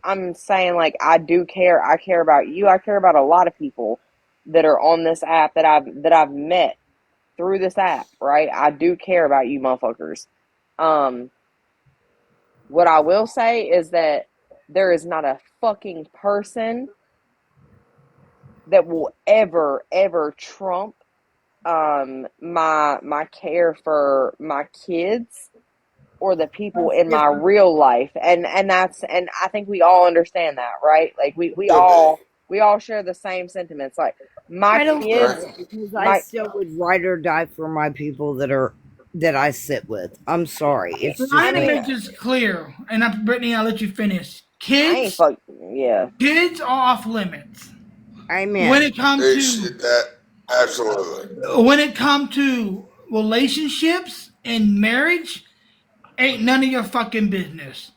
I'm saying like I do care. I care about you. I care about a lot of people that are on this app that I've met through this app, right? I do care about you motherfuckers. Um, what I will say is that there is not a fucking person that will ever trump my care for my kids or the people in my real life. And I think we all understand that, right? Like Could be. we all share the same sentiments. Like my I don't. Right. kids, Because I my still would ride or die for my people that I sit with. I'm sorry. yeah, It's I I just need to mean, make this clear, and Brittany, I'll let you finish. I ain't Kids, fuck yeah. kids are off limits when amen. it comes It's to that absolutely. relationships and marriage. Ain't none of your fucking business.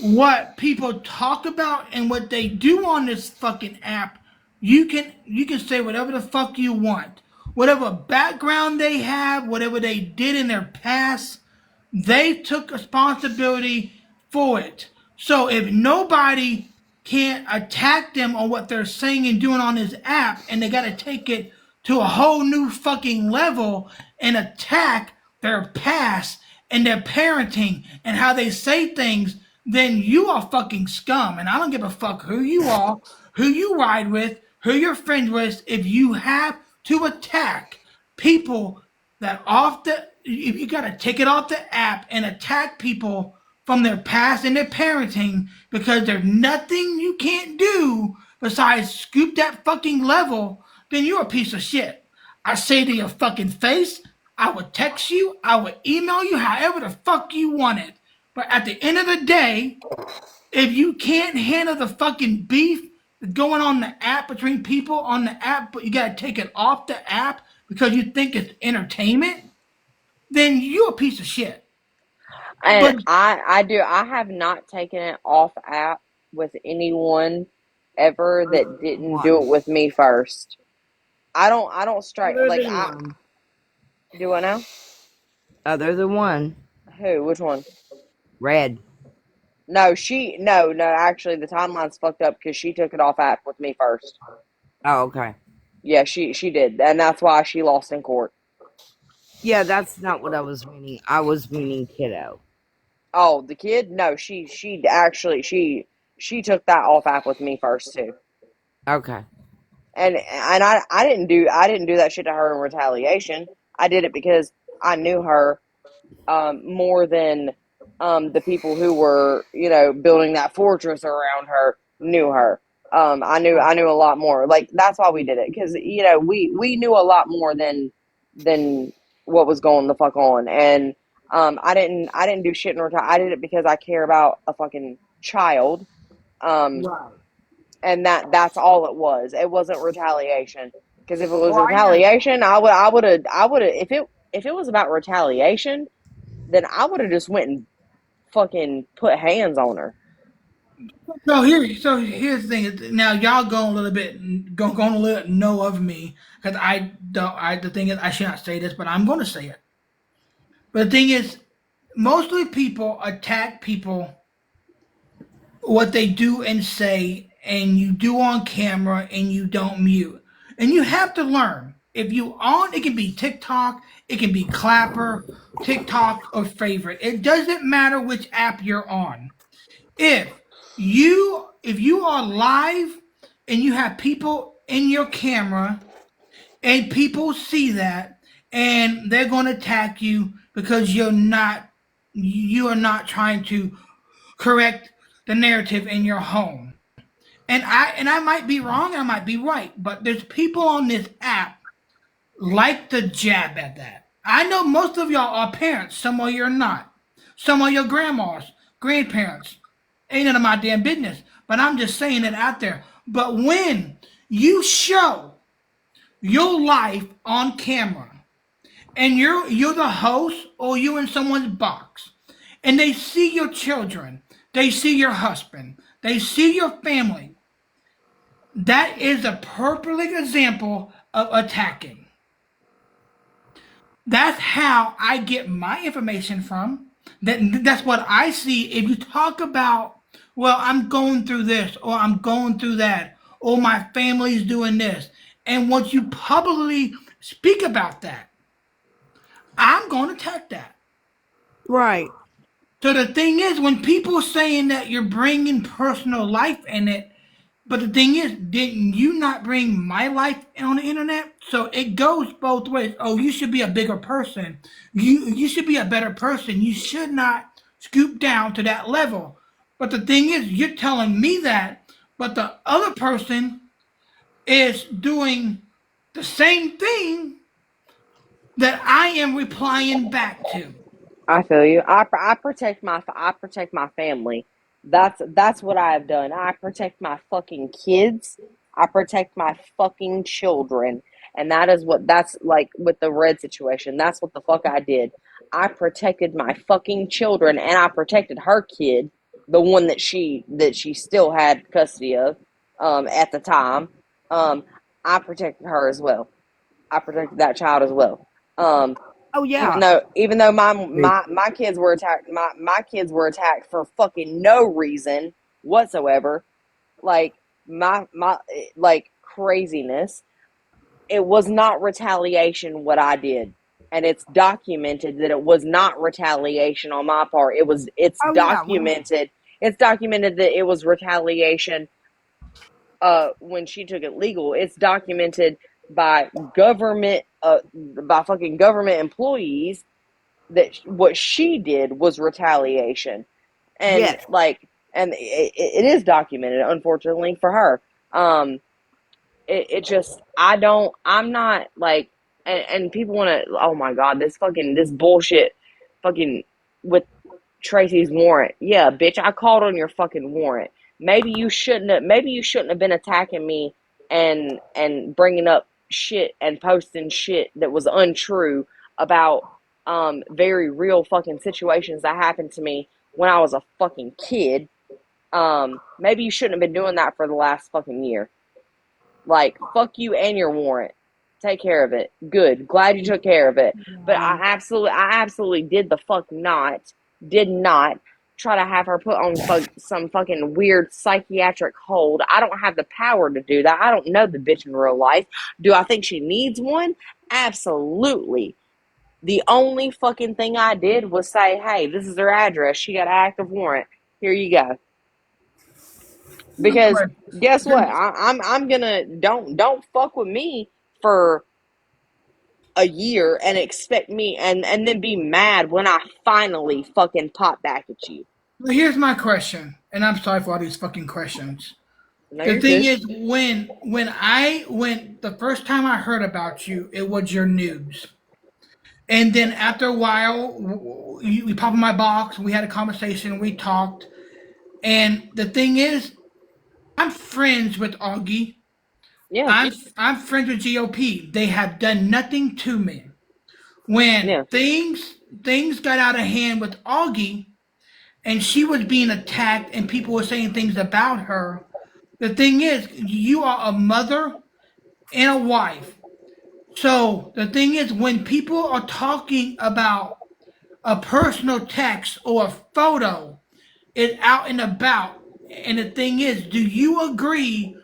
What people talk about and what they do on this fucking app, you can say whatever the fuck you want. Whatever background they have, whatever they did in their past, they took responsibility for it. So if nobody can't attack them on what they're saying and doing on this app, and they got to take it to a whole new fucking level and attack their past and their parenting and how they say things, then you are fucking scum. And I don't give a fuck who you are, who you ride with, who you're friends with. If you have to attack people that off the you got to take it off the app and attack people from their past and their parenting, because there's nothing you can't do besides scoop that fucking level, then you're a piece of shit. I say to your fucking face, I would text you, I would email you, however the fuck you want it. But at the end of the day, if you can't handle the fucking beef going on the app between people on the app, but you gotta take it off the app because you think it's entertainment, then you're a piece of shit. And But I have not taken it off app with anyone ever that didn't do it with me first. I don't strike Other like than I one. do. I know Other than one. who, which one? Red. No, no. Actually, the timeline's fucked up because she took it off app with me first. Oh, okay. Yeah, she did, and that's why she lost in court. Yeah, that's not what I was meaning. I was meaning kiddo. Oh, the kid? No, she actually she took that off app with me first too. Okay. And I didn't do that shit to her in retaliation. I did it because I knew her more than the people who were, you know, building that fortress around her knew her. I knew a lot more. Like that's why we did it because you know we knew a lot more than what was going the fuck on. And I didn't do shit in retaliation. I did it because I care about a fucking child. Um, Right. and that's all it was. It wasn't retaliation. Because if it was Oh, I know. retaliation, I would have if it was about retaliation, then I would have just went and fucking put hands on her. So here's the thing. Now y'all go a little bit, go a little know of me because I don't. The thing is, I should not say this, but I'm going to say it. But the thing is, mostly people attack people what they do and say, and you do on camera, and you don't mute. And you have to learn. If you on, it can be TikTok, it can be Clapper, TikTok, or favorite. It doesn't matter which app you're on. If if you are live and you have people in your camera and people see that and they're going to attack you because you are not trying to correct the narrative in your home. And I might be wrong, I might be right, but there's people on this app like to jab at that. I know most of y'all are parents, some of you are not. Some of your grandmas, grandparents. Ain't none of my damn business. But I'm just saying it out there. But when you show your life on camera and you're the host or you're in someone's box and they see your children, they see your husband, they see your family, that is a perfect example of attacking. That's how I get my information from. That's what I see. If you talk about, well, I'm going through this or I'm going through that or my family's doing this, and once you publicly speak about that, I'm going to attack that. Right. So the thing is, when people are saying that you're bringing personal life in it, but the thing is, didn't you not bring my life on the internet? So it goes both ways. Oh, you should be a bigger person. You should be a better person. You should not scoop down to that level. But the thing is, you're telling me that, but the other person is doing the same thing that I am replying back to. I feel you. I protect my family. That's what I have done. I protect my fucking kids. I protect my fucking children. And that is what that's like with the red situation. That's what the fuck I did. I protected my fucking children and I protected her kid, the one that she still had custody of at the time. Um I protected her as well. I protected that child as well. Um, Oh, yeah. even though my kids were attacked, my kids were attacked for fucking no reason whatsoever, like my like craziness. It was not retaliation what I did, and it's documented that it was not retaliation on my part. Oh, yeah. It's documented that it was retaliation when she took it legal. It's documented by by fucking government employees that what she did was retaliation. And Yes. like and it is documented, unfortunately for her. It just I'm not like, and people want to, oh my god, this bullshit fucking with Tracy's warrant. Yeah, bitch, I called on your fucking warrant. Maybe you shouldn't have been attacking me and bringing up shit and posting shit that was untrue about very real fucking situations that happened to me when I was a fucking kid. Maybe you shouldn't have been doing that for the last fucking year. Like, fuck you and your warrant. take care of it. Good. Glad you took care of it. But I absolutely did not try to have her put on some fucking weird psychiatric hold. I don't have the power to do that. I don't know the bitch in real life. Do I think she needs one? Absolutely. The only fucking thing I did was say, hey, this is her address. She got an active warrant. Here you go. Because guess what? I'm gonna don't fuck with me for a year and expect me and then be mad when I finally fucking pop back at you. Well, here's my question, and I'm sorry for all these fucking questions. No, The you're thing good. is, when the first time I heard about you, it was your news. And then after a while, you pop in my box. We had a conversation. We talked. And the thing is, I'm friends with Augie. Yeah. I'm friends with GOP. They have done nothing to me. When things got out of hand with Augie, and she was being attacked, and people were saying things about her. The thing is, you are a mother and a wife. So the thing is, when people are talking about a personal text or a photo is out and about, and the thing is, do you agree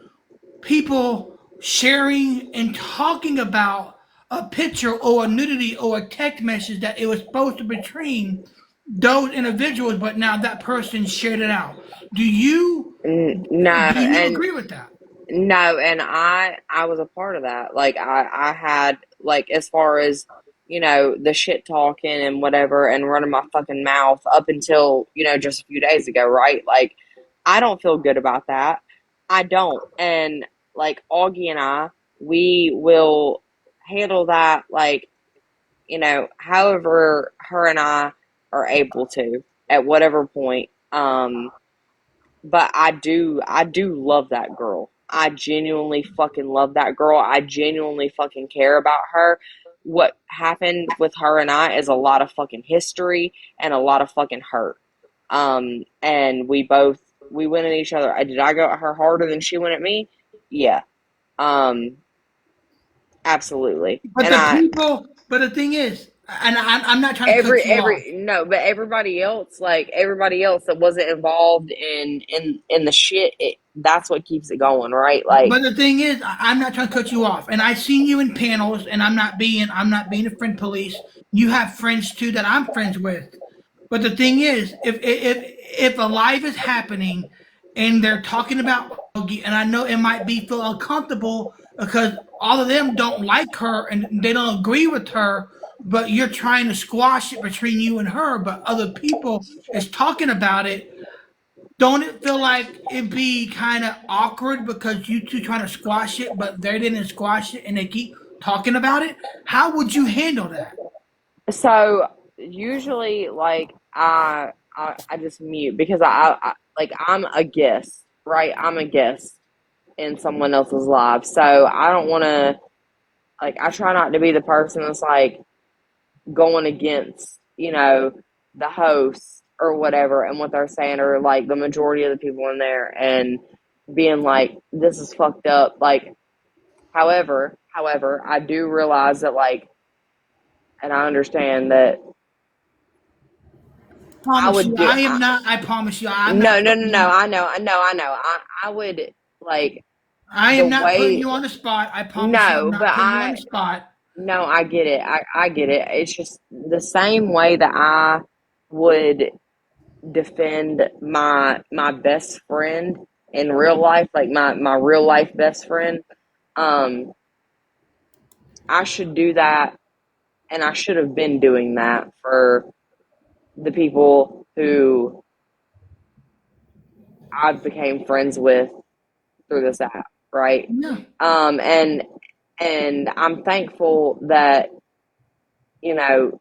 people sharing and talking about a picture or a nudity or a text message that it was supposed to between those individuals, but now that person shared it out? Do you No, and agree with that? no, and I was a part of that. Like I had like as far as the shit talking and whatever and running my fucking mouth up until just a few days ago, right? Like I don't feel good about that. I don't. And like Augie and we will handle that like however her and I are able to at whatever point. But I do love that girl. I genuinely fucking love that girl. I genuinely fucking care about her. What happened with her and I is a lot of fucking history and a lot of fucking hurt. And we went at each other. Did I go at her harder than she went at me? Yeah. Um, absolutely. But And the thing is, and I'm not trying to cut you off. but everybody else that wasn't involved in the shit, that's what keeps it going, right? Like, But the thing is, I'm not trying to cut you off, and I've seen you in panels, and I'm not being a friend police. You have friends too that I'm friends with. But the thing is, if a live is happening, and they're talking about Augie, and I know it might be feel uncomfortable because all of them don't like her and they don't agree with her, but you're trying to squash it between you and her, but other people is talking about it. Don't it feel like it'd be kind of awkward because you two trying to squash it, but they didn't squash it and they keep talking about it? How would you handle that? so usually, like, I just mute because like I'm a guest, right? I'm a guest in someone else's life, so I don't want to. Like, I try not to be the person that's like going against, the host or whatever and what they're saying, or like the majority of the people in there, and being like, this is fucked up. Like, however, I do realize that, like, and I understand that I Promise would you, do. I am not. I promise you, I'm No, not no, putting no, you. no. I know. I would like I the am not putting way. you on the spot. I promise you, I'm No, but not putting you on the spot. no, I get it. I get it. It's just the same way that I would defend my best friend in real life, like my real life best friend. Um, I should do that, and I should have been doing that for the people who I became friends with through this app, right? Yeah. And I'm thankful that you know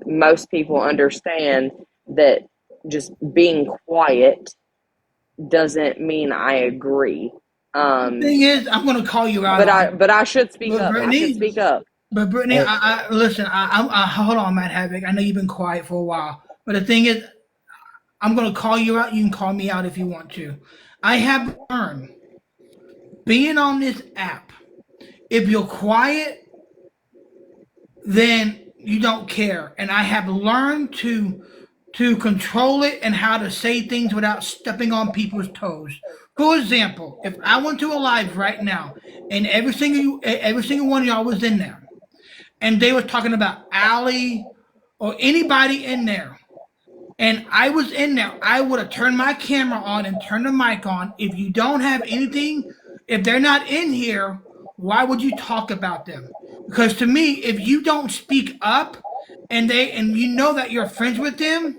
most people understand that just being quiet doesn't mean I agree. The thing is, I'm going to call you out on it. But I should speak But up. I should Brittany, speak up. Hey, listen. Hold on, Matt Havoc. I know you've been quiet for a while, but the thing is, I'm going to call you out. You can call me out if you want to. I have learned being on this app If you're quiet, then you don't care. And I have learned to control it and how to say things without stepping on people's toes. For example, if I went to a live right now and every single one of y'all was in there and they were talking about Allie or anybody in there, and I was in there, I would have turned my camera on and turned the mic on. If you don't have anything, if they're not in here, why would you talk about them? Because to me, if you don't speak up and you know that you're friends with them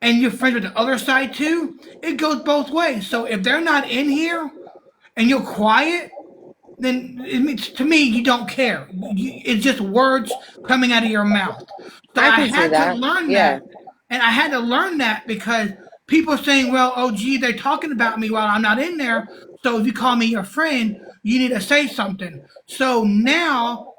and you're friends with the other side too, it goes both ways. So if they're not in here and you're quiet, then it means to me you don't care. It's just words coming out of your mouth. So I I can see had to that. learn Yeah. that, and I had to learn that because people saying, "Well, oh, gee, they're talking about me while I'm not in there. So if you call me your friend, you need to say something." So now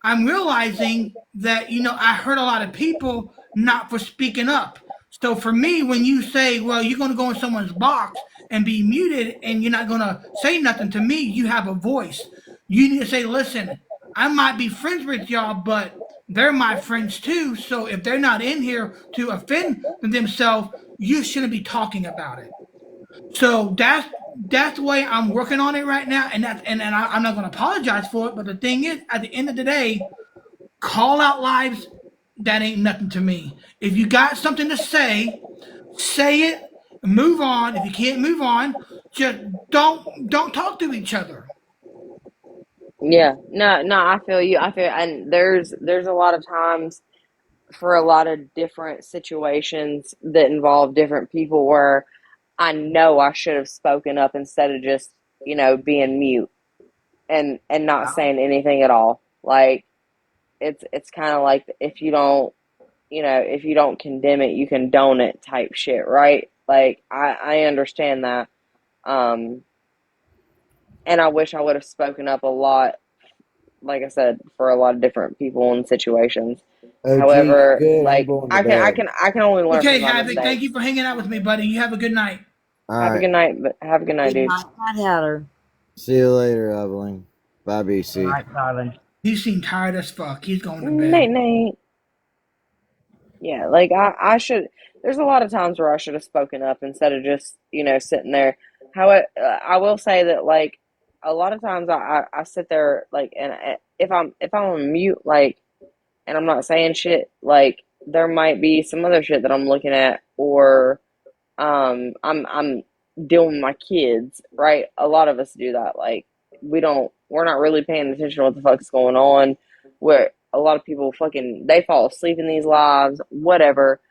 I'm realizing that I hurt a lot of people not for speaking up. So for me, when you say, "Well, you're going to go in someone's box and be muted, and you're not going to say nothing," to me, you have a voice. You need to say, "Listen, I might be friends with y'all, but they're my friends too. So if they're not in here to offend themselves, you shouldn't be talking about it." So that's the way I'm working on it right now, and I'm not going to apologize for it. But the thing is, at the end of the day, call out lives, that ain't nothing to me. If you got something to say it, move on. If you can't move on, just don't talk to each other. Yeah. No, I feel you. I feel, and there's a lot of times for a lot of different situations that involve different people where I know I should have spoken up instead of just, being mute and not saying anything at all. Like it's kind of like if you don't condemn it, you condone it type shit, right? Like I understand that. Um and I wish I would have spoken up a lot, like I said, for a lot of different people and situations. OG, you However, good? I'm like going to bed. I can only learn Okay, from my Havoc, thank mistakes. you for hanging out with me, buddy. You have a good night. All Have a right. good night, have a good night, Good dude. night, Hatter. See you later, Evelyn. Bye, BC. darling. He seemed tired as fuck. He's going to Night bed. night. Yeah, like I should. There's a lot of times where I should have spoken up instead of just sitting there. I will say that like a lot of times I sit there like and if I'm on mute like and I'm not saying shit like there might be some other shit that I'm looking at or I'm dealing with my kids, right? A lot of us do that. Like we're not really paying attention to what the fuck's going on. Where a lot of people they fall asleep in these lives, whatever.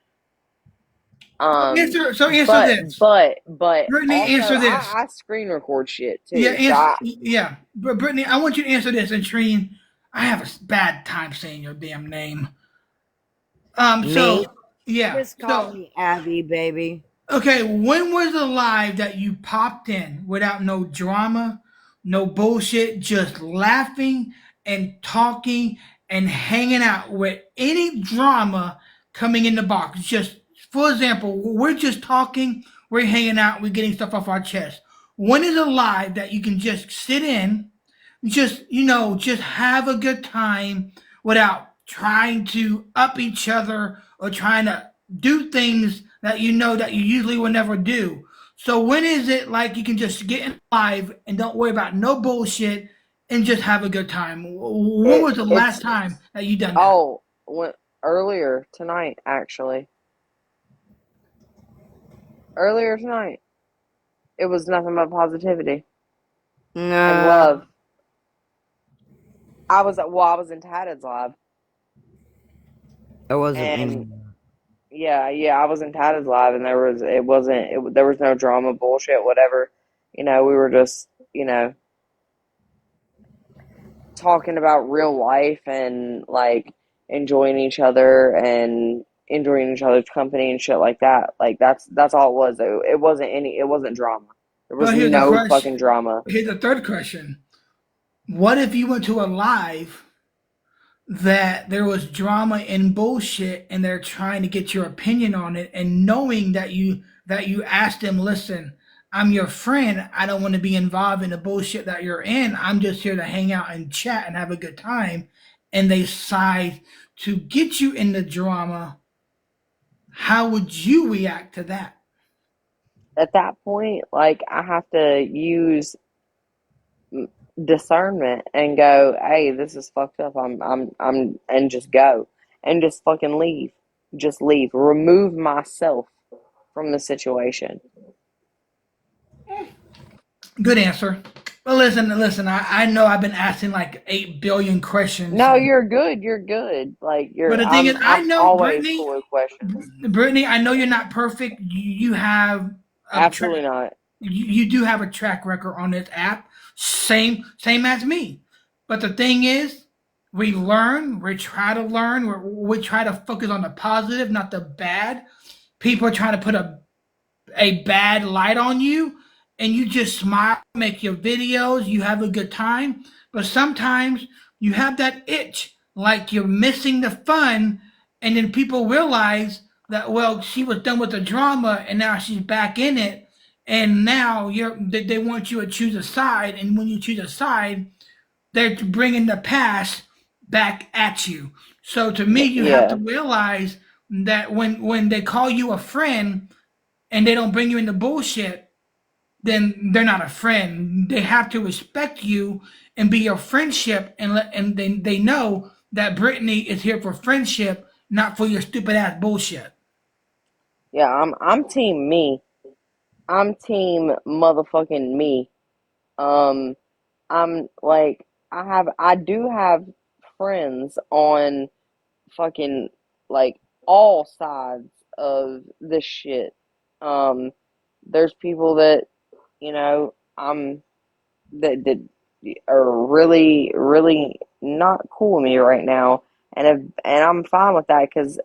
Answer But this. but Brittany, also answer this. I screen record shit Yeah, too. So yeah. But Brittany, I want you to answer this. And Trine, I have a bad time saying your damn name. Me? Yeah. Just call me Abby, baby. Okay, when was the live that you popped in without no drama, no bullshit, just laughing and talking and hanging out with any drama coming in the box? Just for example, we're just talking, we're hanging out, we're getting stuff off our chest. When is a live that you can just sit in, just have a good time without trying to up each other or trying to do things that you know that you usually would never do. So when is it like you can just get in live and don't worry about no bullshit and just have a good time? When was the it's last time that you done that? oh earlier tonight actually. Earlier tonight, it was nothing but positivity and love. I was in Tatted's live. I wasn't And in. yeah, I was in Tatted's live, and there was no drama, bullshit, whatever. We were just talking about real life and like enjoying each other and enjoying each other's company and shit like that. Like that's all it was. It wasn't drama. There was Well, here's the no question. fucking drama. Here's the third question. What if you went to a live that there was drama and bullshit and they're trying to get your opinion on it and knowing that you asked them, listen, I'm your friend. I don't want to be involved in the bullshit that you're in. I'm just here to hang out and chat and have a good time. And they decide to get you in the drama. How would you react to that? At that point, like I have to use discernment and go, "Hey, this is fucked up. and just go and just fucking leave. Just leave. Remove myself from the situation." Good answer. But listen. I know I've been asking like 8 billion questions, No, you're good. You're good. Like but you're, the thing is, I I'm know always Brittany. cool with questions. Brittany, I know you're not perfect. You have a track. Absolutely not. You do have a track record on this app, same as me. But the thing is, we learn. We try to learn. We try to focus on the positive, not the bad. People are trying to put a bad light on you, and you just smile, make your videos, you have a good time. But sometimes you have that itch, like you're missing the fun, and then people realize that, well, she was done with the drama and now she's back in it, and now they want you to choose a side, and when you choose a side, they're bringing the past back at you. So to me, you have to Yeah. realize that when they call you a friend and they don't bring you into bullshit, then they're not a friend. They have to respect you and be your friendship, and they know that Brittany is here for friendship, not for your stupid ass bullshit. Yeah, I'm team me. I'm team motherfucking me. Um, I'm like I do have friends on fucking like all sides of this shit. Um, there's people that I'm that are really not cool with me right now, and I'm fine with that because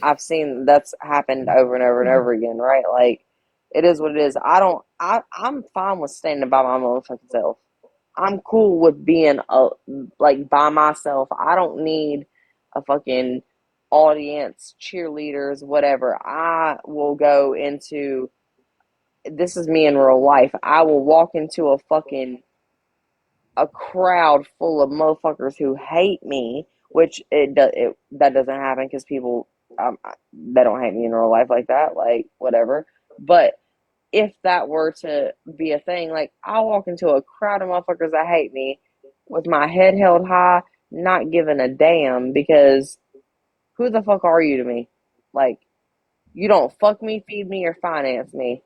I've seen that's happened over and over and over again, right? Like it is what it is. I'm fine with standing by my motherfucking self. I'm cool with being like by myself. I don't need a fucking audience, cheerleaders, whatever. I will go into this is me in real life. I will walk into a crowd full of motherfuckers who hate me, which that doesn't happen because people they don't hate me in real life like that, like whatever. But if that were to be a thing, like I'll walk into a crowd of motherfuckers that hate me with my head held high, not giving a damn because who the fuck are you to me? Like you don't fuck me, feed me, or finance me.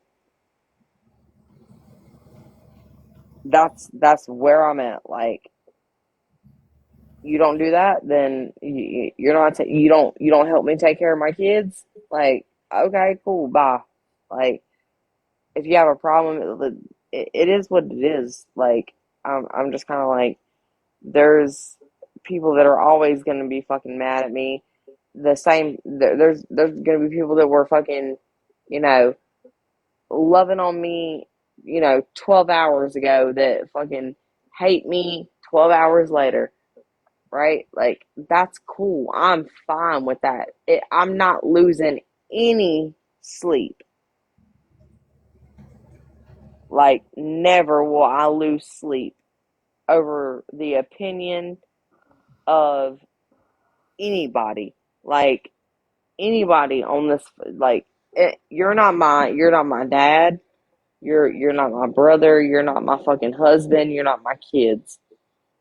That's where I'm at. Like you don't do that, then you're not. You don't help me take care of my kids. Like okay, cool, bye. Like if you have a problem, it is what it is. Like I'm just kind of like there's people that are always gonna be fucking mad at me. The same there's gonna be people that were fucking you know loving on me 12 hours ago that fucking hate me 12 hours later, right? Like that's cool. I'm fine with that. I'm not losing any sleep. Like never will I lose sleep over the opinion of anybody. Like anybody on this like you're not my dad. You're not my brother, you're not my fucking husband, you're not my kids.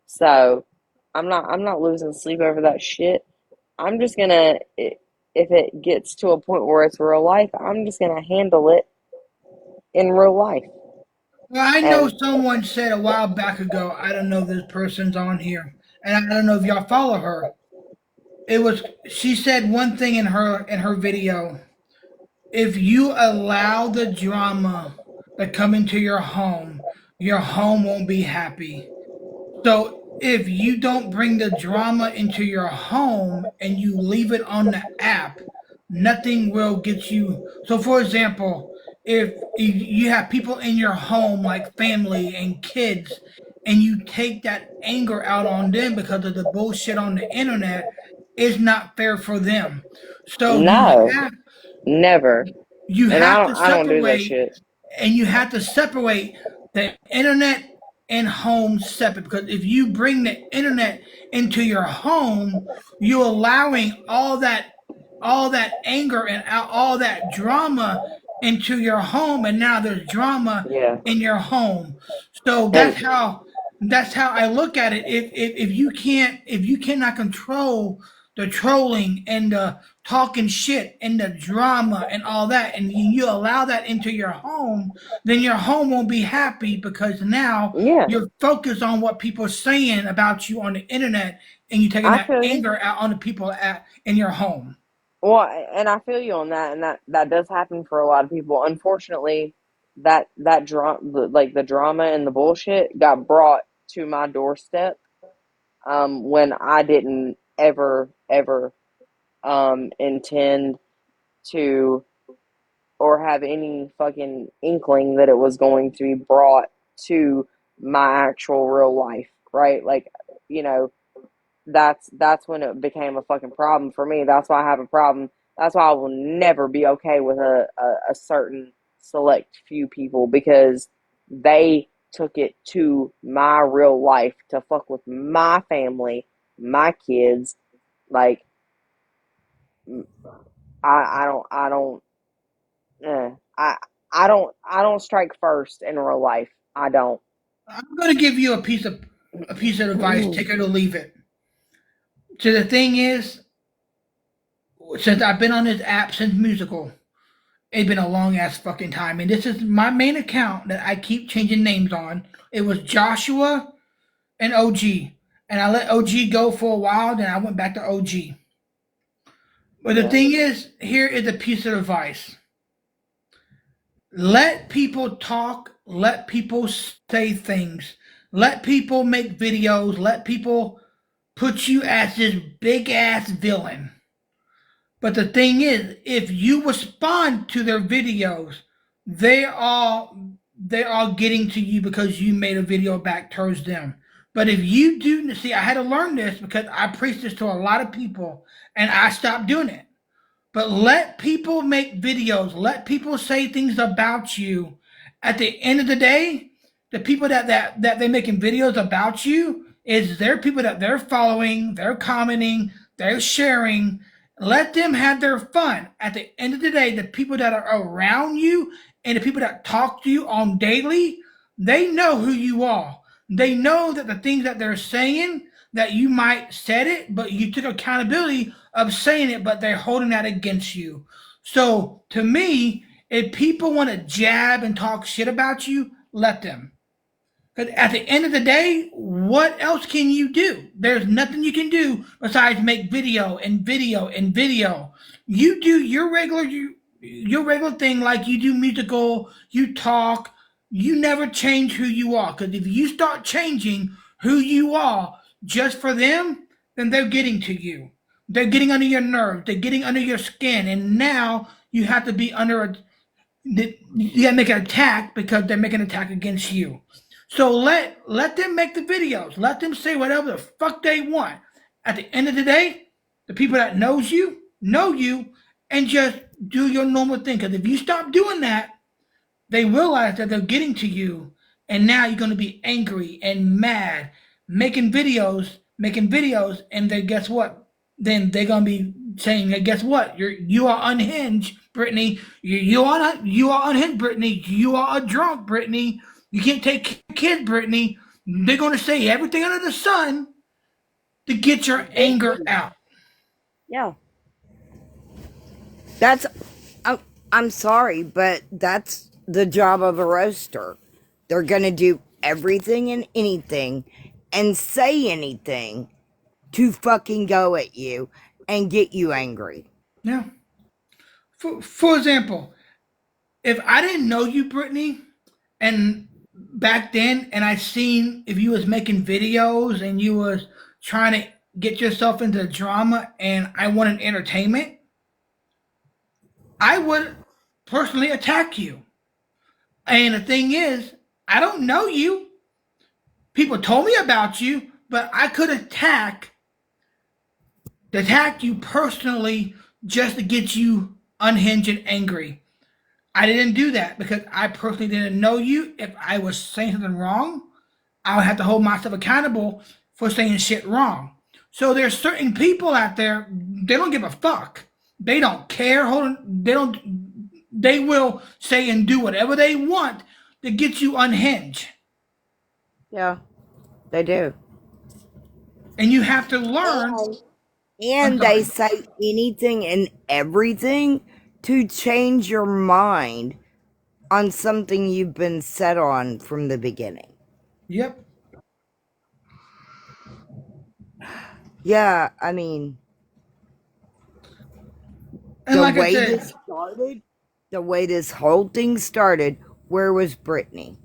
So, I'm not losing sleep over that shit. I'm just gonna if it gets to a point where it's real life, I'm just gonna handle it in real life. Well, I know And someone said a while back ago. I don't know if this person's on here, and I don't know if y'all follow her. It was she said one thing in her video. If you allow the drama to come into your home won't be happy. So if you don't bring the drama into your home and you leave it on the app, nothing will get you. So, for example, if you have people in your home like family and kids, and you take that anger out on them because of the bullshit on the internet, it's not fair for them. So no, never. you And have to I don't do that separate shit. and you have to separate the internet and home separate, because if you bring the internet into your home, you're allowing all that anger and all that drama into your home, and now there's drama Yeah. in your home. So And that's how I look at it. If you cannot control the trolling and the talking shit and the drama and all that, and you allow that into your home, then your home won't be happy, because now yeah, you're focused on what people are saying about you on the internet, and you're taking I that feel you. anger out on the people in your home. Well, and I feel you on that, and that does happen for a lot of people. Unfortunately, that drama, like the drama and the bullshit, got brought to my doorstep when I didn't ever intend to or have any fucking inkling that it was going to be brought to my actual real life, right? Like, you know, that's when it became a fucking problem for me. That's why I have a problem. That's why I will never be okay with a certain select few people, because they took it to my real life to fuck with my family, my kids. Like, I don't eh, I don't strike first in real life. I don't. I'm going to give you a piece of advice. Take it or leave it. So the thing is, since I've been on this app since musical, it's been a long ass fucking time, and this is my main account that I keep changing names on. It was Joshua and OG, and I let OG go for a while. Then I went back to OG. But the Yeah. thing is, here is a piece of advice: let people talk, let people say things, let people make videos, let people put you as this big ass villain. But the thing is, if you respond to their videos, they are they are getting to you because you made a video back towards them. But if you do, see, I had to learn this because I preached this to a lot of people, and I stopped doing it. But let people make videos, let people say things about you. At the end of the day, the people that they're making videos about you is their people that they're following, they're commenting, they're sharing. Let them have their fun. At the end of the day, the people that are around you and the people that talk to you on daily, they know who you are. They know that the things that they're saying, that you might said it, but you took accountability of saying it, but they're holding that against you. So to me, if people want to jab and talk shit about you, let them. Because at the end of the day, what else can you do? There's nothing you can do besides make video and video and video. You do your regular thing, like you do musical, you talk, you never change who you are. Because if you start changing who you are just for them, then they're getting to you. They're getting under your nerves. They're getting under your skin, and now you have to be under a you gotta make an attack because they're making an attack against you. So let them make the videos. Let them say whatever the fuck they want. At the end of the day, the people that know you, and just do your normal thing. Because if you stop doing that, they realize that they're getting to you, and now you're going to be angry and mad, making videos, and then guess what? Then they're going to be saying, hey, guess what? You are unhinged, Brittany. You are unhinged, Brittany. You are a drunk, Brittany. You can't take kids, Brittany. They're going to say everything under the sun to get your anger out. Yeah. That's, I'm sorry, but that's the job of a roaster. They're going to do everything and anything and say anything to fucking go at you and get you angry. Yeah. For example, if I didn't know you, Brittany, and back then, and I seen if you was making videos and you was trying to get yourself into drama, and I wanted entertainment, I would personally attack you. And the thing is, I don't know you. People told me about you, but I could attack you personally just to get you unhinged and angry. I didn't do that because I personally didn't know you. If I was saying something wrong, I would have to hold myself accountable for saying shit wrong. So there's certain people out there, they don't give a fuck. They don't care. They will say and do whatever they want to get you unhinged. Yeah, they do. And you have to learn. I'm And they sorry. say anything and everything to change your mind on something you've been set on from the beginning. Yep. Yeah, I mean, And the like I way said, this started, the way this whole thing started, where was Brittany?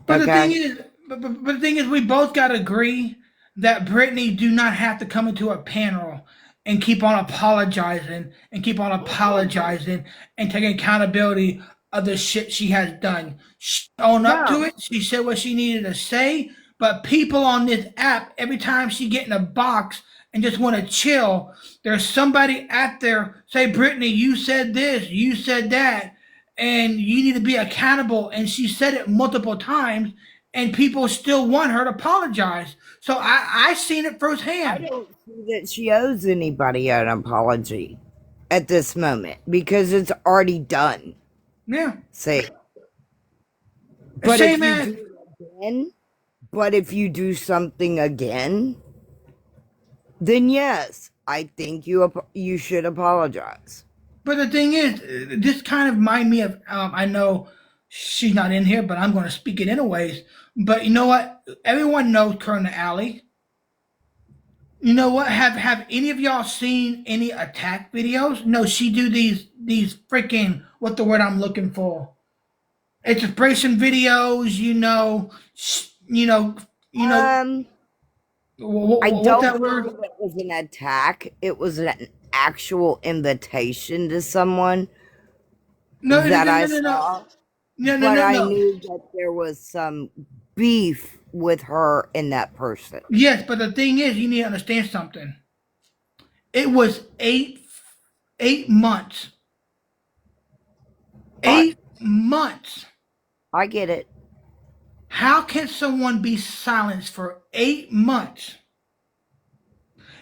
but the thing Okay? is, but the thing is, we both got to agree that Brittany do not have to come into a panel and keep on apologizing and keep on apologizing and taking accountability of the shit she has done. She owned up to No. it. She said what she needed to say. But people on this app, every time she get in a box and just want to chill, there's somebody out there say, Brittany, you said this, you said that, and you need to be accountable. And she said it multiple times, and people still want her to apologize. So I seen it I firsthand. don't see that she owes anybody an apology at this moment because it's already done. Yeah. See? But if Same you as do it again, but if you do something again, then yes, I think you should apologize. But the thing is, this kind of remind me of. I know she's not in here, but I'm going to speak it anyways. But you know what? Everyone knows Colonel Alley. You know what? Have any of y'all seen any attack videos? No, she do these freaking what the word I'm looking for? Expression videos. You know, you know Um, I what don't that word? believe it was an attack. It was an actual invitation to someone No, no, that no, I no, no, no, saw, no, no, but no, I no. knew that there was some beef with her and that person. Yes, but the thing is, you need to understand something. It was 8 months. I 8 months. I get it. How can someone be silenced for 8 months?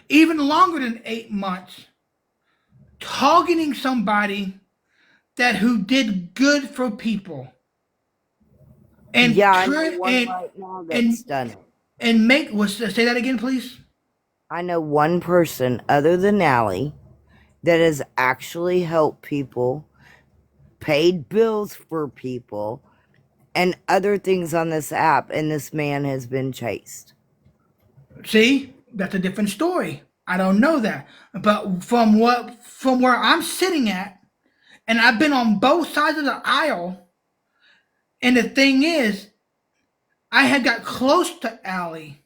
Even longer than 8 months, targeting somebody that who did good for people and Yeah, I know turn one right now that's and done it. and make was say that again, please. I know one person other than Allie that has actually helped people, paid bills for people, and other things on this app, and this man has been chased. See, that's a different story. I don't know that, but from where I'm sitting at, and I've been on both sides of the aisle. And the thing is, I had got close to Allie,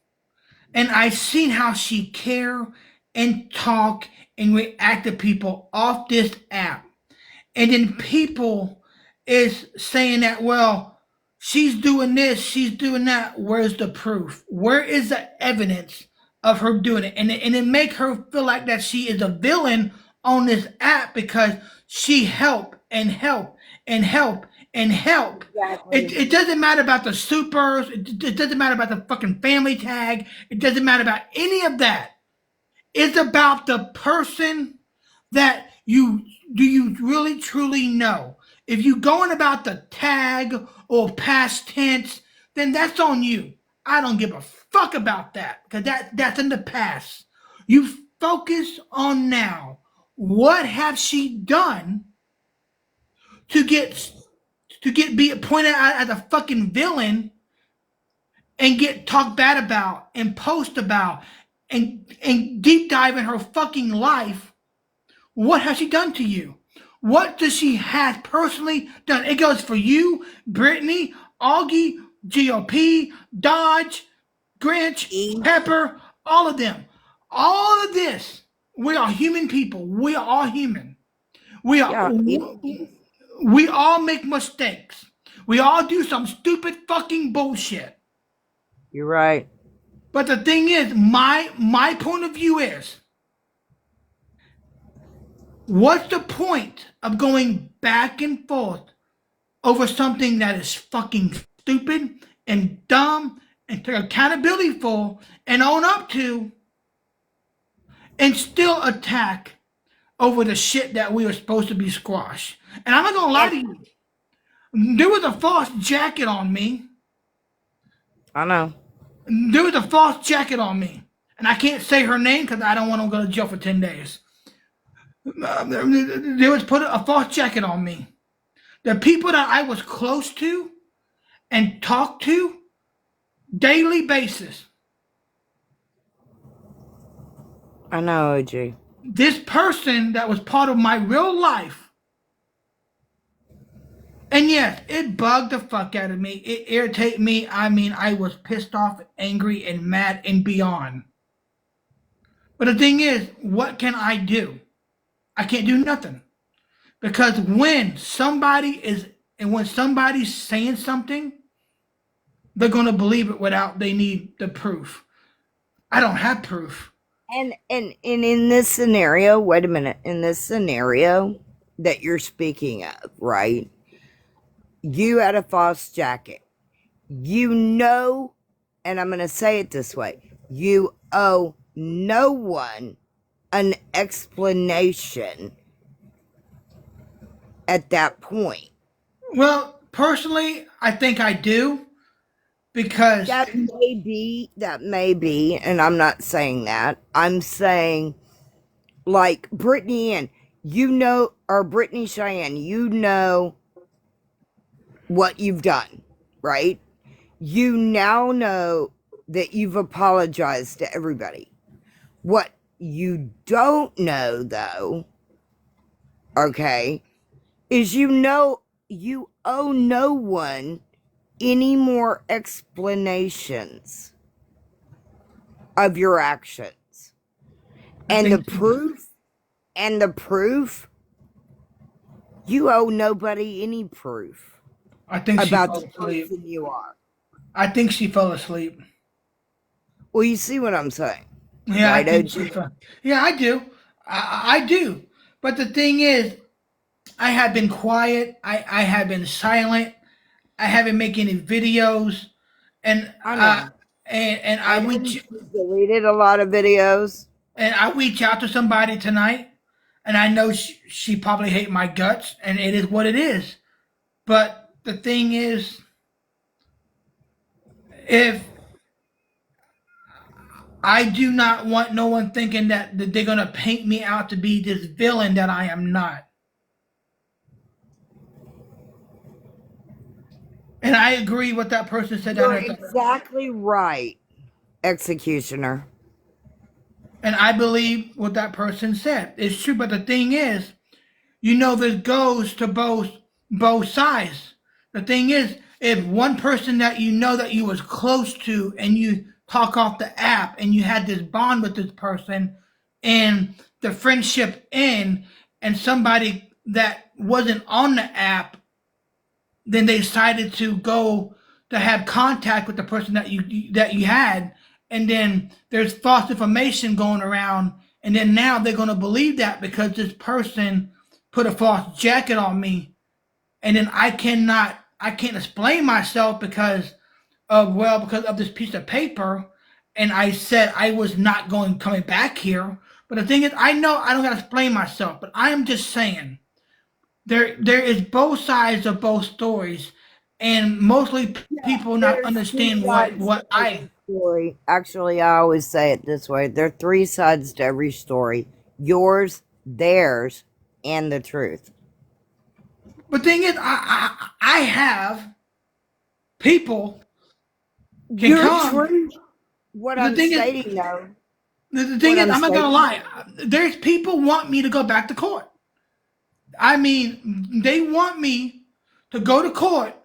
and I seen how she care and talk and react to people off this app. And then people is saying that, well, she's doing this, she's doing that. Where's the proof? Where is the evidence of her doing it? And it make her feel like that she is a villain on this app because she help and help and help and help. Exactly. It doesn't matter about the supers. It doesn't matter about the fucking family tag. It doesn't matter about any of that. It's about the person that you really truly know. If you going about the tag or past tense, then that's on you. I don't give a fuck about that because that's in the past. You focus on now. What have she done to get be pointed out as a fucking villain and get talked bad about and post about and deep dive in her fucking life? What has she done to you? What does she have personally done? It goes for you, Brittany, Augie, GOP, Dodge, Grinch, E, Pepper, all of them. All of this. We are human people. We are all human. We are yeah, even we all make mistakes. We all do some stupid fucking bullshit. you're right. But the thing is, my point of view is, what's the point of going back and forth over something that is fucking stupid and dumb and take accountability for and own up to and still attack over the shit that we were supposed to be squashed. And I'm not gonna lie to you, there was a false jacket on me. I know. There was a false jacket on me. And I can't say her name because I don't want to go to jail for 10 days. There was put a false jacket on me. The people that I was close to and talked to daily basis. I know, OG. This person that was part of my real life. And yes, it bugged the fuck out of me. It irritated me. I mean, I was pissed off, angry, and mad and beyond. But the thing is, what can I do? I can't do nothing. Because when somebody's saying something, they're gonna believe it without they need the proof. I don't have proof. And in this scenario, wait a minute, in this scenario that you're speaking of, right? You had a false jacket. You know, and I'm gonna say it this way, you owe no one an explanation at that point. Well, personally, I think I do. Because that may be, and I'm not saying that. I'm saying, like, Brittany Ann, you know, or Brittany Cheyenne, you know what you've done, right? You now know that you've apologized to everybody. What you don't know, though, okay, is you know you owe no one any more explanations of your actions. And the proof, you owe nobody any proof. I think about she the fell asleep. person you are. I think she fell asleep. Well, you see what I'm saying? Yeah, right, I think yeah, I do. I do. But the thing is, I have been quiet. I have been silent. I haven't made any videos, and I deleted a lot of videos. And I reach out to somebody tonight, and I know she probably hate my guts, and it is what it is. But the thing is, if I do not want no one thinking that they're gonna paint me out to be this villain that I am not. And I agree with that person said. You're exactly right, Executioner. And I believe what that person said. It's true, but the thing is, you know, this goes to both sides. The thing is, if one person that you know that you was close to and you talk off the app and you had this bond with this person and the friendship end, and somebody that wasn't on the app, then they decided to go to have contact with the person that you had, and then there's false information going around, and then now they're going to believe that because this person put a false jacket on me, and then I can't explain myself because of this piece of paper, and I said I was not coming back here. But the thing is, I know I don't got to explain myself, but I am just saying there is both sides of both stories, and mostly people not understand what I story. Actually, I always say it this way: there are three sides to every story: yours, theirs, and the truth. But thing is, I have people can come. What I'm stating, though. The thing is, I'm not gonna lie. There's people want me to go back to court. I mean, they want me to go to court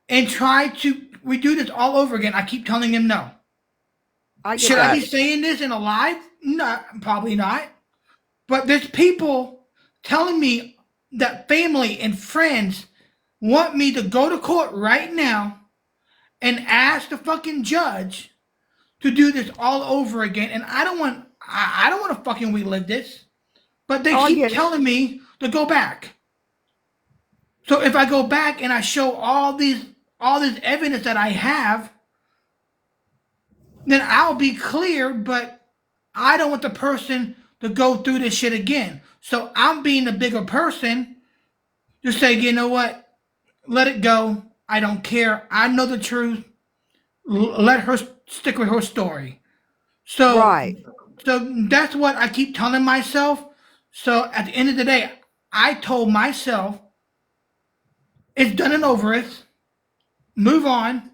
and try to redo this all over again. I keep telling them no. Should I be saying this in a live? No, probably not. But there's people telling me that family and friends want me to go to court right now and ask the fucking judge to do this all over again. And I don't want to fucking relive this. But they keep telling me to go back. So if I go back and I show all this evidence that I have, then I'll be clear, but I don't want the person to go through this shit again. So I'm being the bigger person to say, you know what? Let it go. I don't care. I know the truth. Let her stick with her story. So, Right. so that's what I keep telling myself. So at the end of the day, I told myself it's done and over with. Move on.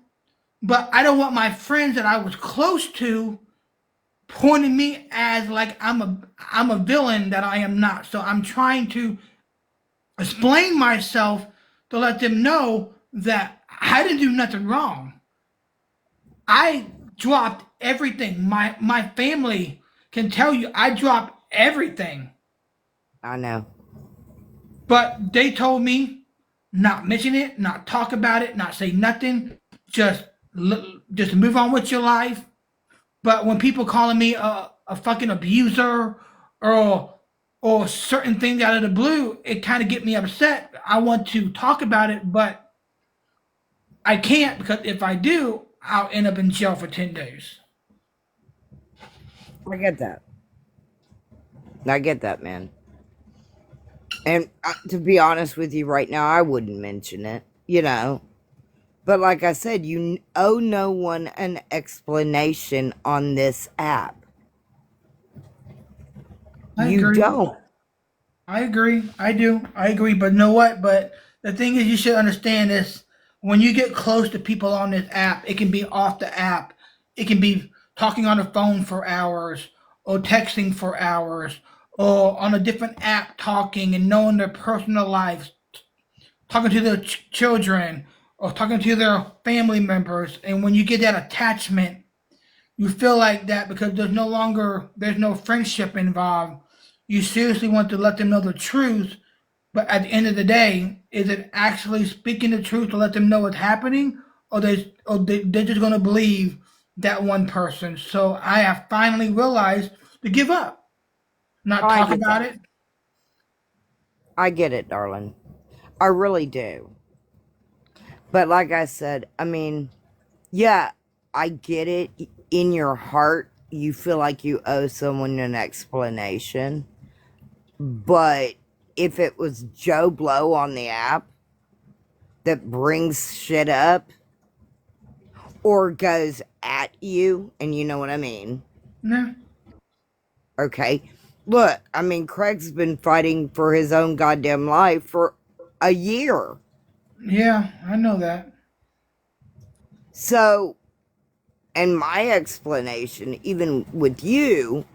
But I don't want my friends that I was close to pointing me as like I'm a villain that I am not. So I'm trying to explain myself to let them know that I didn't do nothing wrong. I dropped everything. My family can tell you I dropped everything. I know. But they told me not mention it, not talk about it, not say nothing. Just just move on with your life. But when people calling me a fucking abuser or certain things out of the blue, it kind of get me upset. I want to talk about it, but I can't because if I do, I'll end up in jail for 10 days. I get that. I get that, man. And to be honest with you right now, I wouldn't mention it, you know. But like I said, you owe no one an explanation on this app. I You agree. don't. I agree. I do. I agree. But you know what? But the thing is, you should understand this. When you get close to people on this app, it can be off the app. It can be talking on the phone for hours or texting for hours or on a different app talking and knowing their personal lives, talking to their children or talking to their family members. And when you get that attachment, you feel like that because there's no friendship involved. You seriously want to let them know the truth, but at the end of the day, is it actually speaking the truth to let them know what's happening, they're just going to believe that one person? So I have finally realized to give up, not I talk get about that. it. I get it, darling. I really do. But like I said, I mean, yeah, I get it. In your heart, you feel like you owe someone an explanation. But if it was Joe Blow on the app that brings shit up or goes at you, and you know what I mean. No. Okay. Look, I mean, Craig's been fighting for his own goddamn life for a year. Yeah, I know that. So, and my explanation, even with you,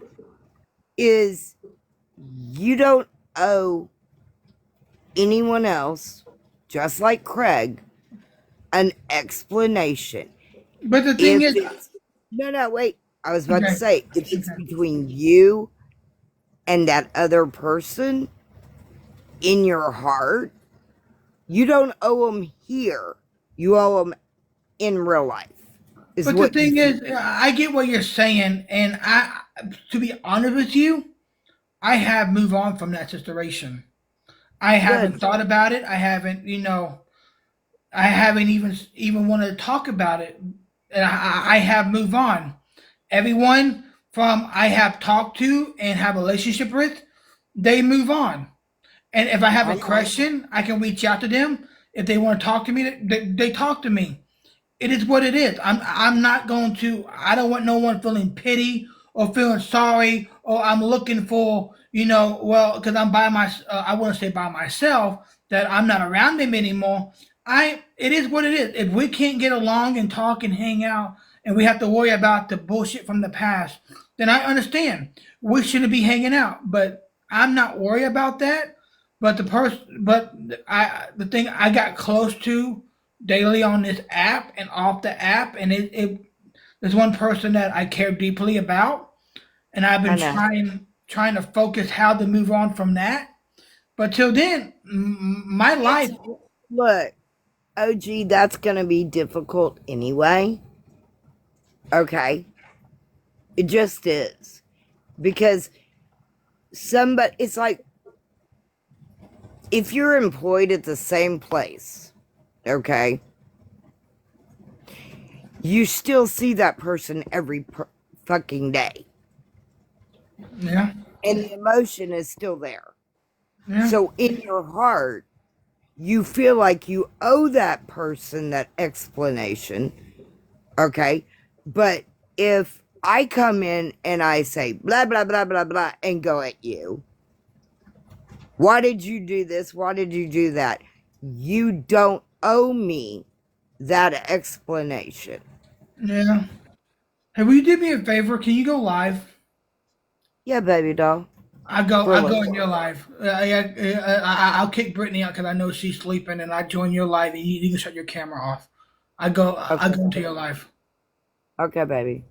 is you don't owe anyone else, just like Craig, an explanation. But the thing If is, it's no, wait. I was about to okay, say, if it's okay. between you and that other person in your heart, you don't owe them here. You owe them in real life. Is But the what you thing is, feel. I get what you're saying, and to be honest with you, I have moved on from that situation. I haven't Good. thought about it. I haven't, I haven't even wanted to talk about it, and I have moved on. Everyone from I have talked to and have a relationship with, they move on. And if I have I a know. question, I can reach out to them. If they want to talk to me, they talk to me. It is what it is. I'm not going to. I don't want no one feeling pity or feeling sorry or I'm looking for well because I'm by my I wouldn't say by myself that I'm not around them anymore. It is what it is. If we can't get along and talk and hang out and we have to worry about the bullshit from the past, then I understand we shouldn't be hanging out. But I'm not worried about that. The thing I got close to daily on this app and off the app, and there's one person that I care deeply about, and I've I been know. trying to focus how to move on from that. But till then, my It's life. look, OG, that's gonna be difficult anyway. Okay. It just is. Because it's like if you're employed at the same place, okay, you still see that person every fucking day. Yeah. And the emotion is still there. Yeah. So in your heart, you feel like you owe that person that explanation, okay? But if I come in and I say blah, blah, blah, blah, blah, and go at you, why did you do this? Why did you do that? You don't owe me that explanation. Yeah. Hey, will you do me a favor? Can you go live? Yeah, baby doll. I For a go little in your while. live. I'll kick Brittany out because I know she's sleeping, and I join your live, and you can shut your camera off. I go Okay. into your live. Okay, baby.